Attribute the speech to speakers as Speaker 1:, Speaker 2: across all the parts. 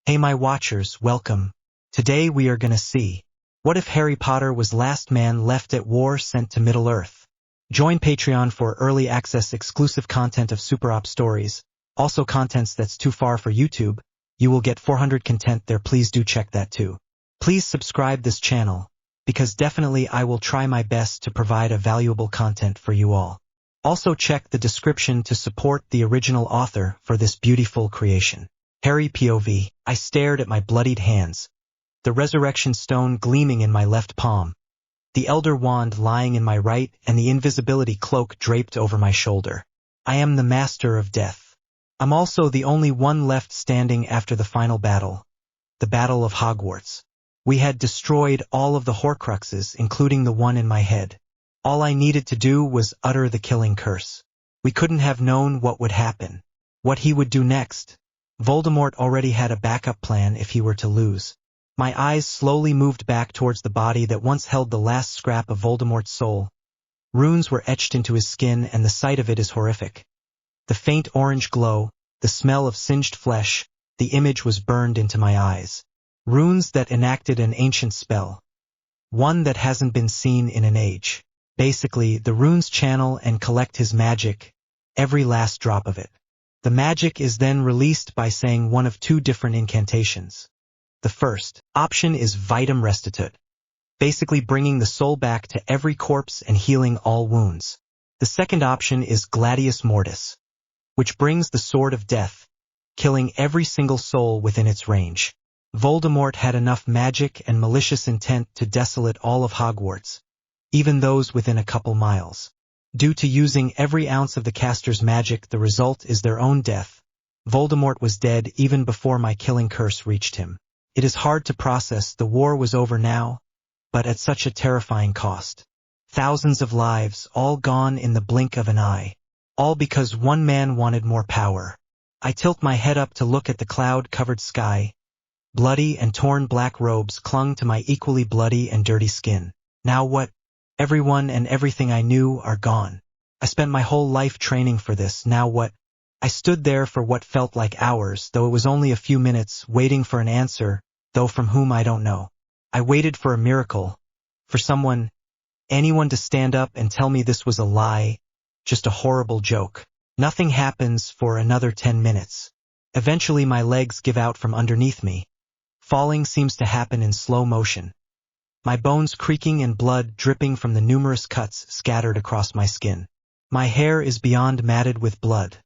Speaker 1: Hey my watchers, welcome. Today we are gonna see, what if Harry Potter was last man left at war sent to Middle-earth? Join Patreon for early access exclusive content of Super Op stories, also contents that's too far for YouTube. You will get 400 content there, please do check that too. Please subscribe this channel, because definitely I will try my best to provide a valuable content for you all. Also check the description to support the original author for this beautiful creation. Harry POV. I stared at my bloodied hands, the resurrection stone gleaming in my left palm, the elder wand lying in my right, and the invisibility cloak draped over my shoulder. I am the master of death. I'm also the only one left standing after the final battle, the Battle of Hogwarts. We had destroyed all of the Horcruxes, including the one in my head. All I needed to do was utter the killing curse. We couldn't have known what would happen, what he would do next. Voldemort already had a backup plan if he were to lose. My eyes slowly moved back towards the body that once held the last scrap of Voldemort's soul. Runes were etched into his skin, and the sight of it is horrific. The faint orange glow, the smell of singed flesh, the image was burned into my eyes. Runes that enacted an ancient spell. One that hasn't been seen in an age. Basically, the runes channel and collect his magic, every last drop of it. The magic is then released by saying one of two different incantations. The first option is Vitam Restitut, basically bringing the soul back to every corpse and healing all wounds. The second option is Gladius Mortis, which brings the sword of death, killing every single soul within its range. Voldemort had enough magic and malicious intent to desolate all of Hogwarts, even those within a couple miles. Due to using every ounce of the caster's magic, the result is their own death. Voldemort was dead even before my killing curse reached him. It is hard to process, the war was over now, but at such a terrifying cost. Thousands of lives, all gone in the blink of an eye. All because one man wanted more power. I tilt my head up to look at the cloud-covered sky. Bloody and torn black robes clung to my equally bloody and dirty skin. Now what? Everyone and everything I knew are gone. I spent my whole life training for this, now what? I stood there for what felt like hours, though it was only a few minutes, waiting for an answer, though from whom I don't know. I waited for a miracle, for someone, anyone to stand up and tell me this was a lie, just a horrible joke. Nothing happens for another 10 minutes. Eventually my legs give out from underneath me. Falling seems to happen in slow motion. My bones creaking and blood dripping from the numerous cuts scattered across my skin. My hair is beyond matted with blood,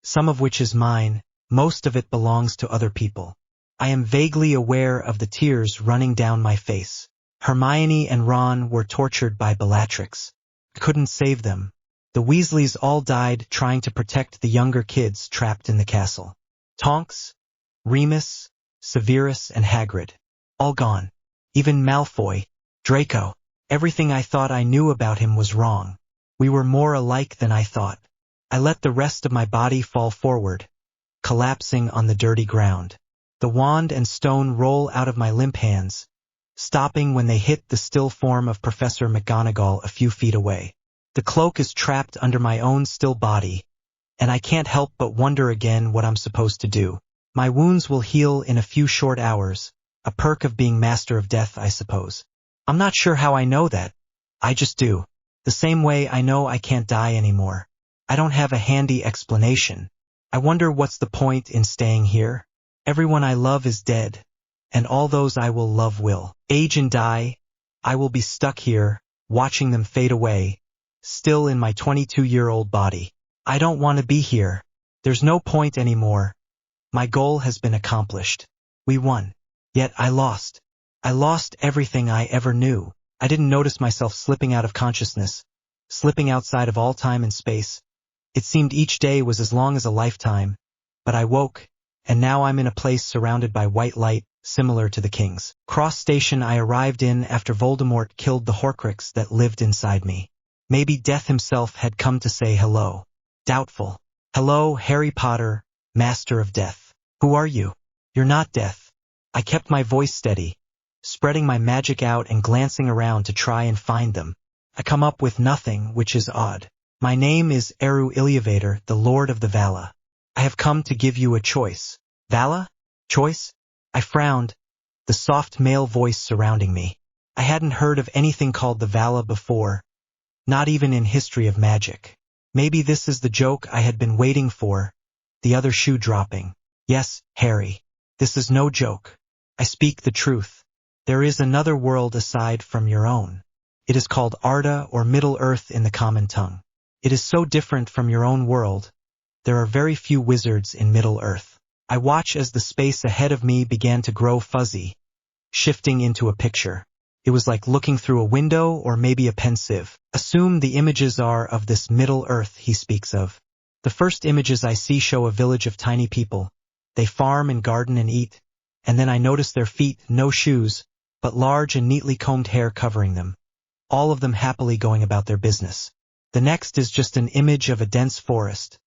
Speaker 1: some of which is mine, most of it belongs to other people. I am vaguely aware of the tears running down my face. Hermione and Ron were tortured by Bellatrix. I couldn't save them. The Weasleys all died trying to protect the younger kids trapped in the castle. Tonks, Remus, Severus, and Hagrid. All gone. Even Malfoy, Draco. Everything I thought I knew about him was wrong. We were more alike than I thought. I let the rest of my body fall forward, collapsing on the dirty ground. The wand and stone roll out of my limp hands, stopping when they hit the still form of Professor McGonagall a few feet away. The cloak is trapped under my own still body, and I can't help but wonder again what I'm supposed to do. My wounds will heal in a few short hours. A perk of being master of death, I suppose. I'm not sure how I know that. I just do. The same way I know I can't die anymore. I don't have a handy explanation. I wonder what's the point in staying here? Everyone I love is dead, and all those I will love will age and die. I will be stuck here, watching them fade away, still in my 22-year-old body. I don't want to be here. There's no point anymore. My goal has been accomplished. We won. Yet I lost. I lost everything I ever knew. I didn't notice myself slipping out of consciousness, slipping outside of all time and space. It seemed each day was as long as a lifetime, but I woke, and now I'm in a place surrounded by white light, similar to the King's Cross station I arrived in after Voldemort killed the Horcrux that lived inside me. Maybe Death himself had come to say hello. Doubtful. Hello, Harry Potter, Master of Death. Who are you? You're not Death. I kept my voice steady, spreading my magic out and glancing around to try and find them. I come up with nothing, which is odd. My name is Eru Illivator, the Lord of the Vala. I have come to give you a choice. Vala? Choice? I frowned, the soft male voice surrounding me. I hadn't heard of anything called the Vala before, not even in history of magic. Maybe this is the joke I had been waiting for, the other shoe dropping. Yes, Harry, this is no joke. I speak the truth. There is another world aside from your own. It is called Arda or Middle Earth in the common tongue. It is so different from your own world. There are very few wizards in Middle Earth. I watch as the space ahead of me began to grow fuzzy, shifting into a picture. It was like looking through a window or maybe a pensieve. Assume the images are of this Middle Earth he speaks of. The first images I see show a village of tiny people. They farm and garden and eat. And then I notice their feet, no shoes, but large and neatly combed hair covering them. All of them happily going about their business. The next is just an image of a dense forest,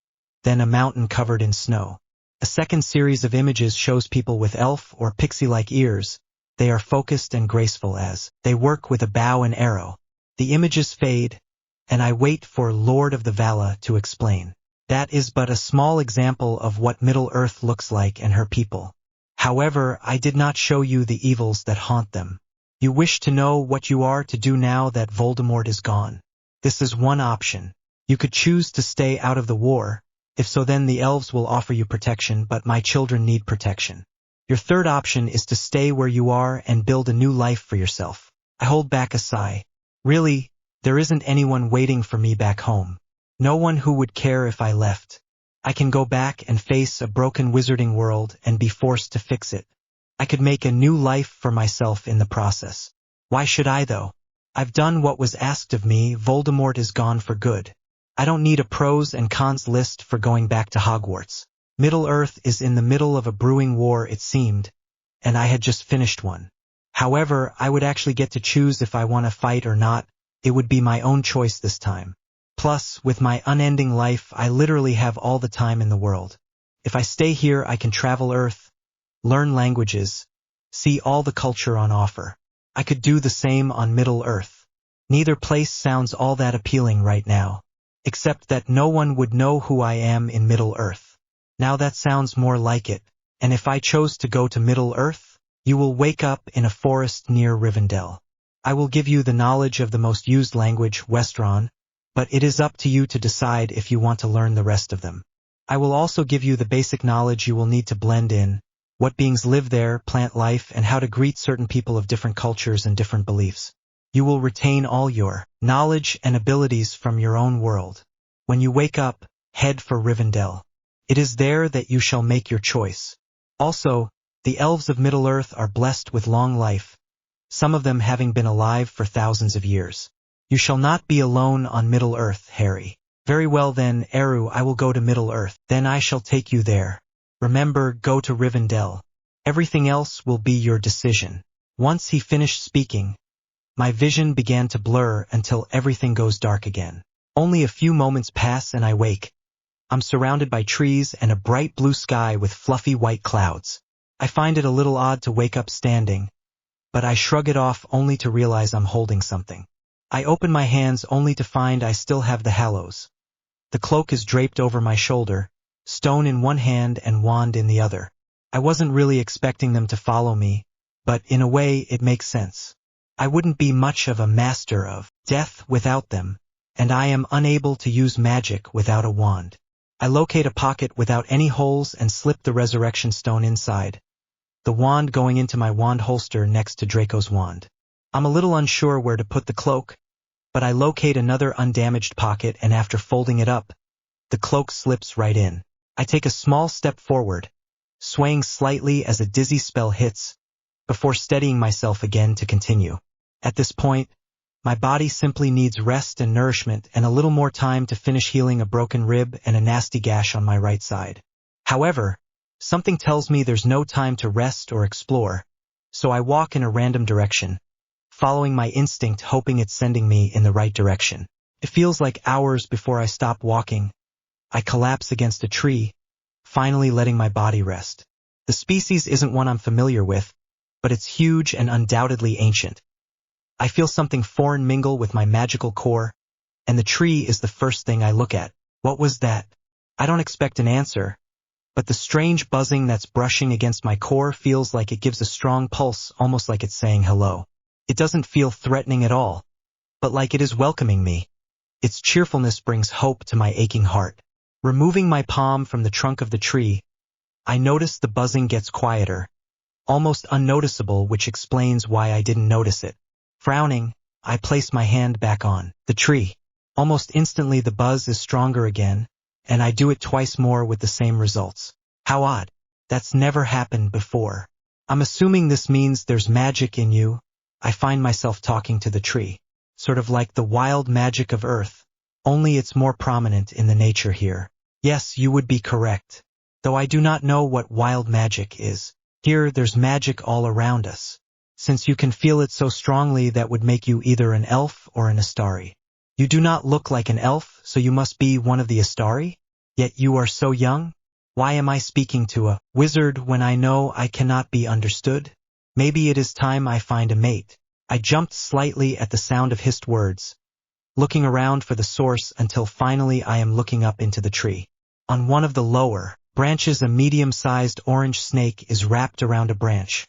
Speaker 1: then a mountain covered in snow. A second series of images shows people with elf or pixie-like ears. They are focused and graceful as they work with a bow and arrow. The images fade, and I wait for Lord of the Vala to explain. That is but a small example of what Middle Earth looks like and her people. However, I did not show you the evils that haunt them. You wish to know what you are to do now that Voldemort is gone. This is one option. You could choose to stay out of the war. If so, then the elves will offer you protection, but my children need protection. Your third option is to stay where you are and build a new life for yourself. I hold back a sigh. Really, there isn't anyone waiting for me back home. No one who would care if I left. I can go back and face a broken wizarding world and be forced to fix it. I could make a new life for myself in the process. Why should I though? I've done what was asked of me. Voldemort is gone for good. I don't need a pros and cons list for going back to Hogwarts. Middle Earth is in the middle of a brewing war, it seemed, and I had just finished one. However, I would actually get to choose if I want to fight or not. It would be my own choice this time. Plus, with my unending life, I literally have all the time in the world. If I stay here, I can travel Earth, learn languages, see all the culture on offer. I could do the same on Middle Earth. Neither place sounds all that appealing right now, except that no one would know who I am in Middle Earth. Now that sounds more like it, and if I chose to go to Middle Earth, you will wake up in a forest near Rivendell. I will give you the knowledge of the most used language, Westron, but it is up to you to decide if you want to learn the rest of them. I will also give you the basic knowledge you will need to blend in, what beings live there, plant life, and how to greet certain people of different cultures and different beliefs. You will retain all your knowledge and abilities from your own world. When you wake up, head for Rivendell. It is there that you shall make your choice. Also, the elves of Middle-earth are blessed with long life, some of them having been alive for thousands of years. You shall not be alone on Middle-earth, Harry. Very well then, Eru, I will go to Middle-earth. Then I shall take you there. Remember, go to Rivendell. Everything else will be your decision. Once he finished speaking, my vision began to blur until everything goes dark again. Only a few moments pass and I wake. I'm surrounded by trees and a bright blue sky with fluffy white clouds. I find it a little odd to wake up standing, but I shrug it off only to realize I'm holding something. I open my hands only to find I still have the Hallows. The cloak is draped over my shoulder, stone in one hand and wand in the other. I wasn't really expecting them to follow me, but in a way it makes sense. I wouldn't be much of a master of death without them, and I am unable to use magic without a wand. I locate a pocket without any holes and slip the resurrection stone inside, the wand going into my wand holster next to Draco's wand. I'm a little unsure where to put the cloak, but I locate another undamaged pocket and after folding it up, the cloak slips right in. I take a small step forward, swaying slightly as a dizzy spell hits, before steadying myself again to continue. At this point, my body simply needs rest and nourishment and a little more time to finish healing a broken rib and a nasty gash on my right side. However, something tells me there's no time to rest or explore, so I walk in a random direction, following my instinct hoping it's sending me in the right direction. It feels like hours before I stop walking. I collapse against a tree, finally letting my body rest. The species isn't one I'm familiar with, but it's huge and undoubtedly ancient. I feel something foreign mingle with my magical core, and the tree is the first thing I look at. What was that? I don't expect an answer, but the strange buzzing that's brushing against my core feels like it gives a strong pulse, almost like it's saying hello. It doesn't feel threatening at all, but like it is welcoming me. Its cheerfulness brings hope to my aching heart. Removing my palm from the trunk of the tree, I notice the buzzing gets quieter, almost unnoticeable, which explains why I didn't notice it. Frowning, I place my hand back on the tree. Almost instantly the buzz is stronger again, and I do it twice more with the same results. How odd. That's never happened before. I'm assuming this means there's magic in you. I find myself talking to the tree. Sort of like the wild magic of Earth, only it's more prominent in the nature here. Yes, you would be correct. Though I do not know what wild magic is. Here, there's magic all around us. Since you can feel it so strongly, that would make you either an elf or an Astari. You do not look like an elf, so you must be one of the Astari? Yet you are so young? Why am I speaking to a wizard when I know I cannot be understood? Maybe it is time I find a mate. I jumped slightly at the sound of hissed words, looking around for the source until finally I am looking up into the tree. On one of the lower branches, a medium-sized orange snake is wrapped around a branch,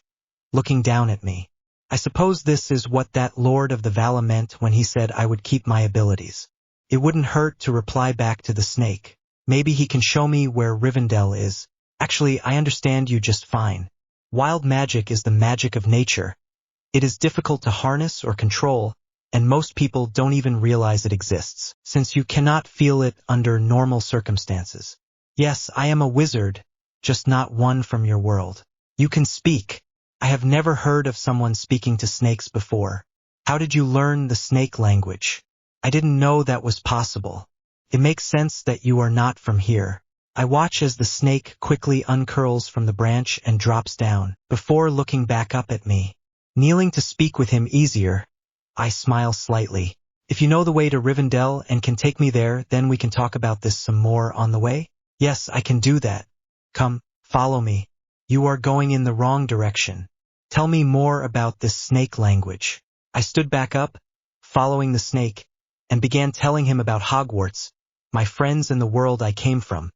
Speaker 1: looking down at me. I suppose this is what that Lord of the Vala meant when he said I would keep my abilities. It wouldn't hurt to reply back to the snake. Maybe he can show me where Rivendell is. Actually, I understand you just fine. Wild magic is the magic of nature. It is difficult to harness or control, and most people don't even realize it exists, since you cannot feel it under normal circumstances. Yes, I am a wizard, just not one from your world. You can speak. I have never heard of someone speaking to snakes before. How did you learn the snake language? I didn't know that was possible. It makes sense that you are not from here. I watch as the snake quickly uncurls from the branch and drops down, before looking back up at me. Kneeling to speak with him easier, I smile slightly. If you know the way to Rivendell and can take me there, then we can talk about this some more on the way. Yes, I can do that. Come, follow me. You are going in the wrong direction. Tell me more about this snake language. I stood back up, following the snake, and began telling him about Hogwarts, my friends and the world I came from.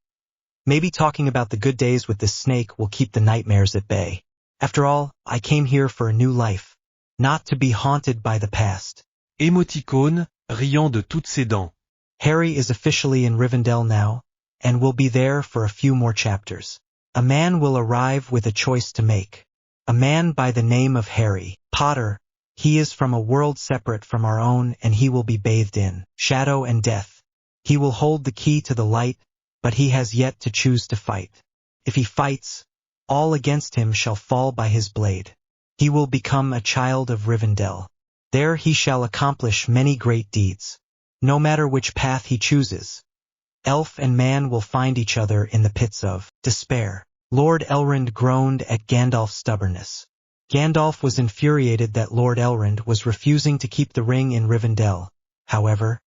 Speaker 1: Maybe talking about the good days with this snake will keep the nightmares at bay. After all, I came here for a new life, not to be haunted by the past.
Speaker 2: Émoticône, riant de toutes ses dents.
Speaker 1: Harry is officially in Rivendell now, and will be there for a few more chapters. A man will arrive with a choice to make. A man by the name of Harry Potter. He is from a world separate from our own, and he will be bathed in shadow and death. He will hold the key to the light, but he has yet to choose to fight. If he fights, all against him shall fall by his blade. He will become a child of Rivendell. There he shall accomplish many great deeds. No matter which path he chooses, elf and man will find each other in the pits of despair. Lord Elrond groaned at Gandalf's stubbornness. Gandalf was infuriated that Lord Elrond was refusing to keep the ring in Rivendell. However,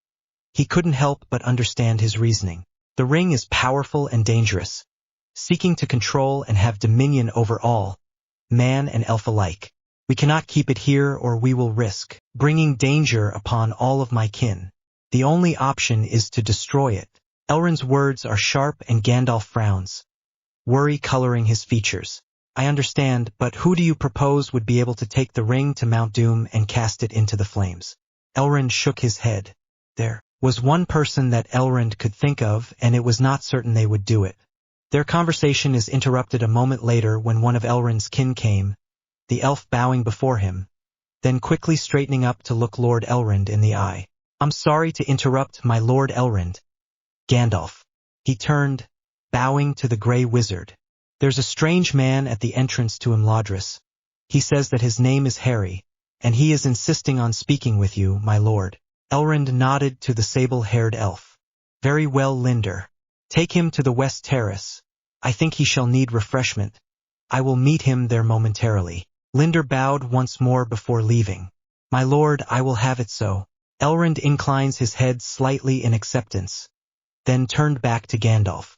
Speaker 1: he couldn't help but understand his reasoning. The ring is powerful and dangerous, seeking to control and have dominion over all, man and elf alike. We cannot keep it here, or we will risk bringing danger upon all of my kin. The only option is to destroy it. Elrond's words are sharp and Gandalf frowns, worry coloring his features. I understand, but who do you propose would be able to take the ring to Mount Doom and cast it into the flames? Elrond shook his head. There was one person that Elrond could think of, and it was not certain they would do it. Their conversation is interrupted a moment later when one of Elrond's kin came, the elf bowing before him, then quickly straightening up to look Lord Elrond in the eye. I'm sorry to interrupt, my Lord Elrond. Gandalf. He turned, bowing to the Grey Wizard. There's a strange man at the entrance to Imladris. He says that his name is Harry, and he is insisting on speaking with you, my lord. Elrond nodded to the sable-haired elf. Very well, Linder. Take him to the West Terrace. I think he shall need refreshment. I will meet him there momentarily. Linder bowed once more before leaving. My lord, I will have it so. Elrond inclines his head slightly in acceptance, then turned back to Gandalf.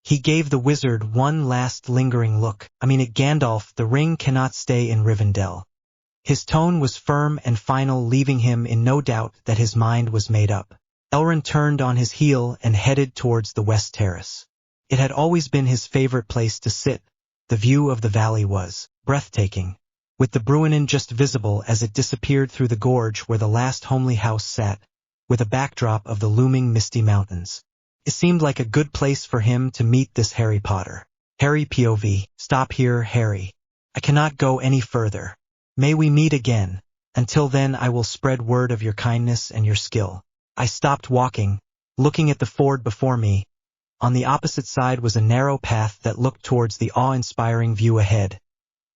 Speaker 1: He gave the wizard one last lingering look. Gandalf, the ring cannot stay in Rivendell. His tone was firm and final, leaving him in no doubt that his mind was made up. Elrond turned on his heel and headed towards the West Terrace. It had always been his favorite place to sit. The view of the valley was breathtaking, with the Bruinen just visible as it disappeared through the gorge where the last homely house sat, with a backdrop of the looming misty mountains. It seemed like a good place for him to meet this Harry Potter. Harry POV. Stop here, Harry. I cannot go any further. May we meet again. Until then I will spread word of your kindness and your skill. I stopped walking, looking at the ford before me. On the opposite side was a narrow path that looked towards the awe-inspiring view ahead.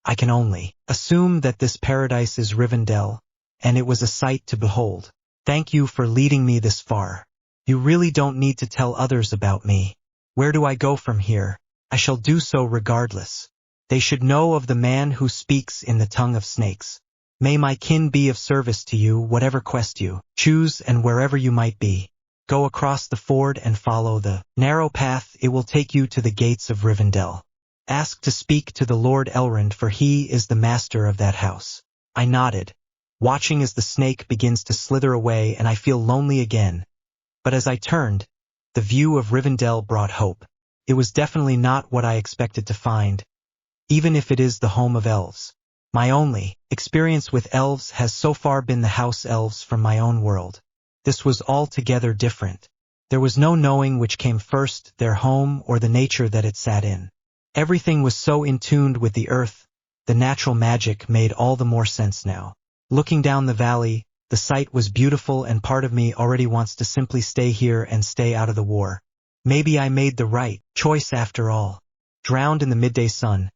Speaker 1: I can only assume that this paradise is Rivendell, and it was a sight to behold. Thank you for leading me this far. You really don't need to tell others about me. Where do I go from here? I shall do so regardless. They should know of the man who speaks in the tongue of snakes. May my kin be of service to you, whatever quest you choose and wherever you might be. Go across the ford and follow the narrow path. It will take you to the gates of Rivendell. Ask to speak to the Lord Elrond, for he is the master of that house. I nodded, watching as the snake begins to slither away, and I feel lonely again. But as I turned, the view of Rivendell brought hope. It was definitely not what I expected to find, even if it is the home of elves. My only experience with elves has so far been the house elves from my own world. This was altogether different. There was no knowing which came first, their home or the nature that it sat in. Everything was so in tune with the earth, the natural magic made all the more sense now. Looking down the valley, the sight was beautiful, and part of me already wants to simply stay here and stay out of the war. Maybe I made the right choice after all. Drowned in the midday sun,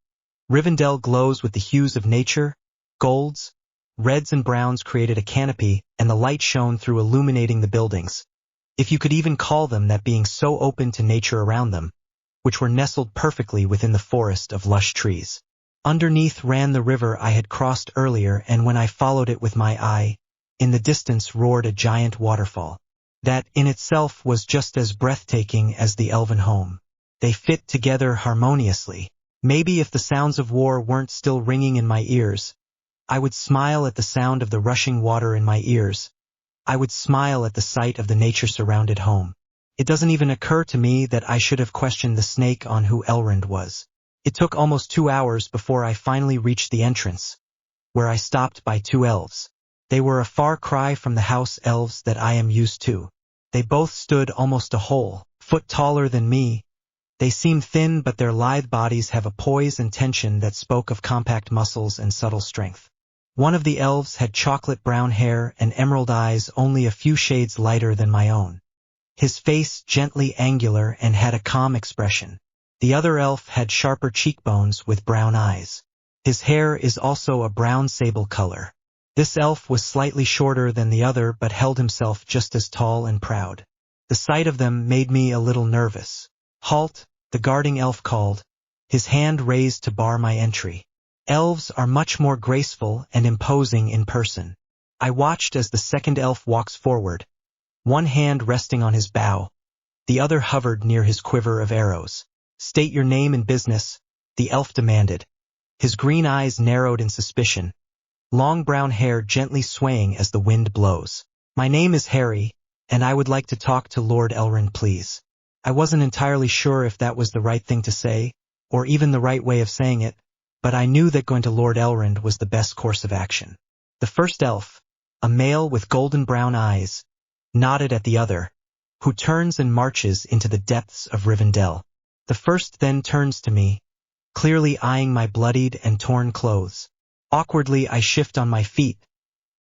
Speaker 1: Rivendell glows with the hues of nature. Golds, reds and browns created a canopy, and the light shone through, illuminating the buildings, if you could even call them that, being so open to nature around them, which were nestled perfectly within the forest of lush trees. Underneath ran the river I had crossed earlier, and when I followed it with my eye, in the distance roared a giant waterfall. That, in itself, was just as breathtaking as the elven home. They fit together harmoniously. Maybe if the sounds of war weren't still ringing in my ears, I would smile at the sound of the rushing water in my ears. I would smile at the sight of the nature-surrounded home. It doesn't even occur to me that I should have questioned the snake on who Elrond was. It took almost 2 hours before I finally reached the entrance, where I stopped by 2 elves. They were a far cry from the house elves that I am used to. They both stood almost a whole foot taller than me. They seemed thin, but their lithe bodies have a poise and tension that spoke of compact muscles and subtle strength. One of the elves had chocolate brown hair and emerald eyes, only a few shades lighter than my own. His face gently angular and had a calm expression. The other elf had sharper cheekbones with brown eyes. His hair is also a brown sable color. This elf was slightly shorter than the other, but held himself just as tall and proud. The sight of them made me a little nervous. Halt, the guarding elf called, his hand raised to bar my entry. Elves are much more graceful and imposing in person. I watched as the second elf walks forward, one hand resting on his bow, the other hovered near his quiver of arrows. State your name and business, the elf demanded. His green eyes narrowed in suspicion, long brown hair gently swaying as the wind blows. My name is Harry, and I would like to talk to Lord Elrond, please. I wasn't entirely sure if that was the right thing to say, or even the right way of saying it, but I knew that going to Lord Elrond was the best course of action. The first elf, a male with golden brown eyes, nodded at the other, who turns and marches into the depths of Rivendell. The first then turns to me, clearly eyeing my bloodied and torn clothes. Awkwardly I shift on my feet,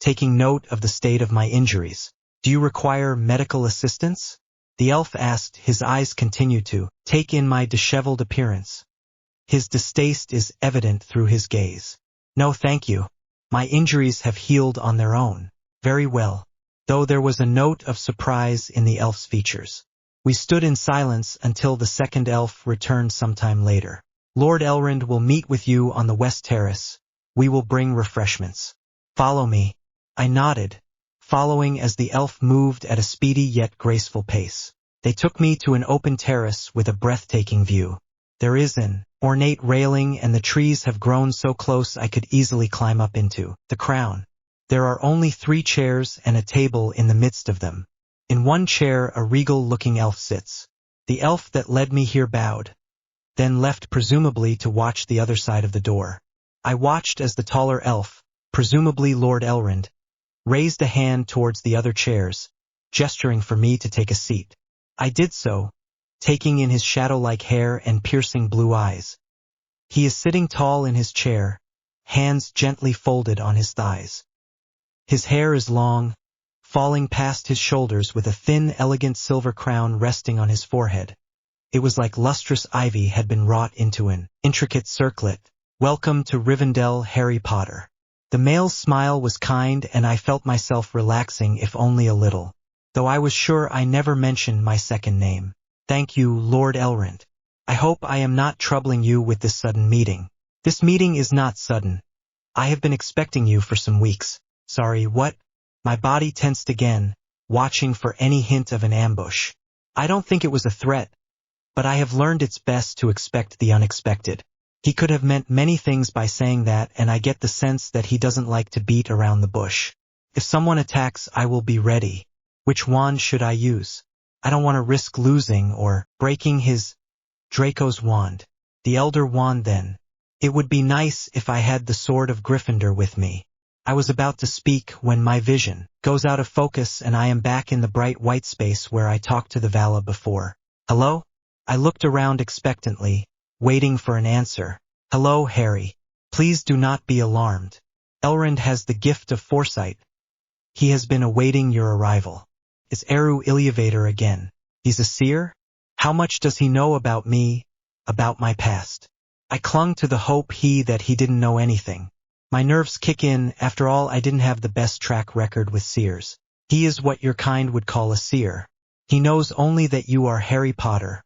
Speaker 1: taking note of the state of my injuries. Do you require medical assistance? The elf asked, his eyes continue to take in my disheveled appearance. His distaste is evident through his gaze. No, thank you. My injuries have healed on their own. Very well. Though there was a note of surprise in the elf's features. We stood in silence until the second elf returned sometime later. Lord Elrond will meet with you on the west terrace. We will bring refreshments. Follow me. I nodded, following as the elf moved at a speedy yet graceful pace. They took me to an open terrace with a breathtaking view. There is an ornate railing, and the trees have grown so close I could easily climb up into the crown. There are only 3 chairs and a table in the midst of them. In one chair a regal-looking elf sits. The elf that led me here bowed, then left presumably to watch the other side of the door. I watched as the taller elf, presumably Lord Elrond, raised a hand towards the other chairs, gesturing for me to take a seat. I did so, taking in his shadow-like hair and piercing blue eyes. He is sitting tall in his chair, hands gently folded on his thighs. His hair is long, falling past his shoulders with a thin, elegant silver crown resting on his forehead. It was like lustrous ivy had been wrought into an intricate circlet. "Welcome to Rivendell, Harry Potter." The male's smile was kind and I felt myself relaxing if only a little, though I was sure I never mentioned my second name. "Thank you, Lord Elrond. I hope I am not troubling you with this sudden meeting." "This meeting is not sudden. I have been expecting you for some weeks." "Sorry, what?" My body tensed again, watching for any hint of an ambush. I don't think it was a threat, but I have learned it's best to expect the unexpected. He could have meant many things by saying that, and I get the sense that he doesn't like to beat around the bush. If someone attacks, I will be ready. Which wand should I use? I don't want to risk losing or breaking his Draco's wand. The Elder Wand then. It would be nice if I had the Sword of Gryffindor with me. I was about to speak when my vision goes out of focus and I am back in the bright white space where I talked to the Vala before. "Hello?" I looked around expectantly, waiting for an answer. "Hello, Harry. Please do not be alarmed. Elrond has the gift of foresight. He has been awaiting your arrival." It's Eru Ilyavator again. He's a seer? How much does he know about me, about my past? I clung to the hope that he didn't know anything. My nerves kick in. After all, I didn't have the best track record with seers. He is what your kind would call a seer. He knows only that you are Harry Potter,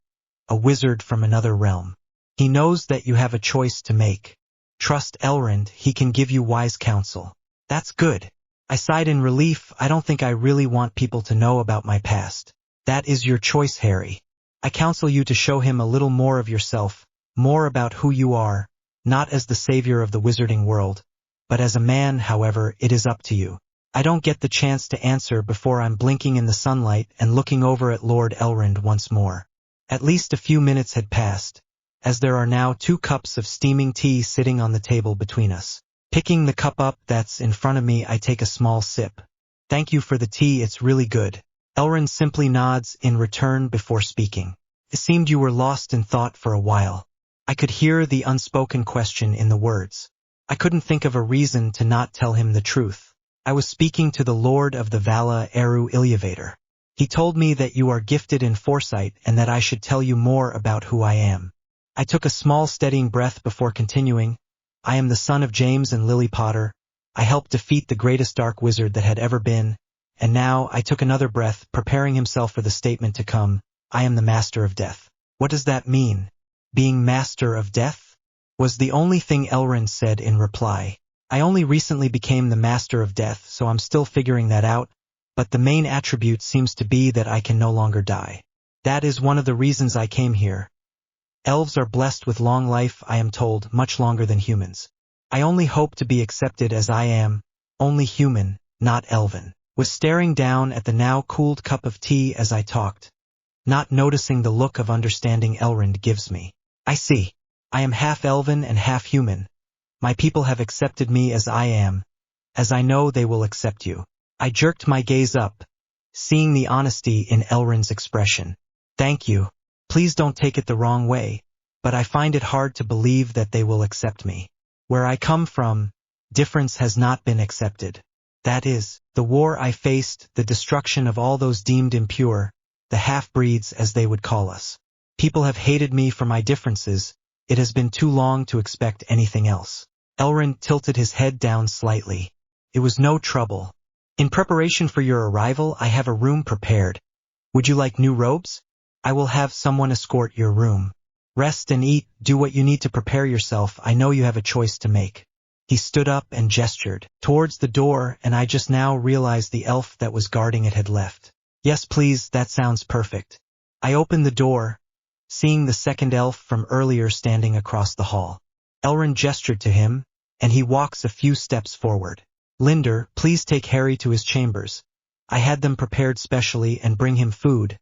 Speaker 1: a wizard from another realm. He knows that you have a choice to make. Trust Elrond, he can give you wise counsel. That's good. I sighed in relief. I don't think I really want people to know about my past. That is your choice, Harry. I counsel you to show him a little more of yourself, more about who you are, not as the savior of the wizarding world, but as a man. However, it is up to you. I don't get the chance to answer before I'm blinking in the sunlight and looking over at Lord Elrond once more. At least a few minutes had passed, as there are now 2 cups of steaming tea sitting on the table between us. Picking the cup up that's in front of me, I take a small sip. "Thank you for the tea, it's really good." Elrond simply nods in return before speaking. "It seemed you were lost in thought for a while." I could hear the unspoken question in the words. I couldn't think of a reason to not tell him the truth. I was speaking to the Lord of the Vala, Eru Ilyavator. He told me that you are gifted in foresight and that I should tell you more about who I am. I took a small steadying breath before continuing. "I am the son of James and Lily Potter. I helped defeat the greatest dark wizard that had ever been." And now I took another breath, preparing himself for the statement to come. "I am the Master of Death." What does that mean? Being Master of Death? Was the only thing Elrond said in reply. I only recently became the Master of Death, so I'm still figuring that out, but the main attribute seems to be that I can no longer die. That is one of the reasons I came here. Elves are blessed with long life, I am told, much longer than humans. I only hope to be accepted as I am, only human, not elven. Was staring down at the now cooled cup of tea as I talked, not noticing the look of understanding Elrond gives me. "I see. I am half elven and half human. My people have accepted me as I am, as I know they will accept you." I jerked my gaze up, seeing the honesty in Elrond's expression. "Thank you. Please don't take it the wrong way, but I find it hard to believe that they will accept me. Where I come from, difference has not been accepted. That is, the war I faced, the destruction of all those deemed impure, the half-breeds as they would call us. People have hated me for my differences. It has been too long to expect anything else." Elrond tilted his head down slightly. "It was no trouble. In preparation for your arrival, I have a room prepared. Would you like new robes? I will have someone escort your room. Rest and eat, do what you need to prepare yourself. I know you have a choice to make." He stood up and gestured towards the door, and I just now realized the elf that was guarding it had left. "Yes, please, that sounds perfect." I opened the door, seeing the second elf from earlier standing across the hall. Elrond gestured to him, and he walks a few steps forward. "Linder, please take Harry to his chambers. I had them prepared specially, and bring him food.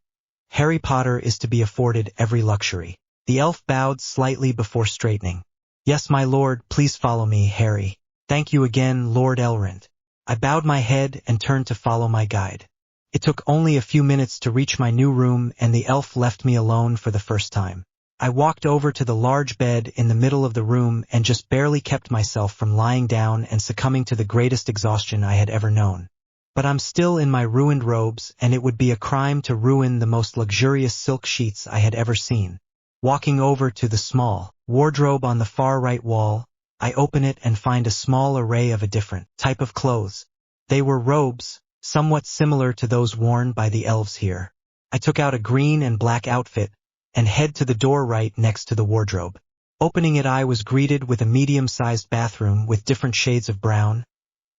Speaker 1: Harry Potter is to be afforded every luxury." The elf bowed slightly before straightening. Yes, my lord, please follow me, Harry. Thank you again, Lord Elrond. I bowed my head and turned to follow my guide. It took only a few minutes to reach my new room, and the elf left me alone for the first time. I walked over to the large bed in the middle of the room and just barely kept myself from lying down and succumbing to the greatest exhaustion I had ever known. But I'm still in my ruined robes, and it would be a crime to ruin the most luxurious silk sheets I had ever seen. Walking over to the small wardrobe on the far right wall, I open it and find a small array of a different type of clothes. They were robes, somewhat similar to those worn by the elves here. I took out a green and black outfit and head to the door right next to the wardrobe. Opening it, I was greeted with a medium-sized bathroom with different shades of brown,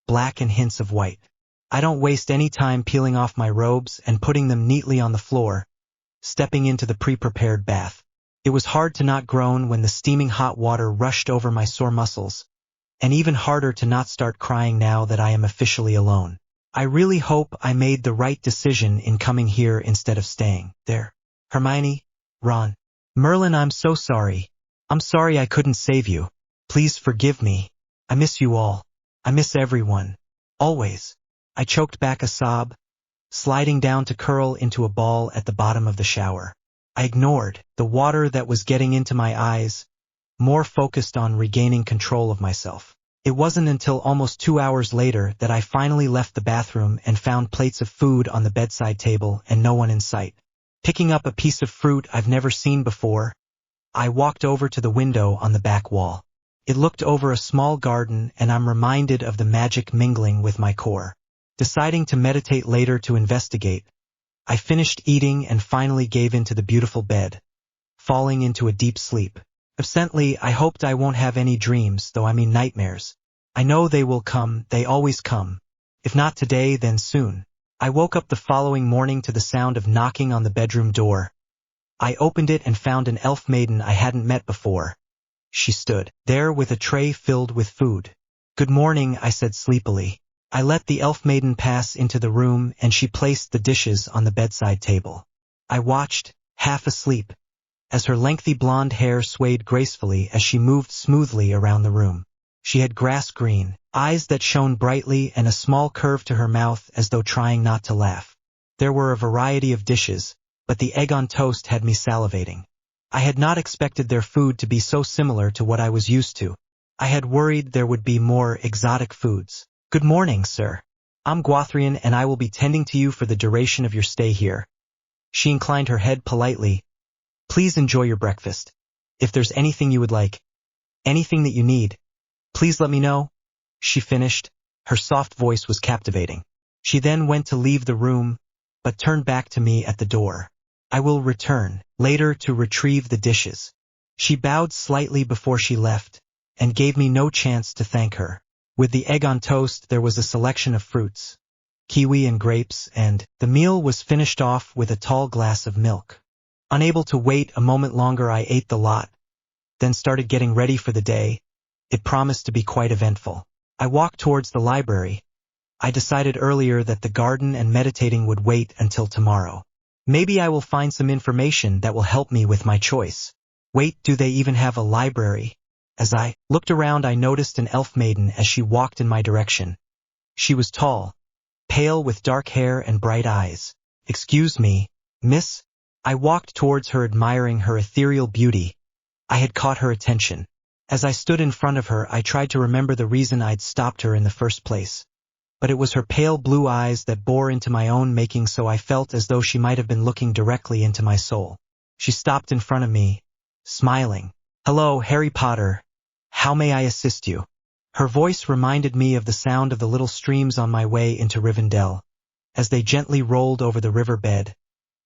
Speaker 1: black and hints of white. I don't waste any time peeling off my robes and putting them neatly on the floor, stepping into the pre-prepared bath. It was hard to not groan when the steaming hot water rushed over my sore muscles, and even harder to not start crying now that I am officially alone. I really hope I made the right decision in coming here instead of staying there. Hermione, Ron, Merlin, I'm so sorry. I'm sorry I couldn't save you. Please forgive me. I miss you all. I miss everyone. Always. I choked back a sob, sliding down to curl into a ball at the bottom of the shower. I ignored the water that was getting into my eyes, more focused on regaining control of myself. It wasn't until almost 2 hours later that I finally left the bathroom and found plates of food on the bedside table and no one in sight. Picking up a piece of fruit I've never seen before, I walked over to the window on the back wall. It looked over a small garden, and I'm reminded of the magic mingling with my core. Deciding to meditate later to investigate, I finished eating and finally gave into the beautiful bed, falling into a deep sleep. Absently, I hoped I won't have any dreams, though I mean nightmares. I know they will come, they always come. If not today, then soon. I woke up the following morning to the sound of knocking on the bedroom door. I opened it and found an elf maiden I hadn't met before. She stood there with a tray filled with food. Good morning, I said sleepily. I let the elf maiden pass into the room, and she placed the dishes on the bedside table. I watched, half asleep, as her lengthy blonde hair swayed gracefully as she moved smoothly around the room. She had grass-green eyes that shone brightly and a small curve to her mouth as though trying not to laugh. There were a variety of dishes, but the egg on toast had me salivating. I had not expected their food to be so similar to what I was used to. I had worried there would be more exotic foods. Good morning, sir. I'm Gwathrian, and I will be tending to you for the duration of your stay here. She inclined her head politely. Please enjoy your breakfast. If there's anything you would like, anything that you need, please let me know. She finished. Her soft voice was captivating. She then went to leave the room, but turned back to me at the door. I will return later to retrieve the dishes. She bowed slightly before she left, and gave me no chance to thank her. With the egg on toast, there was a selection of fruits, kiwi and grapes, and the meal was finished off with a tall glass of milk. Unable to wait a moment longer, I ate the lot, then started getting ready for the day. It promised to be quite eventful. I walked towards the library. I decided earlier that the garden and meditating would wait until tomorrow. Maybe I will find some information that will help me with my choice. Wait, do they even have a library? As I looked around, I noticed an elf maiden as she walked in my direction. She was tall, pale with dark hair and bright eyes. Excuse me, miss? I walked towards her, admiring her ethereal beauty. I had caught her attention. As I stood in front of her, I tried to remember the reason I'd stopped her in the first place. But it was her pale blue eyes that bore into my own making, so I felt as though she might have been looking directly into my soul. She stopped in front of me, smiling. Hello, Harry Potter. How may I assist you? Her voice reminded me of the sound of the little streams on my way into Rivendell. As they gently rolled over the riverbed,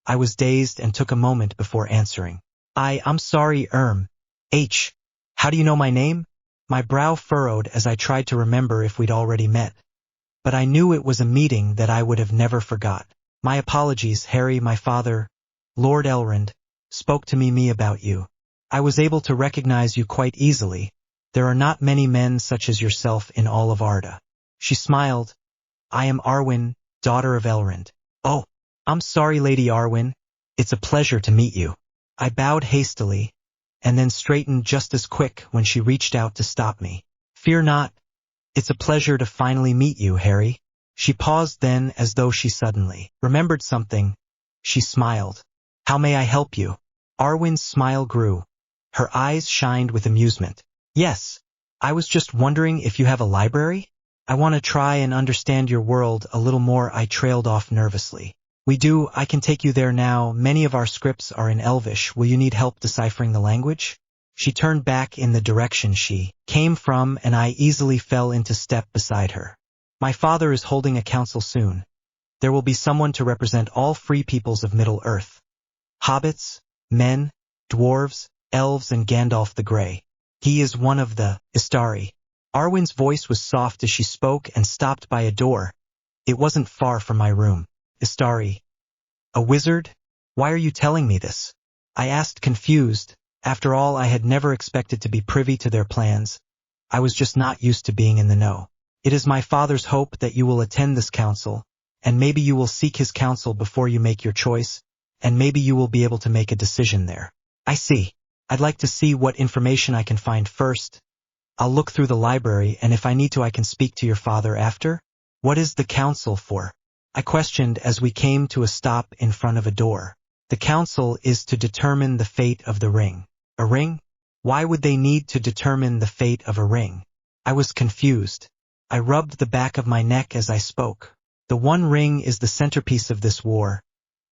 Speaker 1: I was dazed and took a moment before answering. I'm sorry, How do you know my name? My brow furrowed as I tried to remember if we'd already met. But I knew it was a meeting that I would have never forgot. My apologies, Harry. My father, Lord Elrond, spoke to me about you. I was able to recognize you quite easily. There are not many men such as yourself in all of Arda. She smiled. I am Arwen, daughter of Elrond. Oh, I'm sorry, Lady Arwen. It's a pleasure to meet you. I bowed hastily, and then straightened just as quick when she reached out to stop me. "Fear not. It's a pleasure to finally meet you, Harry." She paused then as though she suddenly remembered something. She smiled. "How may I help you?" Arwen's smile grew. Her eyes shined with amusement. "Yes. I was just wondering if you have a library? I want to try and understand your world a little more." I trailed off nervously. "We do. I can take you there now. Many of our scripts are in Elvish. Will you need help deciphering the language?" She turned back in the direction she came from, and I easily fell into step beside her. "My father is holding a council soon. There will be someone to represent all free peoples of Middle-earth. Hobbits, men, dwarves, elves, and Gandalf the Grey. He is one of the Istari." Arwen's voice was soft as she spoke and stopped by a door. It wasn't far from my room. "Istari? A wizard? Why are you telling me this?" I asked, confused. After all, I had never expected to be privy to their plans. I was just not used to being in the know. "It is my father's hope that you will attend this council, and maybe you will seek his counsel before you make your choice, and maybe you will be able to make a decision there." "I see. I'd like to see what information I can find first. I'll look through the library, and if I need to I can speak to your father after." "What is the council for?" I questioned as we came to a stop in front of a door. "The council is to determine the fate of the ring." "A ring? Why would they need to determine the fate of a ring?" I was confused. I rubbed the back of my neck as I spoke. "The One Ring is the centerpiece of this war,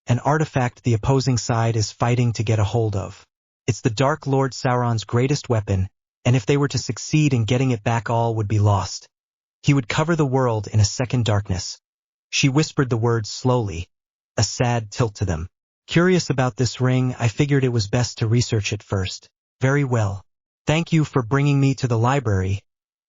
Speaker 1: an artifact the opposing side is fighting to get a hold of. It's the Dark Lord Sauron's greatest weapon, and if they were to succeed in getting it back, all would be lost. He would cover the world in a second darkness." She whispered the words slowly, a sad tilt to them. Curious about this ring, I figured it was best to research it first. "Very well. Thank you for bringing me to the library.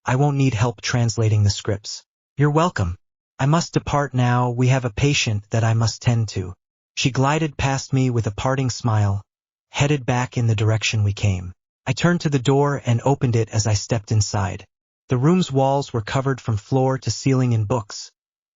Speaker 1: I won't need help translating the scripts." "You're welcome. I must depart now. We have a patient that I must tend to." She glided past me with a parting smile, headed back in the direction we came. I turned to the door and opened it as I stepped inside. The room's walls were covered from floor to ceiling in books.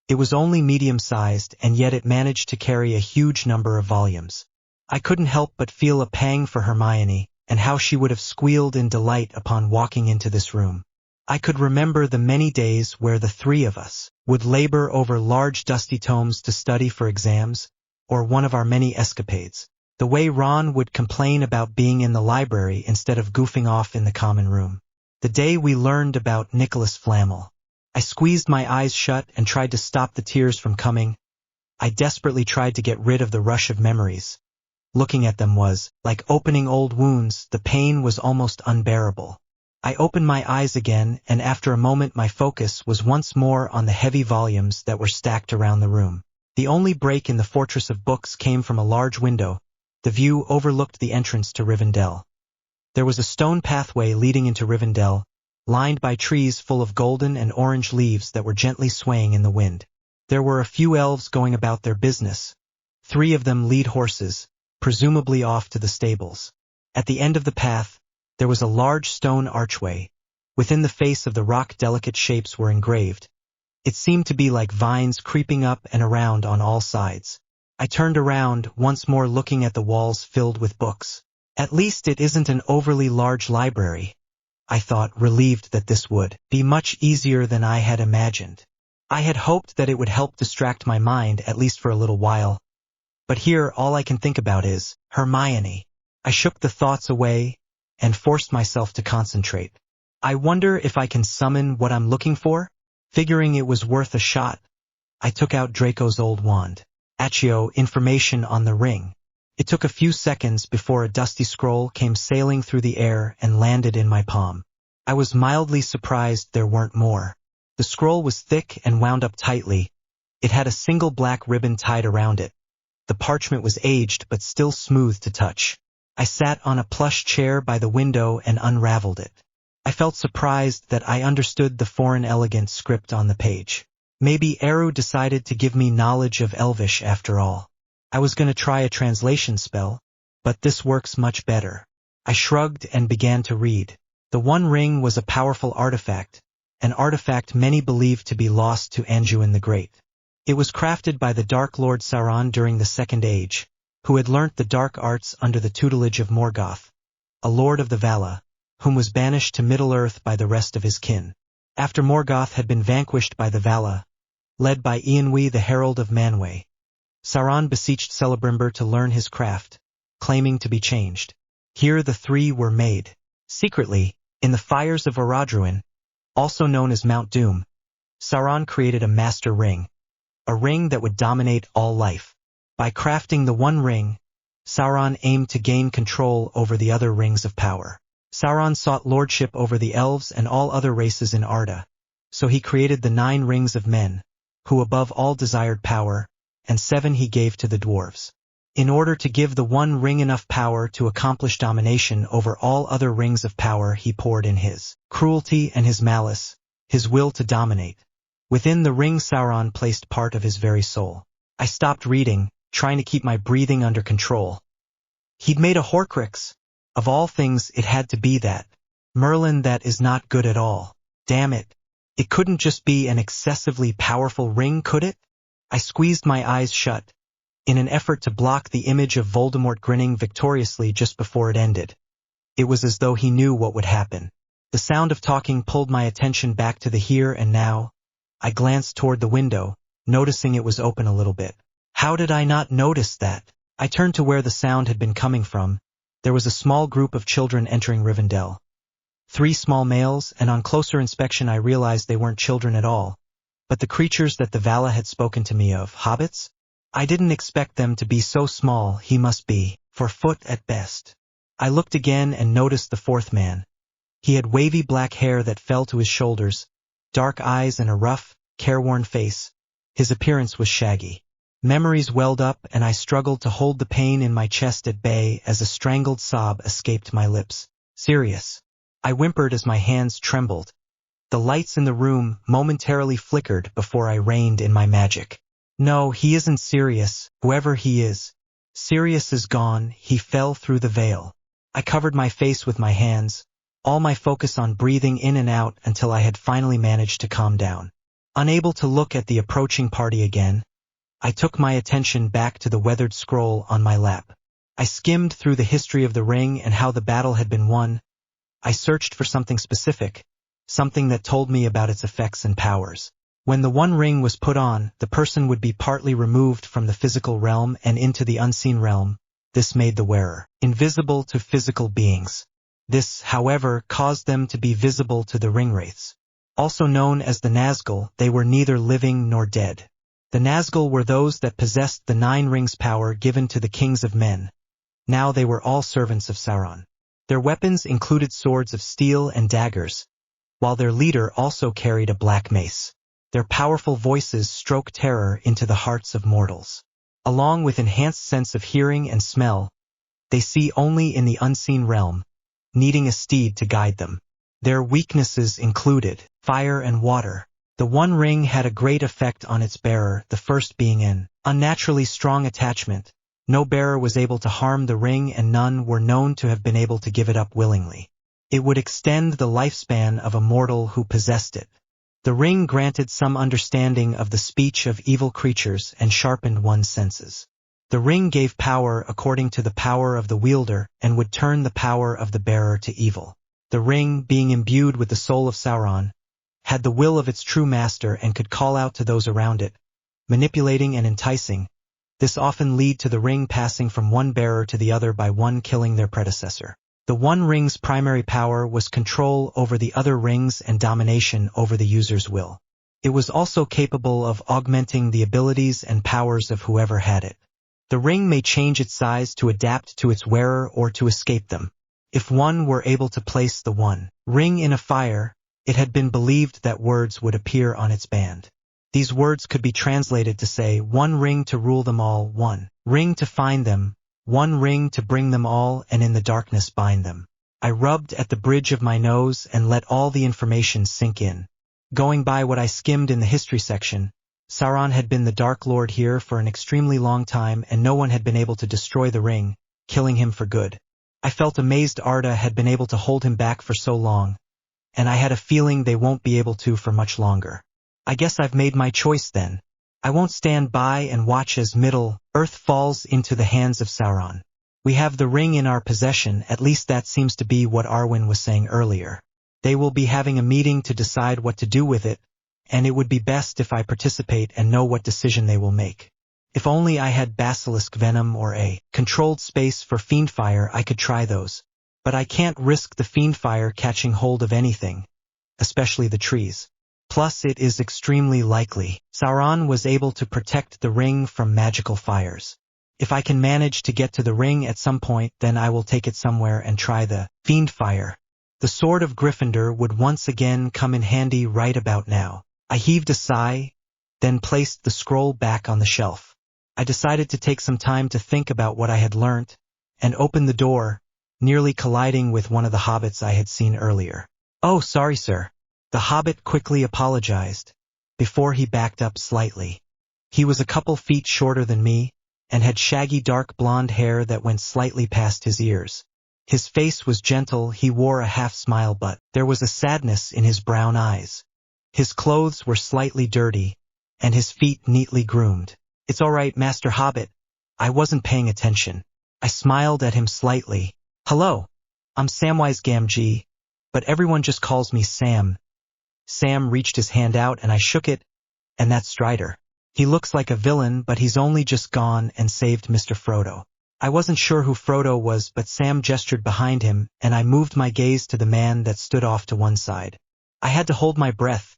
Speaker 1: It was only medium-sized, and yet it managed to carry a huge number of volumes. I couldn't help but feel a pang for Hermione, and how she would have squealed in delight upon walking into this room. I could remember the many days where the three of us would labor over large dusty tomes to study for exams, or one of our many escapades. The way Ron would complain about being in the library instead of goofing off in the common room. The day we learned about Nicholas Flamel. I squeezed my eyes shut and tried to stop the tears from coming. I desperately tried to get rid of the rush of memories. Looking at them was like opening old wounds. The pain was almost unbearable. I opened my eyes again, and after a moment my focus was once more on the heavy volumes that were stacked around the room. The only break in the fortress of books came from a large window. The view overlooked the entrance to Rivendell. There was a stone pathway leading into Rivendell, lined by trees full of golden and orange leaves that were gently swaying in the wind. There were a few elves going about their business. 3 of them lead horses, presumably off to the stables. At the end of the path, there was a large stone archway. Within the face of the rock delicate shapes were engraved. It seemed to be like vines creeping up and around on all sides. I turned around, once more looking at the walls filled with books. At least it isn't an overly large library, I thought, relieved that this would be much easier than I had imagined. I had hoped that it would help distract my mind, at least for a little while. But here all I can think about is Hermione. I shook the thoughts away and forced myself to concentrate. I wonder if I can summon what I'm looking for? Figuring it was worth a shot, I took out Draco's old wand. Accio, information on the ring. It took a few seconds before a dusty scroll came sailing through the air and landed in my palm. I was mildly surprised there weren't more. The scroll was thick and wound up tightly. It had a single black ribbon tied around it. The parchment was aged but still smooth to touch. I sat on a plush chair by the window and unraveled it. I felt surprised that I understood the foreign elegant script on the page. Maybe Eru decided to give me knowledge of Elvish after all. I was going to try a translation spell, but this works much better. I shrugged and began to read. The One Ring was a powerful artifact, an artifact many believed to be lost to Anduin the Great. It was crafted by the Dark Lord Sauron during the Second Age, who had learnt the dark arts under the tutelage of Morgoth. a lord of the Vala, whom was banished to Middle-earth by the rest of his kin. After Morgoth had been vanquished by the Vala, led by Eonwë the Herald of Manwë, Sauron beseeched Celebrimbor to learn his craft, claiming to be changed. Here the three were made. Secretly, in the fires of Orodruin, also known as Mount Doom, Sauron created a master ring, a ring that would dominate all life. By crafting the One Ring, Sauron aimed to gain control over the other rings of power. Sauron sought lordship over the elves and all other races in Arda, so he created the 9 rings of men, who above all desired power, and 7 he gave to the dwarves. In order to give the One Ring enough power to accomplish domination over all other rings of power, he poured in his cruelty and his malice, his will to dominate. Within the ring Sauron placed part of his very soul. I stopped reading, trying to keep my breathing under control. He'd made a Horcrux. Of all things, it had to be that. Merlin, that is not good at all. Damn it. It couldn't just be an excessively powerful ring, could it? I squeezed my eyes shut, in an effort to block the image of Voldemort grinning victoriously just before it ended. It was as though he knew what would happen. The sound of talking pulled my attention back to the here and now. I glanced toward the window, noticing it was open a little bit. How did I not notice that? I turned to where the sound had been coming from. There was a small group of children entering Rivendell. 3 small males, and on closer inspection I realized they weren't children at all, but the creatures that the Vala had spoken to me of, hobbits? I didn't expect them to be so small. He must be 4 foot at best. I looked again and noticed the 4th man. He had wavy black hair that fell to his shoulders, dark eyes and a rough, careworn face. His appearance was shaggy. Memories welled up and I struggled to hold the pain in my chest at bay as a strangled sob escaped my lips. Sirius. I whimpered as my hands trembled. The lights in the room momentarily flickered before I reined in my magic. No, he isn't Sirius, whoever he is. Sirius is gone, he fell through the veil. I covered my face with my hands, all my focus on breathing in and out until I had finally managed to calm down. Unable to look at the approaching party again, I took my attention back to the weathered scroll on my lap. I skimmed through the history of the ring and how the battle had been won. I searched for something specific, something that told me about its effects and powers. When the One Ring was put on, the person would be partly removed from the physical realm and into the unseen realm. This made the wearer invisible to physical beings. This, however, caused them to be visible to the ringwraiths. Also known as the Nazgul, they were neither living nor dead. The Nazgul were those that possessed the 9 rings power given to the kings of men. Now they were all servants of Sauron. Their weapons included swords of steel and daggers, while their leader also carried a black mace. Their powerful voices stroke terror into the hearts of mortals. Along with enhanced sense of hearing and smell, they see only in the unseen realm, needing a steed to guide them. Their weaknesses included fire and water. The One Ring had a great effect on its bearer, the first being an unnaturally strong attachment. No bearer was able to harm the ring and none were known to have been able to give it up willingly. It would extend the lifespan of a mortal who possessed it. The ring granted some understanding of the speech of evil creatures and sharpened one's senses. The ring gave power according to the power of the wielder and would turn the power of the bearer to evil. The ring, being imbued with the soul of Sauron, had the will of its true master and could call out to those around it, manipulating and enticing. This often led to the ring passing from one bearer to the other by one killing their predecessor. The One Ring's primary power was control over the other rings and domination over the user's will. It was also capable of augmenting the abilities and powers of whoever had it. The ring may change its size to adapt to its wearer or to escape them. If one were able to place the One Ring in a fire, it had been believed that words would appear on its band. These words could be translated to say, 1 ring to rule them all, 1 ring to find them, 1 ring to bring them all and in the darkness bind them. I rubbed at the bridge of my nose and let all the information sink in. Going by what I skimmed in the history section, Sauron had been the Dark Lord here for an extremely long time and no one had been able to destroy the ring, killing him for good. I felt amazed Arda had been able to hold him back for so long, and I had a feeling they won't be able to for much longer. I guess I've made my choice then. I won't stand by and watch as Middle-earth falls into the hands of Sauron. We have the ring in our possession, at least that seems to be what Arwen was saying earlier. They will be having a meeting to decide what to do with it, and it would be best if I participate and know what decision they will make. If only I had basilisk venom or a controlled space for fiendfire, I could try those. But I can't risk the fiendfire catching hold of anything, especially the trees. Plus it is extremely likely Sauron was able to protect the ring from magical fires. If I can manage to get to the ring at some point, then I will take it somewhere and try the fiendfire. The sword of Gryffindor would once again come in handy right about now. I heaved a sigh, then placed the scroll back on the shelf. I decided to take some time to think about what I had learnt, and opened the door, nearly colliding with one of the hobbits I had seen earlier. "Oh, sorry, sir." The hobbit quickly apologized, before he backed up slightly. He was a couple feet shorter than me, and had shaggy dark blonde hair that went slightly past his ears. His face was gentle, he wore a half-smile, but there was a sadness in his brown eyes. His clothes were slightly dirty, and his feet neatly groomed. "It's all right, Master Hobbit. I wasn't paying attention." I smiled at him slightly. "Hello, I'm Samwise Gamgee, but everyone just calls me Sam." Sam reached his hand out and I shook it, "And that's Strider. He looks like a villain, but he's only just gone and saved Mr. Frodo." I wasn't sure who Frodo was, but Sam gestured behind him, and I moved my gaze to the man that stood off to one side. I had to hold my breath,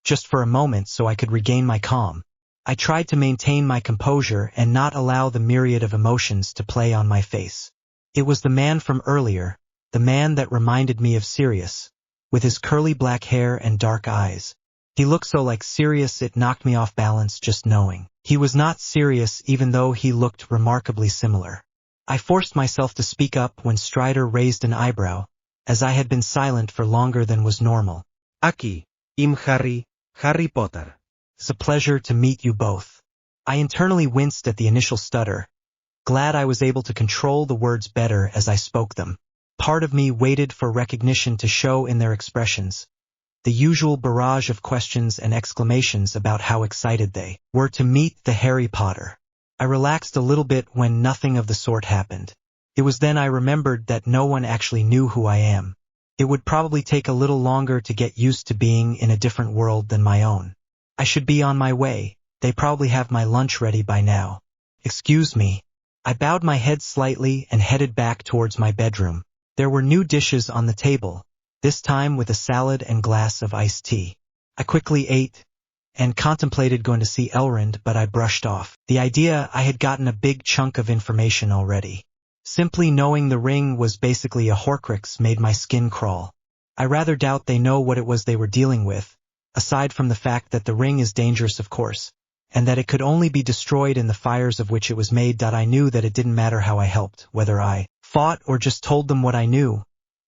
Speaker 1: just for a moment, so I could regain my calm. I tried to maintain my composure and not allow the myriad of emotions to play on my face. It was the man from earlier, the man that reminded me of Sirius, with his curly black hair and dark eyes. He looked so like Sirius it knocked me off balance just knowing. He was not Sirius, even though he looked remarkably similar. I forced myself to speak up when Strider raised an eyebrow, as I had been silent for longer than was normal.
Speaker 2: Aquí, Harry Potter.
Speaker 1: "It's a pleasure to meet you both." I internally winced at the initial stutter, glad I was able to control the words better as I spoke them. Part of me waited for recognition to show in their expressions, the usual barrage of questions and exclamations about how excited they were to meet the Harry Potter. I relaxed a little bit when nothing of the sort happened. It was then I remembered that no one actually knew who I am. It would probably take a little longer to get used to being in a different world than my own. I should be on my way. They probably have my lunch ready by now. "Excuse me." I bowed my head slightly and headed back towards my bedroom. There were new dishes on the table, this time with a salad and glass of iced tea. I quickly ate, and contemplated going to see Elrond, but I brushed off the idea. I had gotten a big chunk of information already. Simply knowing the ring was basically a Horcrux made my skin crawl. I rather doubt they know what it was they were dealing with, aside from the fact that the ring is dangerous, of course, and that it could only be destroyed in the fires of which it was made. I knew that it didn't matter how I helped, whether I fought or just told them what I knew.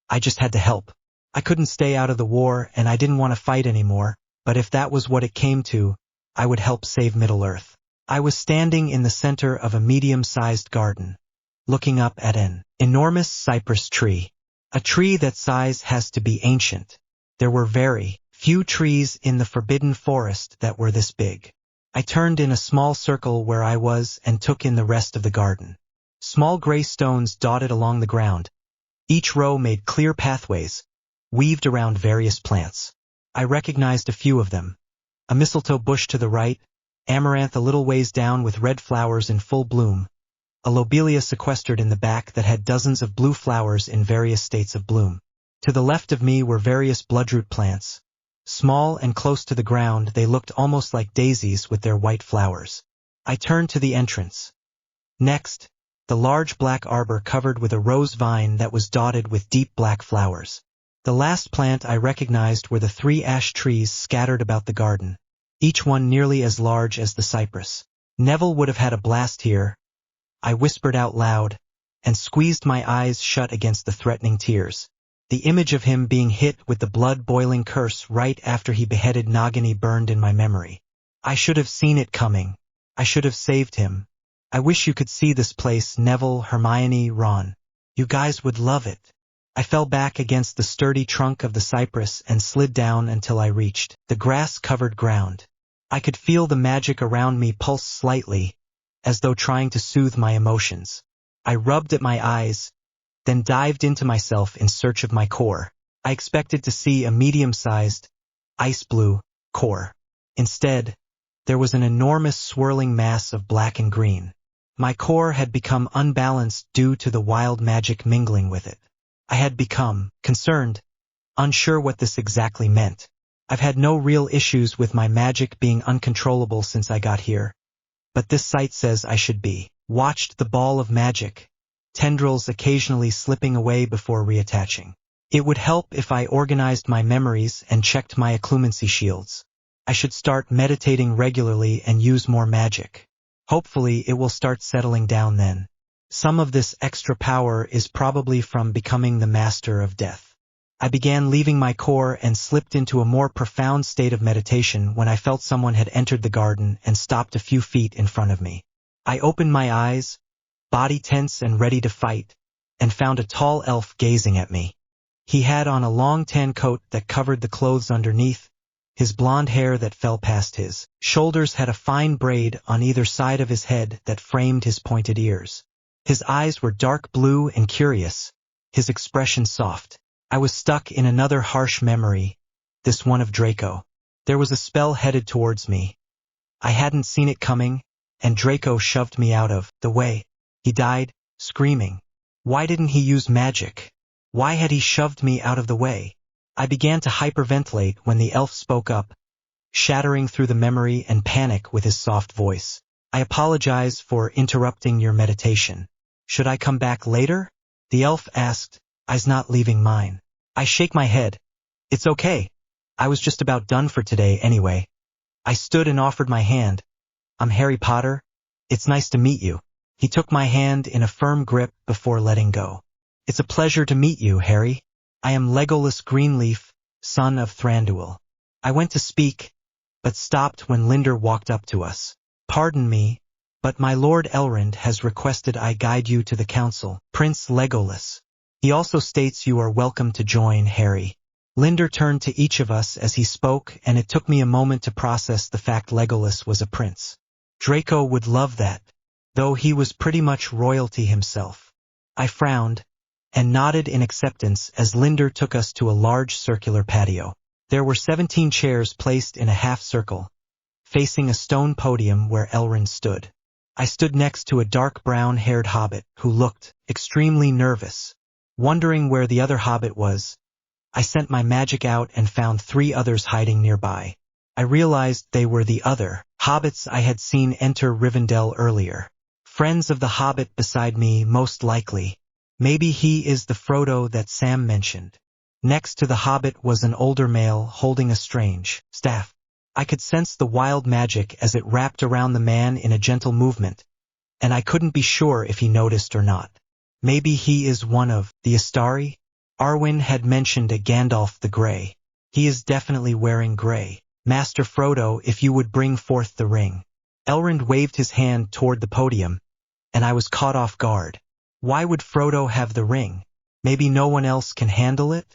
Speaker 1: I just had to help. I couldn't stay out of the war, and I didn't want to fight anymore, but if that was what it came to, I would help save Middle-earth. I was standing in the center of a medium-sized garden, looking up at an enormous cypress tree. A tree that size has to be ancient. There were very few trees in the forbidden forest that were this big. I turned in a small circle where I was and took in the rest of the garden. Small gray stones dotted along the ground. Each row made clear pathways, weaved around various plants. I recognized a few of them. A mistletoe bush to the right, amaranth a little ways down with red flowers in full bloom, a lobelia sequestered in the back that had dozens of blue flowers in various states of bloom. To the left of me were various bloodroot plants. Small and close to the ground, they looked almost like daisies with their white flowers. I turned to the entrance. Next, the large black arbor covered with a rose vine that was dotted with deep black flowers. The last plant I recognized were the 3 ash trees scattered about the garden, each one nearly as large as the cypress. Neville would have had a blast here, I whispered out loud, and squeezed my eyes shut against the threatening tears. The image of him being hit with the blood-boiling curse right after he beheaded Nagini burned in my memory. I should have seen it coming. I should have saved him. I wish you could see this place, Neville, Hermione, Ron. You guys would love it. I fell back against the sturdy trunk of the cypress and slid down until I reached the grass-covered ground. I could feel the magic around me pulse slightly, as though trying to soothe my emotions. I rubbed at my eyes, then dived into myself in search of my core. I expected to see a medium-sized, ice blue core. Instead, there was an enormous swirling mass of black and green. My core had become unbalanced due to the wild magic mingling with it. I had become concerned, unsure what this exactly meant. I've had no real issues with my magic being uncontrollable since I got here, but this site says I should be. Watched the ball of magic, tendrils occasionally slipping away before reattaching. It would help if I organized my memories and checked my occlumency shields. I should start meditating regularly and use more magic. Hopefully it will start settling down then. Some of this extra power is probably from becoming the master of death. I began leaving my core and slipped into a more profound state of meditation when I felt someone had entered the garden and stopped a few feet in front of me. I opened my eyes, body tense and ready to fight, and found a tall elf gazing at me. He had on a long tan coat that covered the clothes underneath. His blonde hair that fell past his shoulders had a fine braid on either side of his head that framed his pointed ears. His eyes were dark blue and curious, his expression soft. I was stuck in another harsh memory, this one of Draco. There was a spell headed towards me. I hadn't seen it coming, and Draco shoved me out of the way. He died, screaming. Why didn't he use magic? Why had he shoved me out of the way? I began to hyperventilate when the elf spoke up, shattering through the memory and panic with his soft voice. I apologize for interrupting your meditation. Should I come back later? The elf asked, eyes not leaving mine. I shake my head. It's okay. I was just about done for today anyway. I stood and offered my hand. I'm Harry Potter. It's nice to meet you. He took my hand in a firm grip before letting go. It's a pleasure to meet you, Harry. I am Legolas Greenleaf, son of Thranduil. I went to speak, but stopped when Linder walked up to us. Pardon me, but my Lord Elrond has requested I guide you to the council, Prince Legolas. He also states you are welcome to join, Harry. Linder turned to each of us as he spoke, and it took me a moment to process the fact Legolas was a prince. Draco would love that, though he was pretty much royalty himself. I frowned, and nodded in acceptance as Linder took us to a large circular patio. There were 17 chairs placed in a half-circle, facing a stone podium where Elrond stood. I stood next to a dark brown-haired hobbit who looked extremely nervous. Wondering where the other hobbit was, I sent my magic out and found 3 others hiding nearby. I realized they were the other hobbits I had seen enter Rivendell earlier. Friends of the hobbit beside me, most likely. Maybe he is the Frodo that Sam mentioned. Next to the hobbit was an older male holding a strange staff. I could sense the wild magic as it wrapped around the man in a gentle movement, and I couldn't be sure if he noticed or not. Maybe he is one of the Astari? Arwen had mentioned a Gandalf the Grey. He is definitely wearing grey. Master Frodo, if you would bring forth the ring. Elrond waved his hand toward the podium, and I was caught off guard. Why would Frodo have the ring? Maybe no one else can handle it?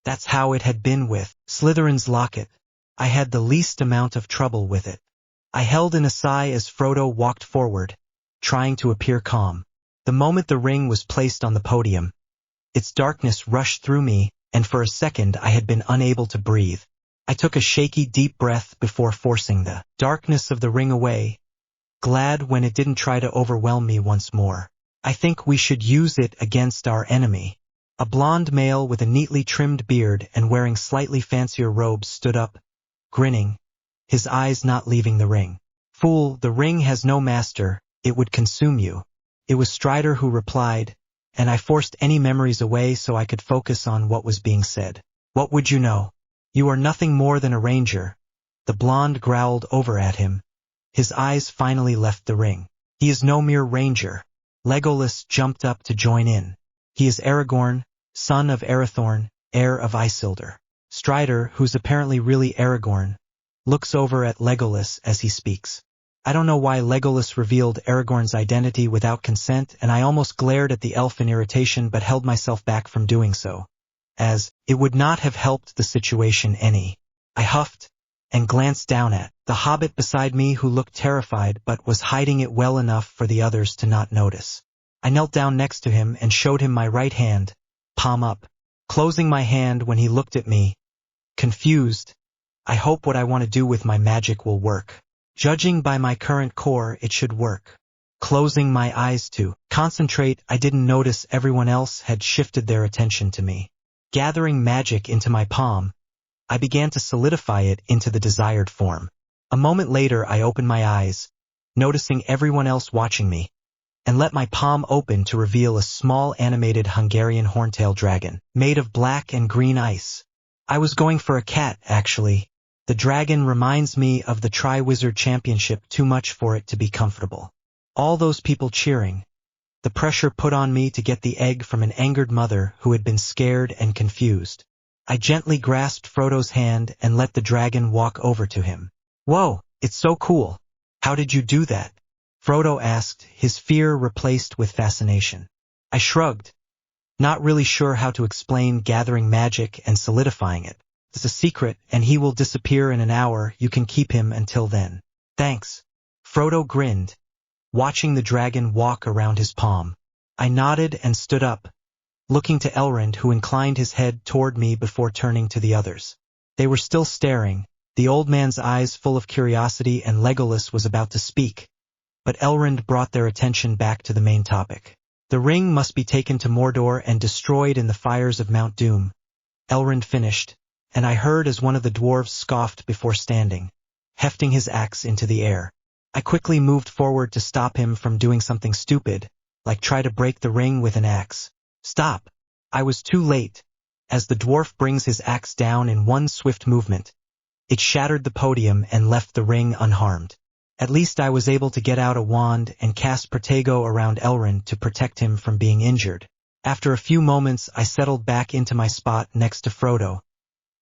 Speaker 1: That's how it had been with Slytherin's locket. I had the least amount of trouble with it. I held in a sigh as Frodo walked forward, trying to appear calm. The moment the ring was placed on the podium, its darkness rushed through me, and for a second I had been unable to breathe. I took a shaky deep breath before forcing the darkness of the ring away, glad when it didn't try to overwhelm me once more. I think we should use it against our enemy. A blond male with a neatly trimmed beard and wearing slightly fancier robes stood up, grinning, his eyes not leaving the ring. Fool, the ring has no master, it would consume you. It was Strider who replied, and I forced any memories away so I could focus on what was being said. What would you know? You are nothing more than a ranger. The blonde growled over at him. His eyes finally left the ring. He is no mere ranger. Legolas jumped up to join in. He is Aragorn, son of Arathorn, heir of Isildur. Strider, who's apparently really Aragorn, looks over at Legolas as he speaks. I don't know why Legolas revealed Aragorn's identity without consent, and I almost glared at the elf in irritation but held myself back from doing so, as it would not have helped the situation any. I huffed and glanced down at the hobbit beside me who looked terrified but was hiding it well enough for the others to not notice. I knelt down next to him and showed him my right hand, palm up, closing my hand when he looked at me, confused. I hope what I want to do with my magic will work. Judging by my current core, it should work. Closing my eyes to concentrate, I didn't notice everyone else had shifted their attention to me. Gathering magic into my palm, I began to solidify it into the desired form. A moment later, I opened my eyes, noticing everyone else watching me, and let my palm open to reveal a small animated Hungarian horntail dragon, made of black and green ice. I was going for a cat, actually. The dragon reminds me of the Tri-Wizard Championship too much for it to be comfortable. All those people cheering. The pressure put on me to get the egg from an angered mother who had been scared and confused. I gently grasped Frodo's hand and let the dragon walk over to him. "Whoa, it's so cool. How did you do that?" Frodo asked, his fear replaced with fascination. I shrugged, not really sure how to explain gathering magic and solidifying it. It's a secret, and he will disappear in an hour. You can keep him until then. Thanks. Frodo grinned, watching the dragon walk around his palm. I nodded and stood up, looking to Elrond, who inclined his head toward me before turning to the others. They were still staring, the old man's eyes full of curiosity, and Legolas was about to speak, but Elrond brought their attention back to the main topic. The ring must be taken to Mordor and destroyed in the fires of Mount Doom. Elrond finished, and I heard as one of the dwarves scoffed before standing, hefting his axe into the air. I quickly moved forward to stop him from doing something stupid, like try to break the ring with an axe. Stop! I was too late. As the dwarf brings his axe down in one swift movement, it shattered the podium and left the ring unharmed. At least I was able to get out a wand and cast Protego around Elrond to protect him from being injured. After a few moments, I settled back into my spot next to Frodo,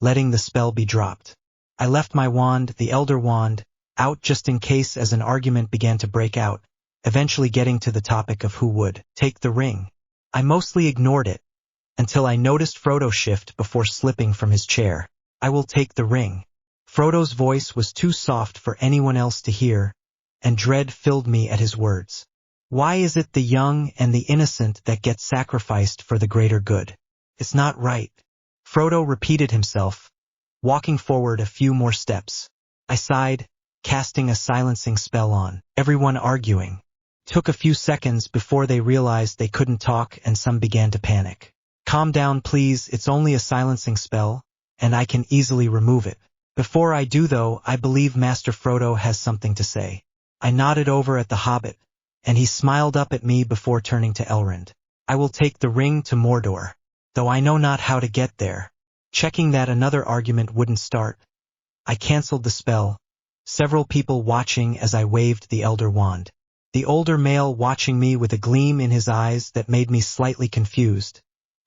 Speaker 1: letting the spell be dropped. I left my wand, the Elder Wand, out just in case as an argument began to break out, eventually getting to the topic of who would take the ring. I mostly ignored it, until I noticed Frodo shift before slipping from his chair. "I will take the ring." Frodo's voice was too soft for anyone else to hear, and dread filled me at his words. Why is it the young and the innocent that get sacrificed for the greater good? It's not right. Frodo repeated himself, walking forward a few more steps. I sighed, casting a silencing spell on everyone arguing. Took a few seconds before they realized they couldn't talk, and some began to panic. "Calm down, please, it's only a silencing spell, and I can easily remove it. Before I do though, I believe Master Frodo has something to say." I nodded over at the hobbit, and he smiled up at me before turning to Elrond. "I will take the ring to Mordor, though I know not how to get there." Checking that another argument wouldn't start, I cancelled the spell, several people watching as I waved the Elder Wand. The older male watching me with a gleam in his eyes that made me slightly confused,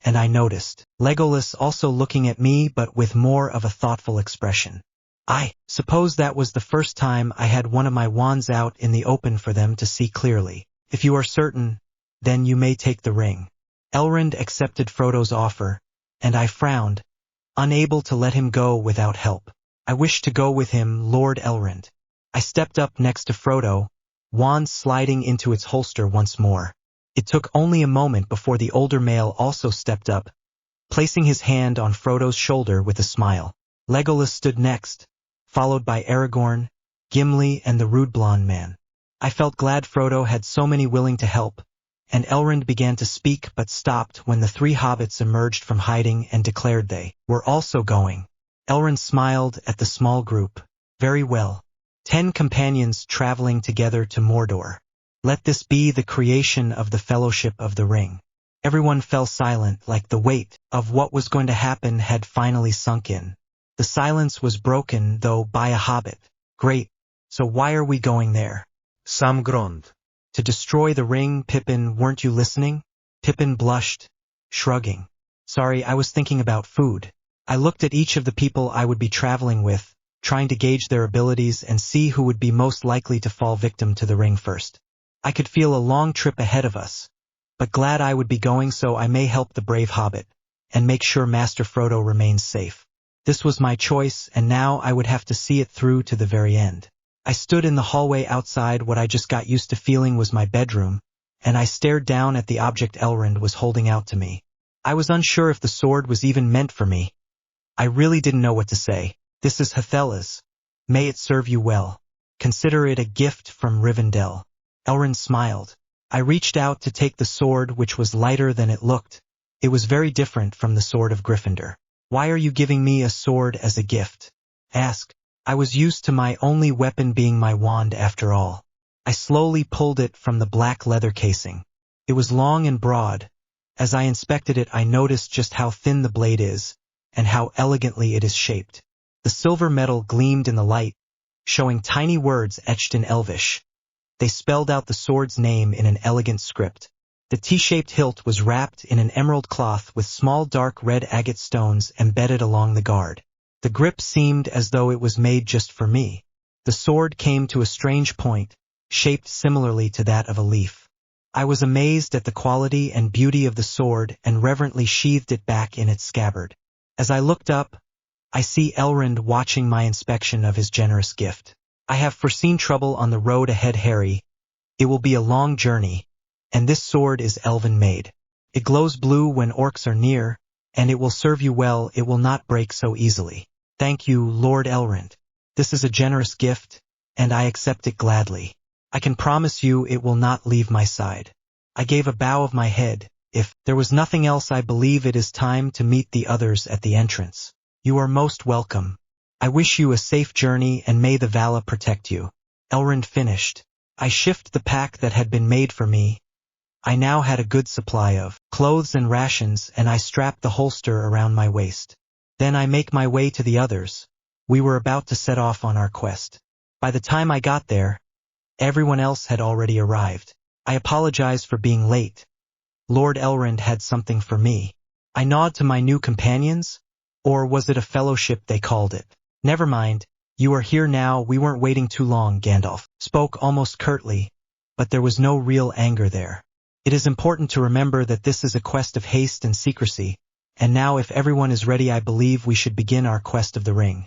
Speaker 1: and I noticed Legolas also looking at me but with more of a thoughtful expression. I suppose that was the first time I had one of my wands out in the open for them to see clearly. "If you are certain, then you may take the ring." Elrond accepted Frodo's offer, and I frowned, unable to let him go without help. "I wish to go with him, Lord Elrond." I stepped up next to Frodo, wand sliding into its holster once more. It took only a moment before the older male also stepped up, placing his hand on Frodo's shoulder with a smile. Legolas stood next, followed by Aragorn, Gimli, and the rude blonde man. I felt glad Frodo had so many willing to help, and Elrond began to speak but stopped when the three hobbits emerged from hiding and declared they were also going. Elrond smiled at the small group. "Very well. 10 companions traveling together to Mordor. Let this be the creation of the Fellowship of the Ring." Everyone fell silent, like the weight of what was going to happen had finally sunk in. The silence was broken, though, by a hobbit. "Great. So why are we going there?"
Speaker 2: Sam groaned.
Speaker 1: "To destroy the ring, Pippin. Weren't you listening?" Pippin blushed, shrugging. "Sorry, I was thinking about food." I looked at each of the people I would be traveling with, trying to gauge their abilities and see who would be most likely to fall victim to the ring first. I could feel a long trip ahead of us, but glad I would be going so I may help the brave hobbit, and make sure Master Frodo remains safe. This was my choice, and now I would have to see it through to the very end. I stood in the hallway outside what I just got used to feeling was my bedroom, and I stared down at the object Elrond was holding out to me. I was unsure if the sword was even meant for me. I really didn't know what to say. This is Hethela's. May it serve you well. Consider it a gift from Rivendell. Elrond smiled. I reached out to take the sword, which was lighter than it looked. It was very different from the sword of Gryffindor. Why are you giving me a sword as a gift? Asked. I was used to my only weapon being my wand after all. I slowly pulled it from the black leather casing. It was long and broad. As I inspected it, I noticed just how thin the blade is, and how elegantly it is shaped. The silver metal gleamed in the light, showing tiny words etched in Elvish. They spelled out the sword's name in an elegant script. The T-shaped hilt was wrapped in an emerald cloth with small dark red agate stones embedded along the guard. The grip seemed as though it was made just for me. The sword came to a strange point, shaped similarly to that of a leaf. I was amazed at the quality and beauty of the sword and reverently sheathed it back in its scabbard. As I looked up, I see Elrond watching my inspection of his generous gift. I have foreseen trouble on the road ahead, Harry. It will be a long journey, and this sword is elven-made. It glows blue when orcs are near, and it will serve you well. It will not break so easily. Thank you, Lord Elrond. This is a generous gift, and I accept it gladly. I can promise you it will not leave my side. I gave a bow of my head. If there was nothing else, I believe it is time to meet the others at the entrance. You are most welcome. I wish you a safe journey, and may the Vala protect you. Elrond finished. I shifted the pack that had been made for me. I now had a good supply of clothes and rations, and I strapped the holster around my waist. Then I make my way to the others. We were about to set off on our quest. By the time I got there, everyone else had already arrived. I apologized for being late. Lord Elrond had something for me. I nodded to my new companions, or was it a fellowship they called it? Never mind, you are here now. We weren't waiting too long, Gandalf spoke almost curtly, but there was no real anger there. It is important to remember that this is a quest of haste and secrecy, and now if everyone is ready, I believe we should begin our quest of the ring.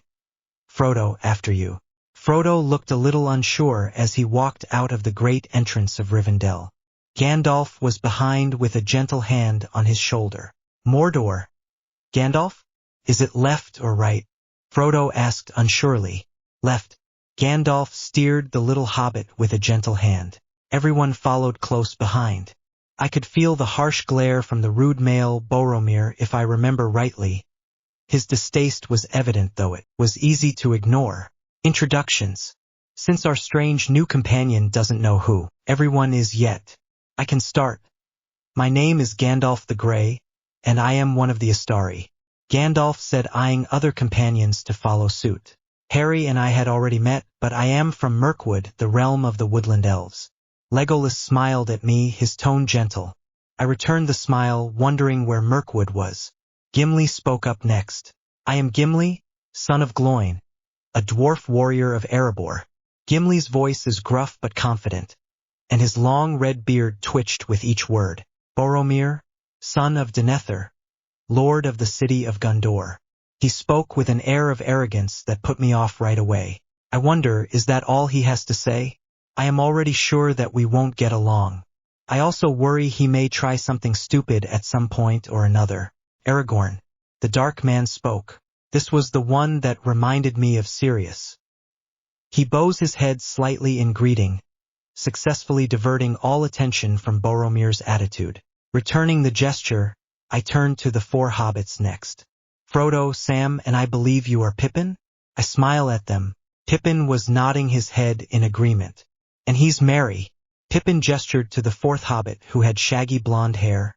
Speaker 1: Frodo, after you. Frodo looked a little unsure as he walked out of the great entrance of Rivendell. Gandalf was behind with a gentle hand on his shoulder. Mordor. Gandalf? Is it left or right? Frodo asked unsurely. Left. Gandalf steered the little hobbit with a gentle hand. Everyone followed close behind. I could feel the harsh glare from the rude male Boromir, if I remember rightly. His distaste was evident, though it was easy to ignore. Introductions. Since our strange new companion doesn't know who everyone is yet, I can start. My name is Gandalf the Grey, and I am one of the Astari. Gandalf said, eyeing other companions to follow suit. Harry and I had already met, but I am from Mirkwood, the realm of the woodland elves. Legolas smiled at me, his tone gentle. I returned the smile, wondering where Mirkwood was. Gimli spoke up next. I am Gimli, son of Gloin, a dwarf warrior of Erebor. Gimli's voice is gruff but confident, and his long red beard twitched with each word. Boromir, son of Denethor, lord of the city of Gondor. He spoke with an air of arrogance that put me off right away. I wonder, is that all he has to say? I am already sure that we won't get along. I also worry he may try something stupid at some point or another. Aragorn. The dark man spoke. This was the one that reminded me of Sirius. He bows his head slightly in greeting, successfully diverting all attention from Boromir's attitude. Returning the gesture, I turned to the four hobbits next. Frodo, Sam, and I believe you are Pippin? I smile at them. Pippin was nodding his head in agreement. And he's Merry. Pippin gestured to the fourth hobbit, who had shaggy blonde hair,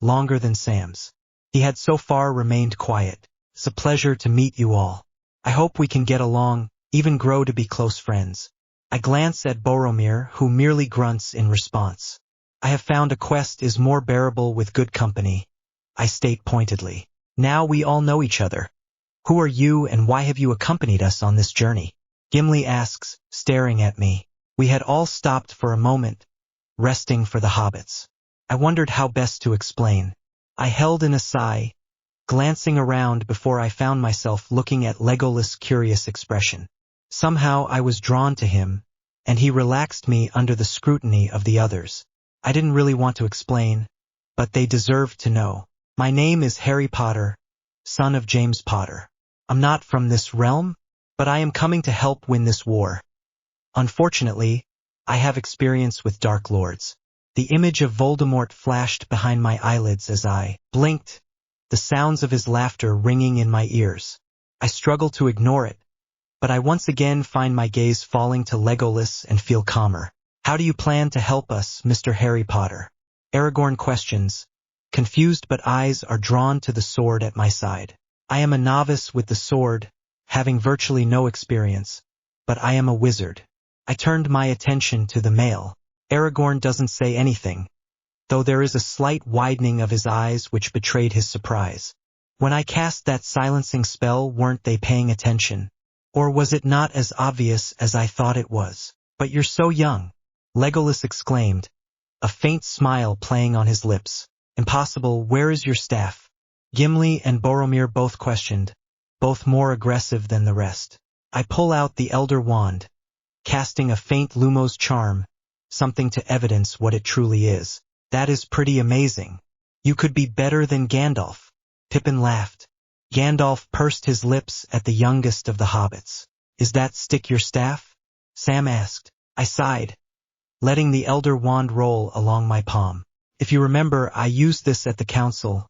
Speaker 1: longer than Sam's. He had so far remained quiet. It's a pleasure to meet you all. I hope we can get along, even grow to be close friends. I glance at Boromir, who merely grunts in response. I have found a quest is more bearable with good company, I state pointedly. Now we all know each other. Who are you, and why have you accompanied us on this journey? Gimli asks, staring at me. We had all stopped for a moment, resting for the hobbits. I wondered how best to explain. I held in a sigh, glancing around before I found myself looking at Legolas' curious expression. Somehow I was drawn to him, and he relaxed me under the scrutiny of the others. I didn't really want to explain, but they deserved to know. My name is Harry Potter, son of James Potter. I'm not from this realm, but I am coming to help win this war. Unfortunately, I have experience with Dark Lords. The image of Voldemort flashed behind my eyelids as I blinked, the sounds of his laughter ringing in my ears. I struggle to ignore it, but I once again find my gaze falling to Legolas and feel calmer. How do you plan to help us, Mr. Harry Potter? Aragorn questions, confused but eyes are drawn to the sword at my side. I am a novice with the sword, having virtually no experience, but I am a wizard. I turned my attention to the male. Aragorn doesn't say anything, though there is a slight widening of his eyes which betrayed his surprise. When I cast that silencing spell, weren't they paying attention? Or was it not as obvious as I thought it was? But you're so young, Legolas exclaimed, a faint smile playing on his lips. Impossible, where is your staff? Gimli and Boromir both questioned, both more aggressive than the rest. I pull out the Elder Wand, casting a faint Lumos charm, something to evidence what it truly is. That is pretty amazing. You could be better than Gandalf. Pippin laughed. Gandalf pursed his lips at the youngest of the hobbits. Is that stick your staff? Sam asked. I sighed, letting the Elder Wand roll along my palm. If you remember, I used this at the council.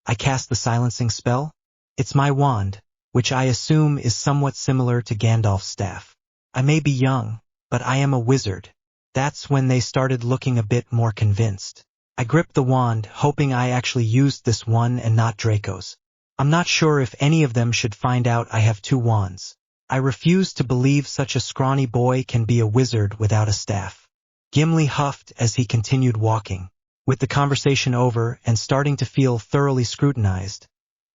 Speaker 1: I cast the silencing spell. It's my wand, which I assume is somewhat similar to Gandalf's staff. I may be young, but I am a wizard. That's when they started looking a bit more convinced. I gripped the wand, hoping I actually used this one and not Draco's. I'm not sure if any of them should find out I have two wands. I refuse to believe such a scrawny boy can be a wizard without a staff. Gimli huffed as he continued walking. With the conversation over and starting to feel thoroughly scrutinized,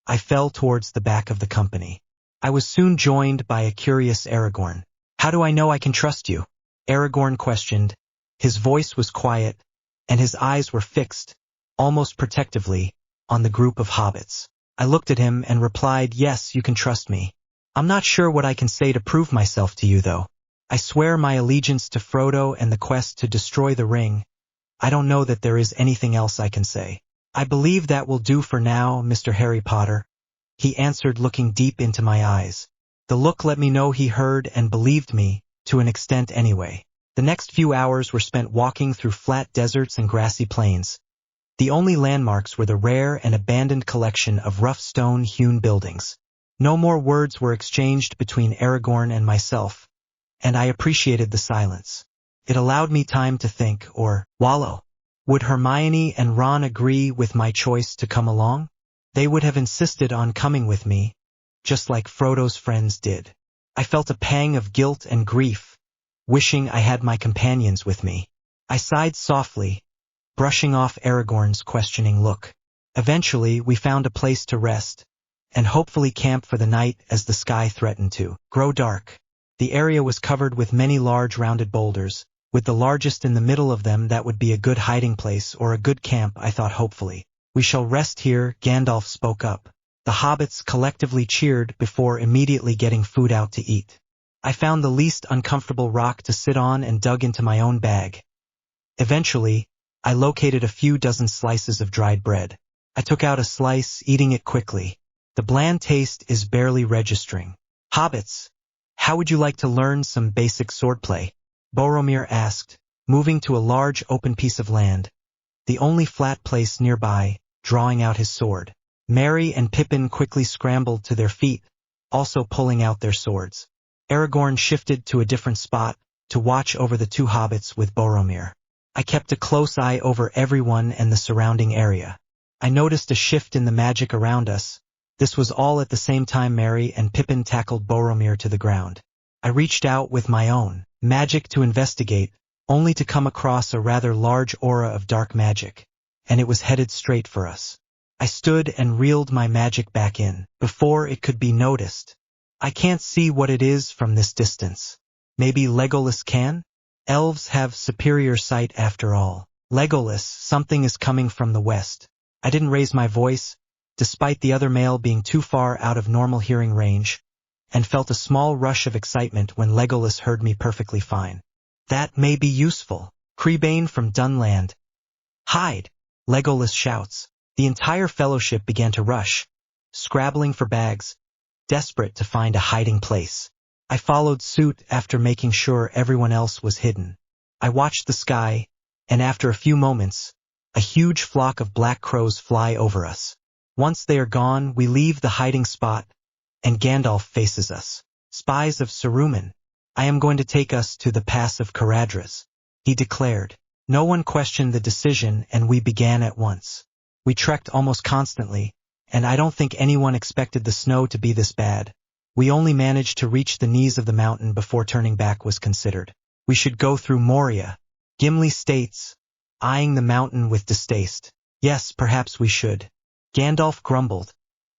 Speaker 1: I fell towards the back of the company. I was soon joined by a curious Aragorn. How do I know I can trust you? Aragorn questioned. His voice was quiet, and his eyes were fixed, almost protectively, on the group of hobbits. I looked at him and replied, yes, you can trust me. I'm not sure what I can say to prove myself to you, though. I swear my allegiance to Frodo and the quest to destroy the ring. I don't know that there is anything else I can say. I believe that will do for now, Mr. Harry Potter, he answered, looking deep into my eyes. The look let me know he heard and believed me, to an extent anyway. The next few hours were spent walking through flat deserts and grassy plains. The only landmarks were the rare and abandoned collection of rough stone-hewn buildings. No more words were exchanged between Aragorn and myself, and I appreciated the silence. It allowed me time to think, or wallow. Would Hermione and Ron agree with my choice to come along? They would have insisted on coming with me, just like Frodo's friends did. I felt a pang of guilt and grief, wishing I had my companions with me. I sighed softly, brushing off Aragorn's questioning look. Eventually, we found a place to rest, and hopefully camp for the night as the sky threatened to grow dark. The area was covered with many large rounded boulders, with the largest in the middle of them. That would be a good hiding place or a good camp, I thought hopefully. We shall rest here, Gandalf spoke up. The hobbits collectively cheered before immediately getting food out to eat. I found the least uncomfortable rock to sit on and dug into my own bag. Eventually, I located a few dozen slices of dried bread. I took out a slice, eating it quickly. The bland taste is barely registering. Hobbits, how would you like to learn some basic swordplay? Boromir asked, moving to a large open piece of land, the only flat place nearby, drawing out his sword. Merry and Pippin quickly scrambled to their feet, also pulling out their swords. Aragorn shifted to a different spot, to watch over the two hobbits with Boromir. I kept a close eye over everyone and the surrounding area. I noticed a shift in the magic around us. This was all at the same time Merry and Pippin tackled Boromir to the ground. I reached out with my own magic to investigate, only to come across a rather large aura of dark magic, and it was headed straight for us. I stood and reeled my magic back in, before it could be noticed. I can't see what it is from this distance. Maybe Legolas can? Elves have superior sight after all. Legolas, something is coming from the west. I didn't raise my voice, despite the other male being too far out of normal hearing range, and felt a small rush of excitement when Legolas heard me perfectly fine. That may be useful. Creebane from Dunland, Hide! Legolas shouts. The entire fellowship began to rush, scrabbling for bags, desperate to find a hiding place. I followed suit after making sure everyone else was hidden. I watched the sky, and after a few moments, a huge flock of black crows fly over us. Once they are gone, we leave the hiding spot, and Gandalf faces us. Spies of Saruman, I am going to take us to the Pass of Caradhras, he declared. No one questioned the decision, and we began at once. We trekked almost constantly, and I don't think anyone expected the snow to be this bad. We only managed to reach the knees of the mountain before turning back was considered. We should go through Moria, Gimli states, eyeing the mountain with distaste. Yes, perhaps we should. Gandalf grumbled,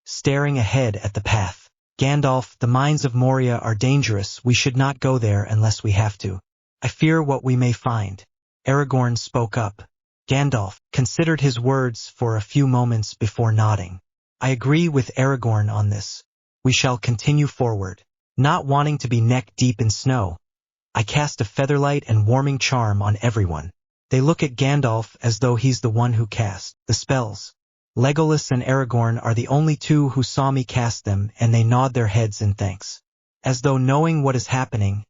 Speaker 1: staring ahead at the path. Gandalf, the mines of Moria are dangerous. We should not go there unless we have to. I fear what we may find. Aragorn spoke up. Gandalf considered his words for a few moments before nodding. I agree with Aragorn on this. We shall continue forward. Not wanting to be neck-deep in snow, I cast a featherlight and warming charm on everyone. They look at Gandalf as though he's the one who cast the spells. Legolas and Aragorn are the only two who saw me cast them, and they nod their heads in thanks. As though knowing what is happening,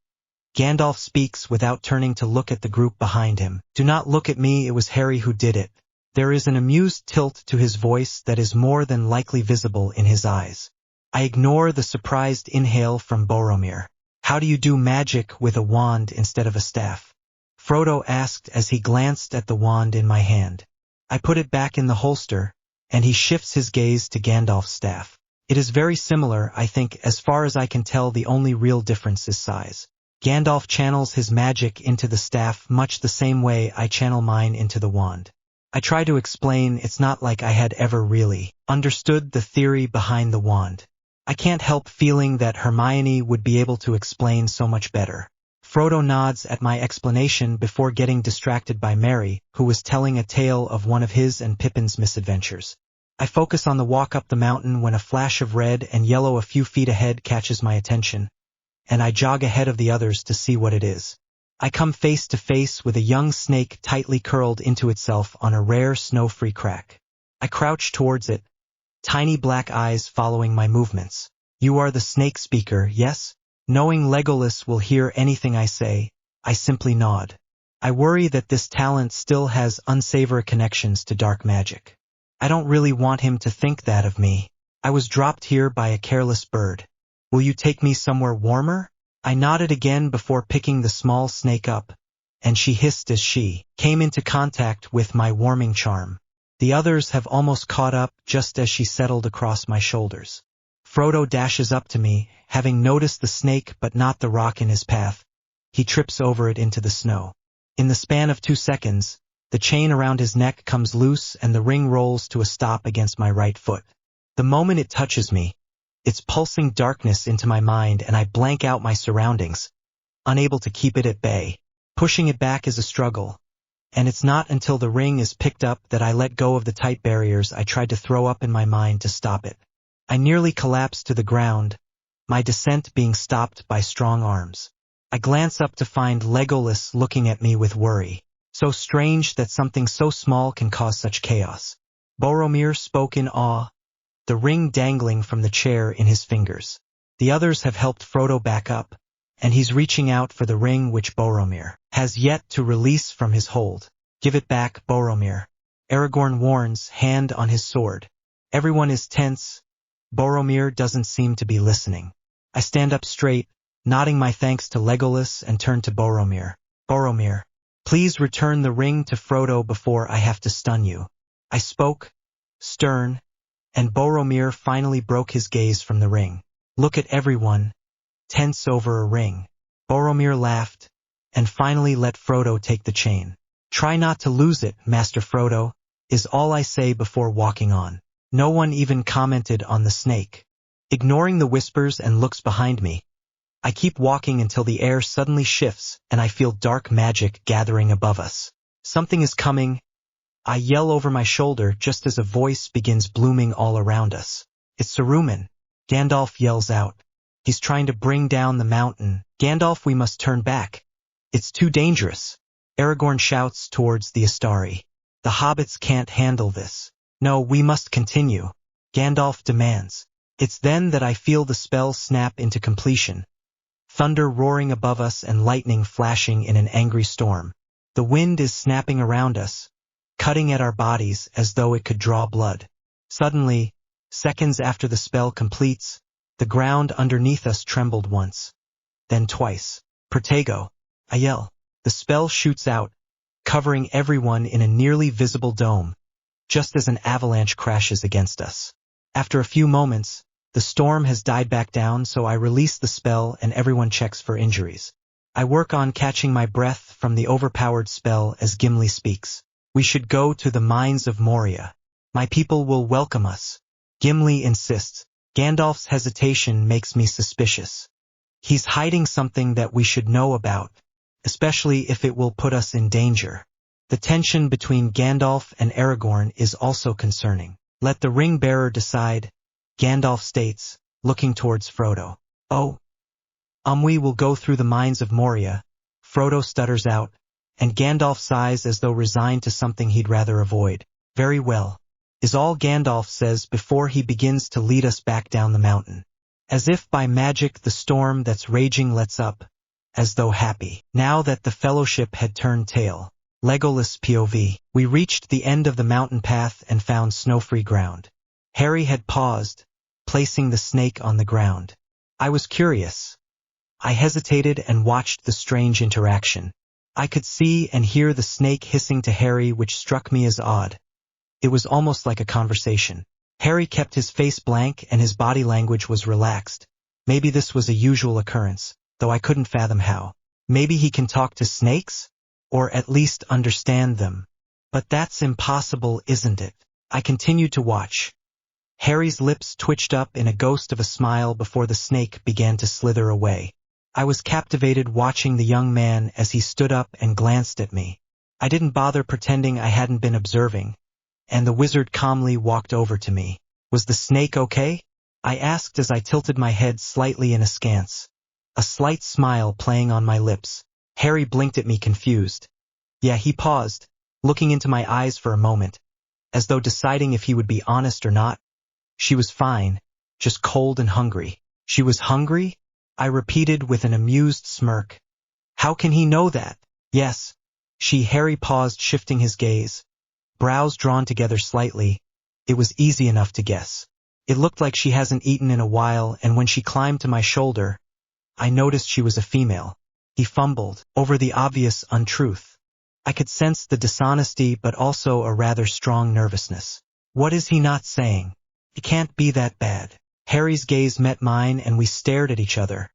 Speaker 1: Gandalf speaks without turning to look at the group behind him. Do not look at me, it was Harry who did it. There is an amused tilt to his voice that is more than likely visible in his eyes. I ignore the surprised inhale from Boromir. How do you do magic with a wand instead of a staff? Frodo asked as he glanced at the wand in my hand. I put it back in the holster, and he shifts his gaze to Gandalf's staff. It is very similar, I think. As far as I can tell, the only real difference is size. Gandalf channels his magic into the staff much the same way I channel mine into the wand. I try to explain it's not like I had ever really understood the theory behind the wand. I can't help feeling that Hermione would be able to explain so much better. Frodo nods at my explanation before getting distracted by Merry, who was telling a tale of one of his and Pippin's misadventures. I focus on the walk up the mountain when a flash of red and yellow a few feet ahead catches my attention, and I jog ahead of the others to see what it is. I come face to face with a young snake tightly curled into itself on a rare snow-free crack. I crouch towards it, tiny black eyes following my movements. You are the snake speaker, yes? Knowing Legolas will hear anything I say, I simply nod. I worry that this talent still has unsavory connections to dark magic. I don't really want him to think that of me. I was dropped here by a careless bird. Will you take me somewhere warmer? I nodded again before picking the small snake up, and she hissed as she came into contact with my warming charm. The others have almost caught up just as she settled across my shoulders. Frodo dashes up to me, having noticed the snake but not the rock in his path. He trips over it into the snow. In the span of 2 seconds, the chain around his neck comes loose and the ring rolls to a stop against my right foot. The moment it touches me, it's pulsing darkness into my mind and I blank out my surroundings, unable to keep it at bay. Pushing it back is a struggle, and it's not until the ring is picked up that I let go of the tight barriers I tried to throw up in my mind to stop it. I nearly collapsed to the ground, my descent being stopped by strong arms. I glance up to find Legolas looking at me with worry. So strange that something so small can cause such chaos. Boromir spoke in awe, the ring dangling from the chair in his fingers. The others have helped Frodo back up, and he's reaching out for the ring which Boromir has yet to release from his hold. Give it back, Boromir. Aragorn warns, hand on his sword. Everyone is tense. Boromir doesn't seem to be listening. I stand up straight, nodding my thanks to Legolas and turn to Boromir. Boromir, please return the ring to Frodo before I have to stun you. I spoke, stern, and Boromir finally broke his gaze from the ring. Look at everyone, tense over a ring. Boromir laughed, and finally let Frodo take the chain. Try not to lose it, Master Frodo, is all I say before walking on. No one even commented on the snake. Ignoring the whispers and looks behind me, I keep walking until the air suddenly shifts and I feel dark magic gathering above us. Something is coming. I yell over my shoulder just as a voice begins blooming all around us. It's Saruman. Gandalf yells out. He's trying to bring down the mountain. Gandalf, we must turn back. It's too dangerous. Aragorn shouts towards the Astari. The hobbits can't handle this. No, we must continue, Gandalf demands. It's then that I feel the spell snap into completion. Thunder roaring above us and lightning flashing in an angry storm. The wind is snapping around us, cutting at our bodies as though it could draw blood. Suddenly, seconds after the spell completes, the ground underneath us trembled once, then twice. Protego, I yell. The spell shoots out, covering everyone in a nearly visible dome, just as an avalanche crashes against us. After a few moments, the storm has died back down, so I release the spell and everyone checks for injuries. I work on catching my breath from the overpowered spell as Gimli speaks. We should go to the mines of Moria. My people will welcome us. Gimli insists. Gandalf's hesitation makes me suspicious. He's hiding something that we should know about, especially if it will put us in danger. The tension between Gandalf and Aragorn is also concerning. Let the ring-bearer decide, Gandalf states, looking towards Frodo. Oh, we will go through the mines of Moria, Frodo stutters out, and Gandalf sighs as though resigned to something he'd rather avoid. Very well, is all Gandalf says before he begins to lead us back down the mountain. As if by magic the storm that's raging lets up, as though happy. Now that the fellowship had turned tail. Legolas POV. We reached the end of the mountain path and found snow-free ground. Harry had paused, placing the snake on the ground. I was curious. I hesitated and watched the strange interaction. I could see and hear the snake hissing to Harry, which struck me as odd. It was almost like a conversation. Harry kept his face blank and his body language was relaxed. Maybe this was a usual occurrence, though I couldn't fathom how. Maybe he can talk to snakes? Or at least understand them. But that's impossible, isn't it? I continued to watch. Harry's lips twitched up in a ghost of a smile before the snake began to slither away. I was captivated watching the young man as he stood up and glanced at me. I didn't bother pretending I hadn't been observing, and the wizard calmly walked over to me. Was the snake okay? I asked as I tilted my head slightly in askance, a slight smile playing on my lips. Harry blinked at me confused. Yeah, he paused, looking into my eyes for a moment, as though deciding if he would be honest or not. She was fine, just cold and hungry. She was hungry? I repeated with an amused smirk. How can he know that? Yes. Harry paused, shifting his gaze, brows drawn together slightly. It was easy enough to guess. It looked like she hasn't eaten in a while, and when she climbed to my shoulder, I noticed she was a female. He fumbled over the obvious untruth. I could sense the dishonesty but also a rather strong nervousness. What is he not saying? It can't be that bad. Harry's gaze met mine and we stared at each other,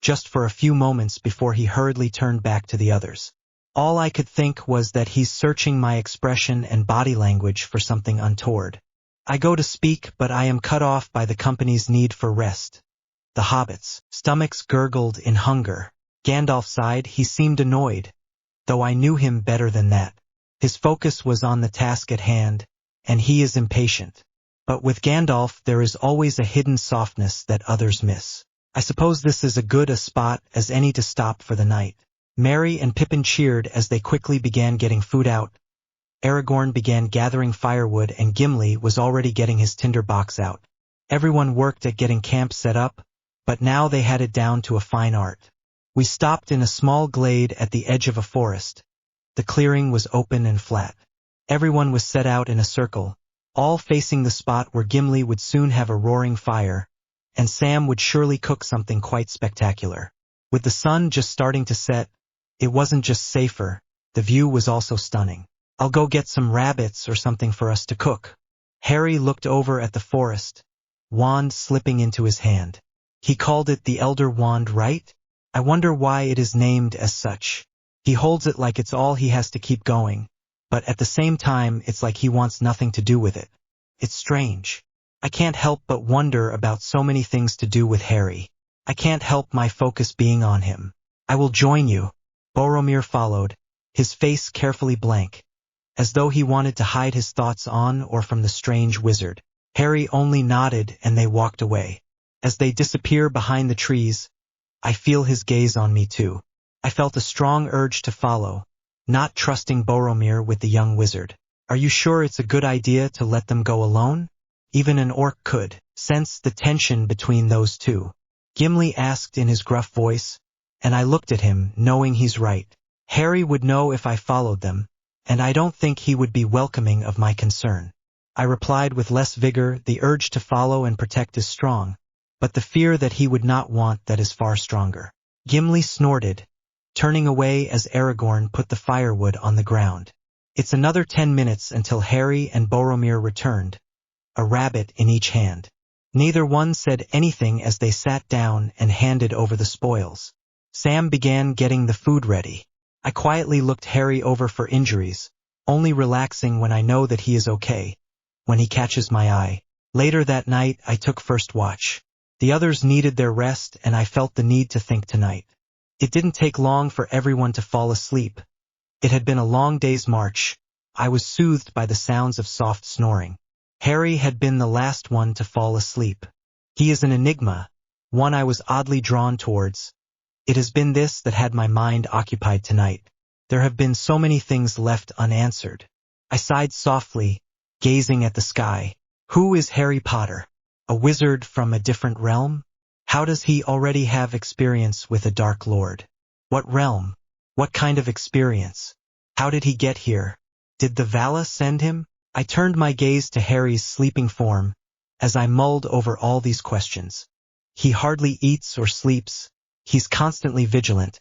Speaker 1: just for a few moments before he hurriedly turned back to the others. All I could think was that he's searching my expression and body language for something untoward. I go to speak, but I am cut off by the company's need for rest. The hobbits' stomachs gurgled in hunger. Gandalf sighed. He seemed annoyed, though I knew him better than that. His focus was on the task at hand, and he is impatient. But with Gandalf there is always a hidden softness that others miss. I suppose this is as good a spot as any to stop for the night. Merry and Pippin cheered as they quickly began getting food out. Aragorn began gathering firewood and Gimli was already getting his tinder box out. Everyone worked at getting camp set up, but now they had it down to a fine art. We stopped in a small glade at the edge of a forest. The clearing was open and flat. Everyone was set out in a circle, all facing the spot where Gimli would soon have a roaring fire, and Sam would surely cook something quite spectacular. With the sun just starting to set, it wasn't just safer, the view was also stunning. I'll go get some rabbits or something for us to cook. Harry looked over at the forest, wand slipping into his hand. He called it the Elder Wand, right? I wonder why it is named as such. He holds it like it's all he has to keep going, but at the same time it's like he wants nothing to do with it. It's strange. I can't help but wonder about so many things to do with Harry. I can't help my focus being on him. I will join you. Boromir followed, his face carefully blank, as though he wanted to hide his thoughts on or from the strange wizard. Harry only nodded and they walked away. As they disappear behind the trees, I feel his gaze on me too. I felt a strong urge to follow, not trusting Boromir with the young wizard. Are you sure it's a good idea to let them go alone? Even an orc could sense the tension between those two. Gimli asked in his gruff voice, and I looked at him, knowing he's right. Harry would know if I followed them, and I don't think he would be welcoming of my concern. I replied with less vigor, the urge to follow and protect is strong, but the fear that he would not want that is far stronger. Gimli snorted, turning away as Aragorn put the firewood on the ground. It's another 10 minutes until Harry and Boromir returned, a rabbit in each hand. Neither one said anything as they sat down and handed over the spoils. Sam began getting the food ready. I quietly looked Harry over for injuries, only relaxing when I know that he is okay, when he catches my eye. Later that night I took first watch. The others needed their rest and I felt the need to think tonight. It didn't take long for everyone to fall asleep. It had been a long day's march. I was soothed by the sounds of soft snoring. Harry had been the last one to fall asleep. He is an enigma, one I was oddly drawn towards. It has been this that had my mind occupied tonight. There have been so many things left unanswered. I sighed softly, gazing at the sky. Who is Harry Potter? A wizard from a different realm? How does he already have experience with a Dark Lord? What realm? What kind of experience? How did he get here? Did the Vala send him? I turned my gaze to Harry's sleeping form as I mulled over all these questions. He hardly eats or sleeps. He's constantly vigilant,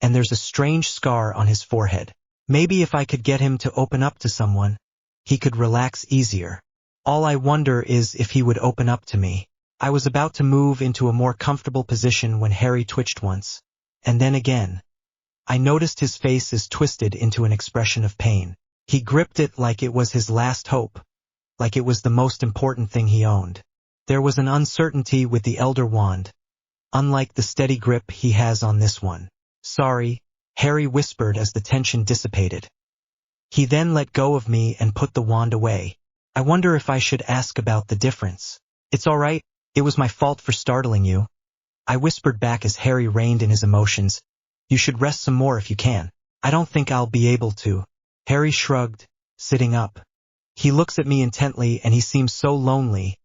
Speaker 1: and there's a strange scar on his forehead. Maybe if I could get him to open up to someone, he could relax easier. All I wonder is if he would open up to me. I was about to move into a more comfortable position when Harry twitched once, and then again. I noticed his face is twisted into an expression of pain. He gripped it like it was his last hope, like it was the most important thing he owned. There was an uncertainty with the Elder Wand, unlike the steady grip he has on this one. Sorry, Harry whispered as the tension dissipated. He then let go of me and put the wand away. I wonder if I should ask about the difference. It's all right, it was my fault for startling you. I whispered back as Harry reined in his emotions. You should rest some more if you can. I don't think I'll be able to. Harry shrugged, sitting up. He looks at me intently and he seems so lonely.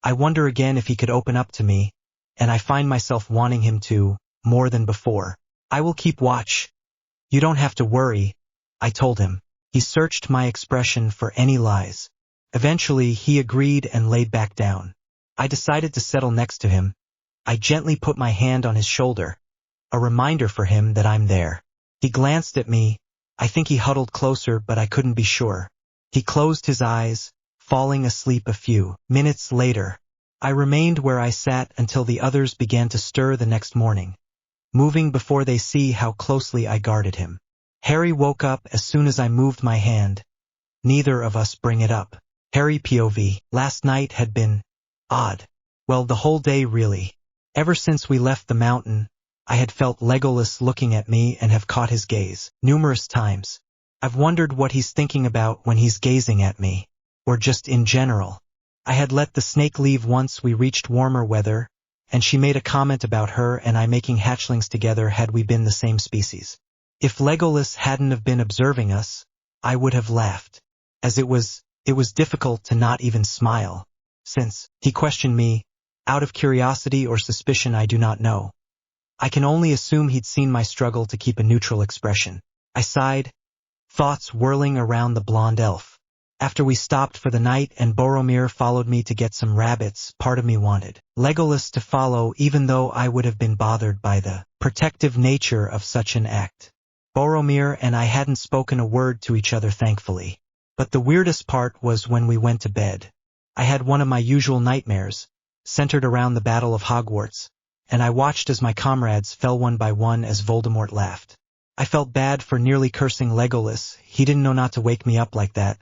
Speaker 1: I wonder again if he could open up to me, and I find myself wanting him to, more than before. I will keep watch. You don't have to worry, I told him. He searched my expression for any lies. Eventually he agreed and laid back down. I decided to settle next to him. I gently put my hand on his shoulder, a reminder for him that I'm there. He glanced at me. I think he huddled closer, but I couldn't be sure. He closed his eyes, falling asleep a few minutes later. I remained where I sat until the others began to stir the next morning, moving before they see how closely I guarded him. Harry woke up as soon as I moved my hand. Neither of us bring it up. Harry POV. Last night had been odd. Well, the whole day really. Ever since we left the mountain, I had felt Legolas looking at me and have caught his gaze numerous times. I've wondered what he's thinking about when he's gazing at me, or just in general. I had let the snake leave once we reached warmer weather, and she made a comment about her and I making hatchlings together had we been the same species. If Legolas hadn't have been observing us, I would have laughed. As it was difficult to not even smile, since he questioned me, out of curiosity or suspicion I do not know. I can only assume he'd seen my struggle to keep a neutral expression. I sighed, thoughts whirling around the blonde elf. After we stopped for the night and Boromir followed me to get some rabbits, part of me wanted Legolas to follow even though I would have been bothered by the protective nature of such an act. Boromir and I hadn't spoken a word to each other thankfully. But the weirdest part was when we went to bed. I had one of my usual nightmares, centered around the Battle of Hogwarts, and I watched as my comrades fell one by one as Voldemort laughed. I felt bad for nearly cursing Legolas. He didn't know not to wake me up like that,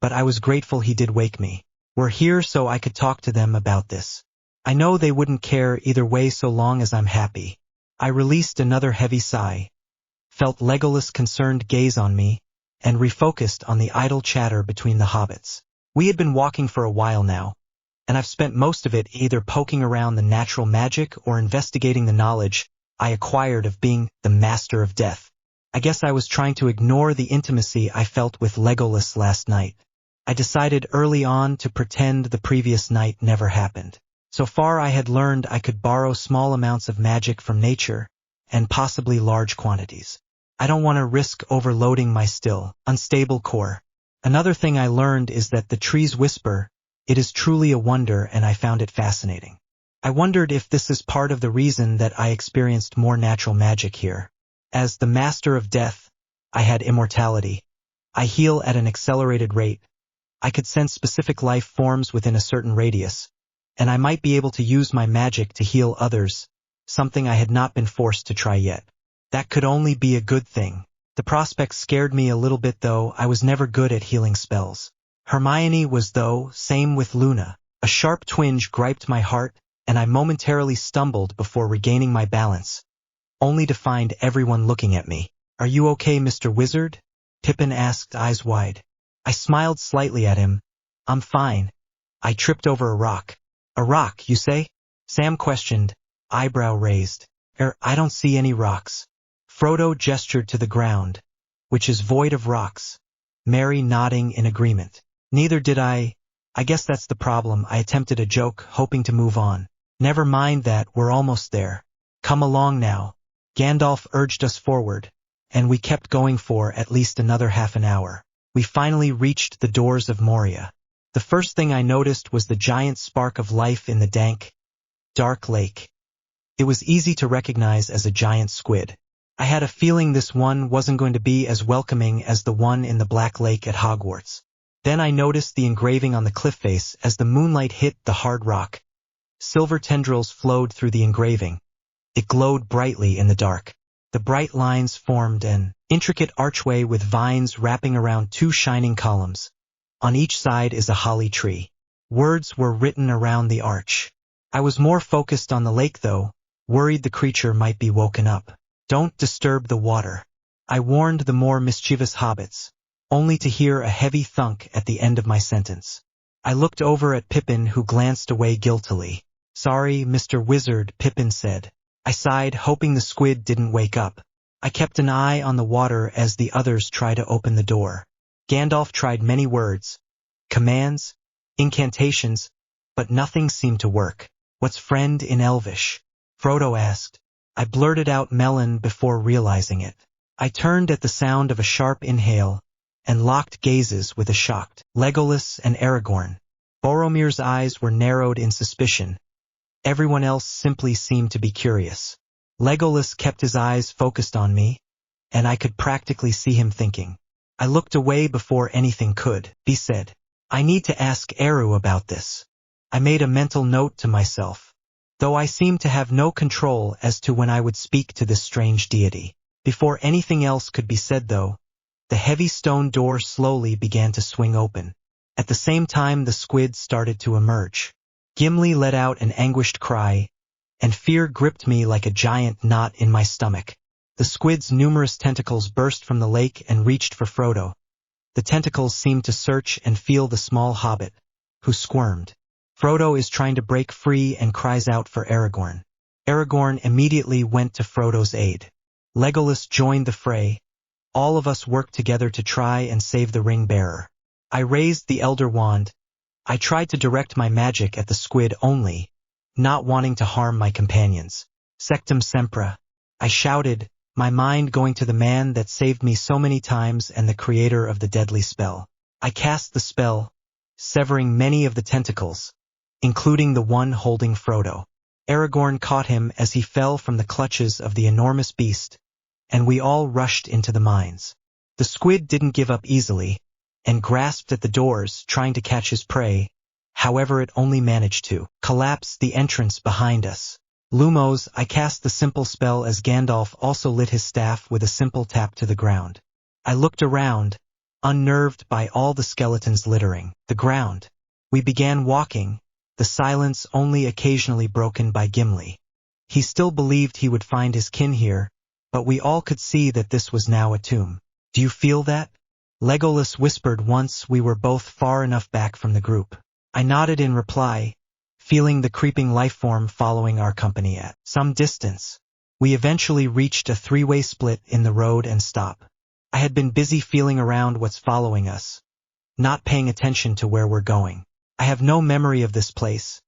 Speaker 1: but I was grateful he did wake me. We're here so I could talk to them about this. I know they wouldn't care either way so long as I'm happy. I released another heavy sigh, felt Legolas' concerned gaze on me, and refocused on the idle chatter between the hobbits. We had been walking for a while now, and I've spent most of it either poking around the natural magic or investigating the knowledge I acquired of being the master of death. I guess I was trying to ignore the intimacy I felt with Legolas last night. I decided early on to pretend the previous night never happened. So far I had learned I could borrow small amounts of magic from nature, and possibly large quantities. I don't want to risk overloading my still unstable core. Another thing I learned is that the trees whisper. It is truly a wonder, and I found it fascinating. I wondered if this is part of the reason that I experienced more natural magic here. As the master of death, I had immortality. I heal at an accelerated rate. I could sense specific life forms within a certain radius, and I might be able to use my magic to heal others, something I had not been forced to try yet. That could only be a good thing. The prospect scared me a little bit though. I was never good at healing spells. Hermione was though, same with Luna. A sharp twinge griped my heart, and I momentarily stumbled before regaining my balance, only to find everyone looking at me. "Are you okay, Mr. Wizard?" Pippin asked, eyes wide. I smiled slightly at him. "I'm fine. I tripped over a rock." "A rock, you say?" Sam questioned, eyebrow raised. I don't see any rocks." Frodo gestured to the ground, which is void of rocks, Merry nodding in agreement. "Neither did I. I guess that's the problem." I attempted a joke, hoping to move on. "Never mind that, we're almost there. Come along now." Gandalf urged us forward, and we kept going for at least another half an hour. We finally reached the doors of Moria. The first thing I noticed was the giant spark of life in the dank, dark lake. It was easy to recognize as a giant squid. I had a feeling this one wasn't going to be as welcoming as the one in the Black Lake at Hogwarts. Then I noticed the engraving on the cliff face as the moonlight hit the hard rock. Silver tendrils flowed through the engraving. It glowed brightly in the dark. The bright lines formed an intricate archway with vines wrapping around two shining columns. On each side is a holly tree. Words were written around the arch. I was more focused on the lake though, worried the creature might be woken up. "Don't disturb the water," I warned the more mischievous hobbits, only to hear a heavy thunk at the end of my sentence. I looked over at Pippin, who glanced away guiltily. "Sorry, Mr. Wizard," Pippin said. I sighed, hoping the squid didn't wake up. I kept an eye on the water as the others tried to open the door. Gandalf tried many words, commands, incantations, but nothing seemed to work. "What's friend in Elvish?" Frodo asked. I blurted out melon before realizing it. I turned at the sound of a sharp inhale, and locked gazes with a shocked Legolas and Aragorn. Boromir's eyes were narrowed in suspicion. Everyone else simply seemed to be curious. Legolas kept his eyes focused on me, and I could practically see him thinking. I looked away before anything could be said. "I need to ask Eru about this." I made a mental note to myself, though I seemed to have no control as to when I would speak to this strange deity. Before anything else could be said though, the heavy stone door slowly began to swing open. At the same time the squid started to emerge. Gimli let out an anguished cry, and fear gripped me like a giant knot in my stomach. The squid's numerous tentacles burst from the lake and reached for Frodo. The tentacles seemed to search and feel the small hobbit, who squirmed. Frodo is trying to break free and cries out for Aragorn. Aragorn immediately went to Frodo's aid. Legolas joined the fray. All of us worked together to try and save the ring-bearer. I raised the Elder Wand. I tried to direct my magic at the squid only, not wanting to harm my companions. "Sectum Sempra," I shouted, my mind going to the man that saved me so many times and the creator of the deadly spell. I cast the spell, severing many of the tentacles, including the one holding Frodo. Aragorn caught him as he fell from the clutches of the enormous beast, and we all rushed into the mines. The squid didn't give up easily, and grasped at the doors, trying to catch his prey. However, it only managed to collapse the entrance behind us. Lumos, I cast the simple spell as Gandalf also lit his staff with a simple tap to the ground. I looked around, unnerved by all the skeletons littering the ground. We began walking, the silence only occasionally broken by Gimli. He still believed he would find his kin here, but we all could see that this was now a tomb. "Do you feel that?" Legolas whispered once we were both far enough back from the group. I nodded in reply, feeling the creeping lifeform following our company at some distance. We eventually reached a three-way split in the road and stop. I had been busy feeling around what's following us, not paying attention to where we're going. I have no memory of this place,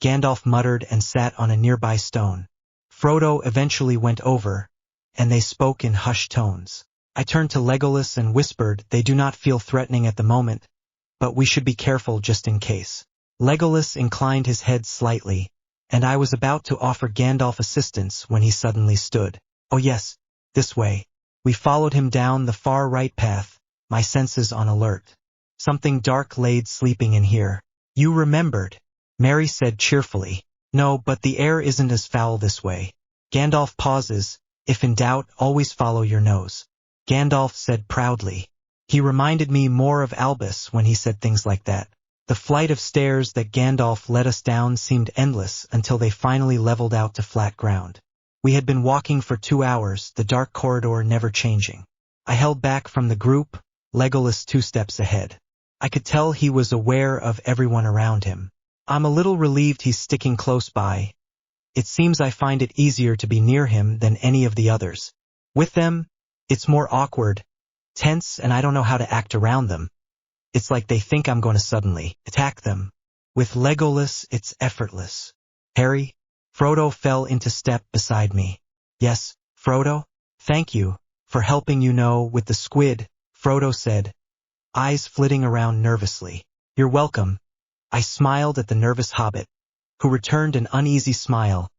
Speaker 1: Gandalf muttered and sat on a nearby stone. Frodo eventually went over, and they spoke in hushed tones. I turned to Legolas and whispered, "They do not feel threatening at the moment, but we should be careful just in case." Legolas inclined his head slightly, and I was about to offer Gandalf assistance when he suddenly stood. "Oh yes, this way." We followed him down the far right path, my senses on alert. "Something dark laid sleeping in here." "You remembered," Merry said cheerfully. "No, but the air isn't as foul this way." Gandalf pauses. "If in doubt, always follow your nose," Gandalf said proudly. He reminded me more of Albus when he said things like that. The flight of stairs that Gandalf led us down seemed endless until they finally leveled out to flat ground. We had been walking for 2 hours, the dark corridor never changing. I held back from the group, Legolas 2 steps ahead. I could tell he was aware of everyone around him. I'm a little relieved he's sticking close by. It seems I find it easier to be near him than any of the others. With them, it's more awkward, tense, and I don't know how to act around them. It's like they think I'm going to suddenly attack them. With Legolas, it's effortless. "Harry?" Frodo fell into step beside me. "Yes, Frodo? Thank you for helping, with the squid," Frodo said, eyes flitting around nervously. "You're welcome." I smiled at the nervous hobbit, who returned an uneasy smile,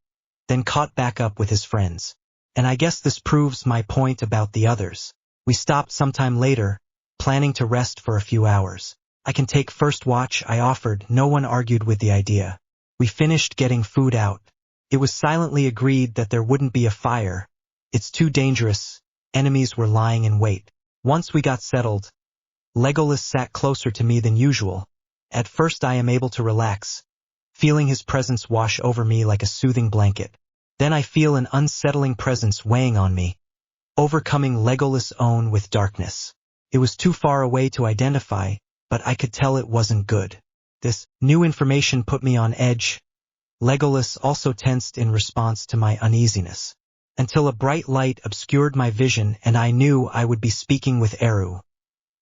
Speaker 1: then caught back up with his friends. And I guess this proves my point about the others. We stopped sometime later, planning to rest for a few hours. "I can take first watch," I offered. No one argued with the idea. We finished getting food out. It was silently agreed that there wouldn't be a fire. It's too dangerous. Enemies were lying in wait. Once we got settled, Legolas sat closer to me than usual. At first I am able to relax, feeling his presence wash over me like a soothing blanket. Then I feel an unsettling presence weighing on me, overcoming Legolas' own with darkness. It was too far away to identify, but I could tell it wasn't good. This new information put me on edge. Legolas also tensed in response to my uneasiness, until a bright light obscured my vision and I knew I would be speaking with Eru,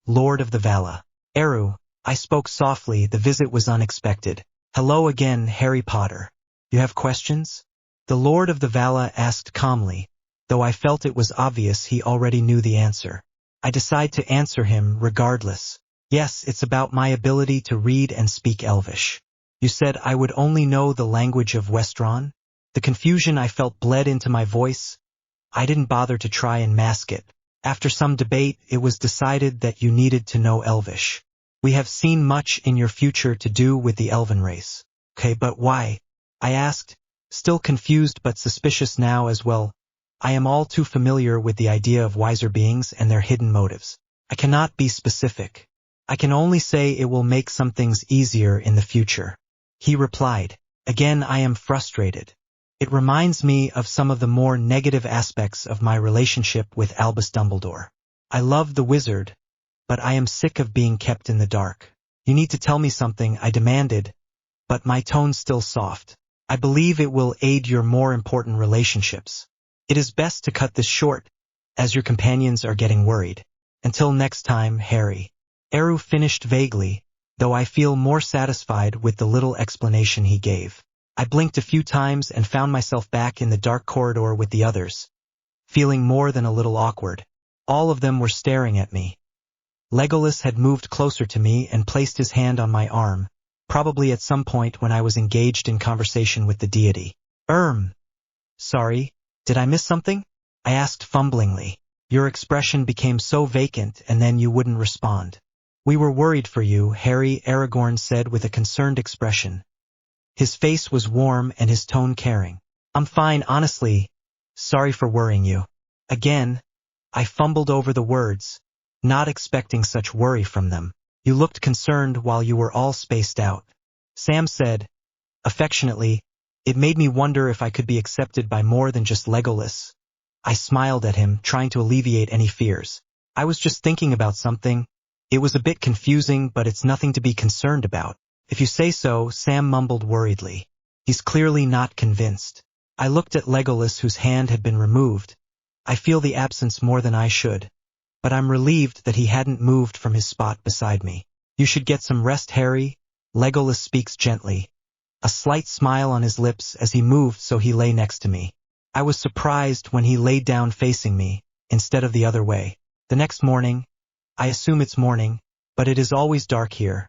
Speaker 1: Lord of the Vala. "Eru," I spoke softly, the visit was unexpected. "Hello again, Harry Potter. You have questions?" The Lord of the Vala asked calmly, though I felt it was obvious he already knew the answer. I decided to answer him regardless. "Yes, it's about my ability to read and speak Elvish. You said I would only know the language of Westron?" The confusion I felt bled into my voice. I didn't bother to try and mask it. "After some debate, it was decided that you needed to know Elvish. We have seen much in your future to do with the Elven race." "Okay, but why?" I asked, still confused but suspicious now as well. I am all too familiar with the idea of wiser beings and their hidden motives. I cannot be specific. I can only say it will make some things easier in the future. He replied. Again, I am frustrated. It reminds me of some of the more negative aspects of my relationship with Albus Dumbledore. I love the wizard, but I am sick of being kept in the dark. "You need to tell me something," I demanded, but my tone still soft. "I believe it will aid your more important relationships. It is best to cut this short, as your companions are getting worried. Until next time, Harry." Eru finished vaguely, though I feel more satisfied with the little explanation he gave. I blinked a few times and found myself back in the dark corridor with the others, feeling more than a little awkward. All of them were staring at me. Legolas had moved closer to me and placed his hand on my arm, probably at some point when I was engaged in conversation with the deity. Sorry, did I miss something?" I asked fumblingly. "Your expression became so vacant and then you wouldn't respond." "We were worried for you," Harry, Aragorn said with a concerned expression. His face was warm and his tone caring. "I'm fine, honestly. Sorry for worrying you." Again, I fumbled over the words, not expecting such worry from them. "You looked concerned while you were all spaced out," Sam said, affectionately. It made me wonder if I could be accepted by more than just Legolas. I smiled at him, trying to alleviate any fears. "I was just thinking about something. It was a bit confusing, but it's nothing to be concerned about." "If you say so," Sam mumbled worriedly. He's clearly not convinced. I looked at Legolas, whose hand had been removed. I feel the absence more than I should, but I'm relieved that he hadn't moved from his spot beside me. You should get some rest, Harry, Legolas speaks gently, a slight smile on his lips as he moved so he lay next to me. I was surprised when he laid down facing me, instead of the other way. The next morning, I assume it's morning, but it is always dark here.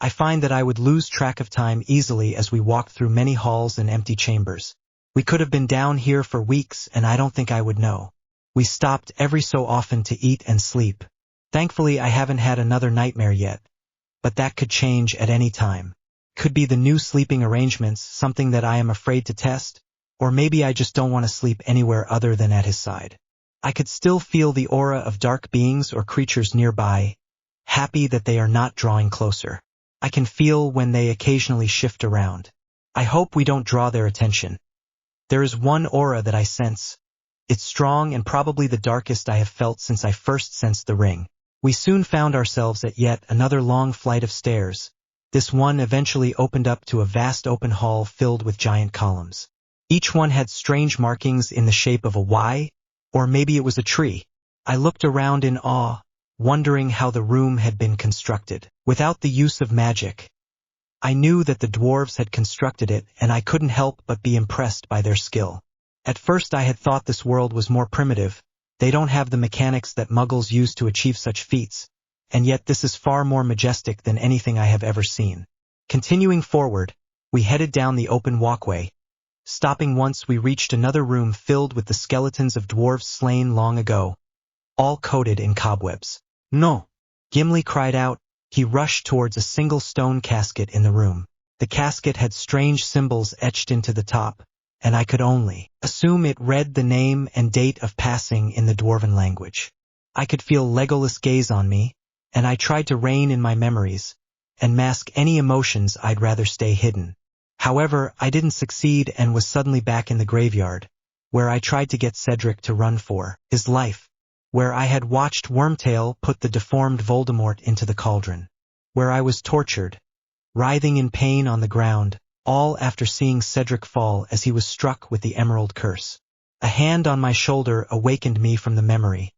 Speaker 1: I find that I would lose track of time easily as we walked through many halls and empty chambers. We could have been down here for weeks and I don't think I would know. We stopped every so often to eat and sleep. Thankfully I haven't had another nightmare yet, but that could change at any time. Could be the new sleeping arrangements, something that I am afraid to test, or maybe I just don't want to sleep anywhere other than at his side. I could still feel the aura of dark beings or creatures nearby, happy that they are not drawing closer. I can feel when they occasionally shift around. I hope we don't draw their attention. There is one aura that I sense. It's strong and probably the darkest I have felt since I first sensed the ring. We soon found ourselves at yet another long flight of stairs. This one eventually opened up to a vast open hall filled with giant columns. Each one had strange markings in the shape of a Y, or maybe it was a tree. I looked around in awe, wondering how the room had been constructed. Without the use of magic, I knew that the dwarves had constructed it, and I couldn't help but be impressed by their skill. At first I had thought this world was more primitive. They don't have the mechanics that muggles use to achieve such feats, and yet this is far more majestic than anything I have ever seen. Continuing forward, we headed down the open walkway. Stopping once, we reached another room filled with the skeletons of dwarves slain long ago, all coated in cobwebs. No! Gimli cried out. He rushed towards a single stone casket in the room. The casket had strange symbols etched into the top, and I could only assume it read the name and date of passing in the dwarven language. I could feel Legolas' gaze on me, and I tried to rein in my memories and mask any emotions I'd rather stay hidden. However, I didn't succeed and was suddenly back in the graveyard, where I tried to get Cedric to run for his life, where I had watched Wormtail put the deformed Voldemort into the cauldron, where I was tortured, writhing in pain on the ground, all after seeing Cedric fall as he was struck with the Emerald Curse. A hand on my shoulder awakened me from the memory,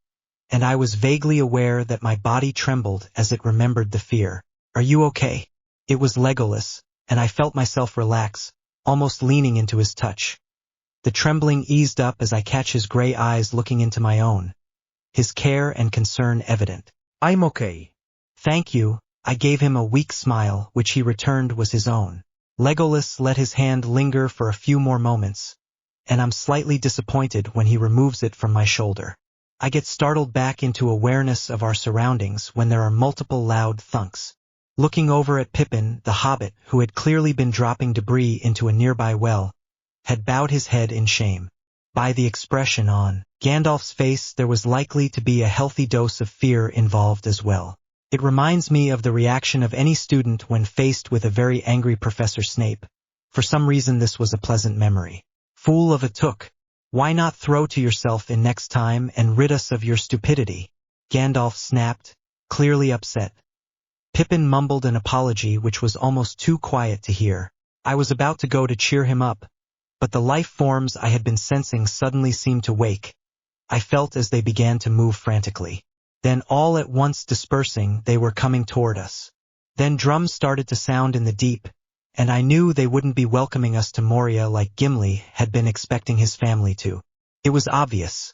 Speaker 1: and I was vaguely aware that my body trembled as it remembered the fear. Are you okay? It was Legolas, and I felt myself relax, almost leaning into his touch. The trembling eased up as I catch his gray eyes looking into my own, his care and concern evident.
Speaker 2: I'm okay.
Speaker 1: Thank you. I gave him a weak smile, which he returned was his own. Legolas let his hand linger for a few more moments, and I'm slightly disappointed when he removes it from my shoulder. I get startled back into awareness of our surroundings when there are multiple loud thunks. Looking over at Pippin, the hobbit, who had clearly been dropping debris into a nearby well, had bowed his head in shame. By the expression on Gandalf's face, there was likely to be a healthy dose of fear involved as well. It reminds me of the reaction of any student when faced with a very angry Professor Snape. For some reason this was a pleasant memory. Fool of a Took, why not throw to yourself in next time and rid us of your stupidity? Gandalf snapped, clearly upset. Pippin mumbled an apology which was almost too quiet to hear. I was about to go to cheer him up, but the life forms I had been sensing suddenly seemed to wake. I felt as they began to move frantically. Then all at once dispersing, they were coming toward us. Then drums started to sound in the deep, and I knew they wouldn't be welcoming us to Moria like Gimli had been expecting his family to. It was obvious.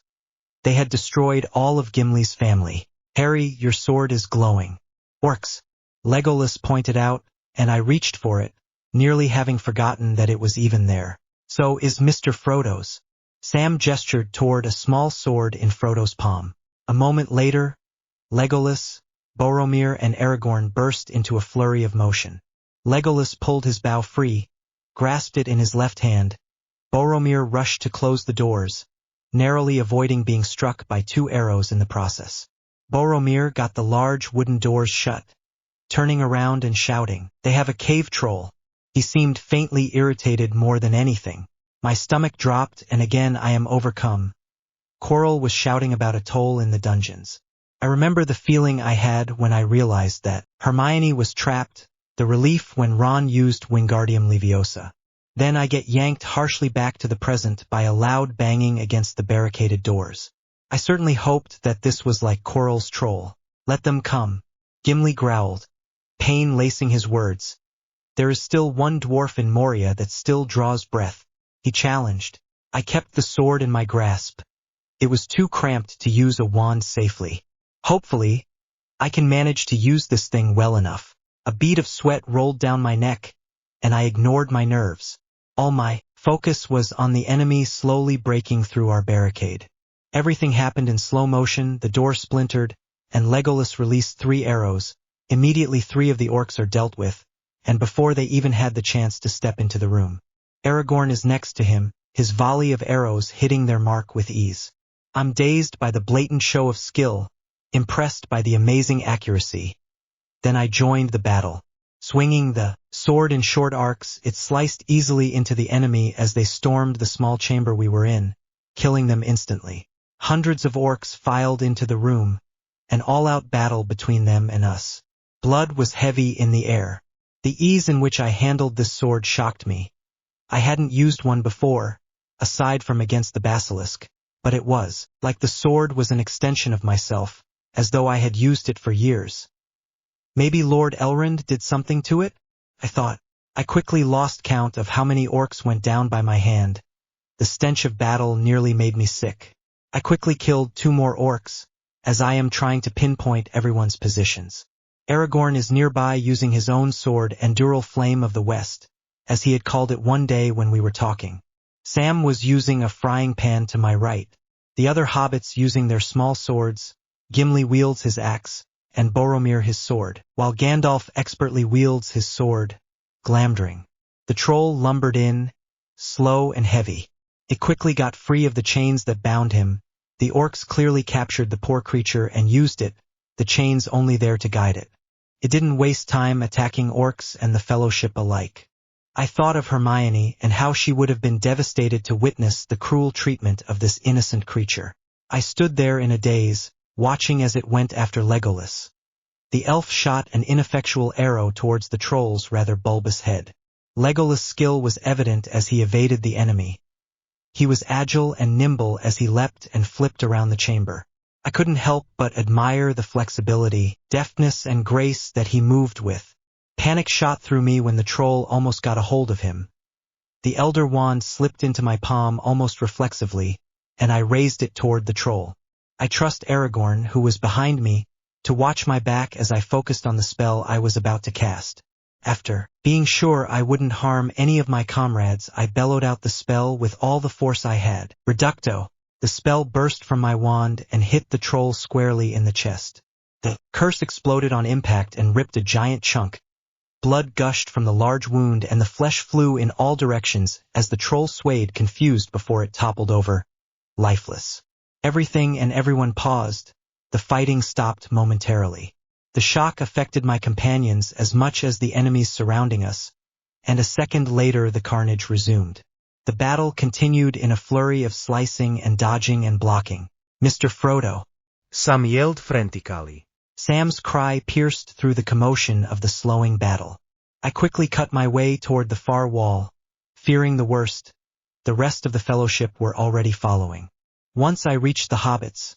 Speaker 1: They had destroyed all of Gimli's family. Harry, your sword is glowing. Orcs, Legolas pointed out, and I reached for it, nearly having forgotten that it was even there. So is Mr. Frodo's. Sam gestured toward a small sword in Frodo's palm. A moment later, Legolas, Boromir and Aragorn burst into a flurry of motion. Legolas pulled his bow free, grasped it in his left hand. Boromir rushed to close the doors, narrowly avoiding being struck by 2 arrows in the process. Boromir got the large wooden doors shut, turning around and shouting, "They have a cave troll." He seemed faintly irritated more than anything. My stomach dropped, and again I am overcome. Quirrell was shouting about a toll in the dungeons. I remember the feeling I had when I realized that Hermione was trapped, the relief when Ron used Wingardium Leviosa. Then I get yanked harshly back to the present by a loud banging against the barricaded doors. I certainly hoped that this was like Coral's troll. Let them come, Gimli growled, pain lacing his words. There is still one dwarf in Moria that still draws breath, he challenged. I kept the sword in my grasp. It was too cramped to use a wand safely. Hopefully, I can manage to use this thing well enough. A bead of sweat rolled down my neck, and I ignored my nerves. All my focus was on the enemy slowly breaking through our barricade. Everything happened in slow motion, the door splintered, and Legolas released 3 arrows. Immediately 3 of the orcs are dealt with, and before they even had the chance to step into the room. Aragorn is next to him, his volley of arrows hitting their mark with ease. I'm dazed by the blatant show of skill, impressed by the amazing accuracy. Then I joined the battle. Swinging the sword in short arcs, it sliced easily into the enemy as they stormed the small chamber we were in, killing them instantly. Hundreds of orcs filed into the room, an all-out battle between them and us. Blood was heavy in the air. The ease in which I handled this sword shocked me. I hadn't used one before, aside from against the basilisk, but it was like the sword was an extension of myself, as though I had used it for years. Maybe Lord Elrond did something to it? I thought. I quickly lost count of how many orcs went down by my hand. The stench of battle nearly made me sick. I quickly killed 2 more orcs, as I am trying to pinpoint everyone's positions. Aragorn is nearby using his own sword Endural Flame of the West, as he had called it one day when we were talking. Sam was using a frying pan to my right, the other hobbits using their small swords. Gimli wields his axe, and Boromir his sword, while Gandalf expertly wields his sword, Glamdring. The troll lumbered in, slow and heavy. It quickly got free of the chains that bound him. The orcs clearly captured the poor creature and used it, the chains only there to guide it. It didn't waste time attacking orcs and the fellowship alike. I thought of Hermione and how she would have been devastated to witness the cruel treatment of this innocent creature. I stood there in a daze, watching as it went after Legolas. The elf shot an ineffectual arrow towards the troll's rather bulbous head. Legolas' skill was evident as he evaded the enemy. He was agile and nimble as he leapt and flipped around the chamber. I couldn't help but admire the flexibility, deftness, and grace that he moved with. Panic shot through me when the troll almost got a hold of him. The Elder Wand slipped into my palm almost reflexively, and I raised it toward the troll. I trust Aragorn, who was behind me, to watch my back as I focused on the spell I was about to cast. After being sure I wouldn't harm any of my comrades, I bellowed out the spell with all the force I had. Reducto. The spell burst from my wand and hit the troll squarely in the chest. The curse exploded on impact and ripped a giant chunk. Blood gushed from the large wound and the flesh flew in all directions as the troll swayed confused before it toppled over, lifeless. Everything and everyone paused. The fighting stopped momentarily. The shock affected my companions as much as the enemies surrounding us, and a second later the carnage resumed. The battle continued in a flurry of slicing and dodging and blocking. Mr. Frodo,
Speaker 2: Sam yelled frantically.
Speaker 1: Sam's cry pierced through the commotion of the slowing battle. I quickly cut my way toward the far wall, fearing the worst. The rest of the fellowship were already following. Once I reached the hobbits.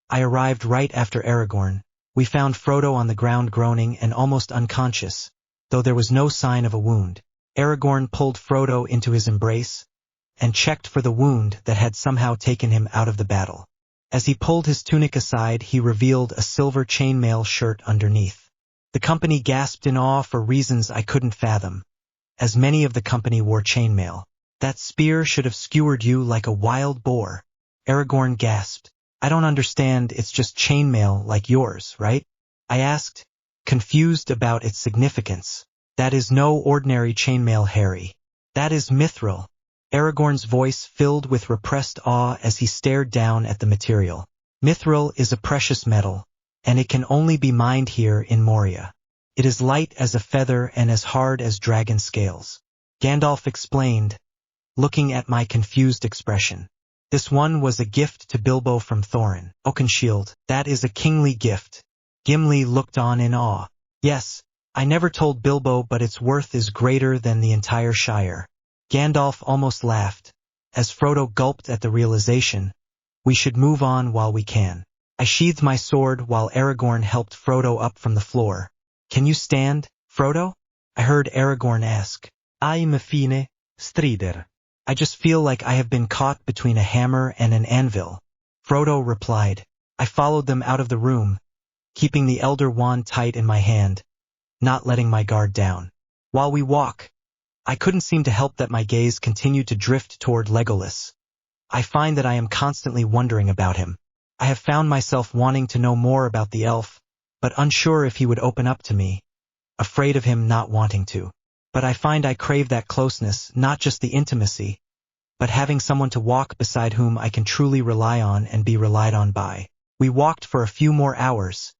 Speaker 1: I arrived right after Aragorn. We found Frodo on the ground groaning and almost unconscious, though there was no sign of a wound. Aragorn pulled Frodo into his embrace and checked for the wound that had somehow taken him out of the battle. As he pulled his tunic aside, he revealed a silver chainmail shirt underneath. The company gasped in awe for reasons I couldn't fathom, as many of the company wore chainmail. That spear should have skewered you like a wild boar. Aragorn gasped. I don't understand, it's just chainmail like yours, right? I asked, confused about its significance. That is no ordinary chainmail, Harry. That is mithril. Aragorn's voice filled with repressed awe as he stared down at the material. Mithril is a precious metal, and it can only be mined here in Moria. It is light as a feather and as hard as dragon scales. Gandalf explained, looking at my confused expression. This one was a gift to Bilbo from Thorin. Oakenshield, that is a kingly gift. Gimli looked on in awe. Yes, I never told Bilbo, but its worth is greater than the entire Shire. Gandalf almost laughed. As Frodo gulped at the realization, we should move on while we can. I sheathed my sword while Aragorn helped Frodo up from the floor. Can you stand, Frodo? I heard Aragorn ask. I'm fine, strider. I just feel like I have been caught between a hammer and an anvil. Frodo replied. I followed them out of the room, keeping the Elder Wand tight in my hand, not letting my guard down. While we walk, I couldn't seem to help that my gaze continued to drift toward Legolas. I find that I am constantly wondering about him. I have found myself wanting to know more about the elf, but unsure if he would open up to me, afraid of him not wanting to. But I find I crave that closeness, not just the intimacy, but having someone to walk beside whom I can truly rely on and be relied on by. We walked for a few more hours,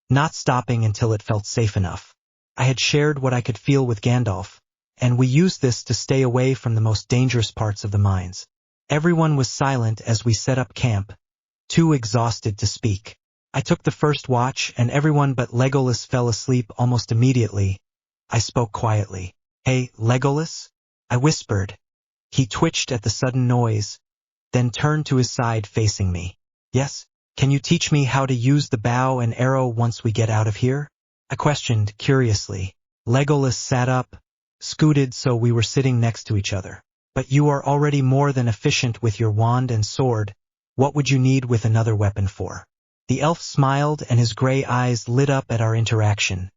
Speaker 1: not stopping until it felt safe enough. I had shared what I could feel with Gandalf, and we used this to stay away from the most dangerous parts of the mines. Everyone was silent as we set up camp, too exhausted to speak. I took the first watch and everyone but Legolas fell asleep almost immediately. I spoke quietly. Hey, Legolas? I whispered. He twitched at the sudden noise, then turned to his side facing me. Yes? Can you teach me how to use the bow and arrow once we get out of here? I questioned curiously. Legolas sat up, scooted so we were sitting next to each other. But you are already more than efficient with your wand and sword. What would you need with another weapon for? The elf smiled and his gray eyes lit up at our interaction,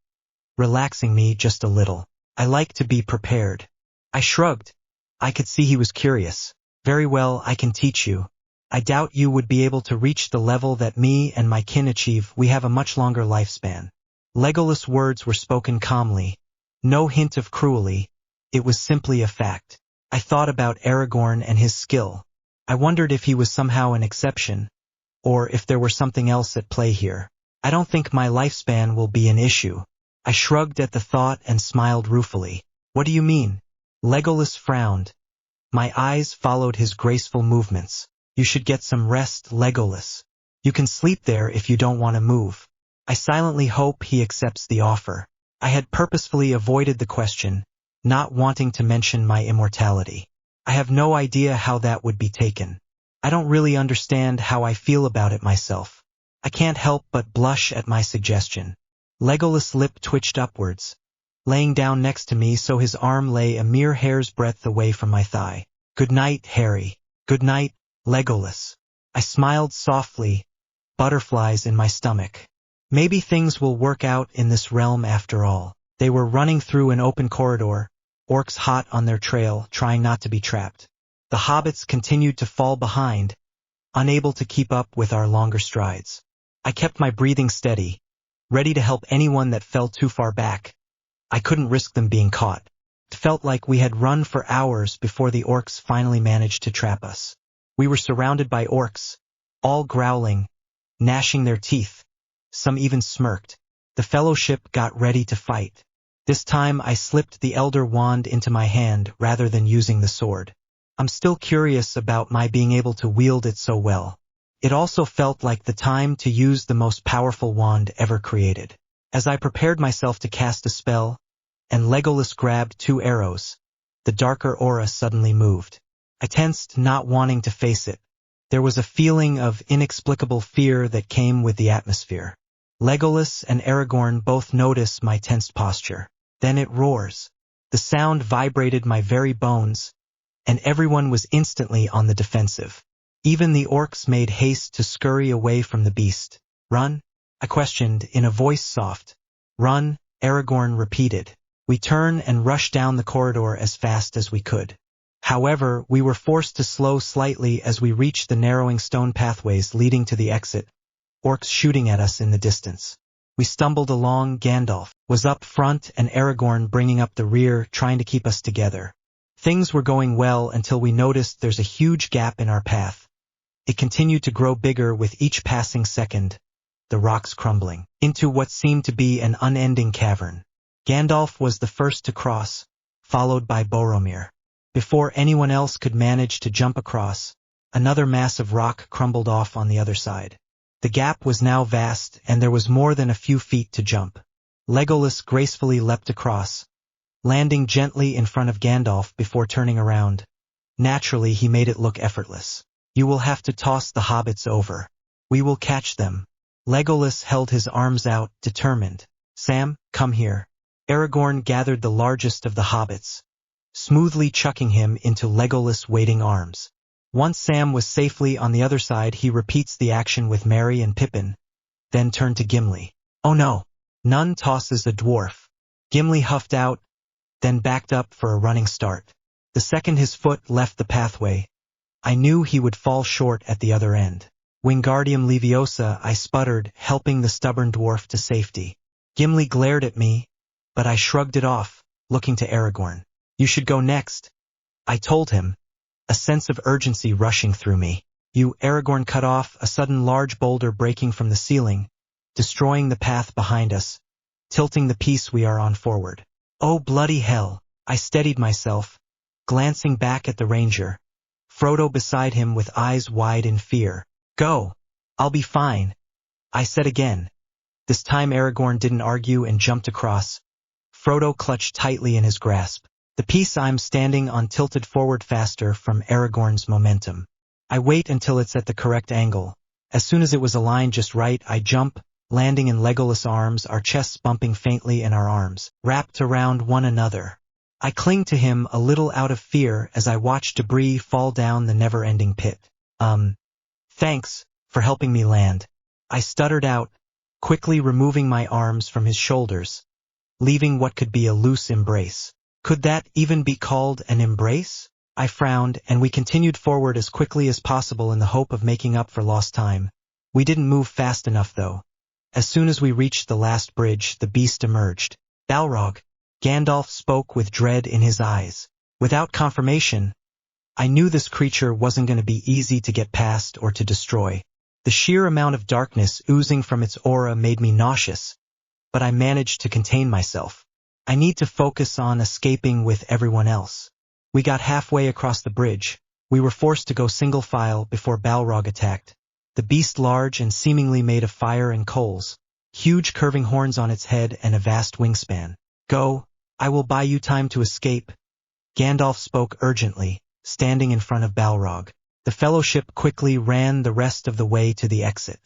Speaker 1: relaxing me just a little. I like to be prepared. I shrugged. I could see he was curious. Very well, I can teach you. I doubt you would be able to reach the level that me and my kin achieve. We have a much longer lifespan. Legolas' words were spoken calmly. No hint of cruelty. It was simply a fact. I thought about Aragorn and his skill. I wondered if he was somehow an exception, or if there were something else at play here. I don't think my lifespan will be an issue. I shrugged at the thought and smiled ruefully. What do you mean? Legolas frowned. My eyes followed his graceful movements. You should get some rest, Legolas. You can sleep there if you don't want to move. I silently hope he accepts the offer. I had purposefully avoided the question, not wanting to mention my immortality. I have no idea how that would be taken. I don't really understand how I feel about it myself. I can't help but blush at my suggestion. Legolas' lip twitched upwards, laying down next to me so his arm lay a mere hair's breadth away from my thigh. Good night, Harry. Good night, Legolas. I smiled softly, butterflies in my stomach. Maybe things will work out in this realm after all. They were running through an open corridor, orcs hot on their trail, trying not to be trapped. The hobbits continued to fall behind, unable to keep up with our longer strides. I kept my breathing steady, ready to help anyone that fell too far back. I couldn't risk them being caught. It felt like we had run for hours before the orcs finally managed to trap us. We were surrounded by orcs, all growling, gnashing their teeth. Some even smirked. The fellowship got ready to fight. This time I slipped the Elder Wand into my hand rather than using the sword. I'm still curious about my being able to wield it so well. It also felt like the time to use the most powerful wand ever created. As I prepared myself to cast a spell, and Legolas grabbed 2 arrows, the darker aura suddenly moved. I tensed, not wanting to face it. There was a feeling of inexplicable fear that came with the atmosphere. Legolas and Aragorn both notice my tensed posture. Then it roars. The sound vibrated my very bones, and everyone was instantly on the defensive. Even the orcs made haste to scurry away from the beast. Run? I questioned in a voice soft. Run, Aragorn repeated. We turned and rushed down the corridor as fast as we could. However, we were forced to slow slightly as we reached the narrowing stone pathways leading to the exit, orcs shooting at us in the distance. We stumbled along. Gandalf was up front and Aragorn bringing up the rear, trying to keep us together. Things were going well until we noticed there's a huge gap in our path. It continued to grow bigger with each passing second, the rocks crumbling into what seemed to be an unending cavern. Gandalf was the first to cross, followed by Boromir. Before anyone else could manage to jump across, another mass of rock crumbled off on the other side. The gap was now vast, and there was more than a few feet to jump. Legolas gracefully leapt across, landing gently in front of Gandalf before turning around. Naturally, he made it look effortless. "You will have to toss the hobbits over. We will catch them." Legolas held his arms out, determined. "Sam, come here." Aragorn gathered the largest of the hobbits, smoothly chucking him into Legolas' waiting arms. Once Sam was safely on the other side, he repeats the action with Merry and Pippin, then turned to Gimli. "Oh no!" None tosses a dwarf. Gimli huffed out, then backed up for a running start. The second his foot left the pathway, I knew he would fall short at the other end. "Wingardium Leviosa," I sputtered, helping the stubborn dwarf to safety. Gimli glared at me, but I shrugged it off, looking to Aragorn. "You should go next," I told him, a sense of urgency rushing through me. "You," Aragorn cut off, a sudden large boulder breaking from the ceiling, destroying the path behind us, tilting the piece we are on forward. "Oh bloody hell!" I steadied myself, glancing back at the ranger, Frodo beside him with eyes wide in fear. "Go! I'll be fine," I said again. This time Aragorn didn't argue and jumped across. Frodo clutched tightly in his grasp. The piece I'm standing on tilted forward faster from Aragorn's momentum. I wait until it's at the correct angle. As soon as it was aligned just right, I jump, landing in Legolas' arms, our chests bumping faintly and our arms wrapped around one another. I cling to him a little out of fear as I watch debris fall down the never-ending pit. Thanks for helping me land," I stuttered out, quickly removing my arms from his shoulders, leaving what could be a loose embrace. Could that even be called an embrace? I frowned, and we continued forward as quickly as possible in the hope of making up for lost time. We didn't move fast enough, though. As soon as we reached the last bridge, the beast emerged. "Balrog," Gandalf spoke with dread in his eyes. Without confirmation, I knew this creature wasn't going to be easy to get past or to destroy. The sheer amount of darkness oozing from its aura made me nauseous, but I managed to contain myself. I need to focus on escaping with everyone else. We got halfway across the bridge. We were forced to go single file before Balrog attacked. The beast, large and seemingly made of fire and coals, huge curving horns on its head and a vast wingspan. "Go, I will buy you time to escape," Gandalf spoke urgently, standing in front of Balrog. The fellowship quickly ran the rest of the way to the exit.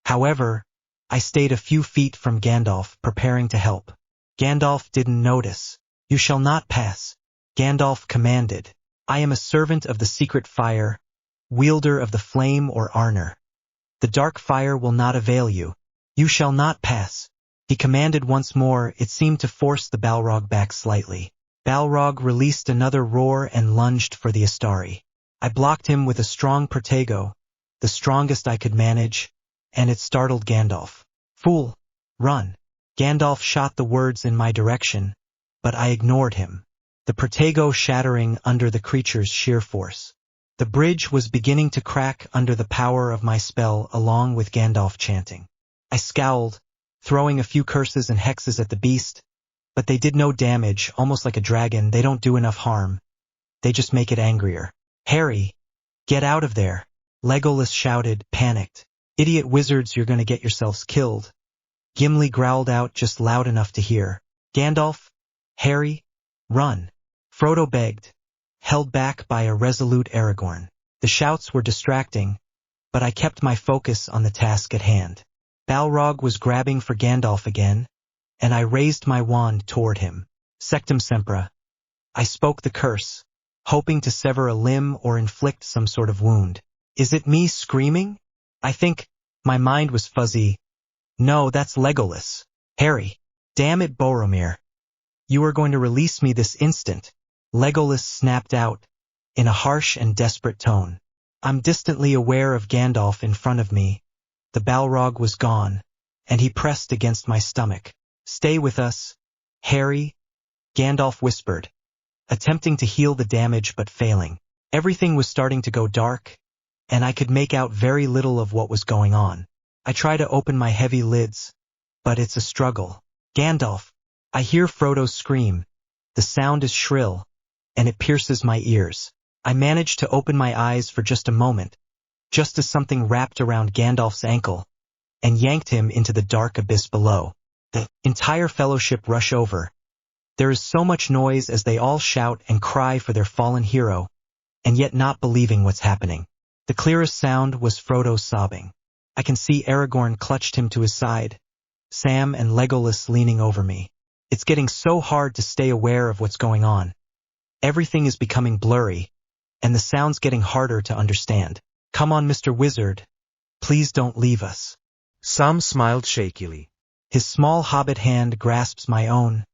Speaker 1: However, I stayed a few feet from Gandalf, preparing to help. Gandalf didn't notice. "You shall not pass," Gandalf commanded. "I am a servant of the secret fire, wielder of the flame or Arnor. The dark fire will not avail you. You shall not pass." He commanded once more. It seemed to force the Balrog back slightly. Balrog released another roar and lunged for the Astari. I blocked him with a strong Protego, the strongest I could manage, and it startled Gandalf. "Fool! Run!" Gandalf shot the words in my direction, but I ignored him, the Protego shattering under the creature's sheer force. The bridge was beginning to crack under the power of my spell, along with Gandalf chanting. I scowled, throwing a few curses and hexes at the beast, but they did no damage. Almost like a dragon, they don't do enough harm. They just make it angrier. "Harry, get out of there," Legolas shouted, panicked. "Idiot wizards, you're gonna get yourselves killed." Gimli growled out just loud enough to hear. "Gandalf, Harry, run," Frodo begged, held back by a resolute Aragorn. The shouts were distracting, but I kept my focus on the task at hand. Balrog was grabbing for Gandalf again, and I raised my wand toward him. "Sectum Sempra." I spoke the curse, hoping to sever a limb or inflict some sort of wound. Is it me screaming? I think my mind was fuzzy. No, that's Legolas. "Harry, damn it, Boromir. You are going to release me this instant," Legolas snapped out, in a harsh and desperate tone. I'm distantly aware of Gandalf in front of me. The Balrog was gone, and he pressed against my stomach. "Stay with us, Harry," Gandalf whispered, attempting to heal the damage but failing. Everything was starting to go dark, and I could make out very little of what was going on. I try to open my heavy lids, but it's a struggle. "Gandalf," I hear Frodo scream. The sound is shrill, and it pierces my ears. I manage to open my eyes for just a moment, just as something wrapped around Gandalf's ankle and yanked him into the dark abyss below. The entire fellowship rush over, There is so much noise as they all shout and cry for their fallen hero, and yet not believing what's happening. The clearest sound was Frodo sobbing. I can see Aragorn clutched him to his side, Sam and Legolas leaning over me. It's getting so hard to stay aware of what's going on. Everything is becoming blurry, and the sound's getting harder to understand. Come on, Mr. Wizard. Please don't leave us.
Speaker 2: Sam smiled shakily.
Speaker 1: His small hobbit hand grasps my own.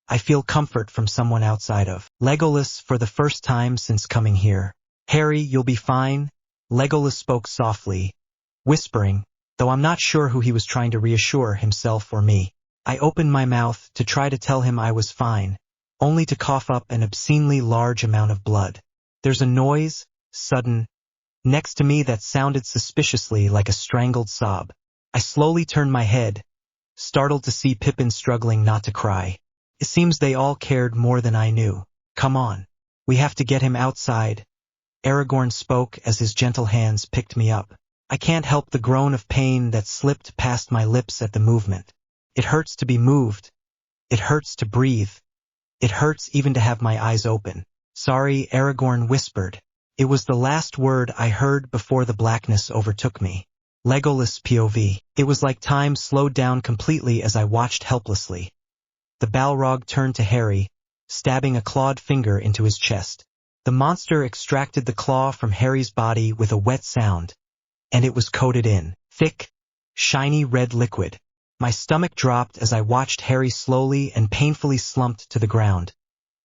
Speaker 1: I feel comfort from someone outside of Legolas for the first time since coming here. Harry, you'll be fine. Legolas spoke softly, whispering, though I'm not sure who he was trying to reassure, himself or me. I opened my mouth to try to tell him I was fine, only to cough up an obscenely large amount of blood. There's a noise, sudden, next to me that sounded suspiciously like a strangled sob. I slowly turned my head, startled to see Pippin struggling not to cry. It seems they all cared more than I knew. Come on. We have to get him outside. Aragorn spoke as his gentle hands picked me up. I can't help the groan of pain that slipped past my lips at the movement. It hurts to be moved. It hurts to breathe. It hurts even to have my eyes open. Sorry, Aragorn whispered. It was the last word I heard before the blackness overtook me. Legolas POV. It was like time slowed down completely as I watched helplessly. The Balrog turned to Harry, stabbing a clawed finger into his chest. The monster extracted the claw from Harry's body with a wet sound, and it was coated in thick, shiny red liquid. My stomach dropped as I watched Harry slowly and painfully slumped to the ground.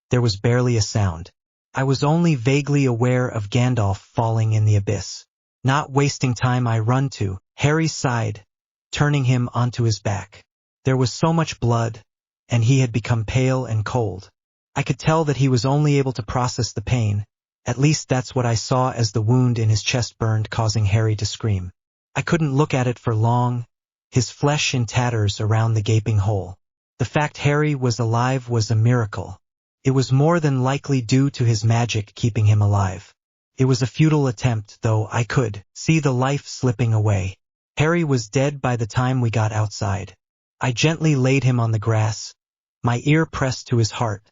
Speaker 1: There was barely a sound. I was only vaguely aware of Gandalf falling in the abyss. Not wasting time, I run to Harry's side, turning him onto his back. There was so much blood, and he had become pale and cold. I could tell that he was only able to process the pain. At least that's what I saw as the wound in his chest burned, causing Harry to scream. I couldn't look at it for long, his flesh in tatters around the gaping hole. The fact Harry was alive was a miracle. It was more than likely due to his magic keeping him alive. It was a futile attempt, though I could see the life slipping away. Harry was dead by the time we got outside. I gently laid him on the grass, my ear pressed to his heart,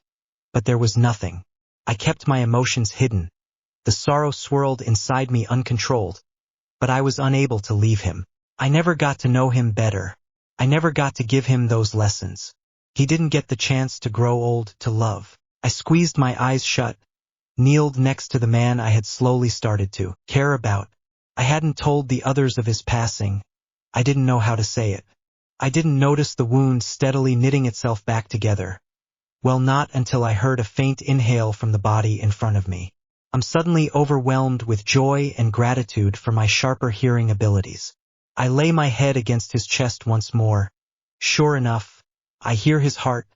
Speaker 1: but there was nothing. I kept my emotions hidden. The sorrow swirled inside me uncontrolled, but I was unable to leave him. I never got to know him better. I never got to give him those lessons. He didn't get the chance to grow old to love. I squeezed my eyes shut, kneeled next to the man I had slowly started to care about. I hadn't told the others of his passing. I didn't know how to say it. I didn't notice the wound steadily knitting itself back together. Well, not until I heard a faint inhale from the body in front of me. I'm suddenly overwhelmed with joy and gratitude for my sharper hearing abilities. I lay my head against his chest once more. Sure enough, I hear his heart,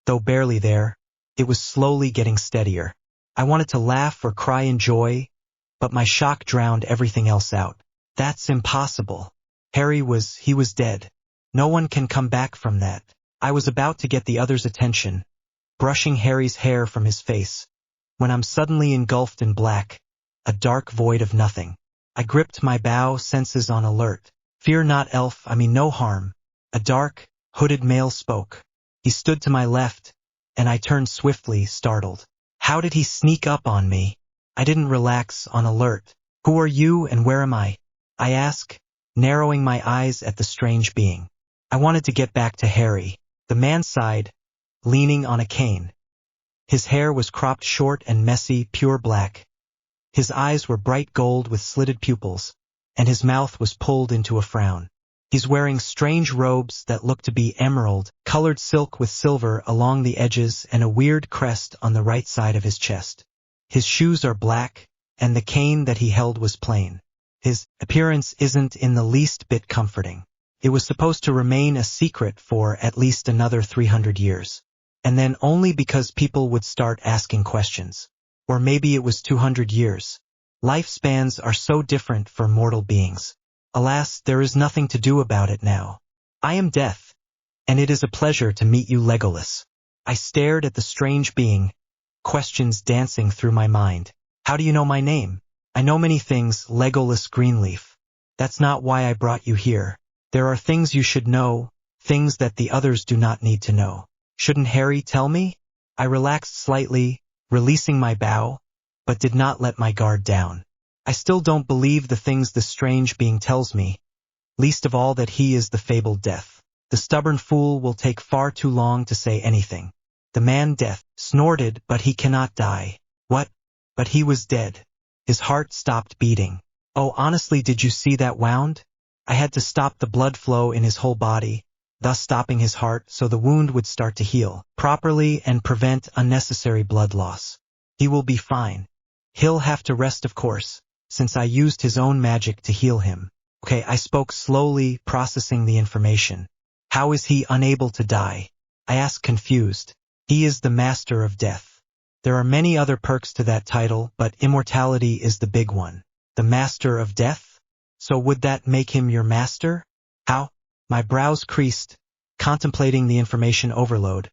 Speaker 1: though barely there. It was slowly getting steadier. I wanted to laugh or cry in joy, but my shock drowned everything else out. That's impossible. He was dead. No one can come back from that. I was about to get the others' attention, brushing Harry's hair from his face, when I'm suddenly engulfed in black, a dark void of nothing. I gripped my bow, senses on alert. Fear not, elf, I mean no harm. A dark, hooded male spoke. He stood to my left, and I turned swiftly, startled. How did he sneak up on me? I didn't relax, on alert. Who are you and where am I? I asked, narrowing my eyes at the strange being. I wanted to get back to Harry. The man sighed, leaning on a cane. His hair was cropped short and messy, pure black. His eyes were bright gold with slitted pupils, and his mouth was pulled into a frown. He's wearing strange robes that look to be emerald, colored silk with silver along the edges and a weird crest on the right side of his chest. His shoes are black, and the cane that he held was plain. His appearance isn't in the least bit comforting. It was supposed to remain a secret for at least another 300 years. And then only because people would start asking questions. Or maybe it was 200 years. Lifespans are so different for mortal beings. Alas, there is nothing to do about it now. I am Death, and it is a pleasure to meet you, Legolas. I stared at the strange being, questions dancing through my mind. How do you know my name? I know many things, Legolas Greenleaf. That's not why I brought you here. There are things you should know, things that the others do not need to know. Shouldn't Harry tell me? I relaxed slightly, releasing my bow, but did not let my guard down. I still don't believe the things this strange being tells me, least of all that he is the fabled Death. The stubborn fool will take far too long to say anything. The man Death snorted, but he cannot die. What? But he was dead. His heart stopped beating. Oh, honestly, did you see that wound? I had to stop the blood flow in his whole body, thus stopping his heart so the wound would start to heal properly and prevent unnecessary blood loss. He will be fine. He'll have to rest, of course, since I used his own magic to heal him. Okay, I spoke slowly, processing the information. How is he unable to die? I asked, confused. He is the master of death. There are many other perks to that title, but immortality is the big one. The master of death? So would that make him your master? How? My brows creased, contemplating the information overload.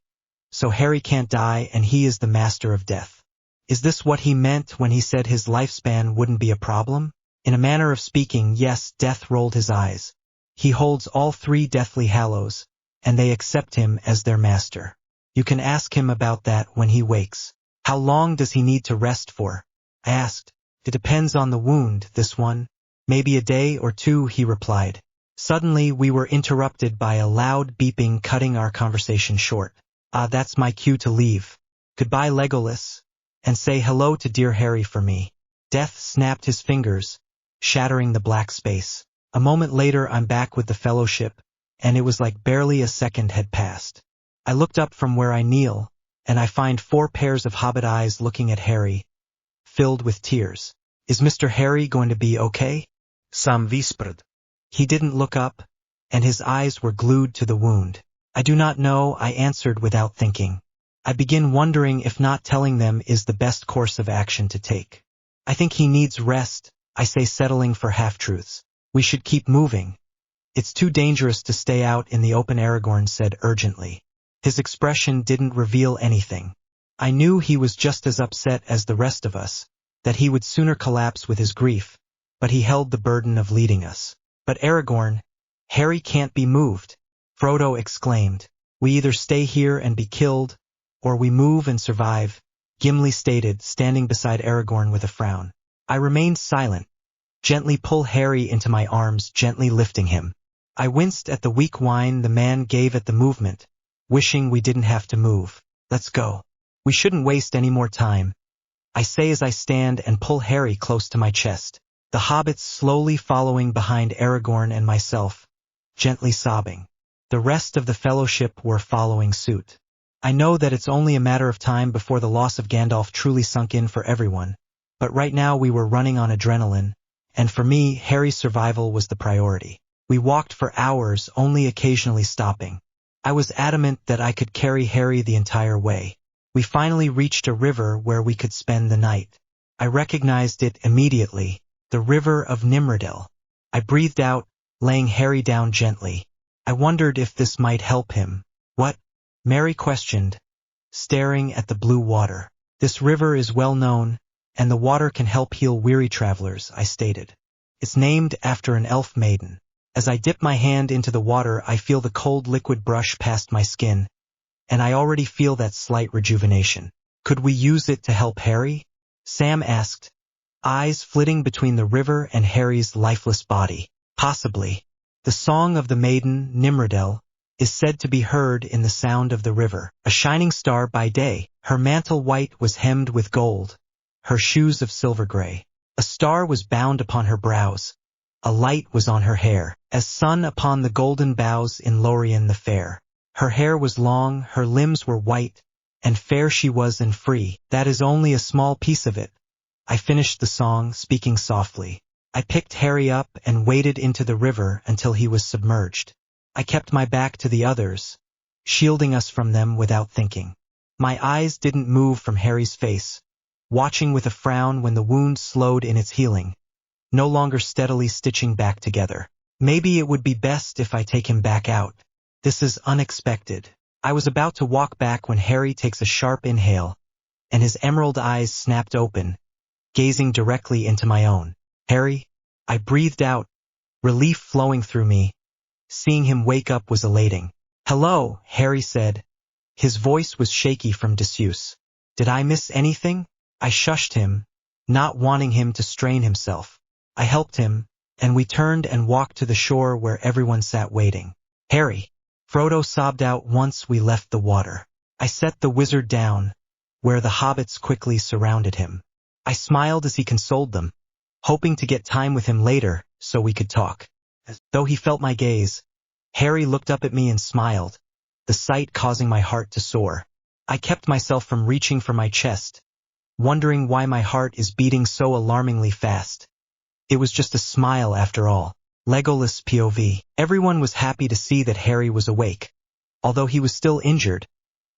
Speaker 1: So Harry can't die and he is the master of death. Is this what he meant when he said his lifespan wouldn't be a problem? In a manner of speaking, yes. Death rolled his eyes. He holds all 3 deathly hallows, and they accept him as their master. You can ask him about that when he wakes. How long does he need to rest for? I asked. It depends on the wound, this one. Maybe a day or 2, he replied. Suddenly we were interrupted by a loud beeping, cutting our conversation short. That's my cue to leave. Goodbye, Legolas. And say hello to dear Harry for me. Death snapped his fingers, shattering the black space. A moment later I'm back with the fellowship, and it was like barely a second had passed. I looked up from where I kneel, and I find 4 pairs of hobbit eyes looking at Harry, filled with tears. Is Mr. Harry going to be okay?
Speaker 2: Sam whispered.
Speaker 1: He didn't look up, and his eyes were glued to the wound. I do not know, I answered without thinking. I begin wondering if not telling them is the best course of action to take. I think he needs rest, I say, settling for half-truths. We should keep moving. It's too dangerous to stay out in the open, Aragorn said urgently. His expression didn't reveal anything. I knew he was just as upset as the rest of us, that he would sooner collapse with his grief, but he held the burden of leading us. But Aragorn, Harry can't be moved, Frodo exclaimed. We either stay here and be killed, or we move and survive, Gimli stated, standing beside Aragorn with a frown. I remained silent. Gently pull Harry into my arms, gently lifting him. I winced at the weak whine the man gave at the movement, wishing we didn't have to move. Let's go. We shouldn't waste any more time, I say as I stand and pull Harry close to my chest. The hobbits slowly following behind Aragorn and myself, gently sobbing. The rest of the fellowship were following suit. I know that it's only a matter of time before the loss of Gandalf truly sunk in for everyone, but right now we were running on adrenaline, and for me, Harry's survival was the priority. We walked for hours, only occasionally stopping. I was adamant that I could carry Harry the entire way. We finally reached a river where we could spend the night. I recognized it immediately, the river of Nimrodel. I breathed out, laying Harry down gently. I wondered if this might help him. What? Mary questioned, staring at the blue water. This river is well known, and the water can help heal weary travelers, I stated. It's named after an elf maiden. As I dip my hand into the water, I feel the cold liquid brush past my skin, and I already feel that slight rejuvenation. Could we use it to help Harry? Sam asked, eyes flitting between the river and Harry's lifeless body. Possibly. The song of the maiden, Nimrodel, is said to be heard in the sound of the river. A shining star by day, her mantle white was hemmed with gold, her shoes of silver gray. A star was bound upon her brows, a light was on her hair, as sun upon the golden boughs in Lorien the fair. Her hair was long, her limbs were white, and fair she was and free. That is only a small piece of it. I finished the song, speaking softly. I picked Harry up and waded into the river until he was submerged. I kept my back to the others, shielding us from them without thinking. My eyes didn't move from Harry's face, watching with a frown when the wound slowed in its healing, no longer steadily stitching back together. Maybe it would be best if I take him back out. This is unexpected. I was about to walk back when Harry takes a sharp inhale, and his emerald eyes snapped open, gazing directly into my own. Harry? I breathed out, relief flowing through me. Seeing him wake up was elating. Hello, Harry said, His voice was shaky from disuse. Did I miss anything? I shushed him, not wanting him to strain himself. I helped him, and we turned and walked to the shore where everyone sat waiting. Harry, Frodo sobbed out once we left the water. I set the wizard down, where the hobbits quickly surrounded him. I smiled as he consoled them, hoping to get time with him later so we could talk. Though he felt my gaze, Harry looked up at me and smiled, the sight causing my heart to soar. I kept myself from reaching for my chest, wondering why my heart is beating so alarmingly fast. It was just a smile after all. Legolas POV. Everyone was happy to see that Harry was awake. Although he was still injured,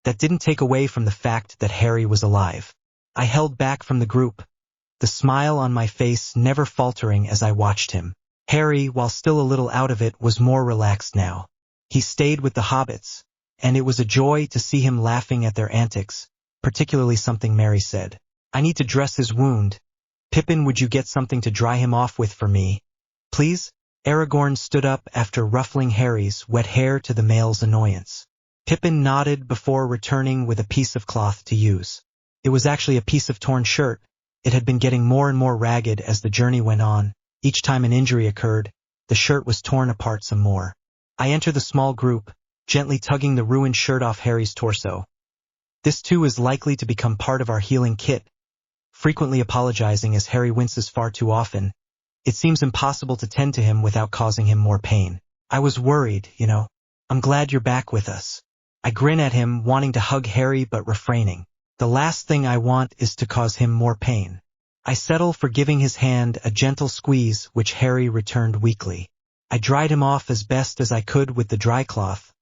Speaker 1: that didn't take away from the fact that Harry was alive. I held back from the group, the smile on my face never faltering as I watched him. Harry, while still a little out of it, was more relaxed now. He stayed with the hobbits, and it was a joy to see him laughing at their antics, particularly something Merry said. I need to dress his wound. Pippin, would you get something to dry him off with for me? Please? Aragorn stood up after ruffling Harry's wet hair to the male's annoyance. Pippin nodded before returning with a piece of cloth to use. It was actually a piece of torn shirt. It had been getting more and more ragged as the journey went on. Each time an injury occurred, the shirt was torn apart some more. I entered the small group, gently tugging the ruined shirt off Harry's torso. This too is likely to become part of our healing kit. Frequently apologizing as Harry winces far too often, it seems impossible to tend to him without causing him more pain. I was worried, you know. I'm glad you're back with us. I grin at him, wanting to hug Harry but refraining. The last thing I want is to cause him more pain. I settle for giving his hand a gentle squeeze, which Harry returned weakly. I dried him off as best as I could with the dry cloth,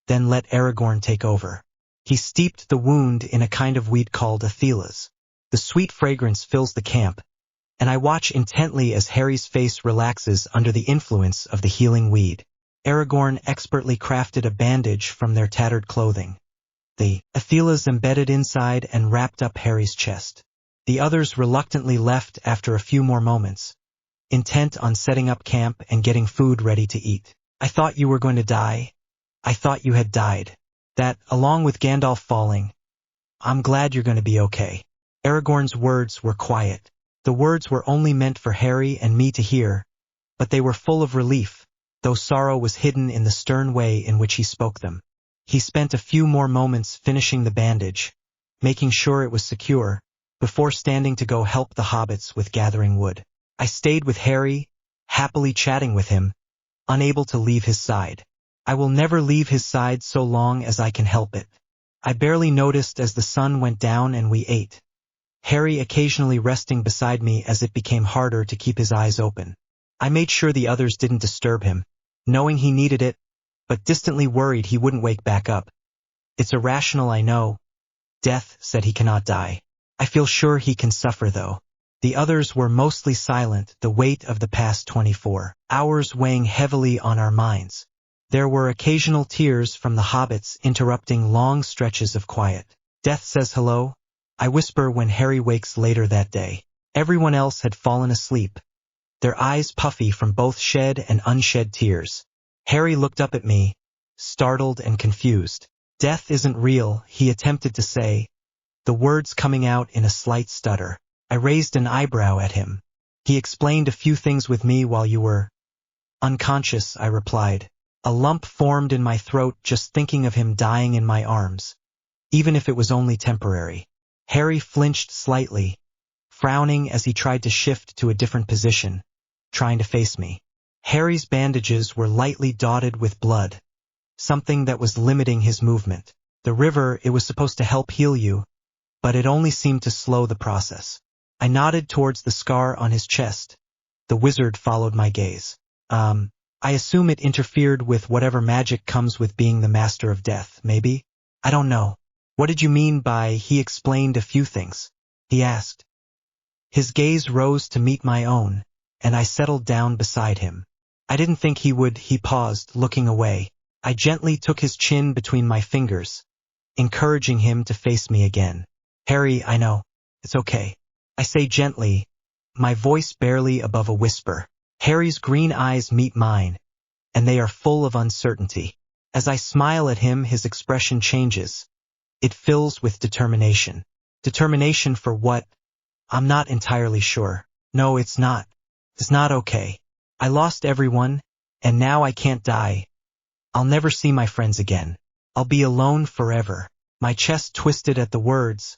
Speaker 1: then let Aragorn take over. He steeped the wound in a kind of weed called Athelas. The sweet fragrance fills the camp, and I watch intently as Harry's face relaxes under the influence of the healing weed. Aragorn expertly crafted a bandage from their tattered clothing. The Athelas embedded inside and wrapped up Harry's chest. The others reluctantly left after a few more moments, intent on setting up camp and getting food ready to eat. I thought you were going to die. I thought you had died. That, along with Gandalf falling, I'm glad you're going to be okay. Aragorn's words were quiet. The words were only meant for Harry and me to hear, but they were full of relief, though sorrow was hidden in the stern way in which he spoke them. He spent a few more moments finishing the bandage, making sure it was secure, before standing to go help the hobbits with gathering wood. I stayed with Harry, happily chatting with him, unable to leave his side. I will never leave his side so long as I can help it. I barely noticed as the sun went down and we ate, Harry occasionally resting beside me as it became harder to keep his eyes open. I made sure the others didn't disturb him, knowing he needed it, but distantly worried he wouldn't wake back up. It's irrational, I know. Death said he cannot die. I feel sure he can suffer though. The others were mostly silent, the weight of the past 24 hours weighing heavily on our minds. There were occasional tears from the hobbits interrupting long stretches of quiet. Death says hello, I whisper when Harry wakes later that day. Everyone else had fallen asleep, their eyes puffy from both shed and unshed tears. Harry looked up at me, startled and confused. Death isn't real, he attempted to say, the words coming out in a slight stutter. I raised an eyebrow at him. He explained a few things with me while you were unconscious, I replied. A lump formed in my throat just thinking of him dying in my arms, even if it was only temporary. Harry flinched slightly, frowning as he tried to shift to a different position, trying to face me. Harry's bandages were lightly dotted with blood, something that was limiting his movement. The river, it was supposed to help heal you, but it only seemed to slow the process. I nodded towards the scar on his chest. The wizard followed my gaze. I assume it interfered with whatever magic comes with being the master of death, maybe? I don't know. What did you mean by he explained a few things? He asked. His gaze rose to meet my own, and I settled down beside him. I didn't think he would. He paused, looking away. I gently took his chin between my fingers, encouraging him to face me again. Harry, I know. It's okay. I say gently, my voice barely above a whisper. Harry's green eyes meet mine, and they are full of uncertainty. As I smile at him, his expression changes, It fills with determination. Determination for what? I'm not entirely sure. No, it's not. It's not okay. I lost everyone, and now I can't die. I'll never see my friends again. I'll be alone forever. My chest twisted at the words.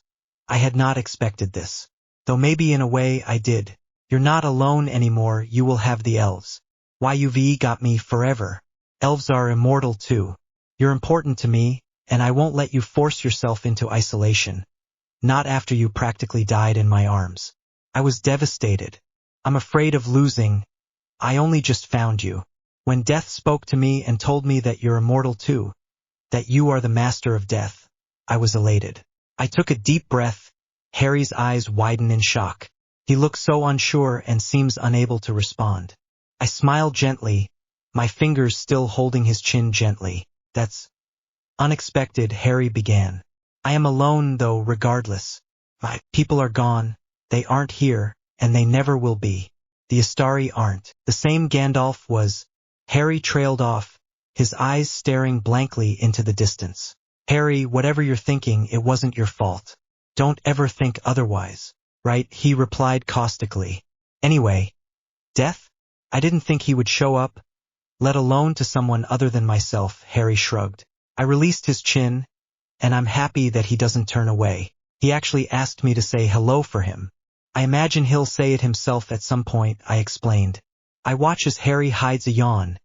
Speaker 1: I had not expected this. Though maybe in a way I did. You're not alone anymore, you will have the elves. YUV got me forever. Elves are immortal too. You're important to me, and I won't let you force yourself into isolation. Not after you practically died in my arms. I was devastated. I'm afraid of losing. I only just found you. When death spoke to me and told me that you're immortal too, that you are the master of death, I was elated. I took a deep breath. Harry's eyes widen in shock. He looks so unsure and seems unable to respond. I smiled gently, my fingers still holding his chin gently. That's unexpected, Harry began. I am alone though, regardless. My people are gone, they aren't here, and they never will be. The Astari aren't. The same Gandalf was. Harry trailed off, his eyes staring blankly into the distance. Harry, whatever you're thinking, it wasn't your fault. Don't ever think otherwise. Right? He replied caustically. Anyway, death? I didn't think he would show up, let alone to someone other than myself, Harry shrugged. I released his chin, and I'm happy that he doesn't turn away. He actually asked me to say hello for him. I imagine he'll say it himself at some point, I explained. I watch as Harry hides a yawn,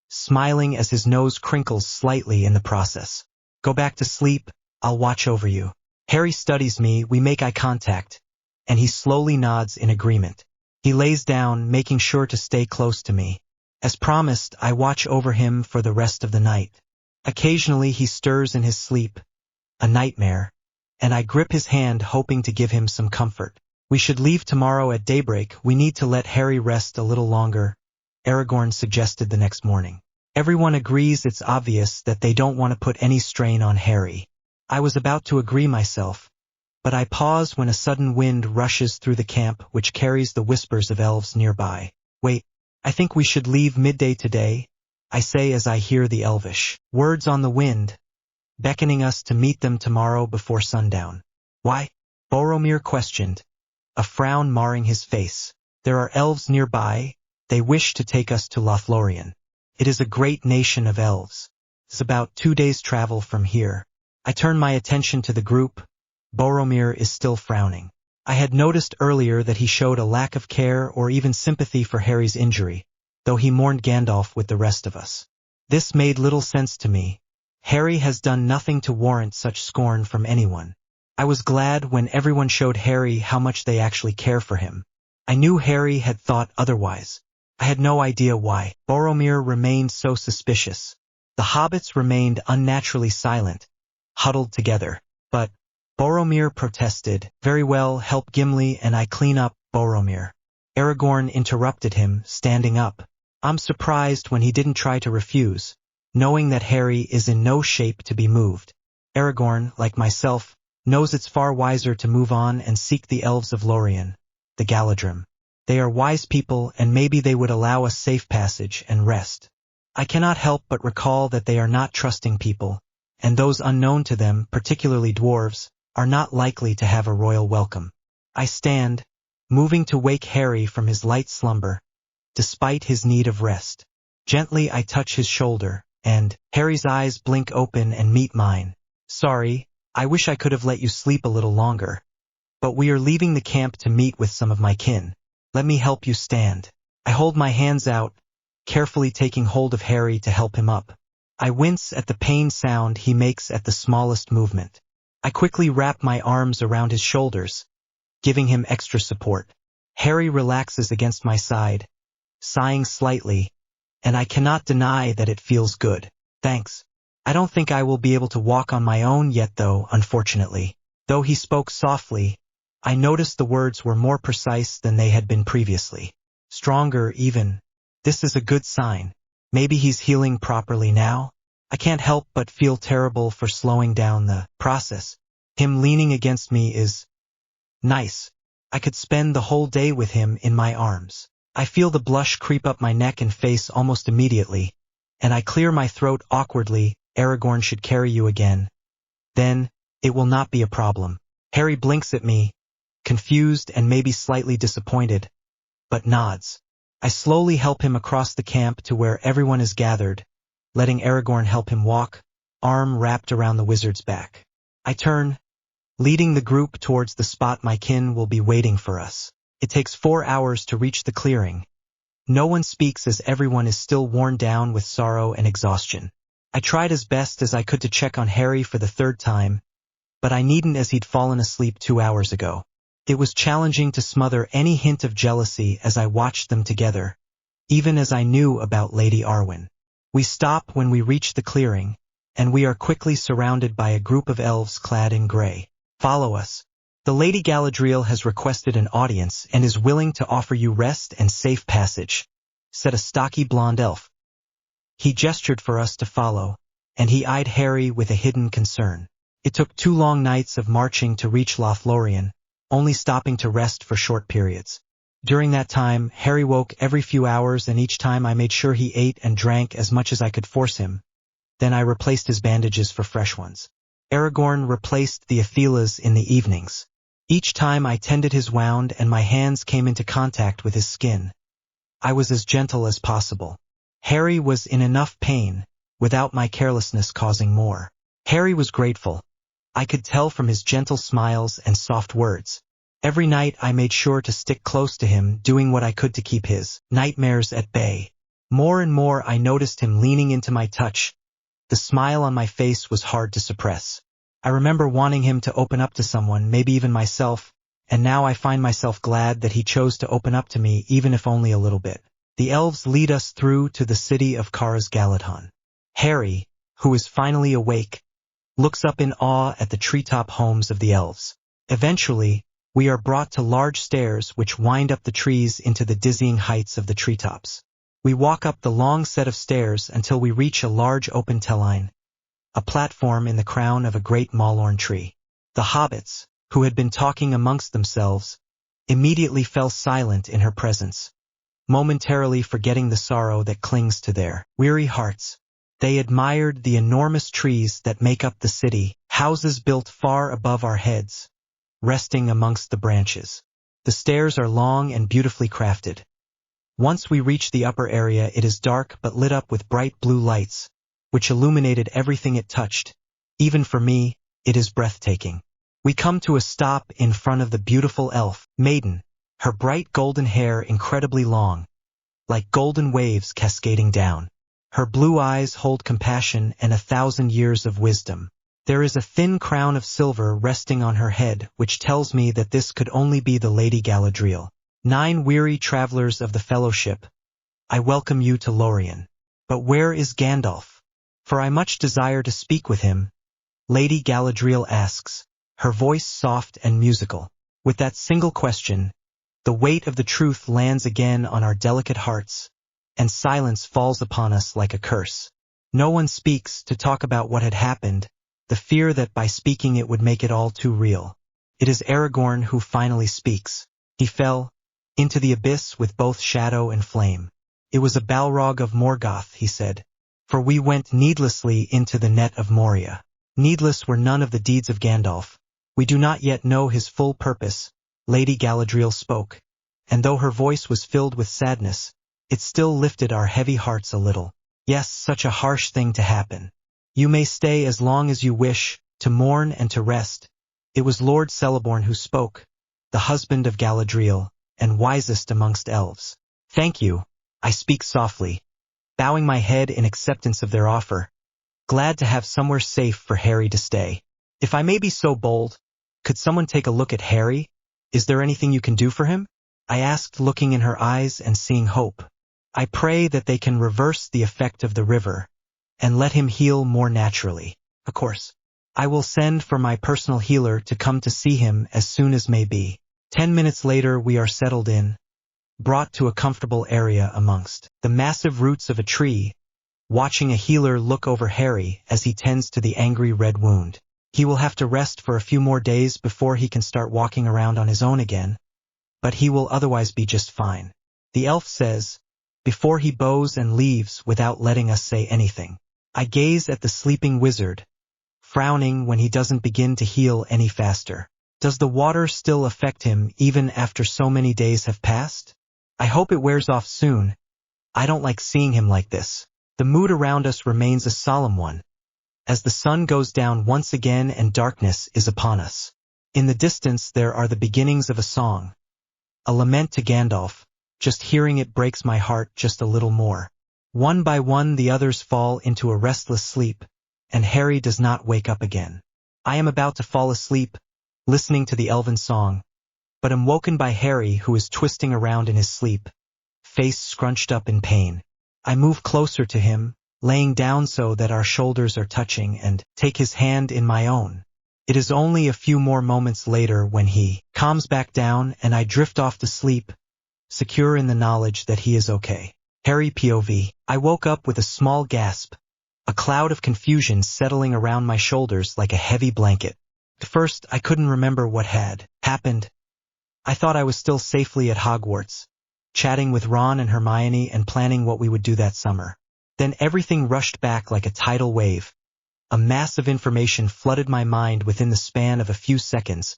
Speaker 1: smiling as his nose crinkles slightly in the process. Go back to sleep, I'll watch over you. Harry studies me, we make eye contact, and he slowly nods in agreement. He lays down, making sure to stay close to me. As promised, I watch over him for the rest of the night. Occasionally he stirs in his sleep, a nightmare, and I grip his hand hoping to give him some comfort. We should leave tomorrow at daybreak, we need to let Harry rest a little longer, Aragorn suggested the next morning. Everyone agrees it's obvious that they don't want to put any strain on Harry. I was about to agree myself, but I pause when a sudden wind rushes through the camp which carries the whispers of elves nearby. Wait, I think we should leave midday today, I say as I hear the elvish words on the wind, beckoning us to meet them tomorrow before sundown. Why? Boromir questioned, a frown marring his face. There are elves nearby, they wish to take us to Lothlorien. It is a great nation of elves. It's about 2 days' travel from here. I turn my attention to the group. Boromir is still frowning. I had noticed earlier that he showed a lack of care or even sympathy for Harry's injury, though he mourned Gandalf with the rest of us. This made little sense to me. Harry has done nothing to warrant such scorn from anyone. I was glad when everyone showed Harry how much they actually care for him. I knew Harry had thought otherwise. I had no idea why. Boromir remained so suspicious. The hobbits remained unnaturally silent, huddled together. But Boromir protested. Very well, help Gimli and I clean up, Boromir. Aragorn interrupted him, standing up. I'm surprised when he didn't try to refuse, knowing that Harry is in no shape to be moved. Aragorn, like myself, knows it's far wiser to move on and seek the elves of Lorien, the Galadrim. They are wise people and maybe they would allow us safe passage and rest. I cannot help but recall that they are not trusting people, and those unknown to them, particularly dwarves, are not likely to have a royal welcome. I stand, moving to wake Harry from his light slumber, despite his need of rest. Gently I touch his shoulder, and Harry's eyes blink open and meet mine. Sorry, I wish I could have let you sleep a little longer. But we are leaving the camp to meet with some of my kin. Let me help you stand. I hold my hands out, carefully taking hold of Harry to help him up. I wince at the pain sound he makes at the smallest movement. I quickly wrap my arms around his shoulders, giving him extra support. Harry relaxes against my side, sighing slightly, and I cannot deny that it feels good. Thanks. I don't think I will be able to walk on my own yet though, unfortunately. Though he spoke softly, I noticed the words were more precise than they had been previously. Stronger, even. This is a good sign. Maybe he's healing properly now? I can't help but feel terrible for slowing down the process. Him leaning against me is nice. I could spend the whole day with him in my arms. I feel the blush creep up my neck and face almost immediately, and I clear my throat awkwardly. Aragorn should carry you again. Then, It will not be a problem. Harry blinks at me, confused and maybe slightly disappointed, but nods. I slowly help him across the camp to where everyone is gathered, letting Aragorn help him walk, arm wrapped around the wizard's back. I turn, leading the group towards the spot my kin will be waiting for us. It takes 4 hours to reach the clearing. No one speaks as everyone is still worn down with sorrow and exhaustion. I tried as best as I could to check on Harry for the 3rd time, but I needn't as he'd fallen asleep 2 hours ago. It was challenging to smother any hint of jealousy as I watched them together, even as I knew about Lady Arwen. We stop when we reach the clearing, and we are quickly surrounded by a group of elves clad in gray. Follow us. The Lady Galadriel has requested an audience and is willing to offer you rest and safe passage, said a stocky blonde elf. He gestured for us to follow, and he eyed Harry with a hidden concern. It took 2 long nights of marching to reach Lothlorien, only stopping to rest for short periods. During that time, Harry woke every few hours, and each time I made sure he ate and drank as much as I could force him. Then I replaced his bandages for fresh ones. Aragorn replaced the Athelas in the evenings. Each time I tended his wound and my hands came into contact with his skin. I was as gentle as possible. Harry was in enough pain, without my carelessness causing more. Harry was grateful. I could tell from his gentle smiles and soft words. Every night I made sure to stick close to him, doing what I could to keep his nightmares at bay. More and more I noticed him leaning into my touch. The smile on my face was hard to suppress. I remember wanting him to open up to someone, maybe even myself, and now I find myself glad that he chose to open up to me, even if only a little bit. The elves lead us through to the city of Galadhon. Harry, who is finally awake, looks up in awe at the treetop homes of the elves. Eventually, we are brought to large stairs which wind up the trees into the dizzying heights of the treetops. We walk up the long set of stairs until we reach a large open telline, a platform in the crown of a great Mallorn tree. The hobbits, who had been talking amongst themselves, immediately fell silent in her presence, momentarily forgetting the sorrow that clings to their weary hearts. They admired the enormous trees that make up the city, houses built far above our heads, resting amongst the branches. The stairs are long and beautifully crafted. Once we reach the upper area, it is dark but lit up with bright blue lights, which illuminated everything it touched. Even for me, it is breathtaking. We come to a stop in front of the beautiful elf maiden, her bright golden hair incredibly long, like golden waves cascading down. Her blue eyes hold compassion and 1,000 years of wisdom. There is a thin crown of silver resting on her head, which tells me that this could only be the Lady Galadriel. 9 weary travelers of the Fellowship, I welcome you to Lorien. But where is Gandalf? For I much desire to speak with him, Lady Galadriel asks, her voice soft and musical. With that single question, the weight of the truth lands again on our delicate hearts, and silence falls upon us like a curse. No one speaks to talk about what had happened, the fear that by speaking it would make it all too real. It is Aragorn who finally speaks. He fell into the abyss with both shadow and flame. It was a Balrog of Morgoth, he said, for we went needlessly into the net of Moria. Needless were none of the deeds of Gandalf. We do not yet know his full purpose. Lady Galadriel spoke, and though her voice was filled with sadness, it still lifted our heavy hearts a little. Yes, such a harsh thing to happen. You may stay as long as you wish, to mourn and to rest. It was Lord Celeborn who spoke, the husband of Galadriel, and wisest amongst elves. Thank you, I speak softly, bowing my head in acceptance of their offer, glad to have somewhere safe for Harry to stay. If I may be so bold, could someone take a look at Harry? Is there anything you can do for him? I asked, looking in her eyes and seeing hope. I pray that they can reverse the effect of the river, and let him heal more naturally. Of course, I will send for my personal healer to come to see him as soon as may be. 10 minutes later we are settled in, brought to a comfortable area amongst the massive roots of a tree, watching a healer look over Harry as he tends to the angry red wound. He will have to rest for a few more days before he can start walking around on his own again, but he will otherwise be just fine, the elf says, before he bows and leaves without letting us say anything. I gaze at the sleeping wizard, frowning when he doesn't begin to heal any faster. Does the water still affect him even after so many days have passed? I hope it wears off soon. I don't like seeing him like this. The mood around us remains a solemn one, as the sun goes down once again and darkness is upon us. In the distance there are the beginnings of a song, a lament to Gandalf. Just hearing it breaks my heart just a little more. One by one the others fall into a restless sleep, and Harry does not wake up again. I am about to fall asleep, listening to the elven song, but am woken by Harry, who is twisting around in his sleep, face scrunched up in pain. I move closer to him, laying down so that our shoulders are touching, and take his hand in my own. It is only a few more moments later when he calms back down and I drift off to sleep, secure in the knowledge that he is okay. Harry POV. I woke up with a small gasp, a cloud of confusion settling around my shoulders like a heavy blanket. At first, I couldn't remember what had happened. I thought I was still safely at Hogwarts, chatting with Ron and Hermione and planning what we would do that summer. Then everything rushed back like a tidal wave. A mass of information flooded my mind within the span of a few seconds,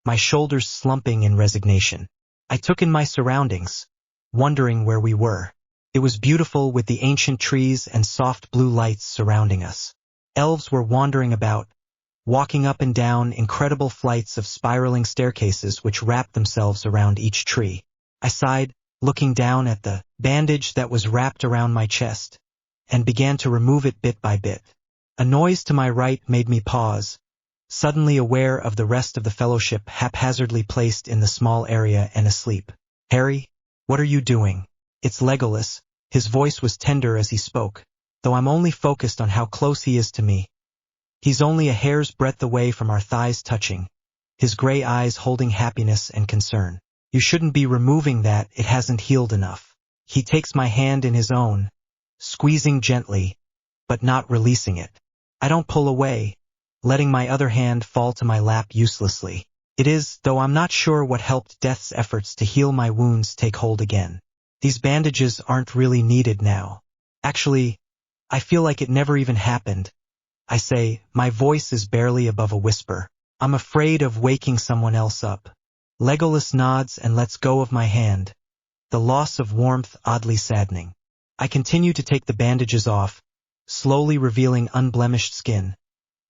Speaker 1: my shoulders slumping in resignation. I took in my surroundings, wondering where we were. It was beautiful with the ancient trees and soft blue lights surrounding us. Elves were wandering about, walking up and down incredible flights of spiraling staircases which wrapped themselves around each tree. I sighed, looking down at the bandage that was wrapped around my chest, and began to remove it bit by bit. A noise to my right made me pause, suddenly aware of the rest of the fellowship haphazardly placed in the small area and asleep. Harry, what are you doing? It's Legolas. His voice was tender as he spoke, though I'm only focused on how close he is to me. He's only a hair's breadth away from our thighs touching, his gray eyes holding happiness and concern. You shouldn't be removing that, it hasn't healed enough. He takes my hand in his own, squeezing gently, but not releasing it. I don't pull away, letting my other hand fall to my lap uselessly. It is, though I'm not sure what helped Death's efforts to heal my wounds take hold again. These bandages aren't really needed now. Actually, I feel like it never even happened. I say, my voice is barely above a whisper. I'm afraid of waking someone else up. Legolas nods and lets go of my hand, the loss of warmth oddly saddening. I continue to take the bandages off, slowly revealing unblemished skin.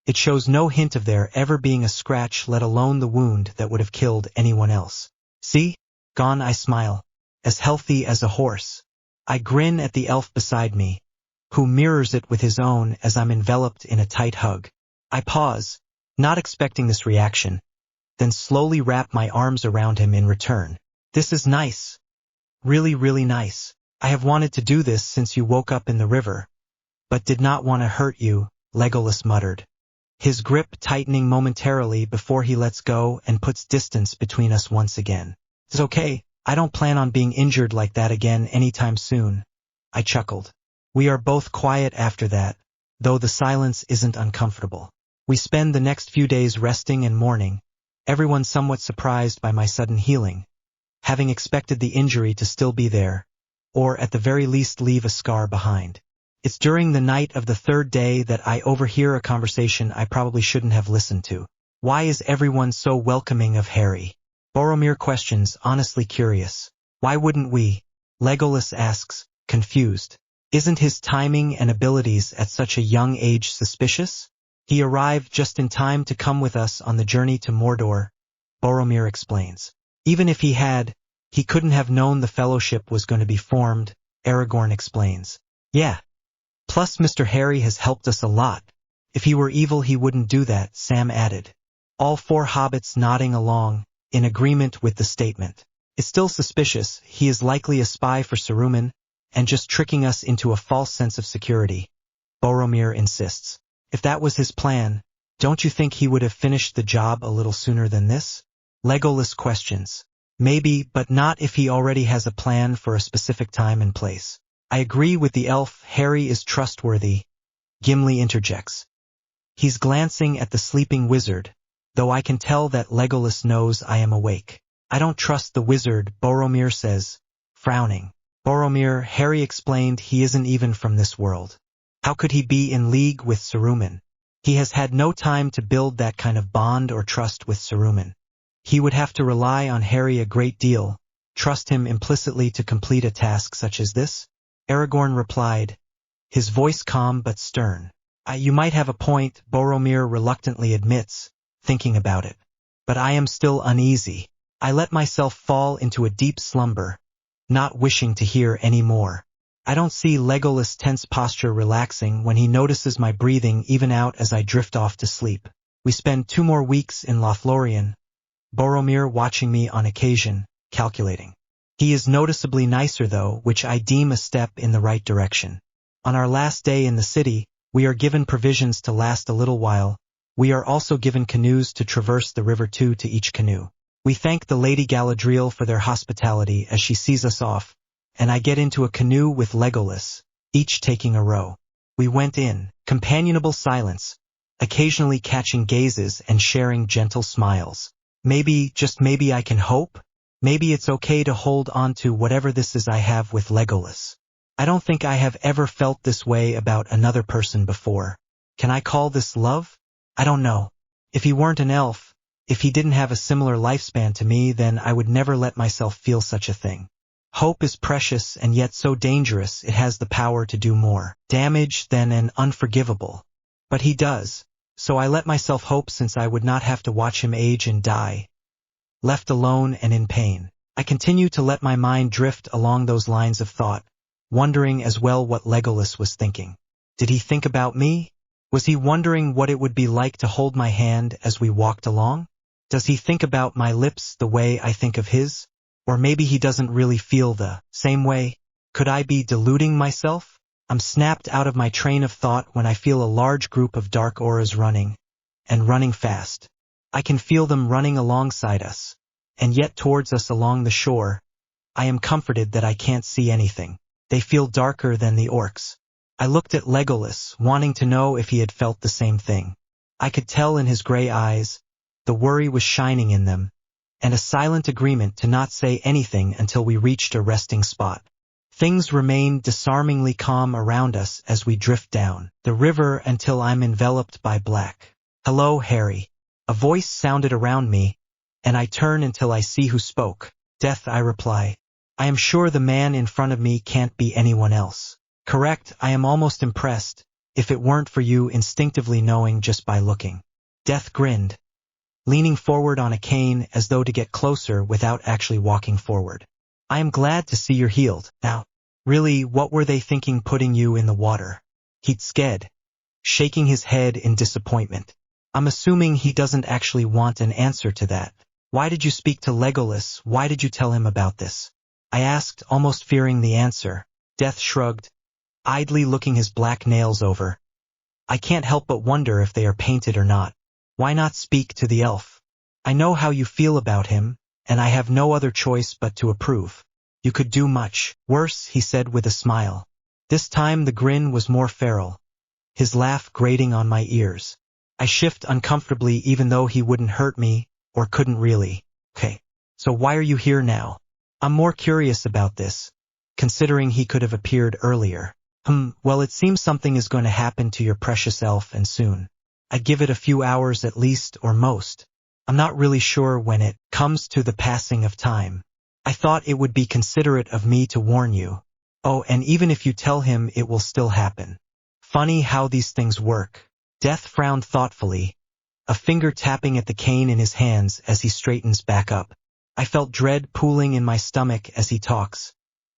Speaker 1: It shows no hint of there ever being a scratch, let alone the wound that would have killed anyone else. See? Gone, I smile. As healthy as a horse. I grin at the elf beside me, who mirrors it with his own as I'm enveloped in a tight hug. I pause, not expecting this reaction, then slowly wrap my arms around him in return. This is nice. Really, really nice. I have wanted to do this since you woke up in the river, but did not want to hurt you, Legolas muttered, his grip tightening momentarily before he lets go and puts distance between us once again. It's okay. I don't plan on being injured like that again anytime soon. I chuckled. We are both quiet after that, though the silence isn't uncomfortable. We spend the next few days resting and mourning, everyone somewhat surprised by my sudden healing, having expected the injury to still be there, or at the very least leave a scar behind. It's during the night of the third day that I overhear a conversation I probably shouldn't have listened to. Why is everyone so welcoming of Harry? Boromir questions, honestly curious. Why wouldn't we? Legolas asks, confused. Isn't his timing and abilities at such a young age suspicious? He arrived just in time to come with us on the journey to Mordor, Boromir explains. Even if he had, he couldn't have known the fellowship was going to be formed, Aragorn explains. Yeah. Plus Mr. Harry has helped us a lot. If he were evil he wouldn't do that, Sam added. All four hobbits nodding along, in agreement with the statement. It's still suspicious, he is likely a spy for Saruman, and just tricking us into a false sense of security, Boromir insists. If that was his plan, don't you think he would have finished the job a little sooner than this? Legolas questions. Maybe, but not if he already has a plan for a specific time and place. I agree with the elf, Harry is trustworthy, Gimli interjects. He's glancing at the sleeping wizard, though I can tell that Legolas knows I am awake. I don't trust the wizard, Boromir says, frowning. Boromir, Harry explained, he isn't even from this world. How could he be in league with Saruman? He has had no time to build that kind of bond or trust with Saruman. He would have to rely on Harry a great deal, trust him implicitly to complete a task such as this? Aragorn replied, his voice calm but stern. You might have a point, Boromir reluctantly admits, thinking about it. But I am still uneasy. I let myself fall into a deep slumber, not wishing to hear any more. I don't see Legolas' tense posture relaxing when he notices my breathing even out as I drift off to sleep. We spend 2 more weeks in Lothlorien, Boromir watching me on occasion, calculating. He is noticeably nicer though, which I deem a step in the right direction. On our last day in the city, we are given provisions to last a little while. We are also given canoes to traverse the river 2 to each canoe. We thank the Lady Galadriel for their hospitality as she sees us off, and I get into a canoe with Legolas, each taking a row. We went in companionable silence, occasionally catching gazes and sharing gentle smiles. Maybe, just maybe I can hope? Maybe it's okay to hold on to whatever this is I have with Legolas. I don't think I have ever felt this way about another person before. Can I call this love? I don't know. If he weren't an elf, if he didn't have a similar lifespan to me, then I would never let myself feel such a thing. Hope is precious and yet so dangerous it has the power to do more damage than an unforgivable. But he does, so I let myself hope since I would not have to watch him age and die, left alone and in pain. I continue to let my mind drift along those lines of thought, wondering as well what Legolas was thinking. Did he think about me? Was he wondering what it would be like to hold my hand as we walked along? Does he think about my lips the way I think of his? Or maybe he doesn't really feel the same way? Could I be deluding myself? I'm snapped out of my train of thought when I feel a large group of dark auras running, and running fast. I can feel them running alongside us, and yet towards us along the shore. I am comforted that I can't see anything. They feel darker than the orcs. I looked at Legolas, wanting to know if he had felt the same thing. I could tell in his gray eyes, the worry was shining in them, and a silent agreement to not say anything until we reached a resting spot. Things remain disarmingly calm around us as we drift down the river until I'm enveloped by black. Hello, Harry. A voice sounded around me, and I turn until I see who spoke. Death, I reply. I am sure the man in front of me can't be anyone else. Correct, I am almost impressed, if it weren't for you instinctively knowing just by looking. Death grinned, leaning forward on a cane as though to get closer without actually walking forward. I am glad to see you're healed. Now, really, what were they thinking putting you in the water? He'd sked, shaking his head in disappointment. I'm assuming he doesn't actually want an answer to that. Why did you speak to Legolas? Why did you tell him about this? I asked, almost fearing the answer. Death shrugged, idly looking his black nails over. I can't help but wonder if they are painted or not. Why not speak to the elf? I know how you feel about him, and I have no other choice but to approve. You could do much worse, he said with a smile. This time the grin was more feral, his laugh grating on my ears. I shift uncomfortably even though he wouldn't hurt me, or couldn't really. Okay, so why are you here now? I'm more curious about this, considering he could have appeared earlier. Well, it seems something is going to happen to your precious elf, and soon. I'd give it a few hours at least, or most. I'm not really sure when it comes to the passing of time. I thought it would be considerate of me to warn you. Oh, and even if you tell him, it will still happen. Funny how these things work. Death frowned thoughtfully, a finger tapping at the cane in his hands as he straightens back up. I felt dread pooling in my stomach as he talks,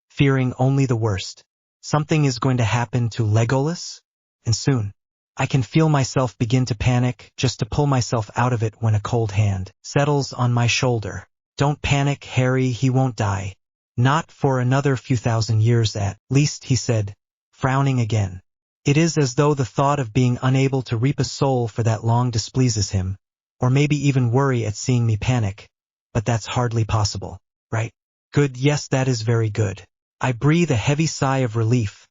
Speaker 1: fearing only the worst. Something is going to happen to Legolas? And soon. I can feel myself begin to panic, just to pull myself out of it when a cold hand settles on my shoulder. Don't panic, Harry, he won't die. Not for another few thousand years at least, he said, frowning again. It is as though the thought of being unable to reap a soul for that long displeases him, or maybe even worry at seeing me panic. But that's hardly possible, right? Good, yes, that is very good. I breathe a heavy sigh of relief,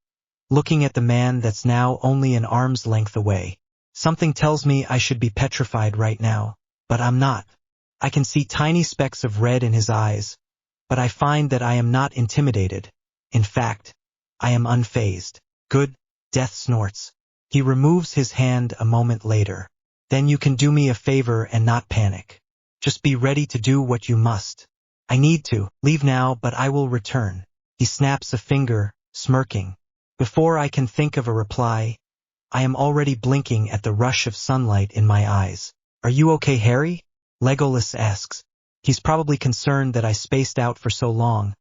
Speaker 1: looking at the man that's now only an arm's length away. Something tells me I should be petrified right now, but I'm not. I can see tiny specks of red in his eyes, but I find that I am not intimidated. In fact, I am unfazed. Good, Death snorts. He removes his hand a moment later. Then you can do me a favor and not panic. Just be ready to do what you must. I need to leave now, but I will return. He snaps a finger, smirking. Before I can think of a reply, I am already blinking at the rush of sunlight in my eyes. Are you okay, Harry? Legolas asks. He's probably concerned that I spaced out for so long,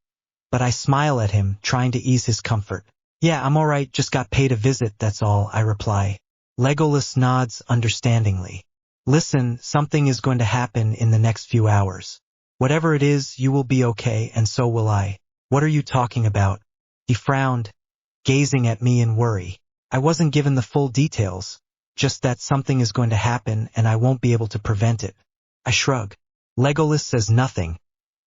Speaker 1: but I smile at him, trying to ease his comfort. Yeah, I'm alright, just got paid a visit, that's all, I reply. Legolas nods understandingly. Listen, something is going to happen in the next few hours. Whatever it is, you will be okay, and so will I. What are you talking about? He frowned, gazing at me in worry. I wasn't given the full details, just that something is going to happen and I won't be able to prevent it. I shrug. Legolas says nothing,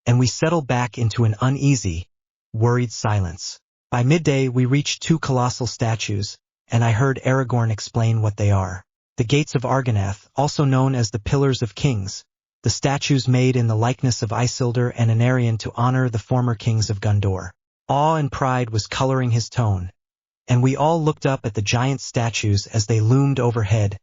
Speaker 1: and we settle back into an uneasy, worried silence. By midday we reached two colossal statues, and I heard Aragorn explain what they are. The Gates of Argonath, also known as the Pillars of Kings, the statues made in the likeness of Isildur and Anarion to honor the former kings of Gondor. Awe and pride was coloring his tone, and we all looked up at the giant statues as they loomed overhead,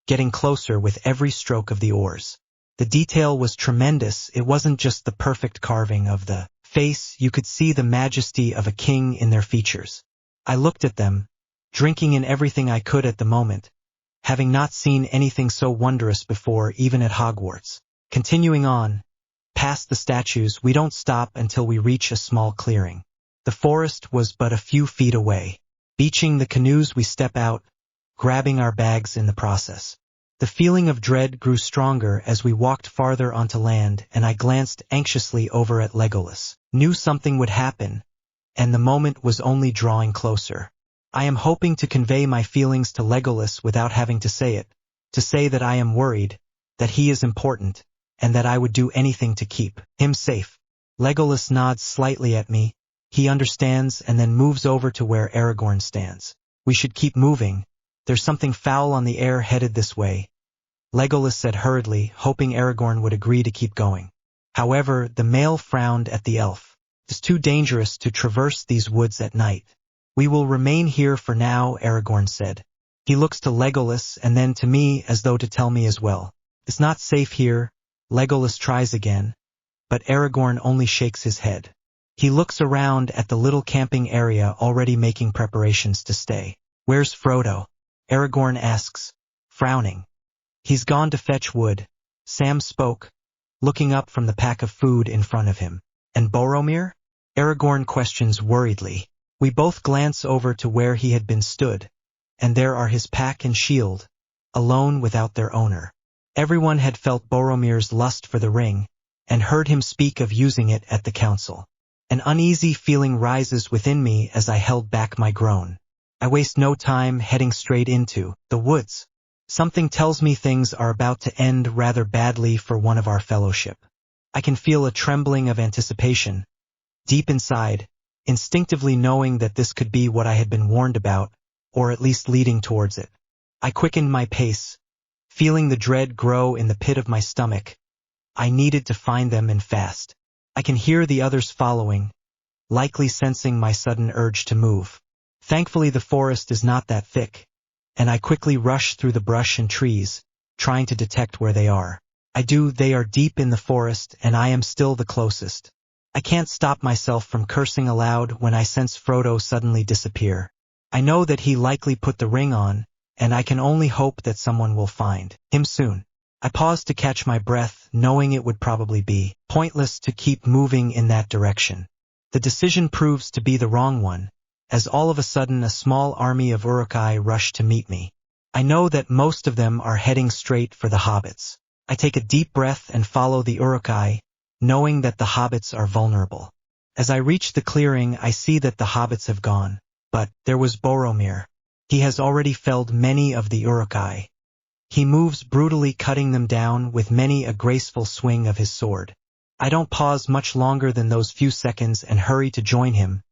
Speaker 1: getting closer with every stroke of the oars. The detail was tremendous. It wasn't just the perfect carving of the face, you could see the majesty of a king in their features. I looked at them, drinking in everything I could at the moment, having not seen anything so wondrous before, even at Hogwarts. Continuing on, past the statues, we don't stop until we reach a small clearing. The forest was but a few feet away. Beaching the canoes, we step out, grabbing our bags in the process. The feeling of dread grew stronger as we walked farther onto land, and I glanced anxiously over at Legolas. Knew something would happen, and the moment was only drawing closer. I am hoping to convey my feelings to Legolas without having to say it, to say that I am worried, that he is important, and that I would do anything to keep him safe. Legolas nods slightly at me. He understands and then moves over to where Aragorn stands. We should keep moving. There's something foul on the air headed this way, Legolas said hurriedly, hoping Aragorn would agree to keep going. However, the male frowned at the elf. It's too dangerous to traverse these woods at night. We will remain here for now, Aragorn said. He looks to Legolas and then to me as though to tell me as well. It's not safe here. Legolas tries again, but Aragorn only shakes his head. He looks around at the little camping area, already making preparations to stay. Where's Frodo? Aragorn asks, frowning. He's gone to fetch wood, Sam spoke, looking up from the pack of food in front of him. And Boromir? Aragorn questions worriedly. We both glance over to where he had been stood, and there are his pack and shield, alone without their owner. Everyone had felt Boromir's lust for the ring, and heard him speak of using it at the council. An uneasy feeling rises within me as I held back my groan. I waste no time heading straight into the woods. Something tells me things are about to end rather badly for one of our fellowship. I can feel a trembling of anticipation, deep inside, instinctively knowing that this could be what I had been warned about, or at least leading towards it. I quickened my pace, feeling the dread grow in the pit of my stomach. I needed to find them and fast. I can hear the others following, likely sensing my sudden urge to move. Thankfully the forest is not that thick, and I quickly rush through the brush and trees, trying to detect where they are. They are deep in the forest, and I am still the closest. I can't stop myself from cursing aloud when I sense Frodo suddenly disappear. I know that he likely put the ring on, and I can only hope that someone will find him soon. I pause to catch my breath, knowing it would probably be pointless to keep moving in that direction. The decision proves to be the wrong one, as all of a sudden a small army of Uruk-hai rush to meet me. I know that most of them are heading straight for the hobbits. I take a deep breath and follow the Uruk-hai, knowing that the hobbits are vulnerable. As I reach the clearing, I see that the hobbits have gone, but there was Boromir. He has already felled many of the Uruk-hai. He moves brutally, cutting them down with many a graceful swing of his sword. I don't pause much longer than those few seconds and hurry to join him,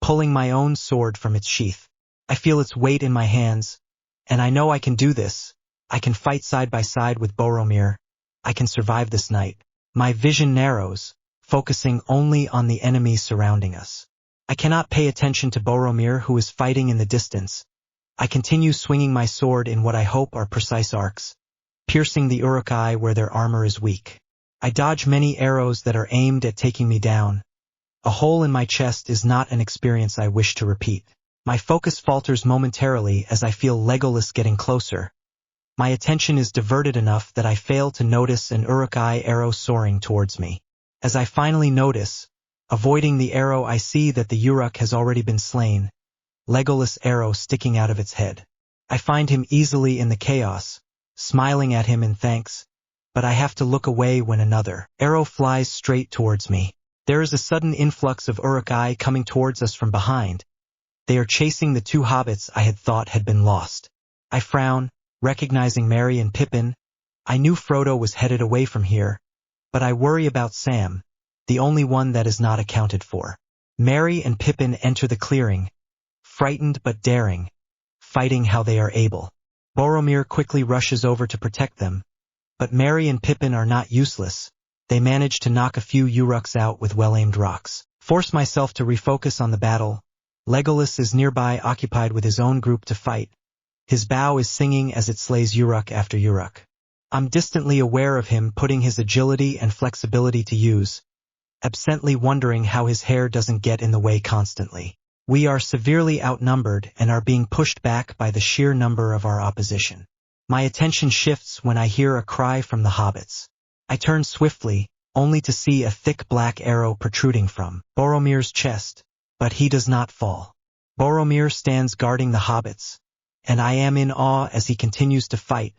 Speaker 1: pulling my own sword from its sheath. I feel its weight in my hands, and I know I can do this. I can fight side by side with Boromir. I can survive this night. My vision narrows, focusing only on the enemies surrounding us. I cannot pay attention to Boromir, who is fighting in the distance. I continue swinging my sword in what I hope are precise arcs, piercing the Uruk-hai where their armor is weak. I dodge many arrows that are aimed at taking me down. A hole in my chest is not an experience I wish to repeat. My focus falters momentarily as I feel Legolas getting closer. My attention is diverted enough that I fail to notice an Uruk-hai arrow soaring towards me. As I finally notice, avoiding the arrow, I see that the Uruk has already been slain, Legolas' arrow sticking out of its head. I find him easily in the chaos, smiling at him in thanks, but I have to look away when another arrow flies straight towards me. There is a sudden influx of Uruk-hai coming towards us from behind. They are chasing the two hobbits I had thought had been lost. I frown, recognizing Merry and Pippin. I knew Frodo was headed away from here, but I worry about Sam, the only one that is not accounted for. Merry and Pippin enter the clearing, frightened but daring, fighting how they are able. Boromir quickly rushes over to protect them, but Merry and Pippin are not useless. They manage to knock a few Uruks out with well-aimed rocks. Force myself to refocus on the battle. Legolas is nearby, occupied with his own group to fight. His bow is singing as it slays Uruk after Uruk. I'm distantly aware of him putting his agility and flexibility to use, absently wondering how his hair doesn't get in the way constantly. We are severely outnumbered and are being pushed back by the sheer number of our opposition. My attention shifts when I hear a cry from the hobbits. I turn swiftly, only to see a thick black arrow protruding from Boromir's chest, but he does not fall. Boromir stands guarding the hobbits, and I am in awe as he continues to fight,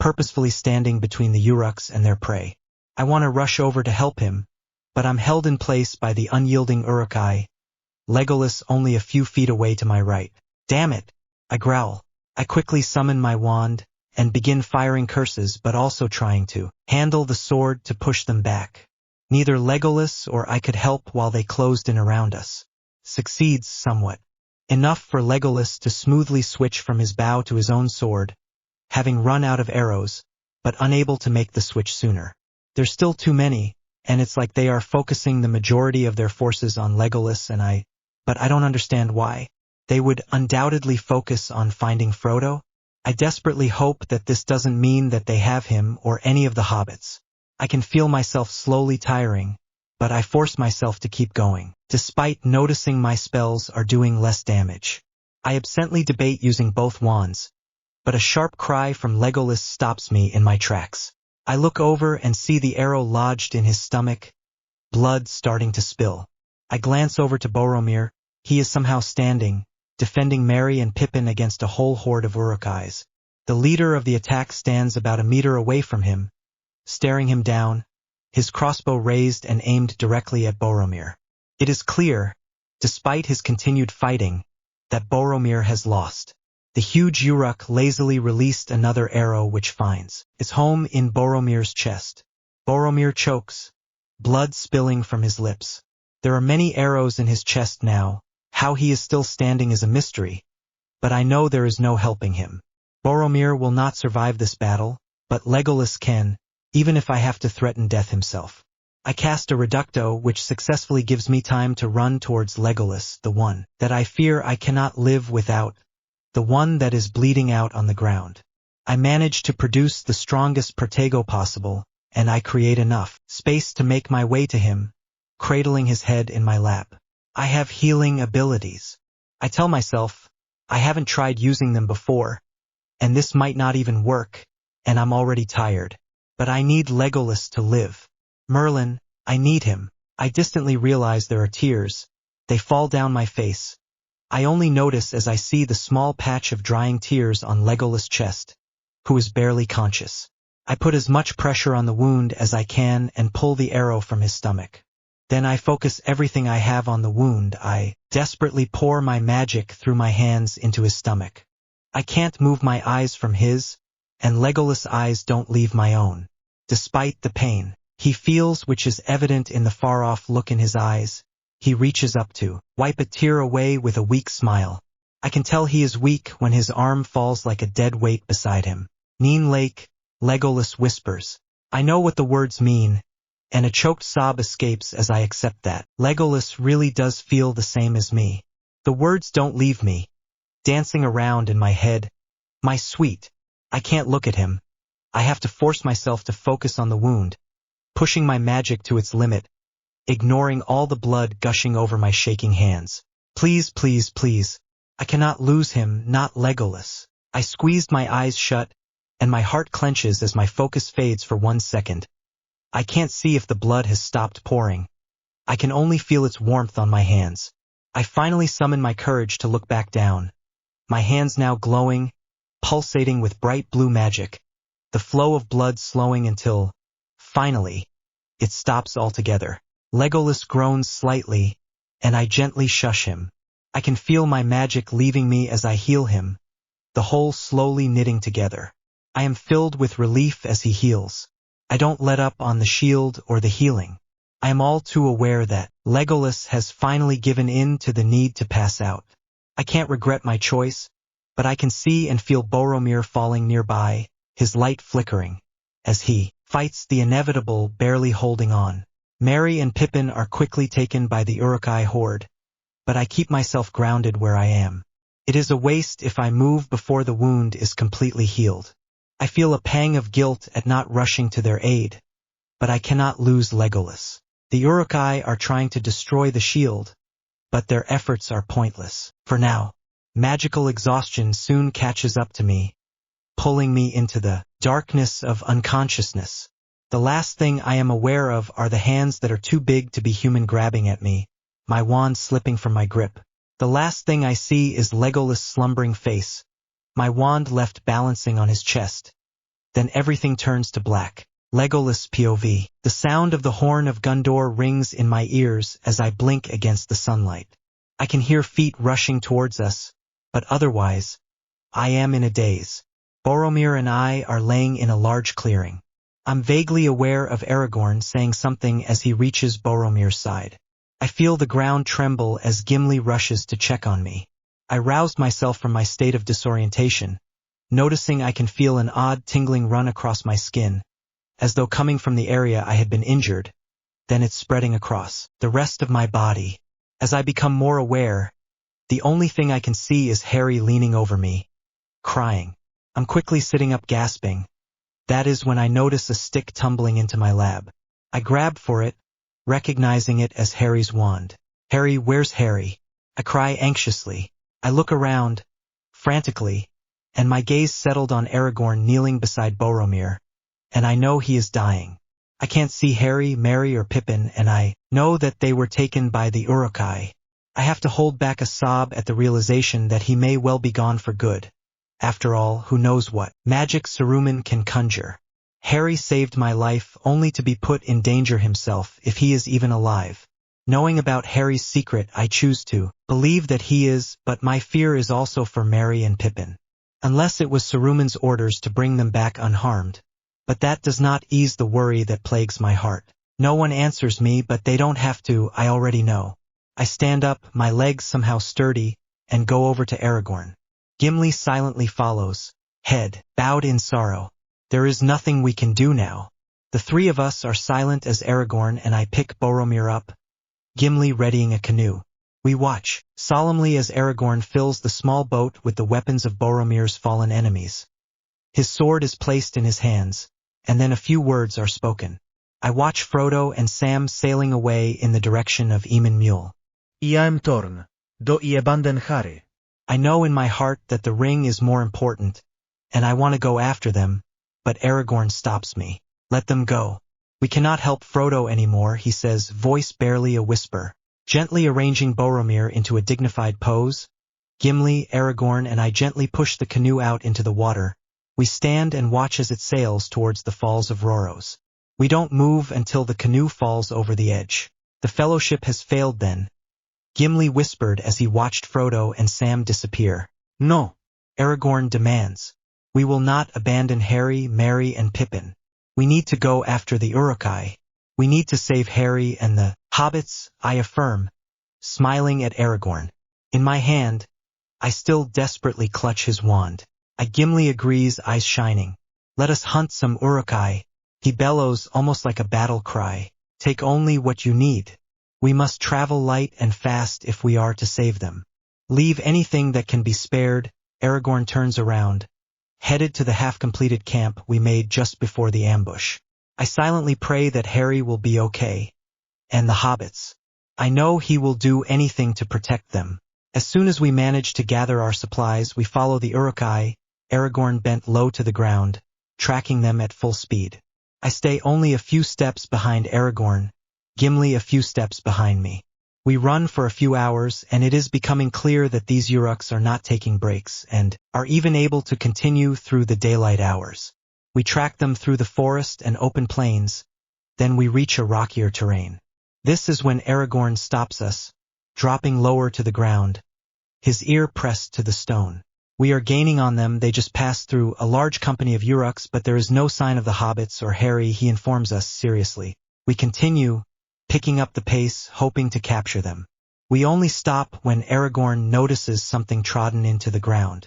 Speaker 1: purposefully standing between the Uruks and their prey. I want to rush over to help him, but I'm held in place by the unyielding Uruk-hai, Legolas only a few feet away to my right. Damn it! I growl. I quickly summon my wand and begin firing curses, but also trying to handle the sword to push them back. Neither Legolas or I could help while they closed in around us. Succeeds somewhat. Enough for Legolas to smoothly switch from his bow to his own sword, having run out of arrows, but unable to make the switch sooner. There's still too many, and it's like they are focusing the majority of their forces on Legolas and but I don't understand why. They would undoubtedly focus on finding Frodo. I desperately hope that this doesn't mean that they have him or any of the hobbits. I can feel myself slowly tiring, but I force myself to keep going, despite noticing my spells are doing less damage. I absently debate using both wands, but a sharp cry from Legolas stops me in my tracks. I look over and see the arrow lodged in his stomach, blood starting to spill. I glance over to Boromir. He is somehow standing, defending Merry and Pippin against a whole horde of Uruk-hais. The leader of the attack stands about a meter away from him, staring him down, his crossbow raised and aimed directly at Boromir. It is clear, despite his continued fighting, that Boromir has lost. The huge Uruk lazily released another arrow which finds its home in Boromir's chest. Boromir chokes, blood spilling from his lips. There are many arrows in his chest now. How he is still standing is a mystery, but I know there is no helping him. Boromir will not survive this battle, but Legolas can, even if I have to threaten death himself. I cast a Reducto which successfully gives me time to run towards Legolas, the one that I fear I cannot live without, the one that is bleeding out on the ground. I manage to produce the strongest protego possible, and I create enough space to make my way to him, cradling his head in my lap. I have healing abilities. I tell myself, I haven't tried using them before, and this might not even work, and I'm already tired. But I need Legolas to live. Merlin, I need him. I distantly realize there are tears. They fall down my face. I only notice as I see the small patch of drying tears on Legolas' chest, who is barely conscious. I put as much pressure on the wound as I can and pull the arrow from his stomach. Then I focus everything I have on the wound. I desperately pour my magic through my hands into his stomach. I can't move my eyes from his, and Legolas' eyes don't leave my own. Despite the pain he feels, which is evident in the far-off look in his eyes, he reaches up to wipe a tear away with a weak smile. I can tell he is weak when his arm falls like a dead weight beside him. Neen Lake, Legolas whispers. I know what the words mean, and a choked sob escapes as I accept that Legolas really does feel the same as me. The words don't leave me. dancing around in my head. My sweet. I can't look at him. I have to force myself to focus on the wound, pushing my magic to its limit, ignoring all the blood gushing over my shaking hands. Please, please, please. I cannot lose him, not Legolas. I squeezed my eyes shut, and my heart clenches as my focus fades for 1 second. I can't see if the blood has stopped pouring. I can only feel its warmth on my hands. I finally summon my courage to look back down. My hands now glowing, pulsating with bright blue magic, the flow of blood slowing until, finally, it stops altogether. Legolas groans slightly, and I gently shush him. I can feel my magic leaving me as I heal him, the whole slowly knitting together. I am filled with relief as he heals. I don't let up on the shield or the healing. I am all too aware that Legolas has finally given in to the need to pass out. I can't regret my choice, but I can see and feel Boromir falling nearby, his light flickering, as he fights the inevitable, barely holding on. Merry and Pippin are quickly taken by the Uruk-hai horde, but I keep myself grounded where I am. It is a waste if I move before the wound is completely healed. I feel a pang of guilt at not rushing to their aid, but I cannot lose Legolas. The Uruk-hai are trying to destroy the shield, but their efforts are pointless. For now, magical exhaustion soon catches up to me, pulling me into the darkness of unconsciousness. The last thing I am aware of are the hands that are too big to be human grabbing at me, my wand slipping from my grip. The last thing I see is Legolas' slumbering face, my wand left balancing on his chest. Then everything turns to black. Legolas POV. The sound of the horn of Gondor rings in my ears as I blink against the sunlight. I can hear feet rushing towards us, but otherwise, I am in a daze. Boromir and I are laying in a large clearing. I'm vaguely aware of Aragorn saying something as he reaches Boromir's side. I feel the ground tremble as Gimli rushes to check on me. I roused myself from my state of disorientation, noticing I can feel an odd tingling run across my skin, as though coming from the area I had been injured, then it's spreading across the rest of my body. As I become more aware, the only thing I can see is Harry leaning over me, crying. I'm quickly sitting up gasping. That is when I notice a stick tumbling into my lap. I grab for it, recognizing it as Harry's wand. Harry, where's Harry? I cry anxiously. I look around, frantically, and my gaze settled on Aragorn kneeling beside Boromir, and I know he is dying. I can't see Harry, Merry, or Pippin, and I know that they were taken by the Uruk-hai. I have to hold back a sob at the realization that he may well be gone for good. After all, who knows what magic Saruman can conjure. Harry saved my life only to be put in danger himself if he is even alive. Knowing about Harry's secret, I choose to believe that he is, but my fear is also for Merry and Pippin. Unless it was Saruman's orders to bring them back unharmed. But that does not ease the worry that plagues my heart. No one answers me, but they don't have to, I already know. I stand up, my legs somehow sturdy, and go over to Aragorn. Gimli silently follows, head bowed in sorrow. There is nothing we can do now. The three of us are silent as Aragorn and I pick Boromir up, Gimli readying a canoe. We watch, solemnly as Aragorn fills the small boat with the weapons of Boromir's fallen enemies. His sword is placed in his hands, and then a few words are spoken. I watch Frodo and Sam sailing away in the direction of Eamon Mule.
Speaker 2: Iam torn, do ie banden hare.
Speaker 1: I know in my heart that the ring is more important, and I want to go after them, but Aragorn stops me. Let them go. We cannot help Frodo anymore, he says, voice barely a whisper. Gently arranging Boromir into a dignified pose, Gimli, Aragorn, and I gently push the canoe out into the water. We stand and watch as it sails towards the Falls of Rhoros. We don't move until the canoe falls over the edge. The Fellowship has failed then, Gimli whispered as he watched Frodo and Sam disappear. No, Aragorn demands. We will not abandon Harry, Merry, and Pippin. We need to go after the Uruk-hai. We need to save Harry and the hobbits, I affirm, smiling at Aragorn. In my hand, I still desperately clutch his wand. Gimli agrees, eyes shining. Let us hunt some Uruk-hai. He bellows almost like a battle cry. Take only what you need. We must travel light and fast if we are to save them. Leave anything that can be spared. Aragorn turns around, headed to the half-completed camp we made just before the ambush. I silently pray that Harry will be okay. And the hobbits. I know he will do anything to protect them. As soon as we manage to gather our supplies, we follow the Uruk-hai. Aragorn bent low to the ground, tracking them at full speed. I stay only a few steps behind Aragorn, Gimli a few steps behind me. We run for a few hours, and it is becoming clear that these Uruks are not taking breaks and are even able to continue through the daylight hours. We track them through the forest and open plains, then we reach a rockier terrain. This is when Aragorn stops us, dropping lower to the ground, his ear pressed to the stone. We are gaining on them. They just passed through a large company of Uruks, but there is no sign of the hobbits or Harry, he informs us seriously. We continue, picking up the pace, hoping to capture them. We only stop when Aragorn notices something trodden into the ground.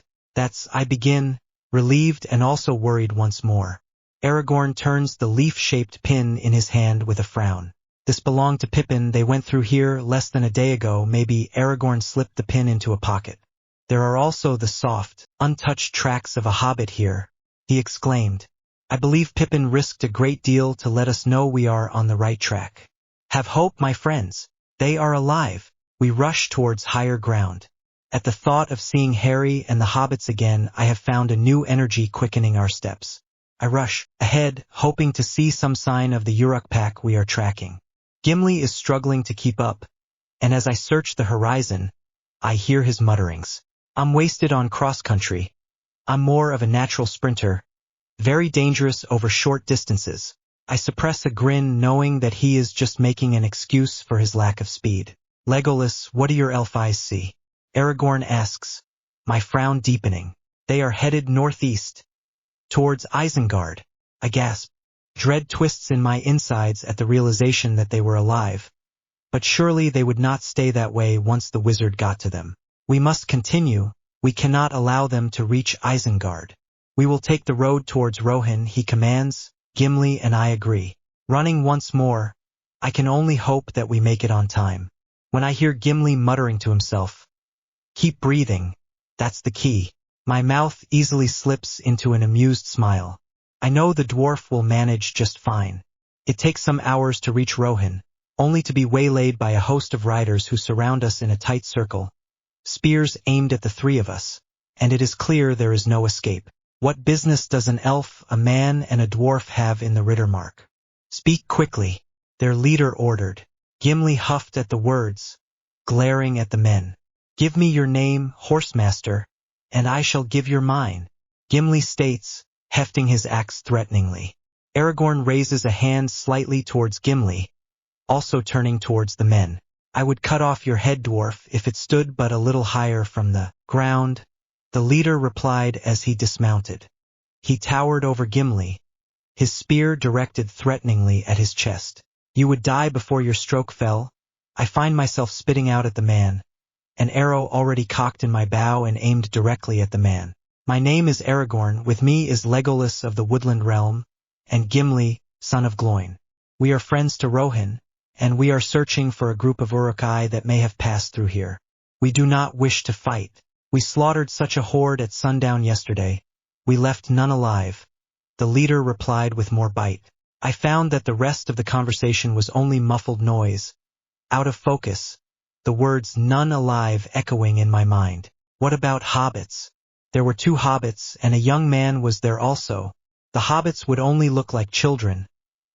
Speaker 1: I begin, relieved and also worried once more. Aragorn turns the leaf-shaped pin in his hand with a frown. This belonged to Pippin. They went through here less than a day ago. Maybe Aragorn slipped the pin into a pocket. There are also the soft, untouched tracks of a hobbit here, he exclaimed. I believe Pippin risked a great deal to let us know we are on the right track. Have hope, my friends. They are alive. We rush towards higher ground. At the thought of seeing Harry and the hobbits again, I have found a new energy quickening our steps. I rush ahead, hoping to see some sign of the Uruk pack we are tracking. Gimli is struggling to keep up, and as I search the horizon, I hear his mutterings. I'm wasted on cross-country. I'm more of a natural sprinter, very dangerous over short distances. I suppress a grin knowing that he is just making an excuse for his lack of speed. Legolas, what do your elf eyes see? Aragorn asks, my frown deepening. They are headed northeast, towards Isengard. I gasp. Dread twists in my insides at the realization that they were alive. But surely they would not stay that way once the wizard got to them. We must continue. We cannot allow them to reach Isengard. We will take the road towards Rohan, he commands. Gimli and I agree. Running once more, I can only hope that we make it on time. When I hear Gimli muttering to himself, keep breathing, that's the key. My mouth easily slips into an amused smile. I know the dwarf will manage just fine. It takes some hours to reach Rohan, only to be waylaid by a host of riders who surround us in a tight circle. Spears aimed at the three of us, and it is clear there is no escape. What business does an elf, a man, and a dwarf have in the Rittermark? Speak quickly, their leader ordered. Gimli huffed at the words, glaring at the men. Give me your name, horsemaster, and I shall give your mine. Gimli states, hefting his axe threateningly. Aragorn raises a hand slightly towards Gimli, also turning towards the men. I would cut off your head, dwarf, if it stood but a little higher from the ground, the leader replied as he dismounted. He towered over Gimli, his spear directed threateningly at his chest. You would die before your stroke fell. I find myself spitting out at the man, an arrow already cocked in my bow and aimed directly at the man. My name is Aragorn, with me is Legolas of the Woodland Realm, and Gimli, son of Gloin. We are friends to Rohan, and we are searching for a group of Uruk-hai that may have passed through here. We do not wish to fight. We slaughtered such a horde at sundown yesterday. We left none alive. The leader replied with more bite. I found that the rest of the conversation was only muffled noise. Out of focus, the words none alive echoing in my mind. What about hobbits? There were 2 hobbits, and a young man was there also. The hobbits would only look like children,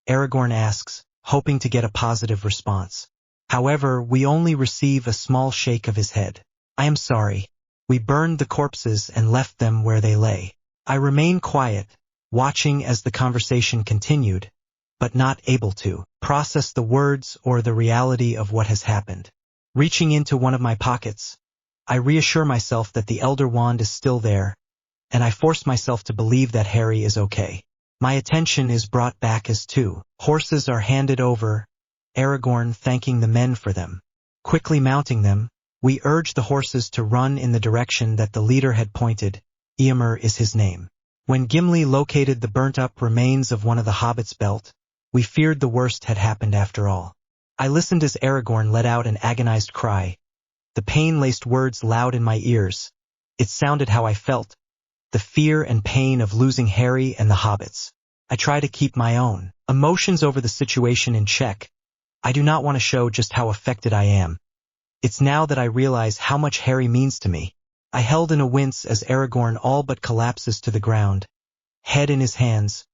Speaker 1: Aragorn asks, hoping to get a positive response. However, we only receive a small shake of his head. I am sorry. We burned the corpses and left them where they lay. I remain quiet, watching as the conversation continued, but not able to process the words or the reality of what has happened. Reaching into one of my pockets, I reassure myself that the Elder Wand is still there, and I force myself to believe that Harry is okay. My attention is brought back as 2 horses are handed over, Aragorn thanking the men for them. Quickly mounting them, we urge the horses to run in the direction that the leader had pointed. Eomer is his name. When Gimli located the burnt-up remains of one of the hobbits' belt, we feared the worst had happened after all. I listened as Aragorn let out an agonized cry. The pain-laced words loud in my ears. It sounded how I felt. The fear and pain of losing Harry and the hobbits. I try to keep my own emotions over the situation in check. I do not want to show just how affected I am. It's now that I realize how much Harry means to me. I held in a wince as Aragorn all but collapses to the ground, head in his hands,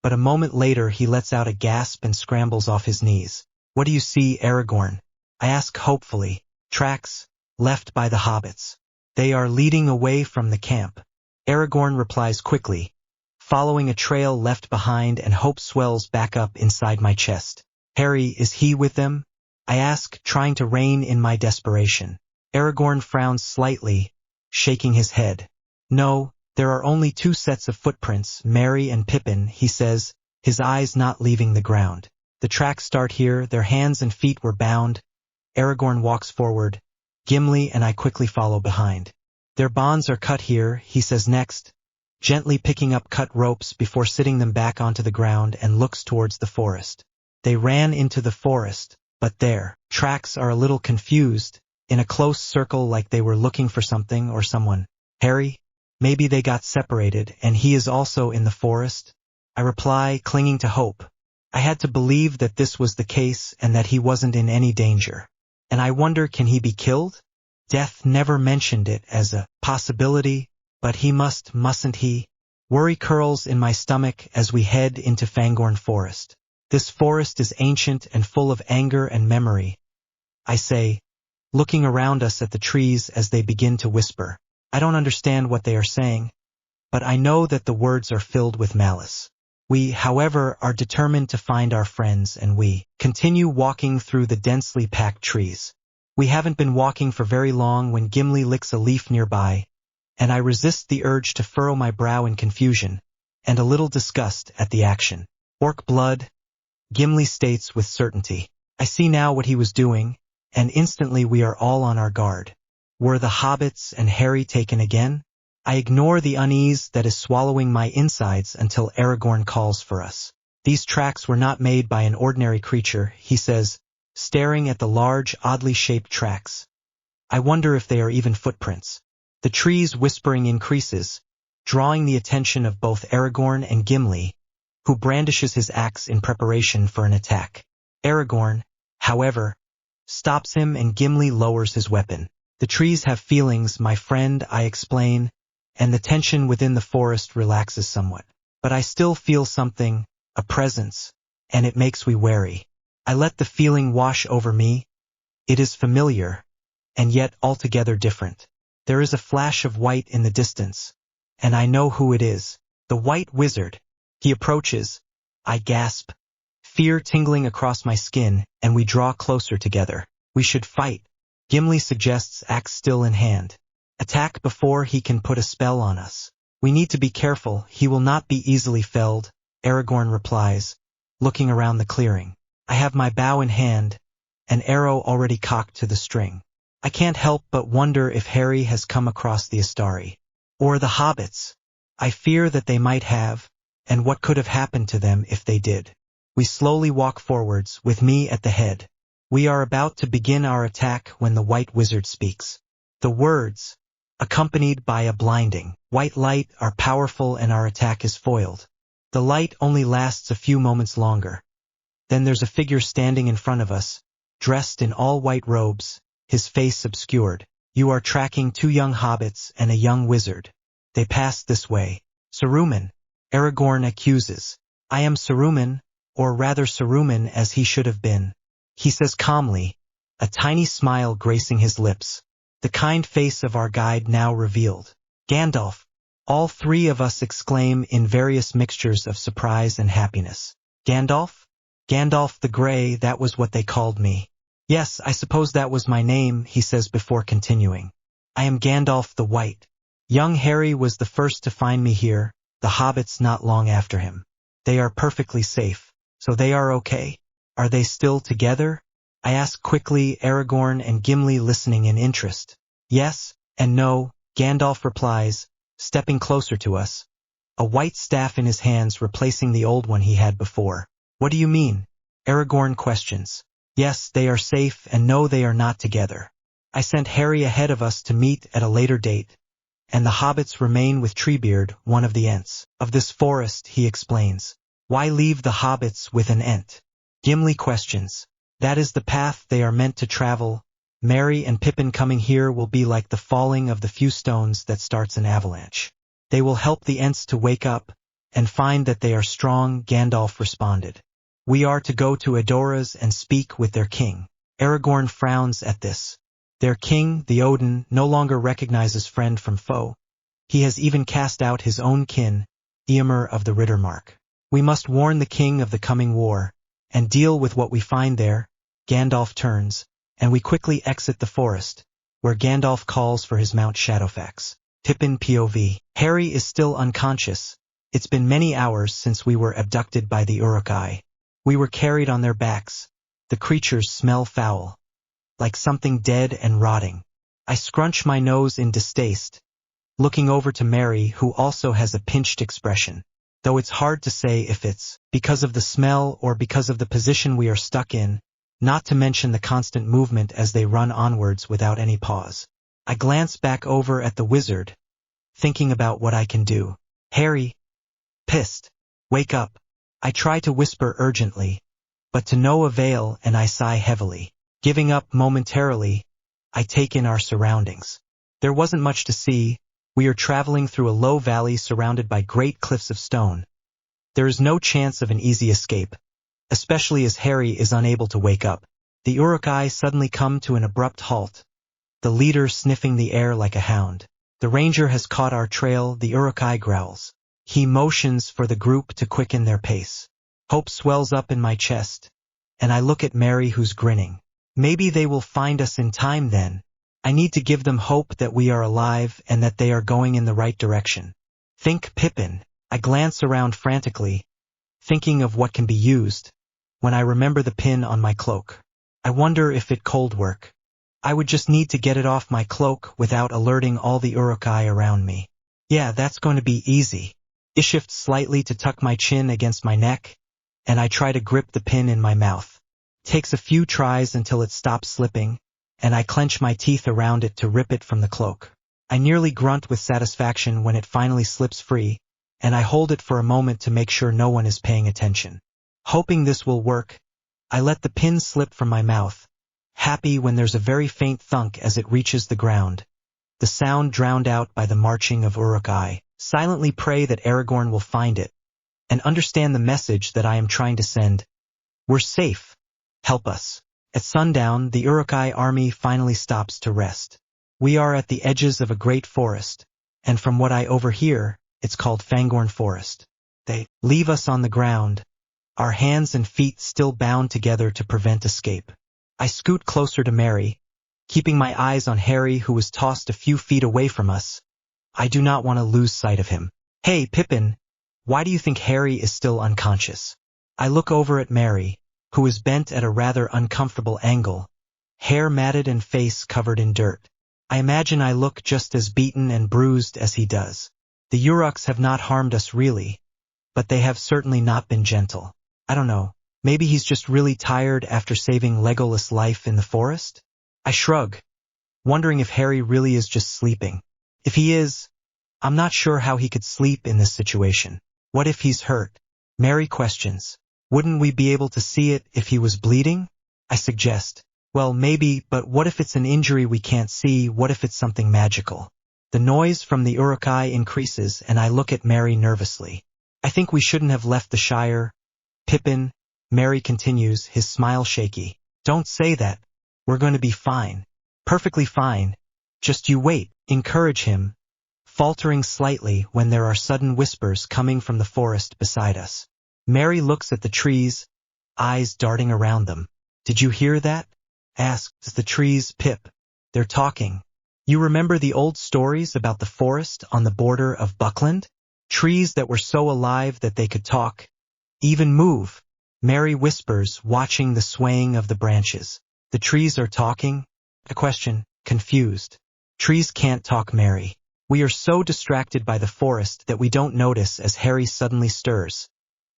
Speaker 1: but a moment later he lets out a gasp and scrambles off his knees. What do you see, Aragorn? I ask hopefully. Tracks, left by the hobbits. They are leading away from the camp. Aragorn replies quickly, following a trail left behind, and hope swells back up inside my chest. Harry, is he with them? I ask, trying to rein in my desperation. Aragorn frowns slightly, shaking his head. No, there are only 2 sets of footprints, Merry and Pippin, he says, his eyes not leaving the ground. The tracks start here, their hands and feet were bound. Aragorn walks forward. Gimli and I quickly follow behind. Their bonds are cut here, he says next, gently picking up cut ropes before sitting them back onto the ground, and looks towards the forest. They ran into the forest, but their tracks are a little confused, in a close circle like they were looking for something or someone. Harry? Maybe they got separated, and he is also in the forest? I reply, clinging to hope. I had to believe that this was the case and that he wasn't in any danger. And I wonder, can he be killed? Death never mentioned it as a possibility, but he mustn't he? Worry curls in my stomach as we head into Fangorn Forest. This forest is ancient and full of anger and memory, I say, looking around us at the trees as they begin to whisper. I don't understand what they are saying, but I know that the words are filled with malice. We, however, are determined to find our friends, and we continue walking through the densely packed trees. We haven't been walking for very long when Gimli licks a leaf nearby, and I resist the urge to furrow my brow in confusion and a little disgust at the action. Orc blood, Gimli states with certainty. I see now what he was doing, and instantly we are all on our guard. Were the hobbits and Harry taken again? I ignore the unease that is swallowing my insides until Aragorn calls for us. These tracks were not made by an ordinary creature, he says, staring at the large, oddly shaped tracks. I wonder if they are even footprints. The tree's whispering increases, drawing the attention of both Aragorn and Gimli, who brandishes his axe in preparation for an attack. Aragorn, however, stops him, and Gimli lowers his weapon. The trees have feelings, my friend, I explain, and the tension within the forest relaxes somewhat. But I still feel something, a presence, and it makes me wary. I let the feeling wash over me. It is familiar, and yet altogether different. There is a flash of white in the distance, and I know who it is. The White Wizard. He approaches. I gasp, fear tingling across my skin, and we draw closer together. We should fight, Gimli suggests, axe still in hand. Attack before he can put a spell on us. We need to be careful, he will not be easily felled, Aragorn replies, looking around the clearing. I have my bow in hand, an arrow already cocked to the string. I can't help but wonder if Harry has come across the Astari. Or the hobbits. I fear that they might have, and what could have happened to them if they did. We slowly walk forwards, with me at the head. We are about to begin our attack when the White Wizard speaks. The words, accompanied by a blinding white light, are powerful, and our attack is foiled. The light only lasts a few moments longer. Then there's a figure standing in front of us, dressed in all white robes, his face obscured. You are tracking 2 young hobbits and a young wizard. They passed this way. Saruman, Aragorn accuses. I am Saruman, or rather Saruman as he should have been. He says calmly, a tiny smile gracing his lips. The kind face of our guide now revealed. Gandalf. All 3 of us exclaim in various mixtures of surprise and happiness. Gandalf? Gandalf the Grey, that was what they called me. Yes, I suppose that was my name, he says before continuing. I am Gandalf the White. Young Harry was the first to find me here, the hobbits not long after him. They are perfectly safe. So they are okay? Are they still together? I ask quickly, Aragorn and Gimli listening in interest. Yes and no, Gandalf replies, stepping closer to us, a white staff in his hands replacing the old one he had before. What do you mean? Aragorn questions. Yes, they are safe, and no, they are not together. I sent Harry ahead of us to meet at a later date, and the hobbits remain with Treebeard, one of the Ents of this forest, he explains. Why leave the hobbits with an Ent? Gimli questions. That is the path they are meant to travel. Merry and Pippin coming here will be like the falling of the few stones that starts an avalanche. They will help the Ents to wake up and find that they are strong, Gandalf responded. We are to go to Edoras and speak with their king. Aragorn frowns at this. Their king, the Odin, no longer recognizes friend from foe. He has even cast out his own kin, Eomer of the Riddermark. We must warn the king of the coming war, and deal with what we find there. Gandalf turns, and we quickly exit the forest, where Gandalf calls for his Mount Shadowfax. Pippin POV. Harry is still unconscious. It's been many hours since we were abducted by the Uruk-hai. We were carried on their backs. The creatures smell foul, like something dead and rotting. I scrunch my nose in distaste, looking over to Merry, who also has a pinched expression, though it's hard to say if it's because of the smell or because of the position we are stuck in, not to mention the constant movement as they run onwards without any pause. I glance back over at the wizard, thinking about what I can do. Harry, pissed, wake up. I try to whisper urgently, but to no avail, and I sigh heavily. Giving up momentarily, I take in our surroundings. There wasn't much to see. We are traveling through a low valley surrounded by great cliffs of stone. There is no chance of an easy escape, especially as Harry is unable to wake up. The Uruk-hai suddenly come to an abrupt halt, the leader sniffing the air like a hound. The ranger has caught our trail, the Uruk-hai growls. He motions for the group to quicken their pace. Hope swells up in my chest, and I look at Merry, who's grinning. Maybe they will find us in time then. I need to give them hope that we are alive and that they are going in the right direction. Think Pippin. I glance around frantically, thinking of what can be used, when I remember the pin on my cloak. I wonder if it could work. I would just need to get it off my cloak without alerting all the Uruk-hai around me. Yeah, that's going to be easy. I shift slightly to tuck my chin against my neck, and I try to grip the pin in my mouth. Takes a few tries until it stops slipping, and I clench my teeth around it to rip it from the cloak. I nearly grunt with satisfaction when it finally slips free, and I hold it for a moment to make sure no one is paying attention. Hoping this will work, I let the pin slip from my mouth, happy when there's a very faint thunk as it reaches the ground, the sound drowned out by the marching of Uruk-hai. Silently pray that Aragorn will find it, and understand the message that I am trying to send. We're safe. Help us. At sundown, the Uruk-hai army finally stops to rest. We are at the edges of a great forest, and from what I overhear, it's called Fangorn Forest. They leave us on the ground, our hands and feet still bound together to prevent escape. I scoot closer to Merry, keeping my eyes on Harry, who was tossed a few feet away from us. I do not want to lose sight of him. Hey, Pippin, why do you think Harry is still unconscious? I look over at Merry, who is bent at a rather uncomfortable angle, hair matted and face covered in dirt. I imagine I look just as beaten and bruised as he does. The Uruks have not harmed us really, but they have certainly not been gentle. I don't know, maybe he's just really tired after saving Legolas' life in the forest? I shrug, wondering if Harry really is just sleeping. If he is, I'm not sure how he could sleep in this situation. What if he's hurt? Merry questions. Wouldn't we be able to see it if he was bleeding? I suggest. Well, maybe, but what if it's an injury we can't see? What if it's something magical? The noise from the Uruk-hai increases, and I look at Merry nervously. I think we shouldn't have left the Shire. Pippin, Merry continues, his smile shaky. Don't say that. We're going to be fine. Perfectly fine. Just you wait. Encourage him, faltering slightly when there are sudden whispers coming from the forest beside us. Merry looks at the trees, eyes darting around them. Did you hear that? Asks the trees. Pip. They're talking. You remember the old stories about the forest on the border of Buckland? Trees that were so alive that they could talk, even move. Merry whispers, watching the swaying of the branches. The trees are talking? A question, confused. Trees can't talk, Merry. We are so distracted by the forest that we don't notice as Harry suddenly stirs,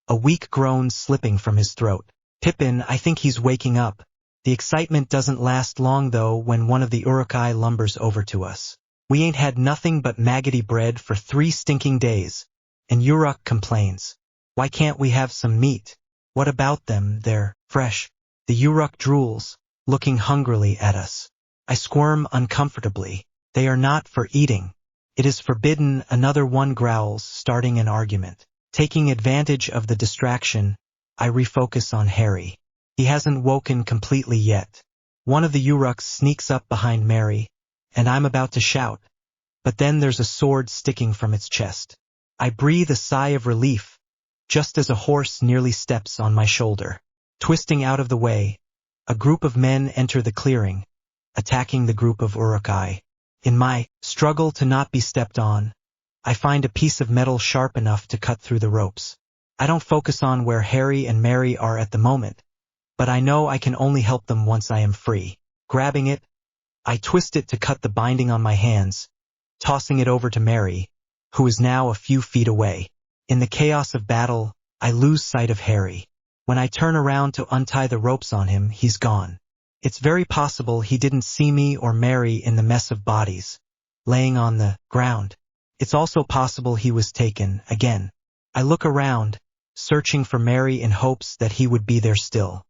Speaker 1: a weak groan slipping from his throat. Pippin, I think he's waking up. The excitement doesn't last long though when one of the urukai lumbers over to us. We ain't had nothing but maggoty bread for 3 stinking days, and Uruk complains. Why can't we have some meat? What about them? They're fresh. The Uruk drools, looking hungrily at us. I squirm uncomfortably. They are not for eating. It is forbidden. Another one growls, starting an argument. Taking advantage of the distraction, I refocus on Harry. He hasn't woken completely yet. One of the Uruks sneaks up behind Mary, and I'm about to shout. But then there's a sword sticking from its chest. I breathe a sigh of relief, just as a horse nearly steps on my shoulder. Twisting out of the way, a group of men enter the clearing, attacking the group of urukai. In my struggle to not be stepped on, I find a piece of metal sharp enough to cut through the ropes. I don't focus on where Harry and Mary are at the moment, but I know I can only help them once I am free. Grabbing it, I twist it to cut the binding on my hands, tossing it over to Mary, who is now a few feet away. In the chaos of battle, I lose sight of Harry. When I turn around to untie the ropes on him, he's gone. It's very possible he didn't see me or Mary in the mess of bodies, laying on the ground. It's also possible he was taken again. I look around, searching for Mary in hopes that he would be there still.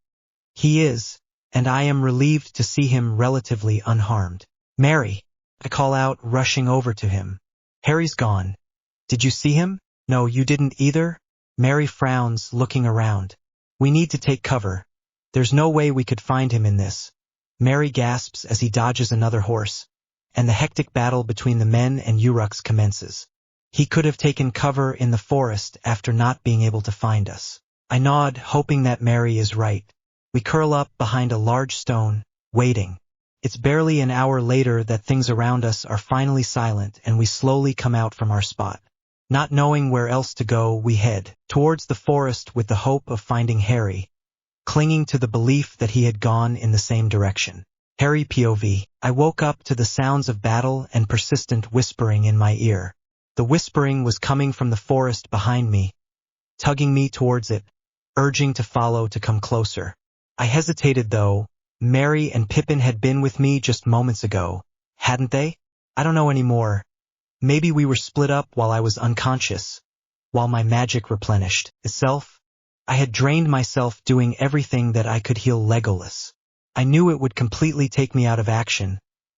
Speaker 1: He is, and I am relieved to see him relatively unharmed. Mary, I call out, rushing over to him. Harry's gone. Did you see him? No, you didn't either? Mary frowns, looking around. We need to take cover. There's no way we could find him in this. Mary gasps as he dodges another horse, and the hectic battle between the men and Uruks commences. He could have taken cover in the forest after not being able to find us. I nod, hoping that Mary is right. We curl up behind a large stone, waiting. It's barely an hour later that things around us are finally silent and we slowly come out from our spot. Not knowing where else to go, we head towards the forest with the hope of finding Harry, clinging to the belief that he had gone in the same direction. Harry POV. I woke up to the sounds of battle and persistent whispering in my ear. The whispering was coming from the forest behind me, tugging me towards it, urging to follow, to come closer. I hesitated though. Mary and Pippin had been with me just moments ago, hadn't they? I don't know anymore. Maybe we were split up while I was unconscious, while my magic replenished itself. I had drained myself doing everything that I could heal Legolas. I knew it would completely take me out of action,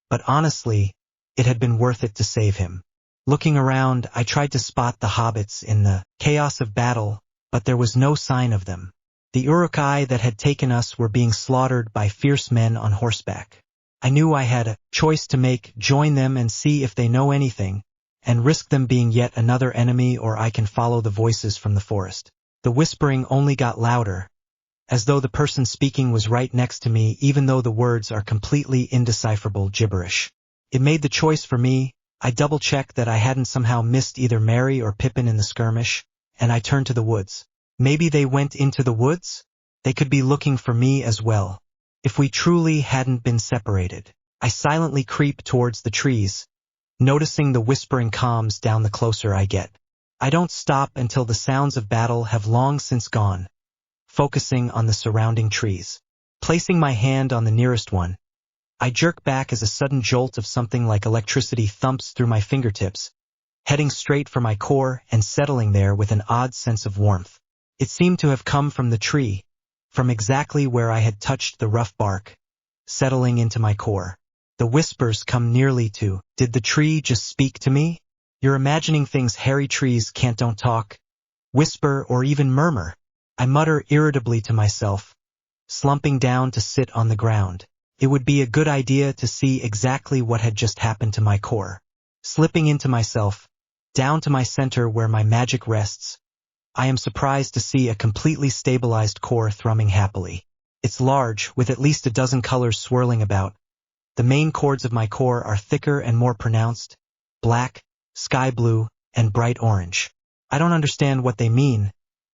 Speaker 1: but honestly, it had been worth it to save him. Looking around, I tried to spot the hobbits in the chaos of battle, but there was no sign of them. The urukai that had taken us were being slaughtered by fierce men on horseback. I knew I had a choice to make: join them and see if they know anything, and risk them being yet another enemy, or I can follow the voices from the forest. The whispering only got louder, as though the person speaking was right next to me, even though the words are completely indecipherable gibberish. It made the choice for me. I double-checked that I hadn't somehow missed either Mary or Pippin in the skirmish, and I turned to the woods. Maybe they went into the woods? They could be looking for me as well. If we truly hadn't been separated. I silently creep towards the trees, noticing the whispering calms down the closer I get. I don't stop until the sounds of battle have long since gone, focusing on the surrounding trees. Placing my hand on the nearest one, I jerk back as a sudden jolt of something like electricity thumps through my fingertips, heading straight for my core and settling there with an odd sense of warmth. It seemed to have come from the tree, from exactly where I had touched the rough bark, settling into my core. The whispers come nearly to, did the tree just speak to me? You're imagining things. Hairy trees don't talk, whisper, or even murmur. I mutter irritably to myself, slumping down to sit on the ground. It would be a good idea to see exactly what had just happened to my core. Slipping into myself, down to my center where my magic rests, I am surprised to see a completely stabilized core thrumming happily. It's large, with at least a dozen colors swirling about. The main chords of my core are thicker and more pronounced: black, sky blue, and bright orange. I don't understand what they mean,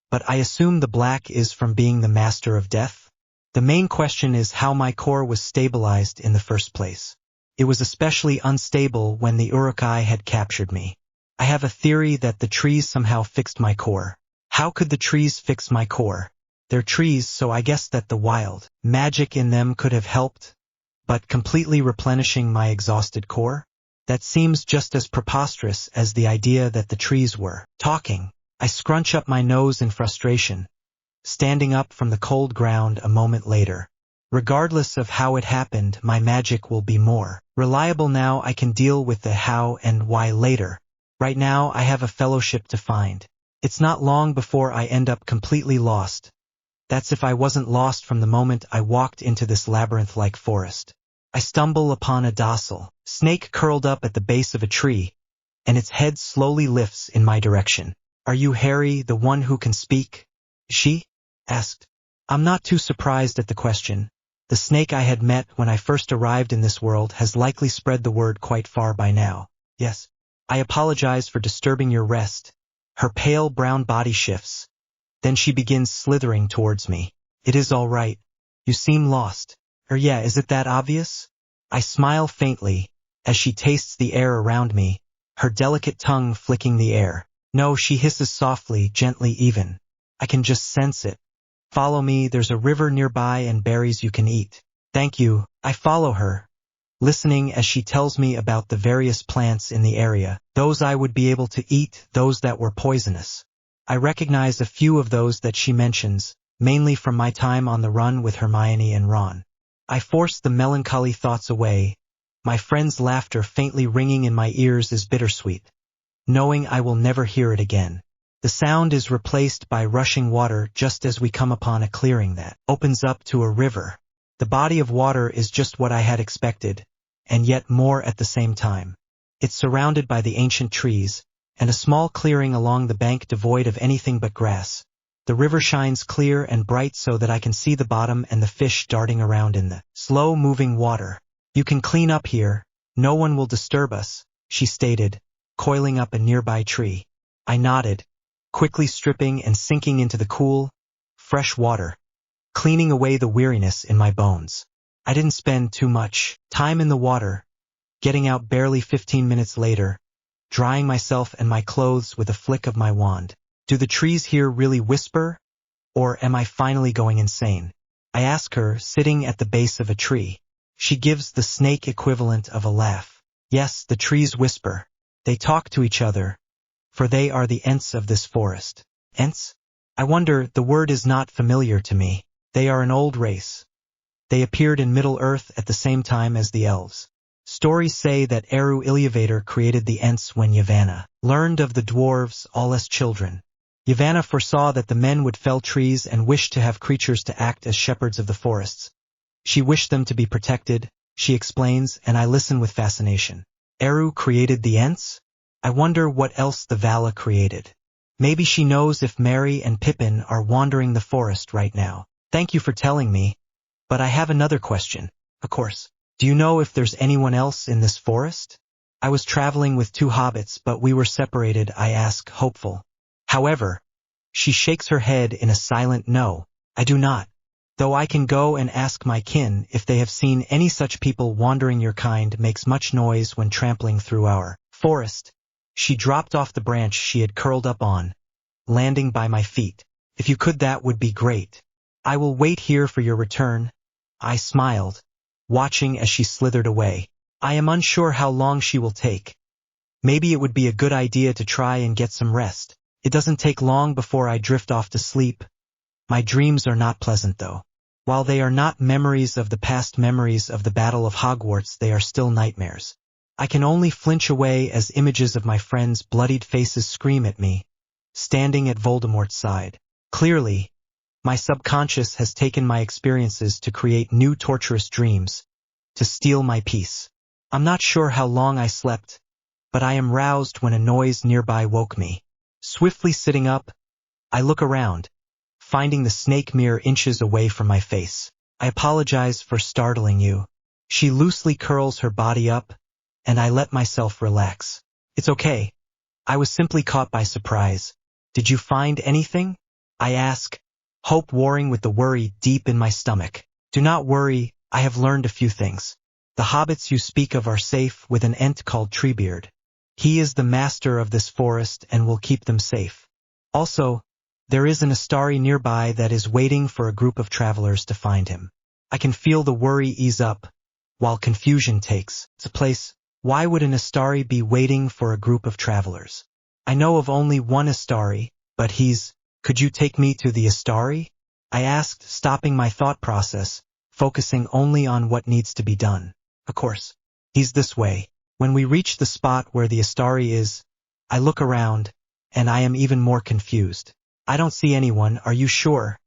Speaker 1: but I assume the black is from being the master of death. The main question is how my core was stabilized in the first place. It was especially unstable when the urukai had captured me. I have a theory that the trees somehow fixed my core. How could the trees fix my core? They're trees, so I guess that the wild magic in them could have helped, but completely replenishing my exhausted core? That seems just as preposterous as the idea that the trees were talking. I scrunch up my nose in frustration, standing up from the cold ground a moment later. Regardless of how it happened, my magic will be more reliable now. I can deal with the how and why later. Right now, I have a fellowship to find. It's not long before I end up completely lost. That's if I wasn't lost from the moment I walked into this labyrinth-like forest. I stumble upon a docile snake curled up at the base of a tree, and its head slowly lifts in my direction. "Are you Harry, the one who can speak?" she asked. I'm not too surprised at the question. The snake I had met when I first arrived in this world has likely spread the word quite far by now. "Yes. I apologize for disturbing your rest." Her pale brown body shifts. Then she begins slithering towards me. "It is all right. You seem lost." Yeah, is it that obvious?" I smile faintly as she tastes the air around me, her delicate tongue flicking the air. "No," she hisses softly, gently even. "I can just sense it. Follow me, there's a river nearby and berries you can eat." "Thank you." I follow her, listening as she tells me about the various plants in the area, those I would be able to eat, those that were poisonous. I recognize a few of those that she mentions, mainly from my time on the run with Hermione and Ron. I force the melancholy thoughts away. My friend's laughter faintly ringing in my ears is bittersweet, knowing I will never hear it again. The sound is replaced by rushing water just as we come upon a clearing that opens up to a river. The body of water is just what I had expected, and yet more at the same time. It's surrounded by the ancient trees, and a small clearing along the bank devoid of anything but grass. The river shines clear and bright so that I can see the bottom and the fish darting around in the slow-moving water. "You can clean up here. No one will disturb us," she stated, coiling up a nearby tree. I nodded, quickly stripping and sinking into the cool, fresh water, cleaning away the weariness in my bones. I didn't spend too much time in the water, getting out barely 15 minutes later, drying myself and my clothes with a flick of my wand. Do the trees here really whisper? Or am I finally going insane? I ask her, sitting at the base of a tree. She gives the snake equivalent of a laugh. Yes, the trees whisper. They talk to each other, for they are the Ents of this forest. Ents? I wonder, the word is not familiar to me. They are an old race. They appeared in Middle-earth at the same time as the elves. Stories say that Eru Iluvatar created the Ents when Yavanna learned of the dwarves, all as children. Yavanna foresaw that the men would fell trees and wished to have creatures to act as shepherds of the forests. She wished them to be protected, she explains, and I listen with fascination. Eru created the Ents? I wonder what else the Vala created. Maybe she knows if Merry and Pippin are wandering the forest right now. Thank you for telling me. But I have another question. Of course. Do you know if there's anyone else in this forest? I was traveling with 2 hobbits, but we were separated, I ask, hopeful. However, she shakes her head in a silent no. I do not. Though I can go and ask my kin if they have seen any such people wandering. Your kind makes much noise when trampling through our forest. She dropped off the branch she had curled up on, landing by my feet. If you could, that would be great. I will wait here for your return. I smiled, watching as she slithered away. I am unsure how long she will take. Maybe it would be a good idea to try and get some rest. It doesn't take long before I drift off to sleep. My dreams are not pleasant though. While they are not memories of the past, memories of the Battle of Hogwarts, they are still nightmares. I can only flinch away as images of my friends' bloodied faces scream at me, standing at Voldemort's side. Clearly, my subconscious has taken my experiences to create new torturous dreams, to steal my peace. I'm not sure how long I slept, but I am roused when a noise nearby woke me. Swiftly sitting up, I look around, finding the snake mere inches away from my face. I apologize for startling you. She loosely curls her body up, and I let myself relax. It's okay. I was simply caught by surprise. Did you find anything? I ask, hope warring with the worry deep in my stomach. Do not worry, I have learned a few things. The hobbits you speak of are safe with an Ent called Treebeard. He is the master of this forest and will keep them safe. Also, There is an Astari nearby that is waiting for a group of travelers to find him. I can feel the worry ease up, while confusion takes its place. Why would an Astari be waiting for a group of travelers? I know of only one Astari, but could you take me to the Astari? I asked, stopping my thought process, focusing only on what needs to be done. Of course. He's this way. When we reach the spot where the Astari is, I look around, and I am even more confused. I don't see anyone, are you sure?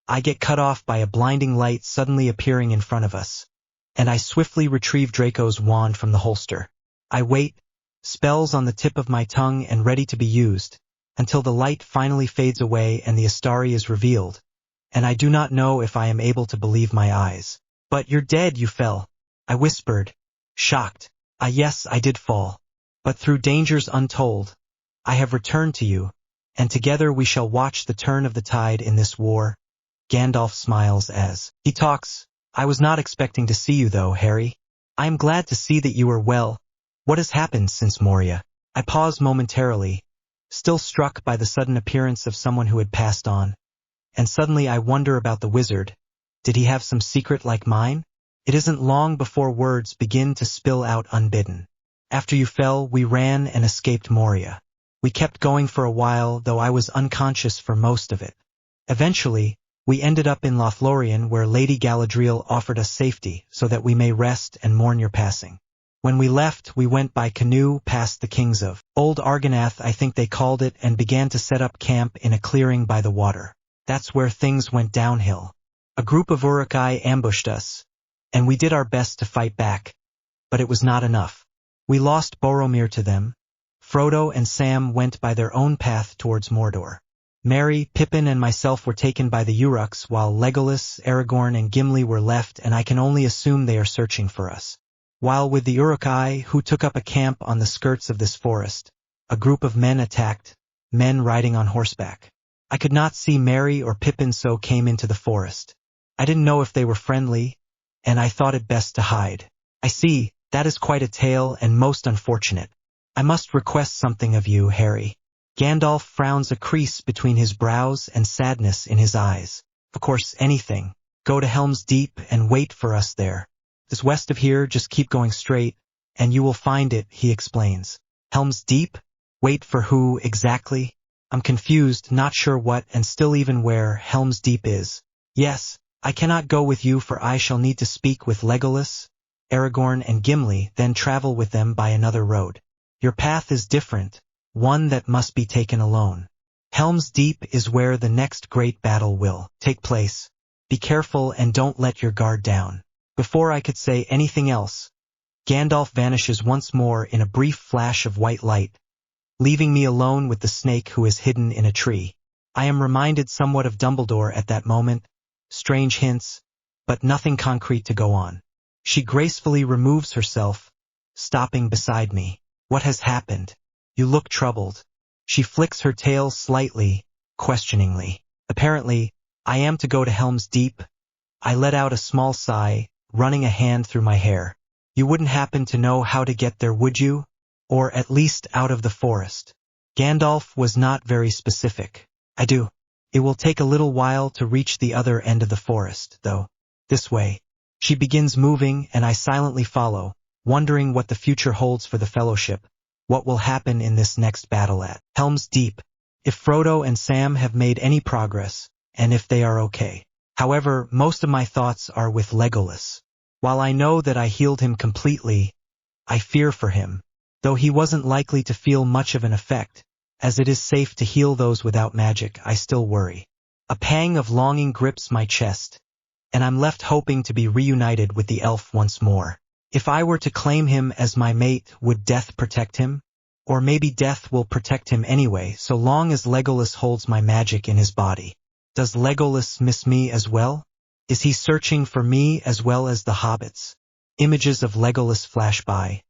Speaker 1: I get cut off by a blinding light suddenly appearing in front of us, and I swiftly retrieve Draco's wand from the holster. I wait, spells on the tip of my tongue and ready to be used, until the light finally fades away and the Astari is revealed, and I do not know if I am able to believe my eyes. But you're dead, you fell, I whispered, shocked. Yes, I did fall, but through dangers untold, I have returned to you, and together we shall watch the turn of the tide in this war. Gandalf smiles as he talks. I was not expecting to see you though, Harry. I am glad to see that you are well. What has happened since Moria? I pause momentarily, still struck by the sudden appearance of someone who had passed on. And suddenly I wonder about the wizard. Did he have some secret like mine? It isn't long before words begin to spill out unbidden. After you fell, we ran and escaped Moria. We kept going for a while, though I was unconscious for most of it. Eventually, we ended up in Lothlorien, where Lady Galadriel offered us safety so that we may rest and mourn your passing. When we left, we went by canoe past the kings of Old Argonath, I think they called it, and began to set up camp in a clearing by the water. That's where things went downhill. A group of Uruk-hai ambushed us, and we did our best to fight back, but it was not enough. We lost Boromir to them. Frodo and Sam went by their own path towards Mordor. Merry, Pippin and myself were taken by the Uruks, while Legolas, Aragorn and Gimli were left, and I can only assume they are searching for us. While with the Uruk-hai, who took up a camp on the skirts of this forest, a group of men attacked, men riding on horseback. I could not see Merry or Pippin, so came into the forest. I didn't know if they were friendly, and I thought it best to hide. I see, that is quite a tale and most unfortunate. I must request something of you, Harry. Gandalf frowns, a crease between his brows and sadness in his eyes. Of course, anything. Go to Helm's Deep and wait for us there. Just west of here, just keep going straight, and you will find it, he explains. Helm's Deep? Wait for who, exactly? I'm confused, not sure what and still even where Helm's Deep is. Yes, I cannot go with you, for I shall need to speak with Legolas, Aragorn and Gimli, then travel with them by another road. Your path is different, one that must be taken alone. Helm's Deep is where the next great battle will take place. Be careful and don't let your guard down. Before I could say anything else, Gandalf vanishes once more in a brief flash of white light, leaving me alone with the snake who is hidden in a tree. I am reminded somewhat of Dumbledore at that moment, strange hints, but nothing concrete to go on. She gracefully removes herself, stopping beside me. What has happened? You look troubled. She flicks her tail slightly, questioningly. Apparently, I am to go to Helm's Deep. I let out a small sigh, running a hand through my hair. You wouldn't happen to know how to get there, would you? Or at least out of the forest? Gandalf was not very specific. I do. It will take a little while to reach the other end of the forest, though. This way. She begins moving, and I silently follow, wondering what the future holds for the Fellowship, what will happen in this next battle at Helm's Deep, if Frodo and Sam have made any progress, and if they are okay. However, most of my thoughts are with Legolas. While I know that I healed him completely, I fear for him, though he wasn't likely to feel much of an effect, as it is safe to heal those without magic. I still worry. A pang of longing grips my chest, and I'm left hoping to be reunited with the elf once more. If I were to claim him as my mate, would death protect him? Or maybe death will protect him anyway, so long as Legolas holds my magic in his body. Does Legolas miss me as well? Is he searching for me as well as the hobbits? Images of Legolas flash by.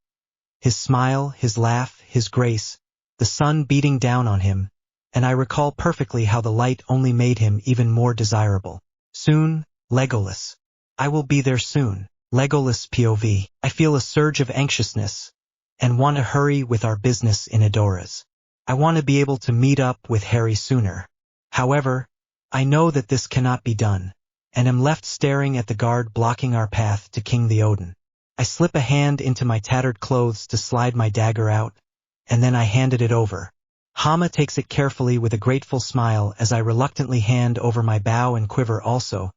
Speaker 1: His smile, his laugh, his grace, the sun beating down on him, and I recall perfectly how the light only made him even more desirable. Soon, Legolas. I will be there soon. Legolas POV. I feel a surge of anxiousness, and want to hurry with our business in Edoras. I want to be able to meet up with Harry sooner. However, I know that this cannot be done, and am left staring at the guard blocking our path to King Theoden. I slip a hand into my tattered clothes to slide my dagger out, and then I handed it over. Hama takes it carefully with a grateful smile as I reluctantly hand over my bow and quiver also,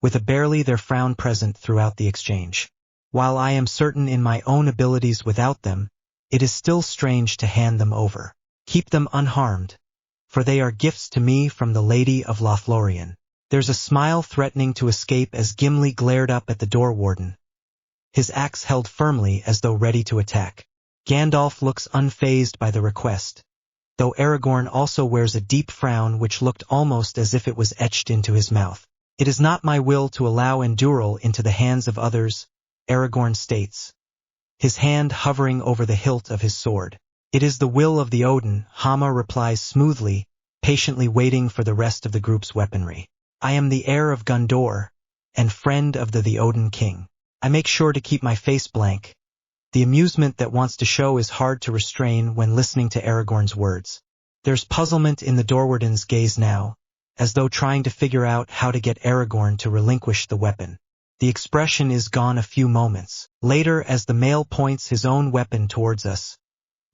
Speaker 1: with a barely their frown present throughout the exchange. While I am certain in my own abilities without them, it is still strange to hand them over. Keep them unharmed, for they are gifts to me from the Lady of Lothlorien. There's a smile threatening to escape as Gimli glared up at the door warden, his axe held firmly as though ready to attack. Gandalf looks unfazed by the request, though Aragorn also wears a deep frown which looked almost as if it was etched into his mouth. It is not my will to allow Andúril into the hands of others, Aragorn states, his hand hovering over the hilt of his sword. It is the will of the Odin, Hama replies smoothly, patiently waiting for the rest of the group's weaponry. I am the heir of Gondor, and friend of the Odin king. I make sure to keep my face blank. The amusement that wants to show is hard to restrain when listening to Aragorn's words. There's puzzlement in the doorwarden's gaze now, as though trying to figure out how to get Aragorn to relinquish the weapon. The expression is gone a few moments later as the male points his own weapon towards us,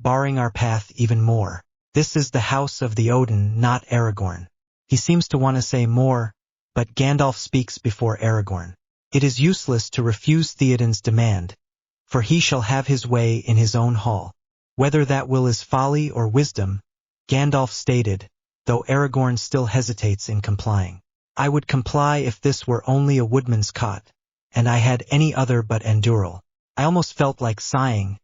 Speaker 1: barring our path even more. This is the house of the Odin, not Aragorn. He seems to want to say more, but Gandalf speaks before Aragorn. It is useless to refuse Theoden's demand, for he shall have his way in his own hall. Whether that will is folly or wisdom, Gandalf stated, though Aragorn still hesitates in complying. I would comply if this were only a woodman's cot, and I had any other but Andúril. I almost felt like sighing,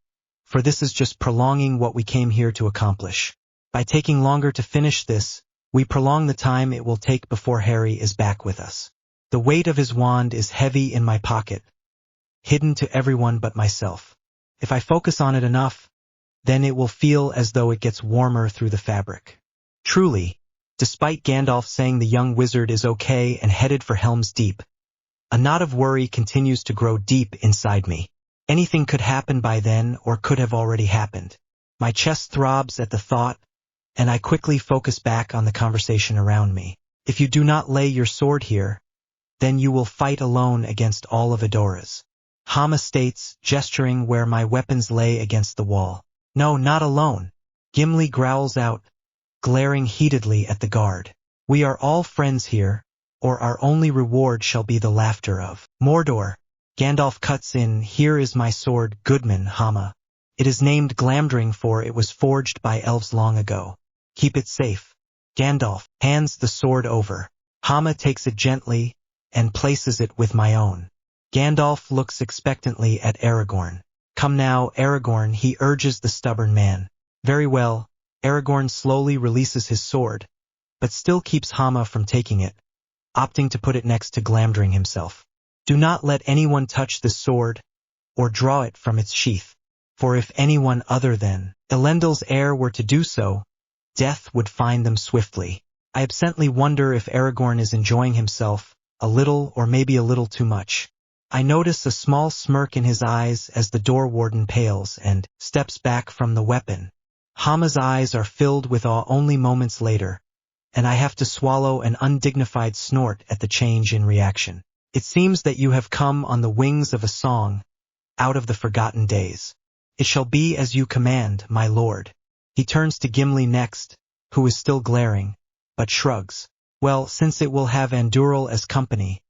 Speaker 1: for this is just prolonging what we came here to accomplish. By taking longer to finish this, we prolong the time it will take before Harry is back with us. The weight of his wand is heavy in my pocket, hidden to everyone but myself. If I focus on it enough, then it will feel as though it gets warmer through the fabric. Truly, despite Gandalf saying the young wizard is okay and headed for Helm's Deep, a knot of worry continues to grow deep inside me. Anything could happen by then or could have already happened. My chest throbs at the thought, and I quickly focus back on the conversation around me. If you do not lay your sword here, then you will fight alone against all of Edoras. Hama states, gesturing where my weapons lay against the wall. No, not alone. Gimli growls out, glaring heatedly at the guard. We are all friends here, or our only reward shall be the laughter of Mordor. Gandalf cuts in, here is my sword, Goodman, Hama. It is named Glamdring for it was forged by elves long ago. Keep it safe. Gandalf hands the sword over. Hama takes it gently, and places it with my own. Gandalf looks expectantly at Aragorn. Come now, Aragorn, he urges the stubborn man. Very well, Aragorn slowly releases his sword, but still keeps Hama from taking it, opting to put it next to Glamdring himself. Do not let anyone touch this sword, or draw it from its sheath, for if anyone other than Elendil's heir were to do so, death would find them swiftly. I absently wonder if Aragorn is enjoying himself, a little or maybe a little too much. I notice a small smirk in his eyes as the door warden pales and steps back from the weapon. Hama's eyes are filled with awe only moments later, and I have to swallow an undignified snort at the change in reaction. It seems that you have come on the wings of a song, out of the forgotten days. It shall be as you command, my lord. He turns to Gimli next, who is still glaring, but shrugs. Well, since it will have Andúril as company,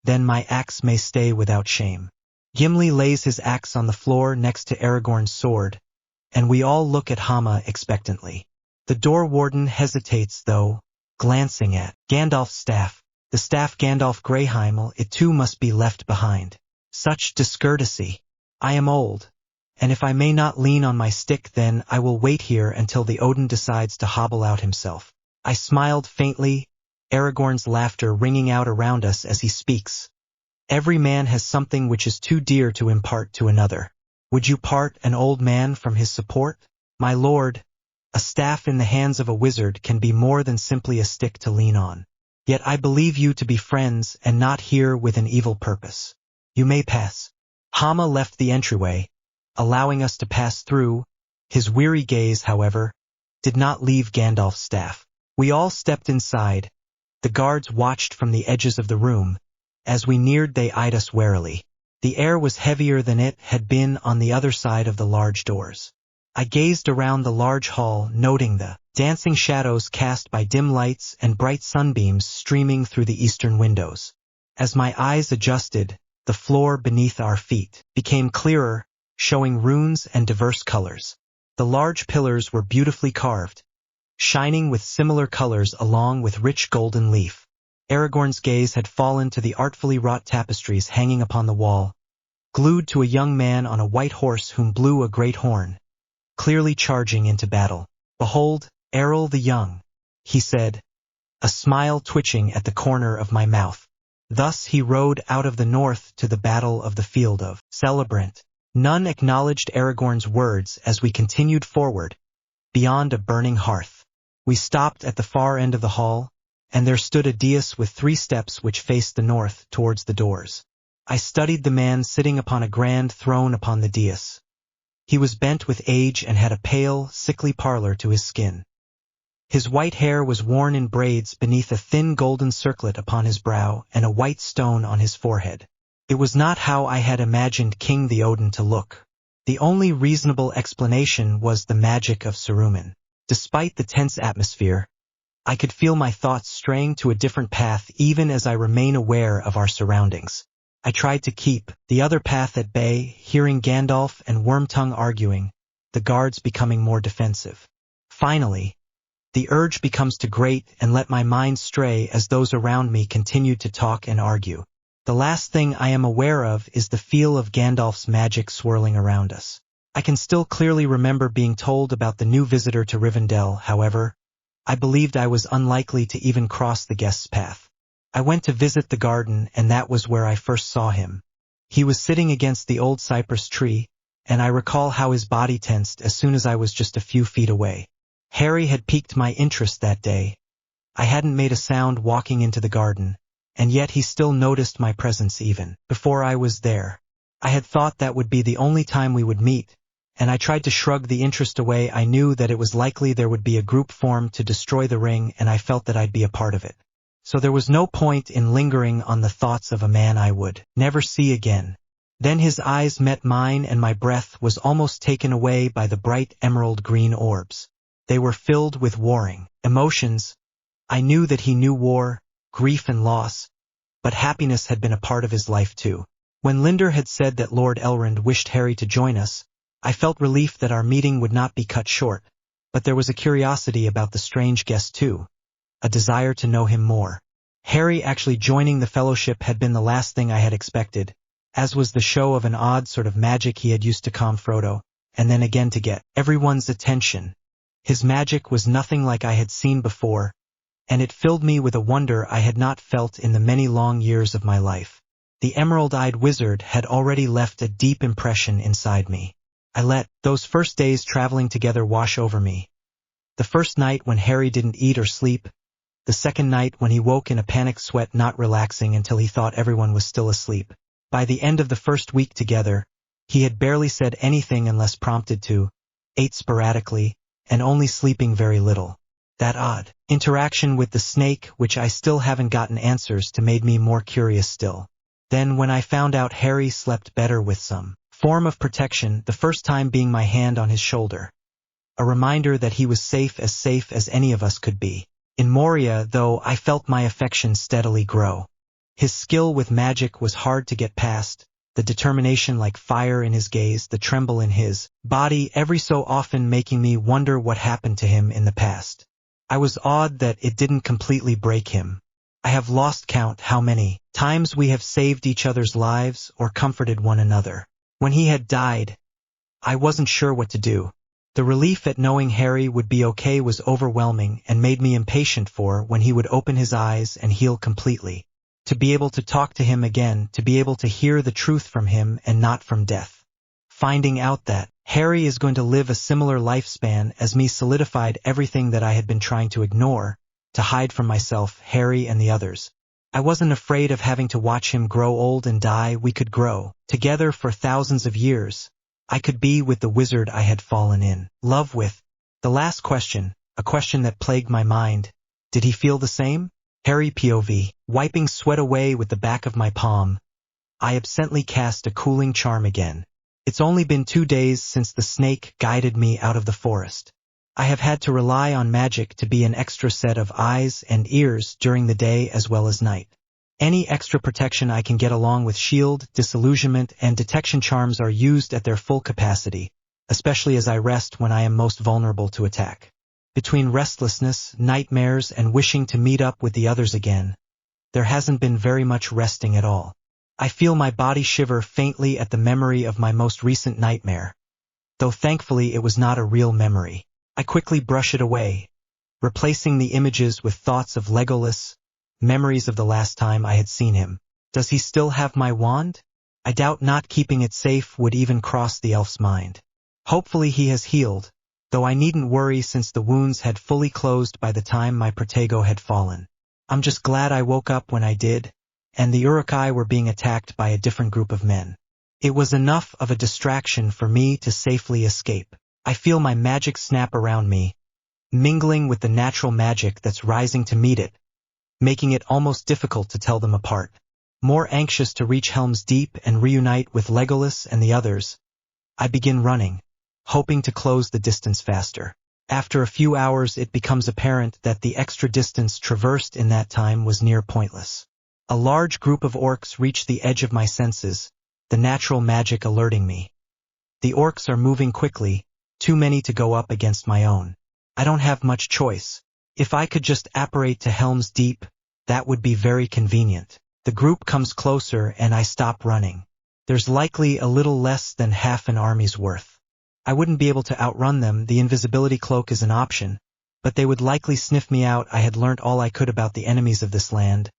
Speaker 1: then my axe may stay without shame. Gimli lays his axe on the floor next to Aragorn's sword, and we all look at Hama expectantly. The door warden hesitates though, glancing at Gandalf's staff. The staff Gandalf Greyheimel, it too must be left behind. Such discourtesy. I am old, and if I may not lean on my stick then I will wait here until the Odin decides to hobble out himself. I smiled faintly, Aragorn's laughter ringing out around us as he speaks. Every man has something which is too dear to impart to another. Would you part an old man from his support? My lord, a staff in the hands of a wizard can be more than simply a stick to lean on. Yet I believe you to be friends and not here with an evil purpose. You may pass. Hama left the entryway, allowing us to pass through. His weary gaze, however, did not leave Gandalf's staff. We all stepped inside. The guards watched from the edges of the room. As we neared, they eyed us warily. The air was heavier than it had been on the other side of the large doors. I gazed around the large hall, noting the dancing shadows cast by dim lights and bright sunbeams streaming through the eastern windows. As my eyes adjusted, the floor beneath our feet became clearer, showing runes and diverse colors. The large pillars were beautifully carved, shining with similar colors along with rich golden leaf. Aragorn's gaze had fallen to the artfully wrought tapestries hanging upon the wall, glued to a young man on a white horse whom blew a great horn, clearly charging into battle. "Behold, Errol the Young," he said, a smile twitching at the corner of my mouth. Thus he rode out of the north to the battle of the field of Celebrant. None acknowledged Aragorn's words as we continued forward, beyond a burning hearth. We stopped at the far end of the hall, and there stood a dais with 3 steps which faced the north towards the doors. I studied the man sitting upon a grand throne upon the dais. He was bent with age and had a pale, sickly pallor to his skin. His white hair was worn in braids beneath a thin golden circlet upon his brow and a white stone on his forehead. It was not how I had imagined King Theoden to look. The only reasonable explanation was the magic of Saruman. Despite the tense atmosphere, I could feel my thoughts straying to a different path even as I remain aware of our surroundings. I tried to keep the other path at bay, hearing Gandalf and Wormtongue arguing, the guards becoming more defensive. Finally, the urge becomes to grate and let my mind stray as those around me continued to talk and argue. The last thing I am aware of is the feel of Gandalf's magic swirling around us. I can still clearly remember being told about the new visitor to Rivendell. However, I believed I was unlikely to even cross the guest's path. I went to visit the garden, and that was where I first saw him. He was sitting against the old cypress tree, and I recall how his body tensed as soon as I was just a few feet away. Harry had piqued my interest that day. I hadn't made a sound walking into the garden, and yet he still noticed my presence even before I was there. I had thought that would be the only time we would meet, and I tried to shrug the interest away. I knew that it was likely there would be a group formed to destroy the ring, and I felt that I'd be a part of it. So there was no point in lingering on the thoughts of a man I would never see again. Then his eyes met mine, and my breath was almost taken away by the bright emerald green orbs. They were filled with warring emotions. I knew that he knew war, grief and loss, but happiness had been a part of his life too. When Linder had said that Lord Elrond wished Harry to join us, I felt relief that our meeting would not be cut short, but there was a curiosity about the strange guest too, a desire to know him more. Harry actually joining the fellowship had been the last thing I had expected, as was the show of an odd sort of magic he had used to calm Frodo, and then again to get everyone's attention. His magic was nothing like I had seen before, and it filled me with a wonder I had not felt in the many long years of my life. The emerald-eyed wizard had already left a deep impression inside me. I let those first days traveling together wash over me. The first night when Harry didn't eat or sleep, the second night when he woke in a panicked sweat, not relaxing until he thought everyone was still asleep. By the end of the first week together, he had barely said anything unless prompted to, ate sporadically, and only sleeping very little. That odd interaction with the snake, which I still haven't gotten answers to, made me more curious still. Then when I found out Harry slept better with some form of protection, the first time being my hand on his shoulder. A reminder that he was safe as any of us could be. In Moria, though, I felt my affection steadily grow. His skill with magic was hard to get past, the determination like fire in his gaze, the tremble in his body every so often making me wonder what happened to him in the past. I was awed that it didn't completely break him. I have lost count how many times we have saved each other's lives or comforted one another. When he had died, I wasn't sure what to do. The relief at knowing Harry would be okay was overwhelming and made me impatient for when he would open his eyes and heal completely. To be able to talk to him again, to be able to hear the truth from him and not from death. Finding out that Harry is going to live a similar lifespan as me solidified everything that I had been trying to ignore, to hide from myself, Harry and the others. I wasn't afraid of having to watch him grow old and die. We could grow together for thousands of years. I could be with the wizard I had fallen in love with. The last question, a question that plagued my mind, Did he feel the same? Harry POV. Wiping sweat away with the back of my palm, I absently cast a cooling charm again. It's only been 2 days since the snake guided me out of the forest. I have had to rely on magic to be an extra set of eyes and ears during the day as well as night. Any extra protection I can get along with shield, disillusionment, and detection charms are used at their full capacity, especially as I rest when I am most vulnerable to attack. Between restlessness, nightmares, and wishing to meet up with the others again, there hasn't been very much resting at all. I feel my body shiver faintly at the memory of my most recent nightmare, though thankfully it was not a real memory. I quickly brush it away, replacing the images with thoughts of Legolas, memories of the last time I had seen him. Does he still have my wand? I doubt not keeping it safe would even cross the elf's mind. Hopefully he has healed, though I needn't worry since the wounds had fully closed by the time my protego had fallen. I'm just glad I woke up when I did, and the Uruk-hai were being attacked by a different group of men. It was enough of a distraction for me to safely escape. I feel my magic snap around me, mingling with the natural magic that's rising to meet it, making it almost difficult to tell them apart. More anxious to reach Helm's Deep and reunite with Legolas and the others, I begin running, hoping to close the distance faster. After a few hours it becomes apparent that the extra distance traversed in that time was near pointless. A large group of orcs reach the edge of my senses, the natural magic alerting me. The orcs are moving quickly, too many to go up against my own. I don't have much choice. If I could just apparate to Helm's Deep, that would be very convenient. The group comes closer and I stop running. There's likely a little less than half an army's worth. I wouldn't be able to outrun them, the invisibility cloak is an option, but they would likely sniff me out. I had learnt all I could about the enemies of this land,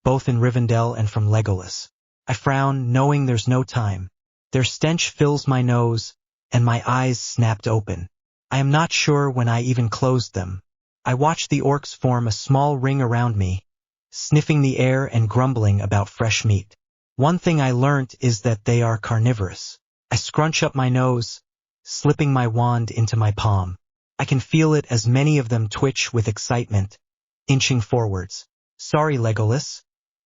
Speaker 1: both in Rivendell and from Legolas. I frown, knowing there's no time. Their stench fills my nose, and my eyes snapped open. I am not sure when I even closed them. I watch the orcs form a small ring around me, sniffing the air and grumbling about fresh meat. One thing I learnt is that they are carnivorous. I scrunch up my nose, slipping my wand into my palm. I can feel it as many of them twitch with excitement, inching forwards. Sorry, Legolas.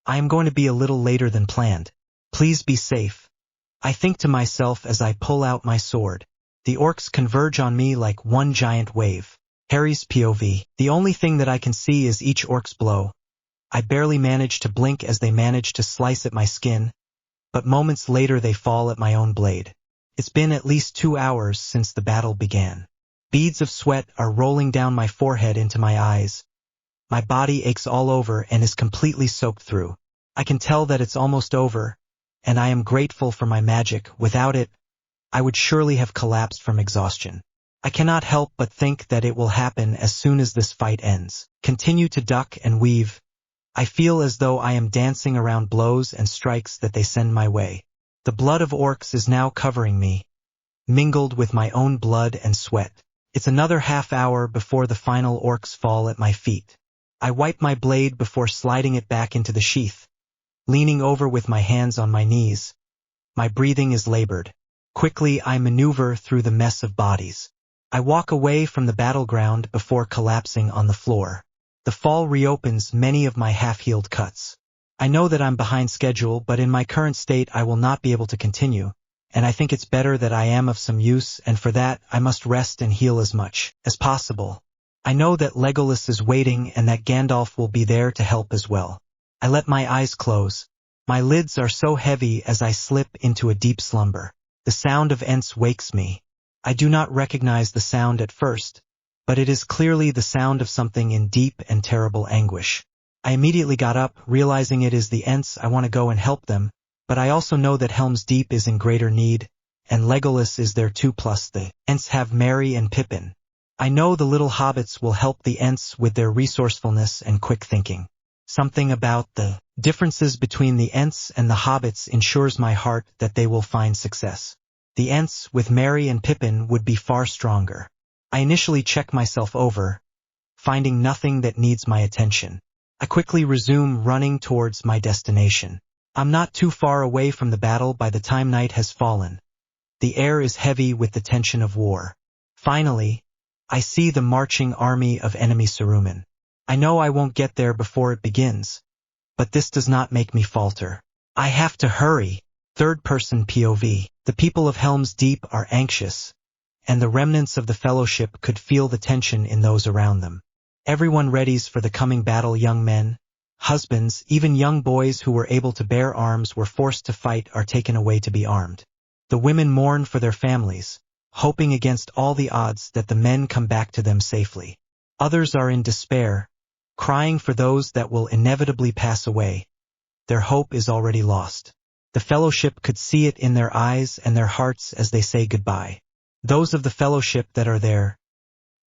Speaker 1: I am going to be a little later than planned. Please be safe. I think to myself as I pull out my sword. The orcs converge on me like one giant wave. Harry's POV. The only thing that I can see is each orc's blow. I barely manage to blink as they manage to slice at my skin, but moments later they fall at my own blade. It's been at least 2 hours since the battle began. Beads of sweat are rolling down my forehead into my eyes. My body aches all over and is completely soaked through. I can tell that it's almost over, and I am grateful for my magic. Without it, I would surely have collapsed from exhaustion. I cannot help but think that it will happen as soon as this fight ends. Continue to duck and weave. I feel as though I am dancing around blows and strikes that they send my way. The blood of orcs is now covering me, mingled with my own blood and sweat. It's another half hour before the final orcs fall at my feet. I wipe my blade before sliding it back into the sheath, leaning over with my hands on my knees. My breathing is labored. Quickly I maneuver through the mess of bodies. I walk away from the battleground before collapsing on the floor. The fall reopens many of my half-healed cuts. I know that I'm behind schedule, but in my current state I will not be able to continue, and I think it's better that I am of some use, and for that I must rest and heal as much as possible. I know that Legolas is waiting and that Gandalf will be there to help as well. I let my eyes close. My lids are so heavy as I slip into a deep slumber. The sound of Ents wakes me. I do not recognize the sound at first, but it is clearly the sound of something in deep and terrible anguish. I immediately got up, realizing it is the Ents. I want to go and help them, but I also know that Helm's Deep is in greater need, and Legolas is there too, plus the Ents have Merry and Pippin. I know the little hobbits will help the Ents with their resourcefulness and quick thinking. Something about the differences between the Ents and the hobbits ensures my heart that they will find success. The Ents with Merry and Pippin would be far stronger. I initially check myself over, finding nothing that needs my attention. I quickly resume running towards my destination. I'm not too far away from the battle by the time night has fallen. The air is heavy with the tension of war. Finally, I see the marching army of enemy Saruman. I know I won't get there before it begins, but this does not make me falter. I have to hurry. Third-person POV. The people of Helm's Deep are anxious, and the remnants of the Fellowship could feel the tension in those around them. Everyone readies for the coming battle. Young men, husbands, even young boys who were able to bear arms were forced to fight are taken away to be armed. The women mourn for their families, hoping against all the odds that the men come back to them safely. Others are in despair, crying for those that will inevitably pass away. Their hope is already lost. The Fellowship could see it in their eyes and their hearts as they say goodbye. Those of the Fellowship that are there,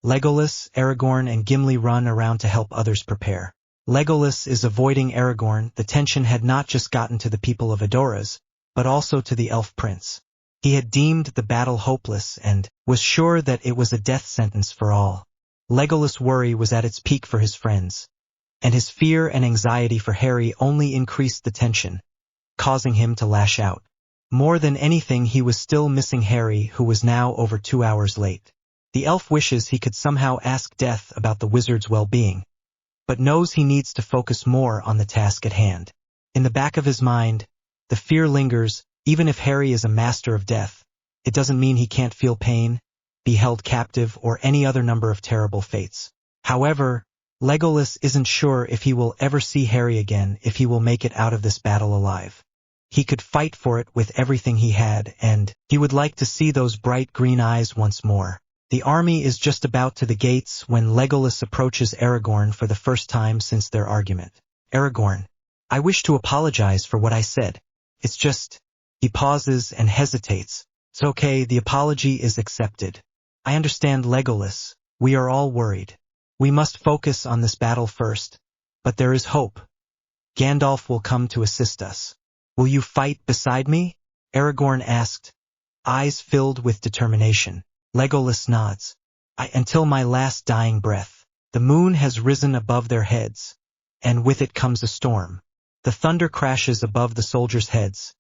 Speaker 1: Legolas, Aragorn, and Gimli run around to help others prepare. Legolas is avoiding Aragorn. The tension had not just gotten to the people of Edoras, but also to the elf prince. He had deemed the battle hopeless and was sure that it was a death sentence for all. Legolas' worry was at its peak for his friends, and his fear and anxiety for Harry only increased the tension, causing him to lash out. More than anything, he was still missing Harry, who was now over 2 hours late. The elf wishes he could somehow ask Death about the wizard's well-being, but knows he needs to focus more on the task at hand. In the back of his mind, the fear lingers. Even if Harry is a master of death, it doesn't mean he can't feel pain, be held captive, or any other number of terrible fates. However, Legolas isn't sure if he will ever see Harry again, if he will make it out of this battle alive. He could fight for it with everything he had, and he would like to see those bright green eyes once more. The army is just about to the gates when Legolas approaches Aragorn for the first time since their argument. Aragorn, I wish to apologize for what I said. It's just... He pauses and hesitates. It's okay, the apology is accepted. I understand, Legolas. We are all worried. We must focus on this battle first. But there is hope. Gandalf will come to assist us. Will you fight beside me? Aragorn asked, eyes filled with determination. Legolas nods. Until my last dying breath. The moon has risen above their heads, and with it comes a storm. The thunder crashes above the soldiers' heads,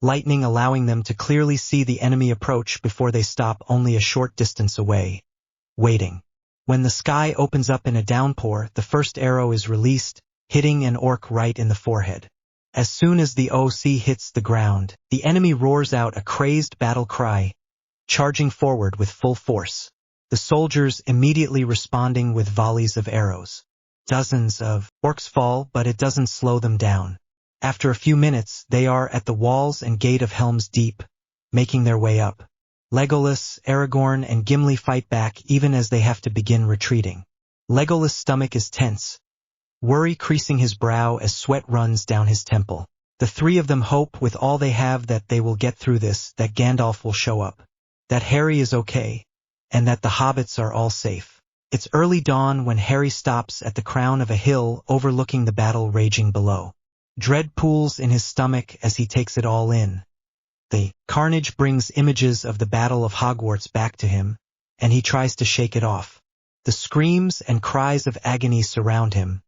Speaker 1: lightning allowing them to clearly see the enemy approach before they stop only a short distance away, waiting. When the sky opens up in a downpour, the first arrow is released, hitting an orc right in the forehead. As soon as the OC hits the ground, the enemy roars out a crazed battle cry, charging forward with full force. The soldiers immediately responding with volleys of arrows. Dozens of orcs fall, but it doesn't slow them down. After a few minutes, they are at the walls and gate of Helm's Deep, making their way up. Legolas, Aragorn, and Gimli fight back even as they have to begin retreating. Legolas' stomach is tense, worry creasing his brow as sweat runs down his temple. The three of them hope with all they have that they will get through this, that Gandalf will show up, that Harry is okay, and that the hobbits are all safe. It's early dawn when Harry stops at the crown of a hill overlooking the battle raging below. Dread pools in his stomach as he takes it all in. The carnage brings images of the Battle of Hogwarts back to him, and he tries to shake it off. The screams and cries of agony surround him.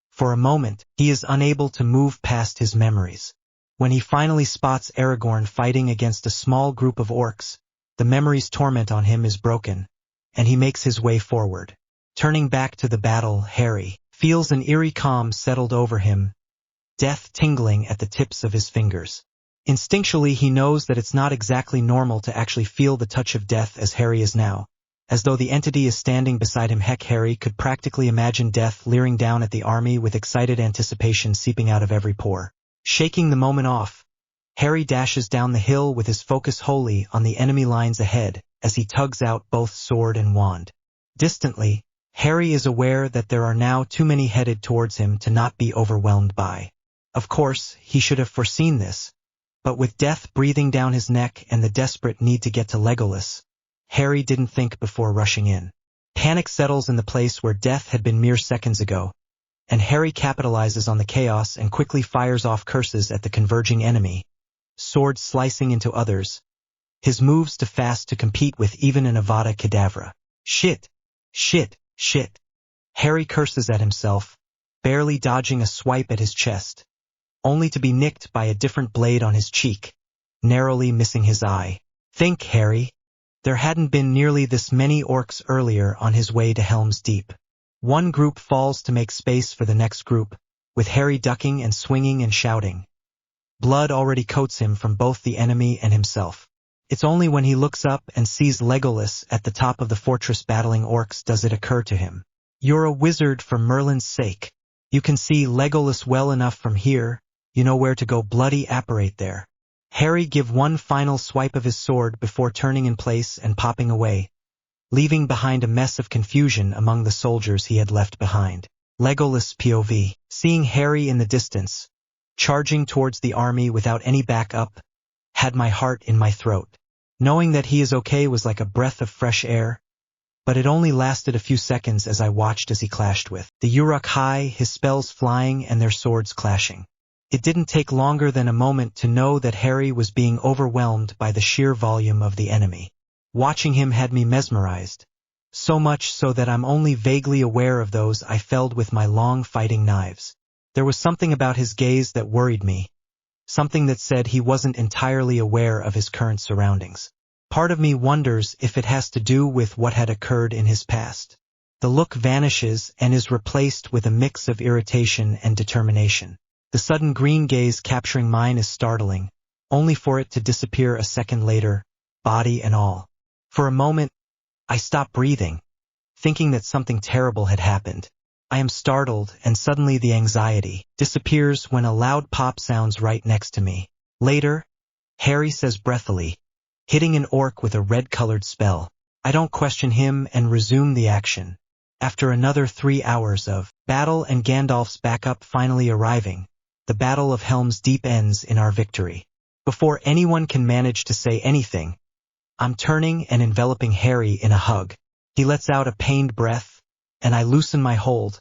Speaker 1: For a moment, he is unable to move past his memories. When he finally spots Aragorn fighting against a small group of orcs, the memory's torment on him is broken, and he makes his way forward. Turning back to the battle, Harry feels an eerie calm settled over him, death tingling at the tips of his fingers. Instinctually, he knows that it's not exactly normal to actually feel the touch of death as Harry is now, as though the entity is standing beside him. Heck, Harry could practically imagine death leering down at the army with excited anticipation seeping out of every pore. Shaking the moment off, Harry dashes down the hill with his focus wholly on the enemy lines ahead as he tugs out both sword and wand. Distantly, Harry is aware that there are now too many headed towards him to not be overwhelmed by. Of course, he should have foreseen this, but with death breathing down his neck and the desperate need to get to Legolas, Harry didn't think before rushing in. Panic settles in the place where death had been mere seconds ago, and Harry capitalizes on the chaos and quickly fires off curses at the converging enemy, swords slicing into others, his moves too fast to compete with even an Avada Kedavra. Shit! Shit! Shit! Harry curses at himself, barely dodging a swipe at his chest, only to be nicked by a different blade on his cheek, narrowly missing his eye. Think, Harry. There hadn't been nearly this many orcs earlier on his way to Helm's Deep. One group falls to make space for the next group, with Harry ducking and swinging and shouting. Blood already coats him from both the enemy and himself. It's only when he looks up and sees Legolas at the top of the fortress battling orcs does it occur to him. You're a wizard for Merlin's sake. You can see Legolas well enough from here, you know where to go bloody apparate there. Harry give one final swipe of his sword before turning in place and popping away, leaving behind a mess of confusion among the soldiers he had left behind. Legolas POV. Seeing Harry in the distance, charging towards the army without any backup, had my heart in my throat. Knowing that he is okay was like a breath of fresh air, but it only lasted a few seconds as I watched as he clashed with the Uruk-hai, his spells flying and their swords clashing. It didn't take longer than a moment to know that Harry was being overwhelmed by the sheer volume of the enemy. Watching him had me mesmerized, so much so that I'm only vaguely aware of those I felled with my long fighting knives. There was something about his gaze that worried me, something that said he wasn't entirely aware of his current surroundings. Part of me wonders if it has to do with what had occurred in his past. The look vanishes and is replaced with a mix of irritation and determination. The sudden green gaze capturing mine is startling, only for it to disappear a second later, body and all. For a moment, I stop breathing, thinking that something terrible had happened. I am startled, and suddenly the anxiety disappears when a loud pop sounds right next to me. Later, Harry says breathily, hitting an orc with a red-colored spell. I don't question him and resume the action. After another 3 hours of battle and Gandalf's backup finally arriving, the Battle of Helm's Deep ends in our victory. Before anyone can manage to say anything, I'm turning and enveloping Harry in a hug. He lets out a pained breath, and I loosen my hold,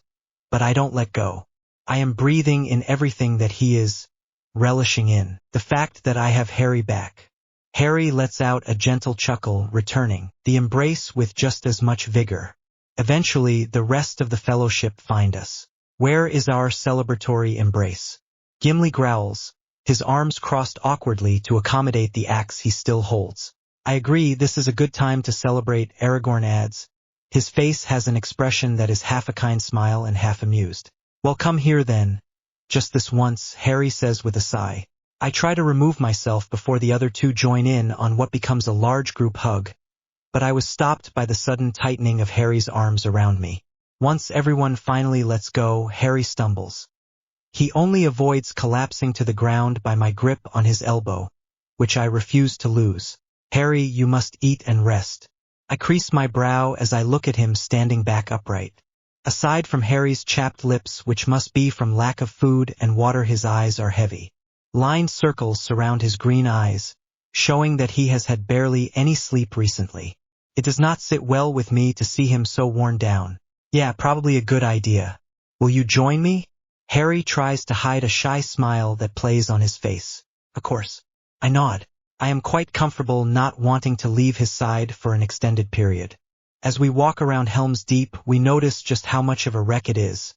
Speaker 1: but I don't let go. I am breathing in everything that he is, relishing in the fact that I have Harry back. Harry lets out a gentle chuckle, returning the embrace with just as much vigor. Eventually, the rest of the fellowship find us. Where is our celebratory embrace? Gimli growls, his arms crossed awkwardly to accommodate the axe he still holds. I agree, this is a good time to celebrate, Aragorn adds. His face has an expression that is half a kind smile and half amused. Well, come here then. Just this once, Harry says with a sigh. I try to remove myself before the other two join in on what becomes a large group hug, but I was stopped by the sudden tightening of Harry's arms around me. Once everyone finally lets go, Harry stumbles. He only avoids collapsing to the ground by my grip on his elbow, which I refuse to lose. Harry, you must eat and rest. I crease my brow as I look at him standing back upright. Aside from Harry's chapped lips, which must be from lack of food and water, his eyes are heavy. Lined circles surround his green eyes, showing that he has had barely any sleep recently. It does not sit well with me to see him so worn down. Yeah, probably a good idea. Will you join me? Harry tries to hide a shy smile that plays on his face. Of course. I nod. I am quite comfortable not wanting to leave his side for an extended period. As we walk around Helm's Deep, we notice just how much of a wreck it is.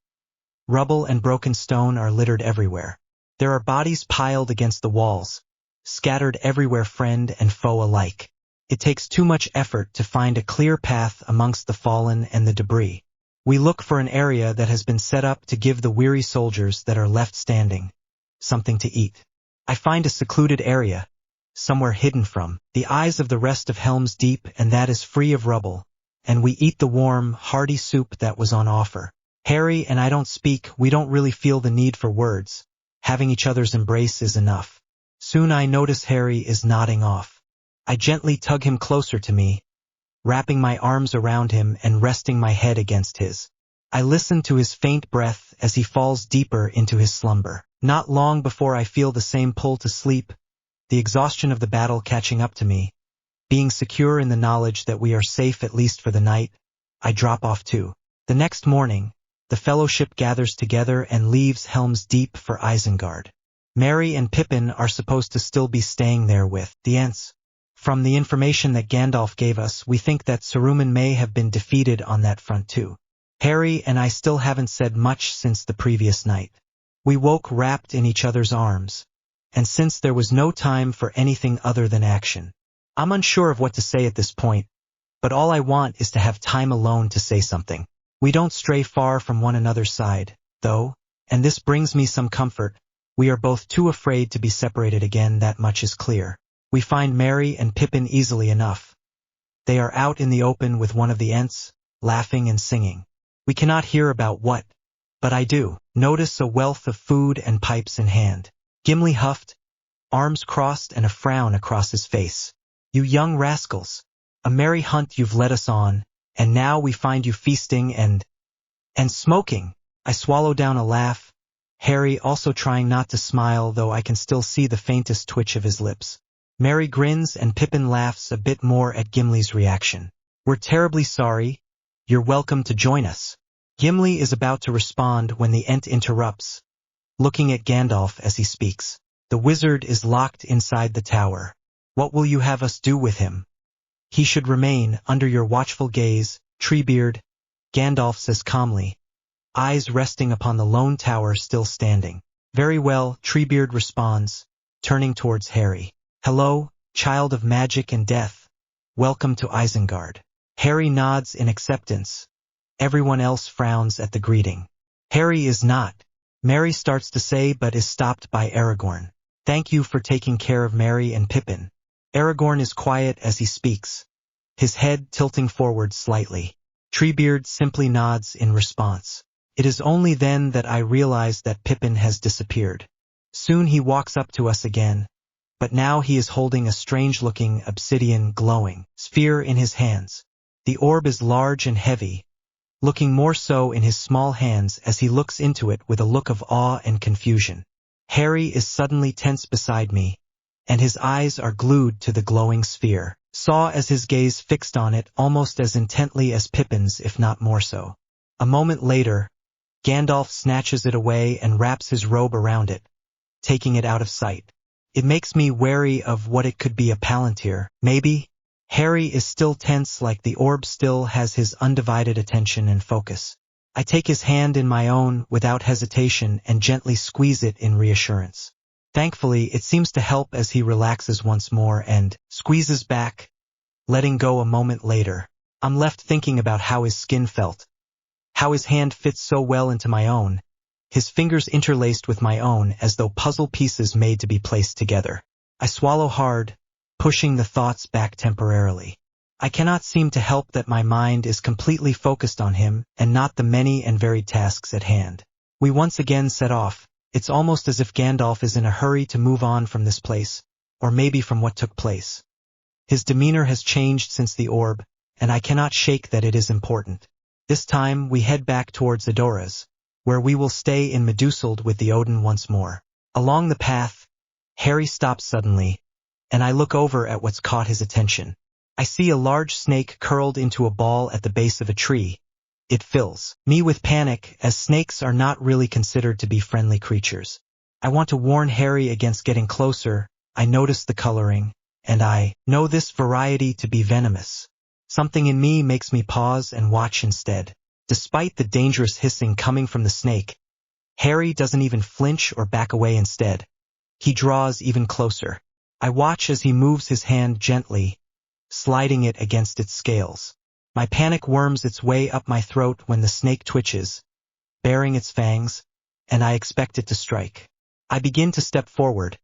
Speaker 1: Rubble and broken stone are littered everywhere. There are bodies piled against the walls, scattered everywhere, friend and foe alike. It takes too much effort to find a clear path amongst the fallen and the debris. We look for an area that has been set up to give the weary soldiers that are left standing something to eat. I find a secluded area, somewhere hidden from the eyes of the rest of Helm's Deep, and that is free of rubble, and we eat the warm, hearty soup that was on offer. Harry and I don't speak, we don't really feel the need for words. Having each other's embrace is enough. Soon I notice Harry is nodding off. I gently tug him closer to me, wrapping my arms around him and resting my head against his. I listen to his faint breath as he falls deeper into his slumber. Not long before I feel the same pull to sleep, the exhaustion of the battle catching up to me. Being secure in the knowledge that we are safe at least for the night, I drop off too. The next morning, the fellowship gathers together and leaves Helm's Deep for Isengard. Merry and Pippin are supposed to still be staying there with the Ents. From the information that Gandalf gave us, we think that Saruman may have been defeated on that front too. Harry and I still haven't said much since the previous night. We woke wrapped in each other's arms, and since there was no time for anything other than action, I'm unsure of what to say at this point, but all I want is to have time alone to say something. We don't stray far from one another's side, though, and this brings me some comfort. We are both too afraid to be separated again, that much is clear. We find Merry and Pippin easily enough. They are out in the open with one of the Ents, laughing and singing. We cannot hear about what, but I do notice a wealth of food and pipes in hand. Gimli huffed, arms crossed and a frown across his face. You young rascals, a merry hunt you've led us on, and now we find you feasting and smoking. I swallow down a laugh, Harry also trying not to smile, though I can still see the faintest twitch of his lips. Merry grins and Pippin laughs a bit more at Gimli's reaction. We're terribly sorry. You're welcome to join us. Gimli is about to respond when the Ent interrupts, looking at Gandalf as he speaks. The wizard is locked inside the tower. What will you have us do with him? He should remain under your watchful gaze, Treebeard, Gandalf says calmly, eyes resting upon the lone tower still standing. Very well, Treebeard responds, turning towards Harry. Hello, child of magic and death. Welcome to Isengard. Harry nods in acceptance. Everyone else frowns at the greeting. Harry is not. Merry starts to say but is stopped by Aragorn. Thank you for taking care of Merry and Pippin. Aragorn is quiet as he speaks, his head tilting forward slightly. Treebeard simply nods in response. It is only then that I realize that Pippin has disappeared. Soon he walks up to us again, but now he is holding a strange-looking obsidian glowing sphere in his hands. The orb is large and heavy, looking more so in his small hands as he looks into it with a look of awe and confusion. Harry is suddenly tense beside me, and his eyes are glued to the glowing sphere, saw as his gaze fixed on it almost as intently as Pippin's, if not more so. A moment later, Gandalf snatches it away and wraps his robe around it, taking it out of sight. It makes me wary of what it could be, a palantir, maybe? Harry is still tense, like the orb still has his undivided attention and focus. I take his hand in my own without hesitation and gently squeeze it in reassurance. Thankfully, it seems to help as he relaxes once more and squeezes back, letting go. A moment later, I'm left thinking about how his skin felt, how his hand fits so well into my own, his fingers interlaced with my own as though puzzle pieces made to be placed together. I swallow hard, pushing the thoughts back temporarily. I cannot seem to help that my mind is completely focused on him and not the many and varied tasks at hand. We once again set off. It's almost as if Gandalf is in a hurry to move on from this place, or maybe from what took place. His demeanor has changed since the orb, and I cannot shake that it is important. This time we head back towards Edoras, where we will stay in Meduseld with the Odin once more. Along the path, Harry stops suddenly, and I look over at what's caught his attention. I see a large snake curled into a ball at the base of a tree. It fills me with panic, as snakes are not really considered to be friendly creatures. I want to warn Harry against getting closer. I notice the coloring, and I know this variety to be venomous. Something in me makes me pause and watch instead. Despite the dangerous hissing coming from the snake, Harry doesn't even flinch or back away. Instead, he draws even closer. I watch as he moves his hand gently, sliding it against its scales. My panic worms its way up my throat when the snake twitches, baring its fangs, and I expect it to strike. I begin to step forward.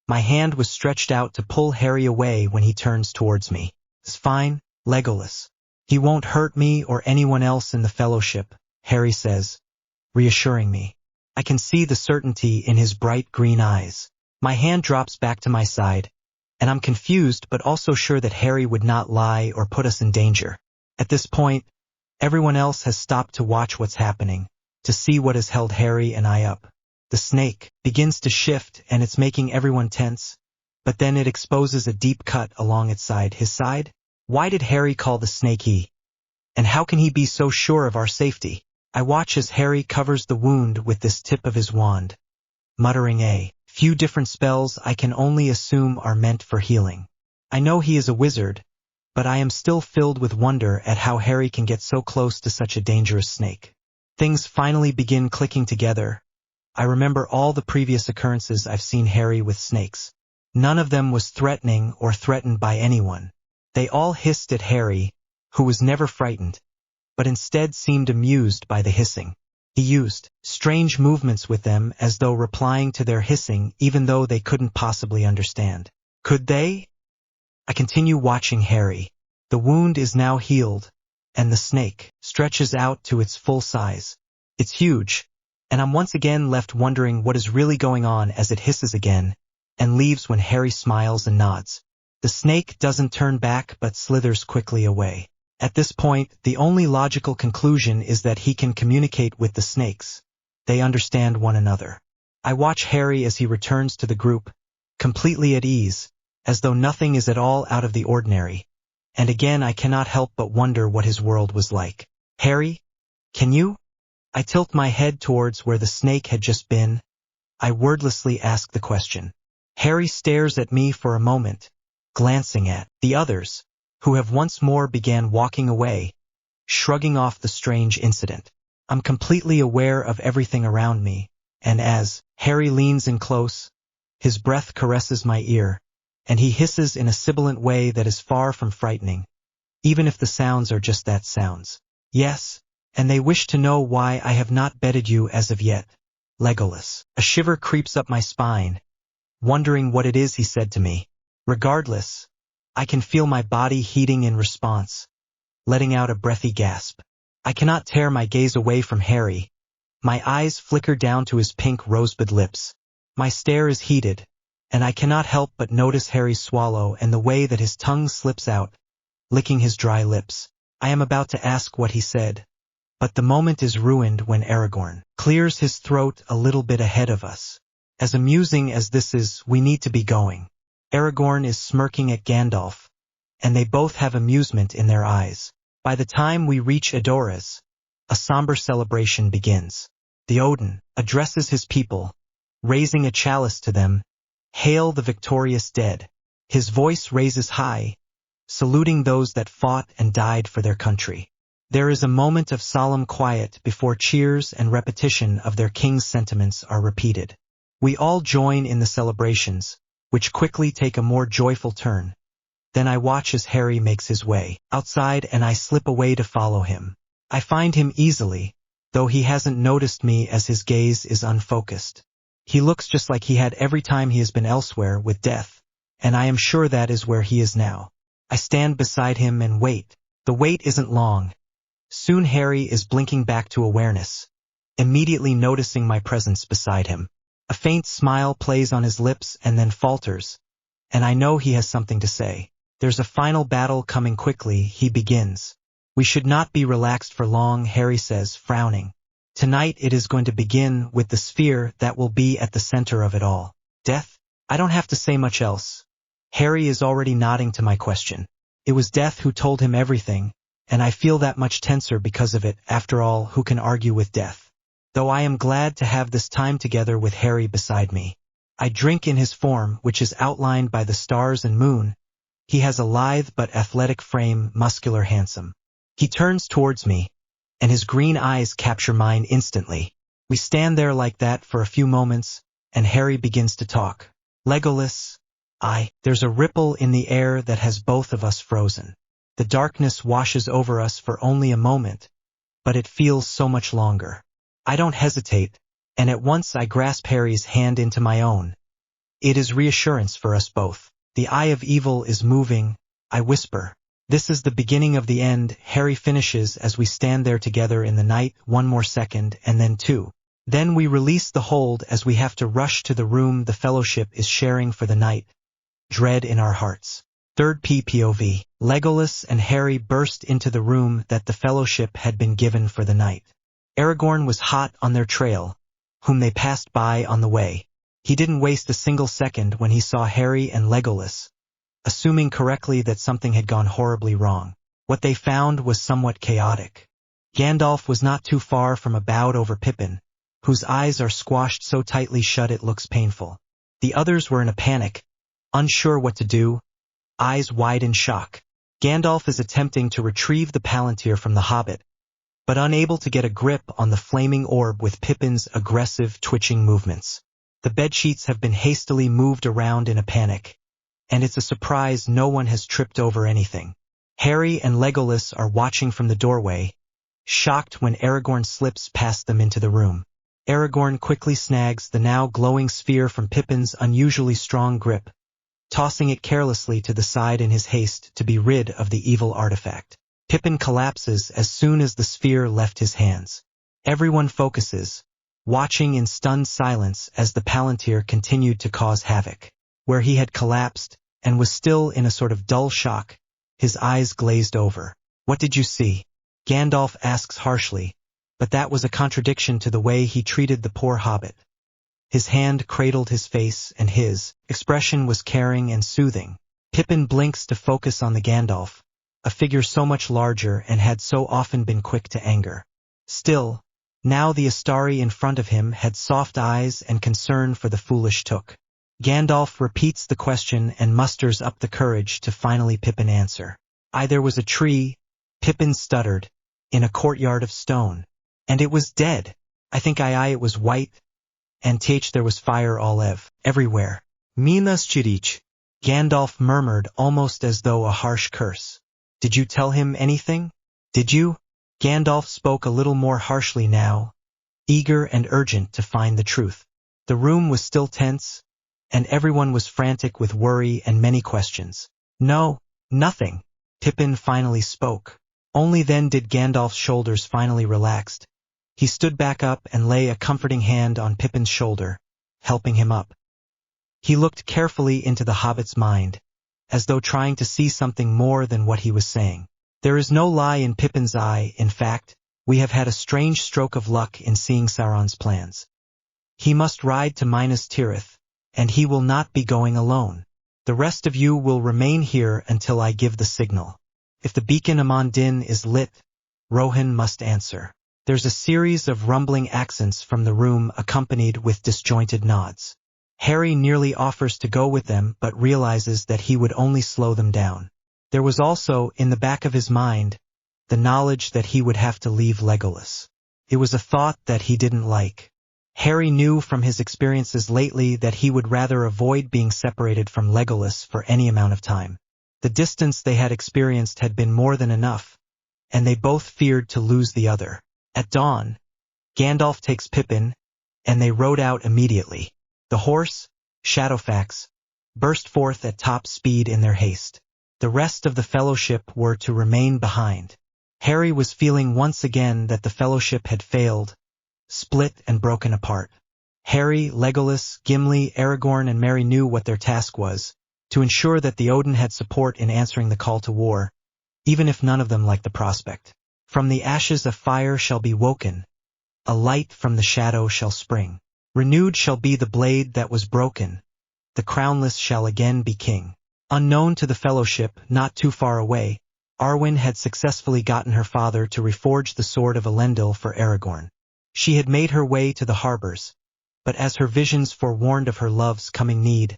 Speaker 1: My hand was stretched out to pull Harry away when he turns towards me. It's fine, Legolas. He won't hurt me or anyone else in the Fellowship, Harry says, reassuring me. I can see the certainty in his bright green eyes. My hand drops back to my side, and I'm confused but also sure that Harry would not lie or put us in danger. At this point, everyone else has stopped to watch what's happening, to see what has held Harry and I up. The snake begins to shift and it's making everyone tense, but then it exposes a deep cut along its side. His side? Why did Harry call the snake he? And how can he be so sure of our safety? I watch as Harry covers the wound with this tip of his wand, muttering a few different spells I can only assume are meant for healing. I know he is a wizard, but I am still filled with wonder at how Harry can get so close to such a dangerous snake. Things finally begin clicking together. I remember all the previous occurrences I've seen Harry with snakes. None of them was threatening or threatened by anyone. They all hissed at Harry, who was never frightened. but instead seemed amused by the hissing. He used strange movements with them as though replying to their hissing even though they couldn't possibly understand. Could they? I continue watching Harry. The wound is now healed, and the snake stretches out to its full size. It's huge, and I'm once again left wondering what is really going on as it hisses again, and leaves when Harry smiles and nods. The snake doesn't turn back but slithers quickly away. At this point, the only logical conclusion is that he can communicate with the snakes. They understand one another. I watch Harry as he returns to the group, completely at ease, as though nothing is at all out of the ordinary. And again I cannot help but wonder what his world was like. Harry, can you? I tilt my head towards where the snake had just been. I wordlessly ask the question. Harry stares at me for a moment, glancing at the others, who have once more began walking away, shrugging off the strange incident. I'm completely aware of everything around me, and as Harry leans in close, his breath caresses my ear, and he hisses in a sibilant way that is far from frightening, even if the sounds are just that sounds. Yes, and they wish to know why I have not bedded you as of yet. Legolas. A shiver creeps up my spine, wondering what it is he said to me. Regardless, I can feel my body heating in response, letting out a breathy gasp. I cannot tear my gaze away from Harry. My eyes flicker down to his pink rosebud lips. My stare is heated, and I cannot help but notice Harry's swallow and the way that his tongue slips out, licking his dry lips. I am about to ask what he said, but the moment is ruined when Aragorn clears his throat a little bit ahead of us. As amusing as this is, we need to be going. Aragorn is smirking at Gandalf, and they both have amusement in their eyes. By the time we reach Edoras, a somber celebration begins. The Odin addresses his people, raising a chalice to them. Hail the victorious dead. His voice raises high, saluting those that fought and died for their country. There is a moment of solemn quiet before cheers and repetition of their king's sentiments are repeated. We all join in the celebrations, which quickly take a more joyful turn. Then I watch as Harry makes his way outside and I slip away to follow him. I find him easily, though he hasn't noticed me as his gaze is unfocused. He looks just like he had every time he has been elsewhere with death, and I am sure that is where he is now. I stand beside him and wait. The wait isn't long. Soon Harry is blinking back to awareness, immediately noticing my presence beside him. A faint smile plays on his lips and then falters, and I know he has something to say. There's a final battle coming quickly, he begins. We should not be relaxed for long, Harry says, frowning. Tonight it is going to begin with the sphere that will be at the center of it all. Death? I don't have to say much else. Harry is already nodding to my question. It was Death who told him everything, and I feel that much tenser because of it. After all, who can argue with Death? Though I am glad to have this time together with Harry beside me. I drink in his form, which is outlined by the stars and moon. He has a lithe but athletic frame, muscular, handsome. He turns towards me, and his green eyes capture mine instantly. We stand there like that for a few moments, and Harry begins to talk. Legolas, there's a ripple in the air that has both of us frozen. The darkness washes over us for only a moment, but it feels so much longer. I don't hesitate, and at once I grasp Harry's hand into my own. It is reassurance for us both. The eye of evil is moving, I whisper. This is the beginning of the end, Harry finishes as we stand there together in the night. One more second, and then two. Then we release the hold as we have to rush to the room the Fellowship is sharing for the night. Dread in our hearts. Third POV. Legolas and Harry burst into the room that the Fellowship had been given for the night. Aragorn was hot on their trail, whom they passed by on the way. He didn't waste a single second when he saw Harry and Legolas, assuming correctly that something had gone horribly wrong. What they found was somewhat chaotic. Gandalf was not too far from a bowed-over Pippin, whose eyes are squashed so tightly shut it looks painful. The others were in a panic, unsure what to do, eyes wide in shock. Gandalf is attempting to retrieve the Palantir from the Hobbit, but unable to get a grip on the flaming orb with Pippin's aggressive, twitching movements. The bedsheets have been hastily moved around in a panic, and it's a surprise no one has tripped over anything. Harry and Legolas are watching from the doorway, shocked when Aragorn slips past them into the room. Aragorn quickly snags the now glowing sphere from Pippin's unusually strong grip, tossing it carelessly to the side in his haste to be rid of the evil artifact. Pippin collapses as soon as the sphere left his hands. Everyone focuses, watching in stunned silence as the Palantir continued to cause havoc. Where he had collapsed, and was still in a sort of dull shock, his eyes glazed over. "What did you see?" Gandalf asks harshly, but that was a contradiction to the way he treated the poor hobbit. His hand cradled his face, and his expression was caring and soothing. Pippin blinks to focus on the Gandalf, a figure so much larger and had so often been quick to anger. Still, now the Astari in front of him had soft eyes and concern for the foolish Took. Gandalf repeats the question and musters up the courage to finally Pippin answer. There was a tree, Pippin stuttered, in a courtyard of stone. And it was dead. I think it was white. And there was fire everywhere. Minas Tirith, Gandalf murmured almost as though a harsh curse. Did you tell him anything? Did you? Gandalf spoke a little more harshly now, eager and urgent to find the truth. The room was still tense, and everyone was frantic with worry and many questions. No, nothing, Pippin finally spoke. Only then did Gandalf's shoulders finally relax. He stood back up and lay a comforting hand on Pippin's shoulder, helping him up. He looked carefully into the hobbit's mind, as though trying to see something more than what he was saying. There is no lie in Pippin's eye. In fact, we have had a strange stroke of luck in seeing Sauron's plans. He must ride to Minas Tirith, and he will not be going alone. The rest of you will remain here until I give the signal. If the beacon Amon Din is lit, Rohan must answer. There's a series of rumbling accents from the room accompanied with disjointed nods. Harry nearly offers to go with them but realizes that he would only slow them down. There was also, in the back of his mind, the knowledge that he would have to leave Legolas. It was a thought that he didn't like. Harry knew from his experiences lately that he would rather avoid being separated from Legolas for any amount of time. The distance they had experienced had been more than enough, and they both feared to lose the other. At dawn, Gandalf takes Pippin, and they rode out immediately. The horse, Shadowfax, burst forth at top speed in their haste. The rest of the Fellowship were to remain behind. Harry was feeling once again that the Fellowship had failed, split and broken apart. Harry, Legolas, Gimli, Aragorn and Merry knew what their task was, to ensure that the Odin had support in answering the call to war, even if none of them liked the prospect. From the ashes a fire shall be woken, a light from the shadow shall spring. Renewed shall be the blade that was broken, the crownless shall again be king. Unknown to the Fellowship, not too far away, Arwen had successfully gotten her father to reforge the sword of Elendil for Aragorn. She had made her way to the harbors, but as her visions forewarned of her love's coming need,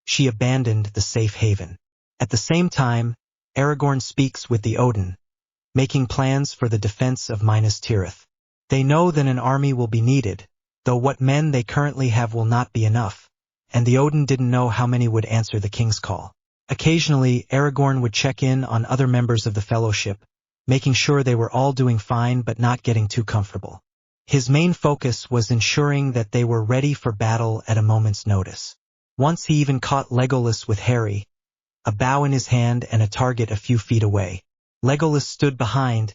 Speaker 1: she abandoned the safe haven. At the same time, Aragorn speaks with the Odin, making plans for the defense of Minas Tirith. They know that an army will be needed, though what men they currently have will not be enough, and the Odin didn't know how many would answer the king's call. Occasionally, Aragorn would check in on other members of the Fellowship, making sure they were all doing fine but not getting too comfortable. His main focus was ensuring that they were ready for battle at a moment's notice. Once he even caught Legolas with Harry, a bow in his hand and a target a few feet away. Legolas stood behind,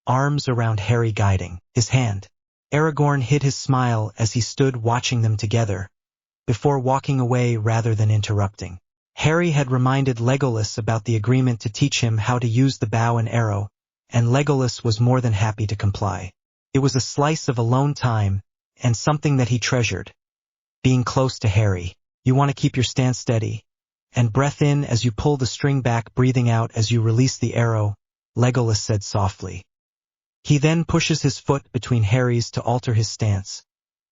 Speaker 1: arms around Harry guiding his hand. Aragorn hid his smile as he stood watching them together, before walking away rather than interrupting. Harry had reminded Legolas about the agreement to teach him how to use the bow and arrow, and Legolas was more than happy to comply. It was a slice of alone time, and something that he treasured. Being close to Harry. You want to keep your stance steady, and breath in as you pull the string back, breathing out as you release the arrow, Legolas said softly. He then pushes his foot between Harry's to alter his stance,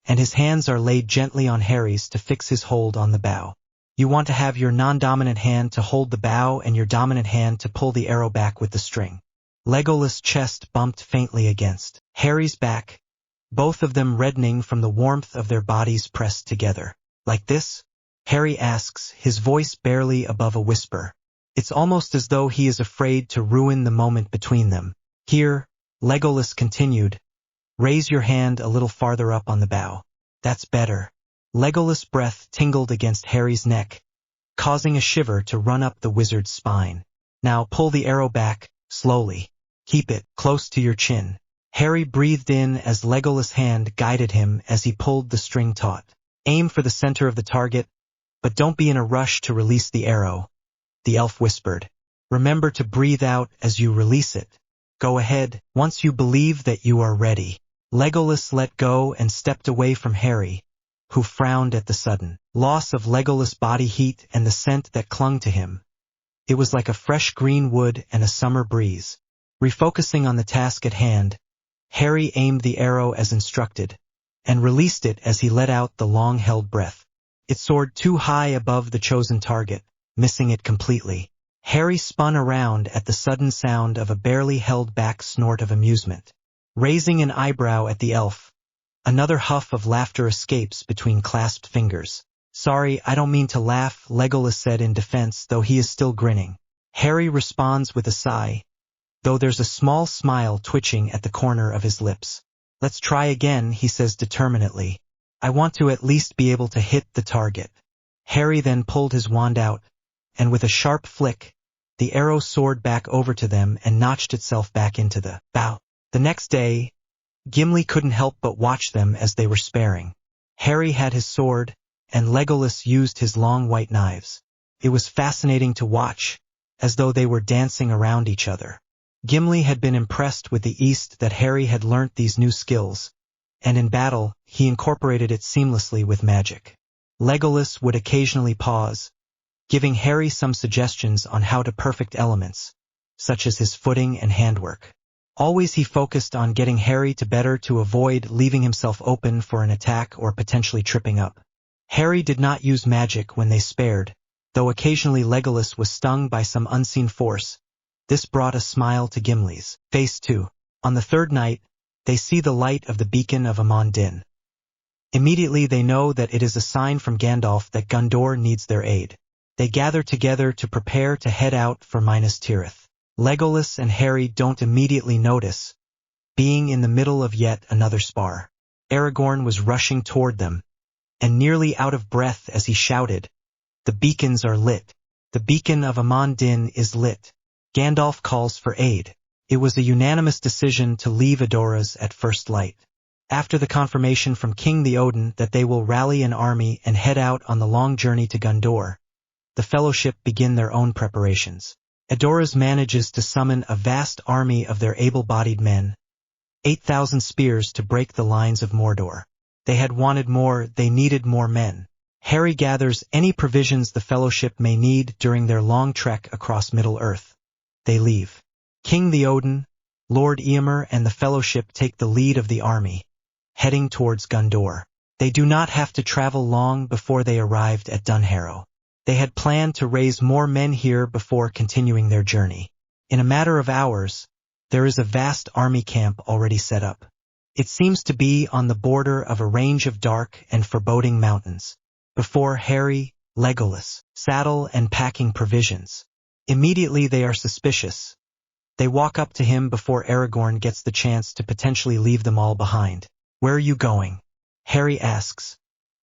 Speaker 1: and his hands are laid gently on Harry's to fix his hold on the bow. You want to have your non-dominant hand to hold the bow and your dominant hand to pull the arrow back with the string. Legolas' chest bumped faintly against Harry's back, both of them reddening from the warmth of their bodies pressed together. Like this? Harry asks, his voice barely above a whisper. It's almost as though he is afraid to ruin the moment between them. Here, Legolas continued, "Raise your hand a little farther up on the bow. That's better." Legolas' breath tingled against Harry's neck, causing a shiver to run up the wizard's spine. "Now pull the arrow back, slowly. Keep it close to your chin." Harry breathed in as Legolas' hand guided him as he pulled the string taut. "Aim for the center of the target, but don't be in a rush to release the arrow," the elf whispered. "Remember to breathe out as you release it. Go ahead, once you believe that you are ready." Legolas let go and stepped away from Harry, who frowned at the sudden loss of Legolas' body heat and the scent that clung to him. It was like a fresh green wood and a summer breeze. Refocusing on the task at hand, Harry aimed the arrow as instructed, and released it as he let out the long-held breath. It soared too high above the chosen target, missing it completely. Harry spun around at the sudden sound of a barely held-back snort of amusement. Raising an eyebrow at the elf, another huff of laughter escapes between clasped fingers. "Sorry, I don't mean to laugh," Legolas said in defense, though he is still grinning. Harry responds with a sigh, though there's a small smile twitching at the corner of his lips. "Let's try again," he says determinedly. "I want to at least be able to hit the target." Harry then pulled his wand out, and with a sharp flick, the arrow soared back over to them and notched itself back into the bow. The next day, Gimli couldn't help but watch them as they were sparring. Harry had his sword, and Legolas used his long white knives. It was fascinating to watch, as though they were dancing around each other. Gimli had been impressed with the ease that Harry had learnt these new skills, and in battle, he incorporated it seamlessly with magic. Legolas would occasionally pause, giving Harry some suggestions on how to perfect elements, such as his footing and handwork. Always he focused on getting Harry to avoid leaving himself open for an attack or potentially tripping up. Harry did not use magic when they sparred, though occasionally Legolas was stung by some unseen force. This brought a smile to Gimli's face too. On the third night, they see the light of the beacon of Amon Din. Immediately they know that it is a sign from Gandalf that Gondor needs their aid. They gather together to prepare to head out for Minas Tirith. Legolas and Harry don't immediately notice, being in the middle of yet another spar. Aragorn was rushing toward them, and nearly out of breath as he shouted, "The beacons are lit. The beacon of Amon Din is lit." Gandalf calls for aid. It was a unanimous decision to leave Edoras at first light. After the confirmation from King Theoden that they will rally an army and head out on the long journey to Gondor, the Fellowship begin their own preparations. Edoras manages to summon a vast army of their able-bodied men, 8,000 spears to break the lines of Mordor. They had wanted more, they needed more men. Harry gathers any provisions the Fellowship may need during their long trek across Middle-earth. They leave. King Theoden, Lord Eomer and the Fellowship take the lead of the army, heading towards Gondor. They do not have to travel long before they arrived at Dunharrow. They had planned to raise more men here before continuing their journey. In a matter of hours, there is a vast army camp already set up. It seems to be on the border of a range of dark and foreboding mountains. Before Harry, Legolas, saddle and packing provisions. Immediately they are suspicious. They walk up to him before Aragorn gets the chance to potentially leave them all behind. "Where are you going?" Harry asks,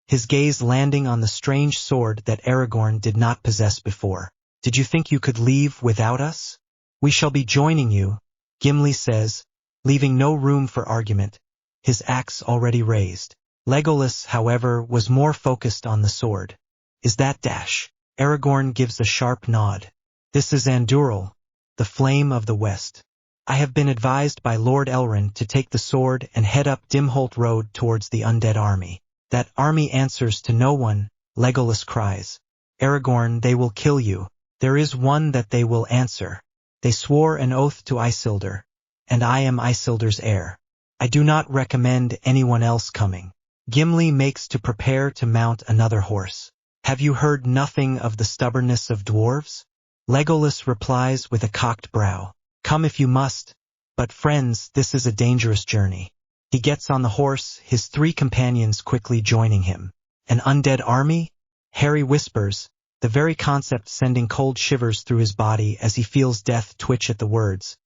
Speaker 1: his gaze landing on the strange sword that Aragorn did not possess before. "Did you think you could leave without us?" "We shall be joining you," Gimli says, leaving no room for argument, his axe already raised. Legolas, however, was more focused on the sword. "Is that Dash?" Aragorn gives a sharp nod. "This is Andúril, the Flame of the West. I have been advised by Lord Elrond to take the sword and head up Dimholt Road towards the undead army." "That army answers to no one," Legolas cries. "Aragorn, they will kill you. There is one that they will answer. They swore an oath to Isildur, and I am Isildur's heir. I do not recommend anyone else coming." Gimli makes to prepare to mount another horse. "Have you heard nothing of the stubbornness of dwarves?" Legolas replies with a cocked brow. "Come if you must, but friends, this is a dangerous journey." He gets on the horse, his 3 companions quickly joining him. "An undead army?" Harry whispers, the very concept sending cold shivers through his body as he feels death twitch at the words.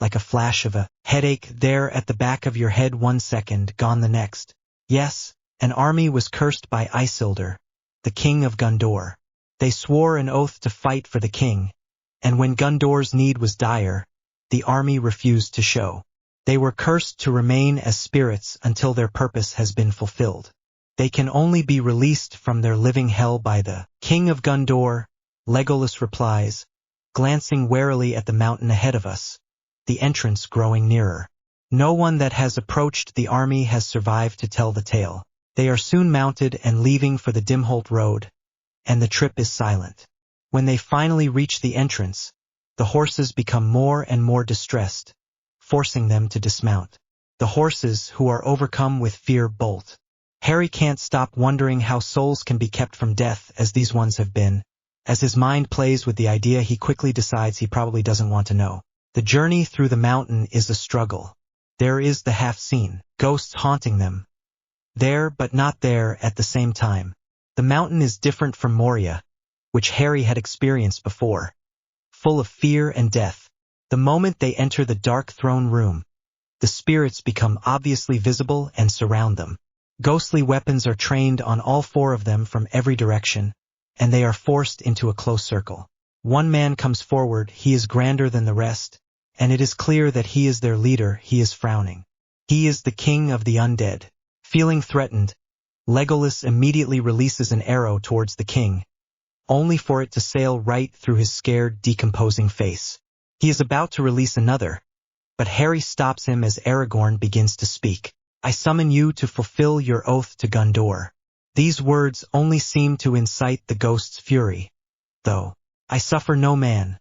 Speaker 1: like a flash of a headache there at the back of your head 1 second, gone the next. Yes, an army was cursed by Isildur, the king of Gondor. They swore an oath to fight for the king, and when Gondor's need was dire, the army refused to show. They were cursed to remain as spirits until their purpose has been fulfilled. They can only be released from their living hell by the king of Gondor, Legolas replies, glancing warily at the mountain ahead of us, the entrance growing nearer. No one that has approached the army has survived to tell the tale. They are soon mounted and leaving for the Dimholt road, and the trip is silent. When they finally reach the entrance, the horses become more and more distressed, forcing them to dismount. The horses, who are overcome with fear, bolt. Harry can't stop wondering how souls can be kept from death as these ones have been. As his mind plays with the idea, he quickly decides he probably doesn't want to know. The journey through the mountain is a struggle. There is the half-seen, ghosts haunting them. There but not there at the same time. The mountain is different from Moria, which Harry had experienced before. Full of fear and death. The moment they enter the dark throne room, the spirits become obviously visible and surround them. Ghostly weapons are trained on all 4 of them from every direction, and they are forced into a close circle. One man comes forward, he is grander than the rest, and it is clear that he is their leader. He is frowning. He is the king of the undead. Feeling threatened, Legolas immediately releases an arrow towards the king, only for it to sail right through his scared, decomposing face. He is about to release another, but Harry stops him as Aragorn begins to speak. I summon you to fulfill your oath to Gondor. These words only seem to incite the ghost's fury, though. I suffer no man.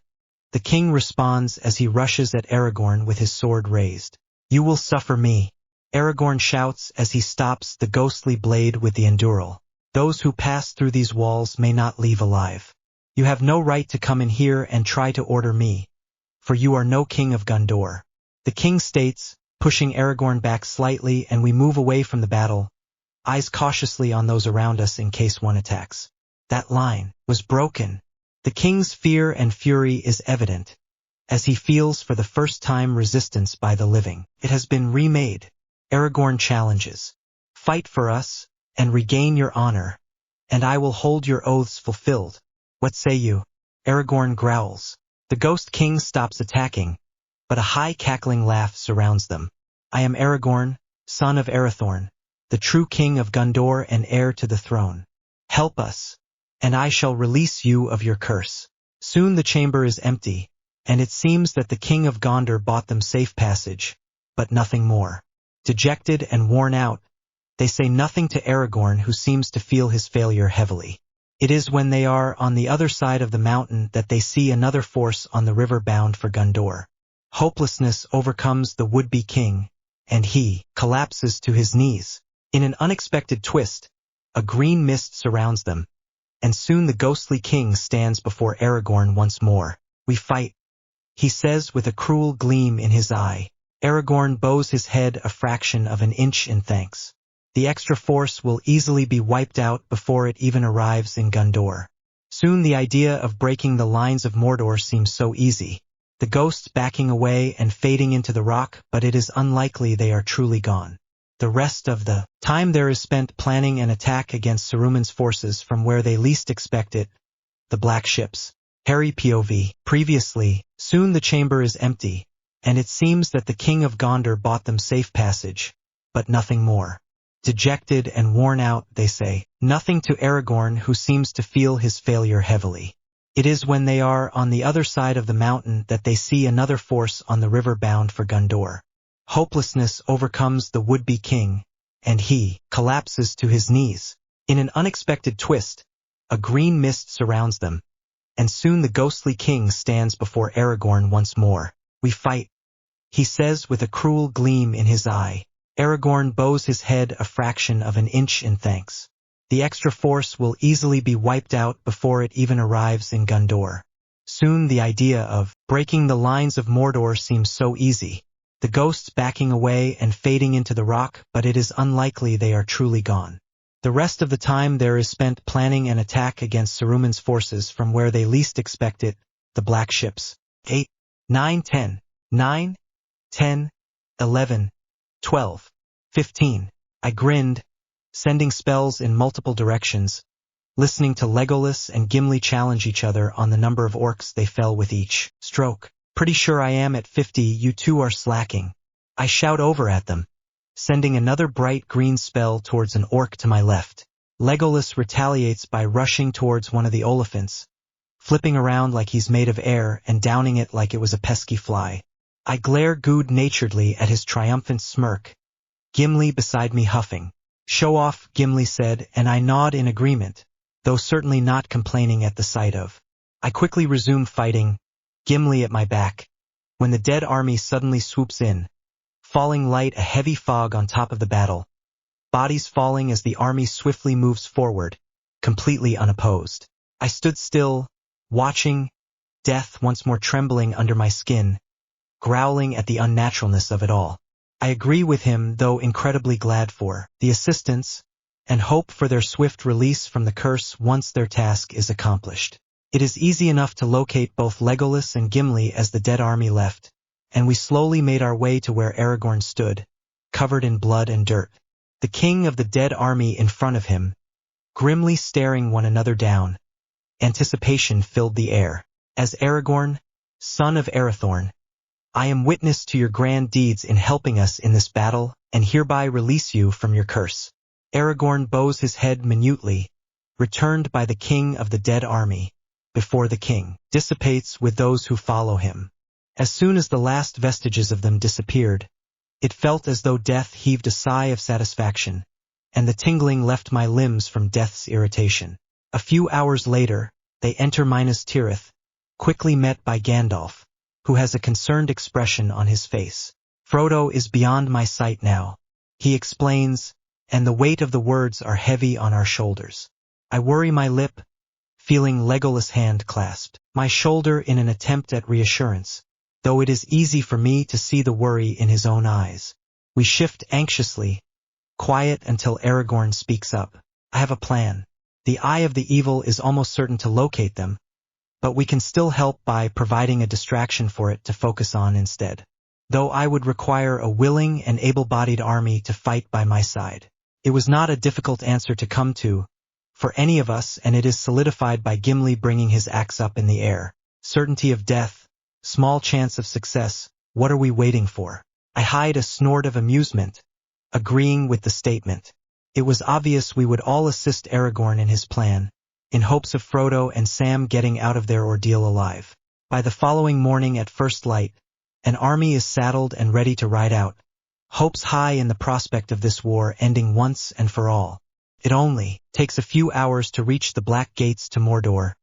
Speaker 1: The king responds as he rushes at Aragorn with his sword raised. You will suffer me. Aragorn shouts as he stops the ghostly blade with the Enduril. Those who pass through these walls may not leave alive. You have no right to come in here and try to order me, for you are no king of Gondor. The king states, pushing Aragorn back slightly, and we move away from the battle, eyes cautiously on those around us in case one attacks. That line was broken. The king's fear and fury is evident, as he feels for the first time resistance by the living. It has been remade. Aragorn challenges. Fight for us, and regain your honor, and I will hold your oaths fulfilled. What say you? Aragorn growls. The Ghost King stops attacking, but a high cackling laugh surrounds them. I am Aragorn, son of Arathorn, the true king of Gondor and heir to the throne. Help us, and I shall release you of your curse. Soon the chamber is empty, and it seems that the king of Gondor bought them safe passage, but nothing more. Dejected and worn out, they say nothing to Aragorn, who seems to feel his failure heavily. It is when they are on the other side of the mountain that they see another force on the river bound for Gondor. Hopelessness overcomes the would-be king, and he collapses to his knees. In an unexpected twist, a green mist surrounds them, and soon the ghostly king stands before Aragorn once more. We fight, he says with a cruel gleam in his eye. Aragorn bows his head a fraction of an inch in thanks. The extra force will easily be wiped out before it even arrives in Gondor. Soon the idea of breaking the lines of Mordor seems so easy. The ghosts backing away and fading into the rock, but it is unlikely they are truly gone. The rest of the time there is spent planning an attack against Saruman's forces from where they least expect it, the Black Ships. Harry POV. Previously, soon the chamber is empty, and it seems that the king of Gondor bought them safe passage, but nothing more. Dejected and worn out, they say nothing to Aragorn, who seems to feel his failure heavily. It is when they are on the other side of the mountain that they see another force on the river bound for Gondor. Hopelessness overcomes the would-be king, and he collapses to his knees. In an unexpected twist, a green mist surrounds them, and soon the ghostly king stands before Aragorn once more. We fight, he says with a cruel gleam in his eye. Aragorn bows his head a fraction of an inch in thanks. The extra force will easily be wiped out before it even arrives in Gondor. Soon the idea of breaking the lines of Mordor seems so easy. The ghosts backing away and fading into the rock, but it is unlikely they are truly gone. The rest of the time there is spent planning an attack against Saruman's forces from where they least expect it, the Black Ships. 8, 9, 10. 9. 10, 11, 12, 15. I grinned, sending spells in multiple directions, listening to Legolas and Gimli challenge each other on the number of orcs they fell with each stroke. Pretty sure I am at 50, you two are slacking. I shout over at them, sending another bright green spell towards an orc to my left. Legolas retaliates by rushing towards one of the Oliphants, flipping around like he's made of air and downing it like it was a pesky fly. I glare good-naturedly at his triumphant smirk, Gimli beside me huffing. Show off, Gimli said, and I nod in agreement, though certainly not complaining at the sight of. I quickly resume fighting, Gimli at my back, when the dead army suddenly swoops in, falling light a heavy fog on top of the battle, bodies falling as the army swiftly moves forward, completely unopposed. I stood still, watching, death once more trembling under my skin, growling at the unnaturalness of it all. I agree with him, though incredibly glad for the assistance, and hope for their swift release from the curse once their task is accomplished. It is easy enough to locate both Legolas and Gimli as the dead army left, and we slowly made our way to where Aragorn stood, covered in blood and dirt. The king of the dead army in front of him, grimly staring one another down. Anticipation filled the air. As Aragorn, son of Arathorn, I am witness to your grand deeds in helping us in this battle, and hereby release you from your curse. Aragorn bows his head minutely, returned by the king of the dead army, before the king dissipates with those who follow him. As soon as the last vestiges of them disappeared, it felt as though death heaved a sigh of satisfaction, and the tingling left my limbs from death's irritation. A few hours later, they enter Minas Tirith, quickly met by Gandalf, who has a concerned expression on his face. Frodo is beyond my sight now, he explains, and the weight of the words are heavy on our shoulders. I worry my lip, feeling Legolas' hand clasped my shoulder in an attempt at reassurance, though it is easy for me to see the worry in his own eyes. We shift anxiously, quiet until Aragorn speaks up. I have a plan. The eye of the evil is almost certain to locate them, but we can still help by providing a distraction for it to focus on instead. Though I would require a willing and able-bodied army to fight by my side. It was not a difficult answer to come to, for any of us, and it is solidified by Gimli bringing his axe up in the air. Certainty of death, small chance of success, what are we waiting for? I hide a snort of amusement, agreeing with the statement. It was obvious we would all assist Aragorn in his plan, in hopes of Frodo and Sam getting out of their ordeal alive. By the following morning at first light, an army is saddled and ready to ride out, hopes high in the prospect of this war ending once and for all. It only takes a few hours to reach the black gates to Mordor,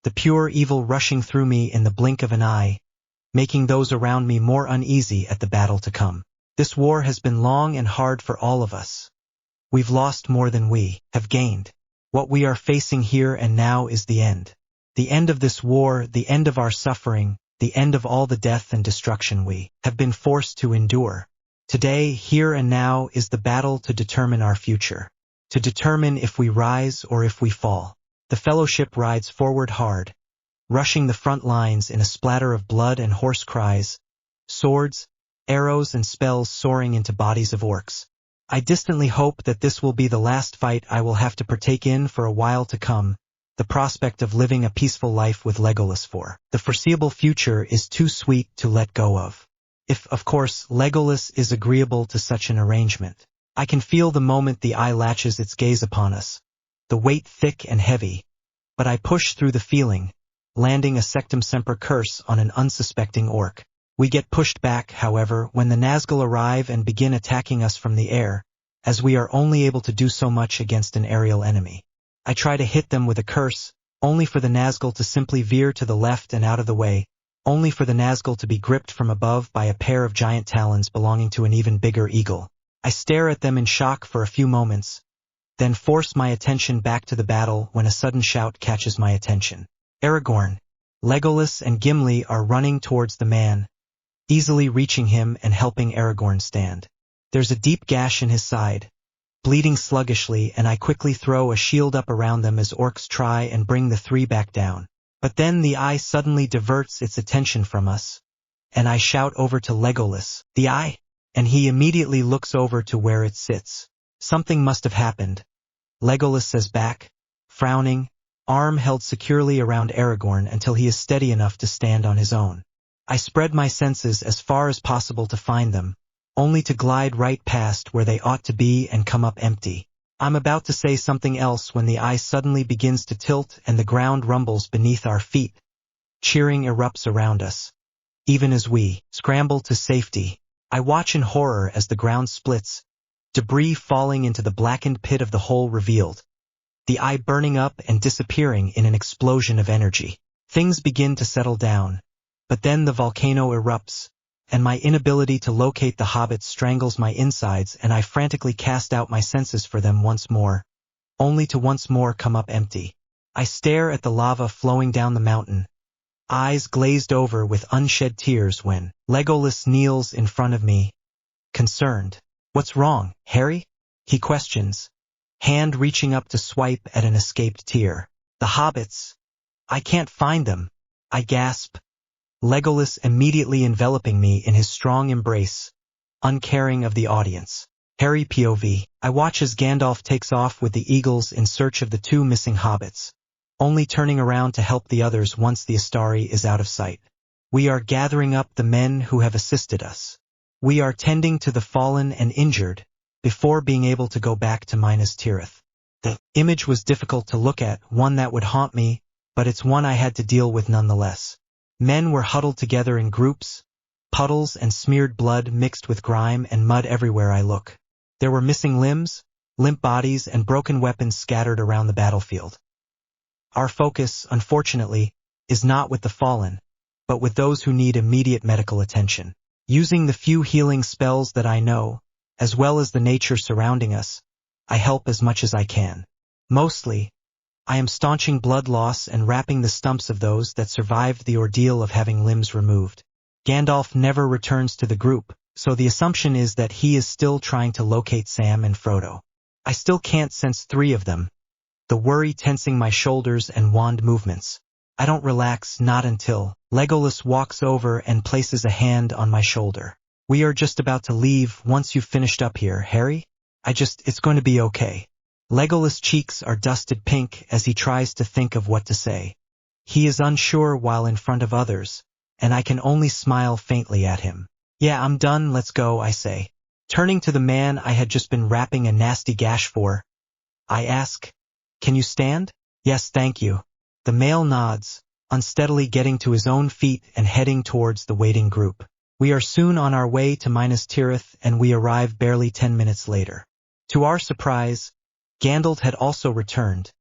Speaker 1: the pure evil rushing through me in the blink of an eye, making those around me more uneasy at the battle to come. This war has been long and hard for all of us. We've lost more than we have gained. What we are facing here and now is the end. The end of this war, the end of our suffering, the end of all the death and destruction we have been forced to endure. Today, here and now, is the battle to determine our future. To determine if we rise or if we fall. The Fellowship rides forward hard, rushing the front lines in a splatter of blood and hoarse cries, swords, arrows and spells soaring into bodies of orcs. I distantly hope that this will be the last fight I will have to partake in for a while to come. The prospect of living a peaceful life with Legolas for the foreseeable future is too sweet to let go of. If, of course, Legolas is agreeable to such an arrangement. I can feel the moment the eye latches its gaze upon us, the weight thick and heavy, but I push through the feeling, landing a Sectum Semper curse on an unsuspecting orc. We get pushed back, however, when the Nazgul arrive and begin attacking us from the air, as we are only able to do so much against an aerial enemy. I try to hit them with a curse, only for the Nazgul to simply veer to the left and out of the way, only for the Nazgul to be gripped from above by a pair of giant talons belonging to an even bigger eagle. I stare at them in shock for a few moments, then force my attention back to the battle when a sudden shout catches my attention. Aragorn, Legolas and Gimli are running towards the man, easily reaching him and helping Aragorn stand. There's a deep gash in his side, bleeding sluggishly, and I quickly throw a shield up around them as orcs try and bring the three back down. But then the eye suddenly diverts its attention from us, and I shout over to Legolas, "The eye!" And he immediately looks over to where it sits. Something must have happened. Legolas says back, frowning, arm held securely around Aragorn until he is steady enough to stand on his own. I spread my senses as far as possible to find them, only to glide right past where they ought to be and come up empty. I'm about to say something else when the eye suddenly begins to tilt and the ground rumbles beneath our feet. Cheering erupts around us. Even as we scramble to safety, I watch in horror as the ground splits, debris falling into the blackened pit of the hole revealed. The eye burning up and disappearing in an explosion of energy. Things begin to settle down, but then the volcano erupts, and my inability to locate the hobbit strangles my insides, and I frantically cast out my senses for them once more, only to once more come up empty. I stare at the lava flowing down the mountain, eyes glazed over with unshed tears when Legolas kneels in front of me, concerned. "What's wrong, Harry?" he questions, hand reaching up to swipe at an escaped tear. "The hobbits. I can't find them," I gasp. Legolas immediately enveloping me in his strong embrace, uncaring of the audience. Harry POV. I watch as Gandalf takes off with the eagles in search of the two missing hobbits, only turning around to help the others once the Astari is out of sight. We are gathering up the men who have assisted us. We are tending to the fallen and injured, before being able to go back to Minas Tirith. The image was difficult to look at, one that would haunt me, but it's one I had to deal with nonetheless. Men were huddled together in groups, puddles and smeared blood mixed with grime and mud everywhere I look. There were missing limbs, limp bodies, and broken weapons scattered around the battlefield. Our focus, unfortunately, is not with the fallen, but with those who need immediate medical attention. Using the few healing spells that I know, as well as the nature surrounding us, I help as much as I can. Mostly, I am staunching blood loss and wrapping the stumps of those that survived the ordeal of having limbs removed. Gandalf never returns to the group, so the assumption is that he is still trying to locate Sam and Frodo. I still can't sense three of them, the worry tensing my shoulders and wand movements. I don't relax, not until Legolas walks over and places a hand on my shoulder. "We are just about to leave once you've finished up here, Harry. It's going to be okay." Legolas' cheeks are dusted pink as he tries to think of what to say. He is unsure while in front of others, and I can only smile faintly at him. "Yeah, I'm done, let's go," I say. Turning to the man I had just been wrapping a nasty gash for, I ask, "Can you stand?" "Yes, thank you." The male nods, unsteadily getting to his own feet and heading towards the waiting group. We are soon on our way to Minas Tirith, and we arrive barely 10 minutes later. To our surprise, Gandalf had also returned,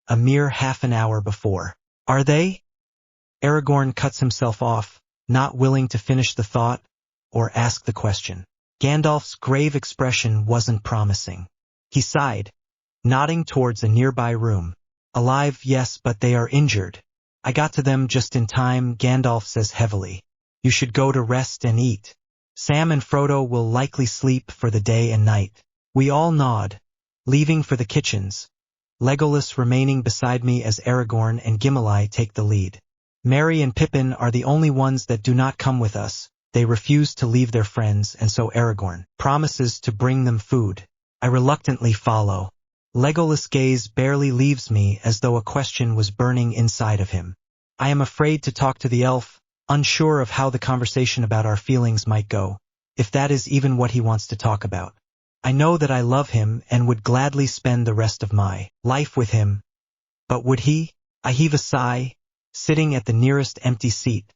Speaker 1: a mere half an hour before. "Are they?" Aragorn cuts himself off, not willing to finish the thought or ask the question. Gandalf's grave expression wasn't promising. He sighed, nodding towards a nearby room. "Alive, yes, but they are injured. I got to them just in time," Gandalf says heavily. "You should go to rest and eat. Sam and Frodo will likely sleep for the day and night." We all nod, leaving for the kitchens, Legolas remaining beside me as Aragorn and Gimli take the lead. Merry and Pippin are the only ones that do not come with us. They refuse to leave their friends, and so Aragorn promises to bring them food. I reluctantly follow. Legolas' gaze barely leaves me, as though a question was burning inside of him. I am afraid to talk to the elf, unsure of how the conversation about our feelings might go, if that is even what he wants to talk about. I know that I love him and would gladly spend the rest of my life with him. But would he? I heave a sigh, sitting at the nearest empty seat,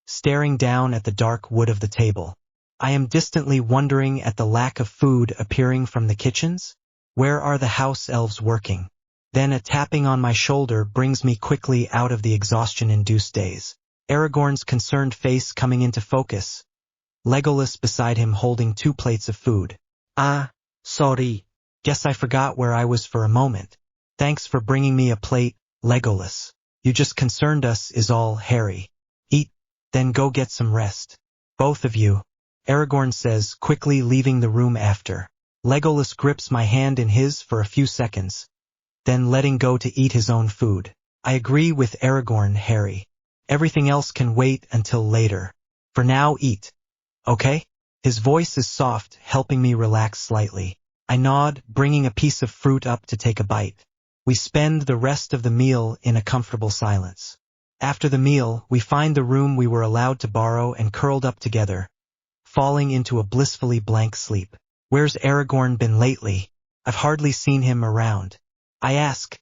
Speaker 1: staring down at the dark wood of the table. I am distantly wondering at the lack of food appearing from the kitchens. Where are the house elves working? Then a tapping on my shoulder brings me quickly out of the exhaustion-induced daze. Aragorn's concerned face coming into focus. Legolas beside him holding 2 plates of food. "Ah, sorry. Guess I forgot where I was for a moment. Thanks for bringing me a plate, Legolas. You just concerned us is all, Harry. Eat, then go get some rest. Both of you," Aragorn says, quickly leaving the room after. Legolas grips my hand in his for a few seconds, then letting go to eat his own food. I agree with Aragorn, Harry. Everything else can wait until later. For now, eat. Okay? His voice is soft, helping me relax slightly. I nod, bringing a piece of fruit up to take a bite. We spend the rest of the meal in a comfortable silence. After the meal, we find the room we were allowed to borrow and curled up together, falling into a blissfully blank sleep. Where's Aragorn been lately? I've hardly seen him around. I ask.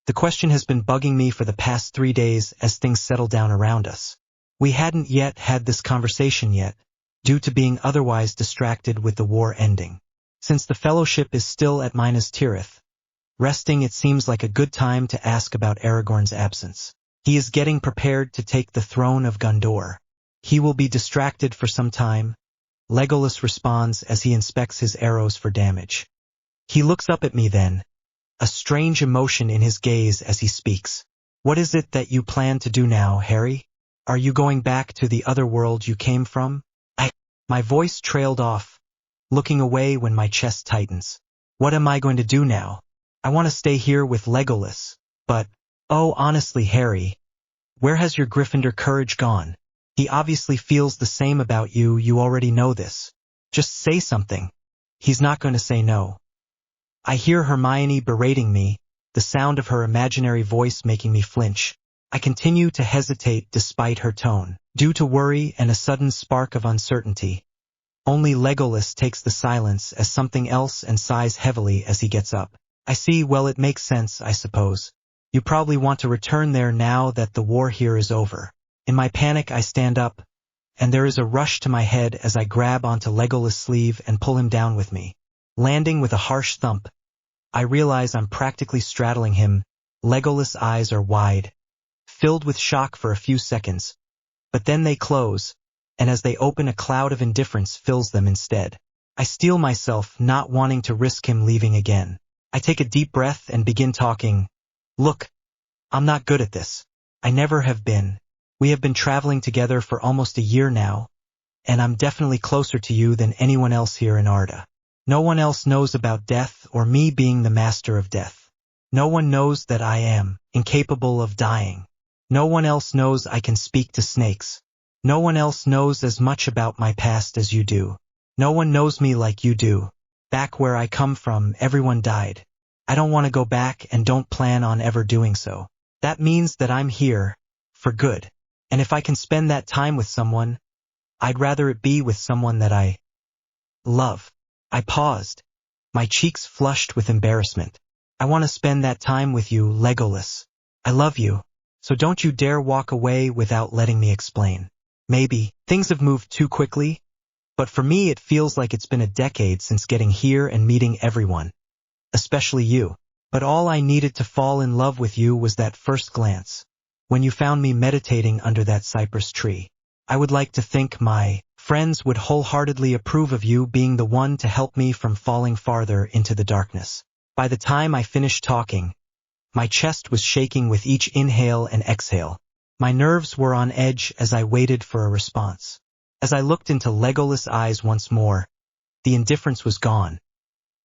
Speaker 1: The question has been bugging me for the past 3 days as things settle down around us. We hadn't yet had this conversation yet, due to being otherwise distracted with the war ending. Since the Fellowship is still at Minas Tirith, resting, it seems like a good time to ask about Aragorn's absence. He is getting prepared to take the throne of Gondor. He will be distracted for some time. Legolas responds as he inspects his arrows for damage. He looks up at me then, a strange emotion in his gaze as he speaks. What is it that you plan to do now, Harry? Are you going back to the other world you came from? My voice trailed off, looking away when my chest tightens. What am I going to do now? I want to stay here with Legolas, but, oh honestly Harry, where has your Gryffindor courage gone? He obviously feels the same about you, you already know this. Just say something. He's not going to say no. I hear Hermione berating me, the sound of her imaginary voice making me flinch. I continue to hesitate despite her tone, due to worry and a sudden spark of uncertainty. Only Legolas takes the silence as something else and sighs heavily as he gets up. I see, well, it makes sense, I suppose. You probably want to return there now that the war here is over. In my panic, I stand up, and there is a rush to my head as I grab onto Legolas' sleeve and pull him down with me. Landing with a harsh thump, I realize I'm practically straddling him. Legolas' eyes are wide, filled with shock for a few seconds, but then they close, and as they open, a cloud of indifference fills them instead. I steel myself, not wanting to risk him leaving again. I take a deep breath and begin talking. Look, I'm not good at this. I never have been. We have been traveling together for almost a year now, and I'm definitely closer to you than anyone else here in Arda. No one else knows about death or me being the master of death. No one knows that I am incapable of dying. No one else knows I can speak to snakes. No one else knows as much about my past as you do. No one knows me like you do. Back where I come from, everyone died. I don't want to go back and don't plan on ever doing so. That means that I'm here, for good. And if I can spend that time with someone, I'd rather it be with someone that I love. I paused, my cheeks flushed with embarrassment. I want to spend that time with you, Legolas. I love you, so don't you dare walk away without letting me explain. Maybe things have moved too quickly, but for me it feels like it's been a decade since getting here and meeting everyone, especially you. But all I needed to fall in love with you was that first glance, when you found me meditating under that cypress tree. I would like to think my friends would wholeheartedly approve of you being the one to help me from falling farther into the darkness. By the time I finished talking, my chest was shaking with each inhale and exhale. My nerves were on edge as I waited for a response. As I looked into Legolas' eyes once more, the indifference was gone.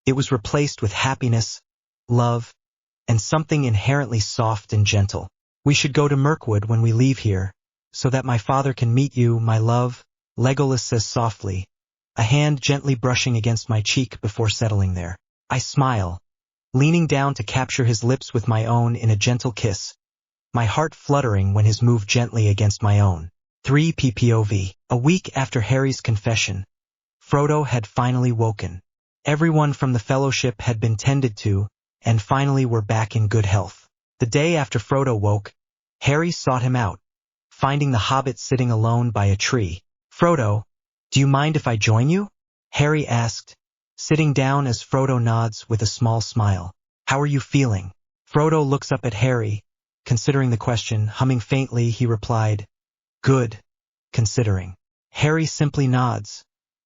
Speaker 1: It was replaced with happiness, love, and something inherently soft and gentle. We should go to Mirkwood when we leave here, so that my father can meet you, my love, Legolas says softly, a hand gently brushing against my cheek before settling there. I smile, leaning down to capture his lips with my own in a gentle kiss, my heart fluttering when his moved gently against my own. 3 PPOV. A week after Harry's confession, Frodo had finally woken. Everyone from the Fellowship had been tended to, and finally were back in good health. The day after Frodo woke, Harry sought him out, finding the hobbit sitting alone by a tree. Frodo, do you mind if I join you? Harry asked, sitting down as Frodo nods with a small smile. How are you feeling? Frodo looks up at Harry, considering the question. Humming faintly, he replied, good, considering. Harry simply nods,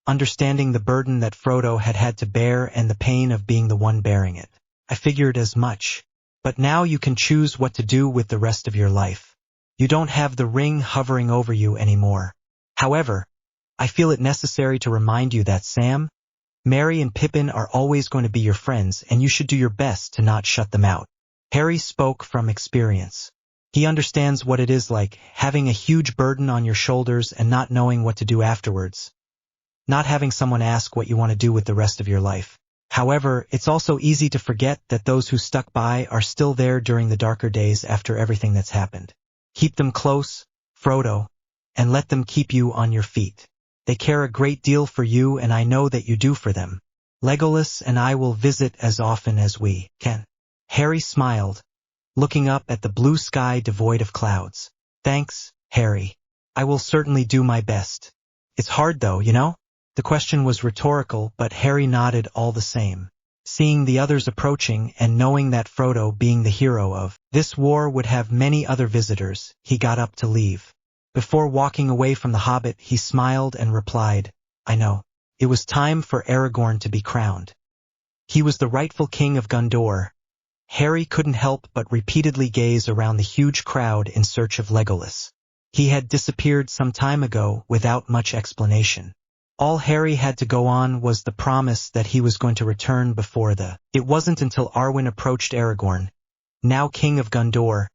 Speaker 1: understanding the burden that Frodo had had to bear and the pain of being the one bearing it. I figured as much. But now you can choose what to do with the rest of your life. You don't have the ring hovering over you anymore. However, I feel it necessary to remind you that Sam, Merry and Pippin are always going to be your friends, and you should do your best to not shut them out. Harry spoke from experience. He understands what it is like, having a huge burden on your shoulders and not knowing what to do afterwards. Not having someone ask what you want to do with the rest of your life. However, it's also easy to forget that those who stuck by are still there during the darker days after everything that's happened. Keep them close, Frodo, and let them keep you on your feet. They care a great deal for you, and I know that you do for them. Legolas and I will visit as often as we can. Harry smiled, looking up at the blue sky devoid of clouds. Thanks, Harry. I will certainly do my best. It's hard though, you know? The question was rhetorical, but Harry nodded all the same. Seeing the others approaching and knowing that Frodo, being the hero of this war, would have many other visitors, he got up to leave. Before walking away from the hobbit, he smiled and replied, I know. It was time for Aragorn to be crowned. He was the rightful king of Gondor. Harry couldn't help but repeatedly gaze around the huge crowd in search of Legolas. He had disappeared some time ago without much explanation. All Harry had to go on was the promise that he was going to return before It wasn't until Arwen approached Aragorn, now king of Gondor,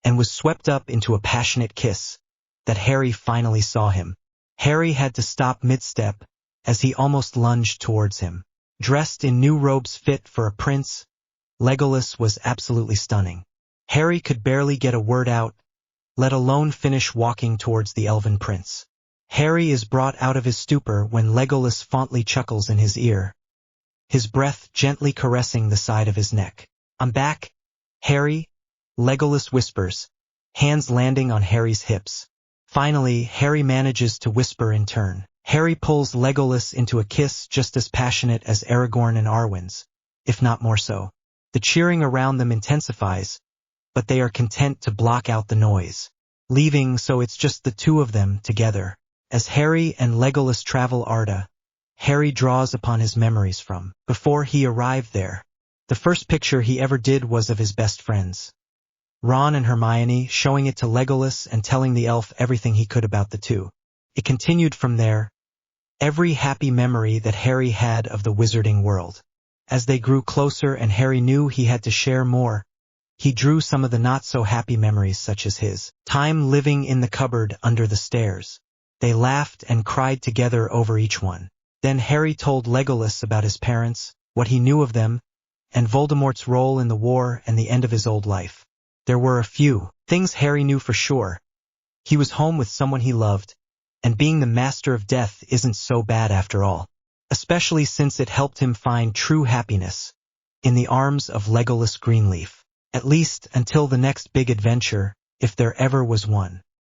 Speaker 1: and was swept up into a passionate kiss, that Harry finally saw him. Harry had to stop mid-step, as he almost lunged towards him. Dressed in new robes fit for a prince, Legolas was absolutely stunning. Harry could barely get a word out, let alone finish walking towards the elven prince. Harry is brought out of his stupor when Legolas fondly chuckles in his ear, his breath gently caressing the side of his neck. I'm back, Harry, Legolas whispers, hands landing on Harry's hips. Finally, Harry manages to whisper in turn. Harry pulls Legolas into a kiss just as passionate as Aragorn and Arwen's, if not more so. The cheering around them intensifies, but they are content to block out the noise, leaving so it's just the two of them together. As Harry and Legolas travel Arda, Harry draws upon his memories from before he arrived there. The first picture he ever did was of his best friends, Ron and Hermione, showing it to Legolas and telling the elf everything he could about the two. It continued from there, every happy memory that Harry had of the wizarding world. As they grew closer and Harry knew he had to share more, he drew some of the not-so-happy memories, such as his time living in the cupboard under the stairs. They laughed and cried together over each one. Then Harry told Legolas about his parents, what he knew of them, and Voldemort's role in the war and the end of his old life. There were a few things Harry knew for sure. He was home with someone he loved, and being the master of death isn't so bad after all, especially since it helped him find true happiness in the arms of Legolas Greenleaf, at least until the next big adventure, if there ever was one.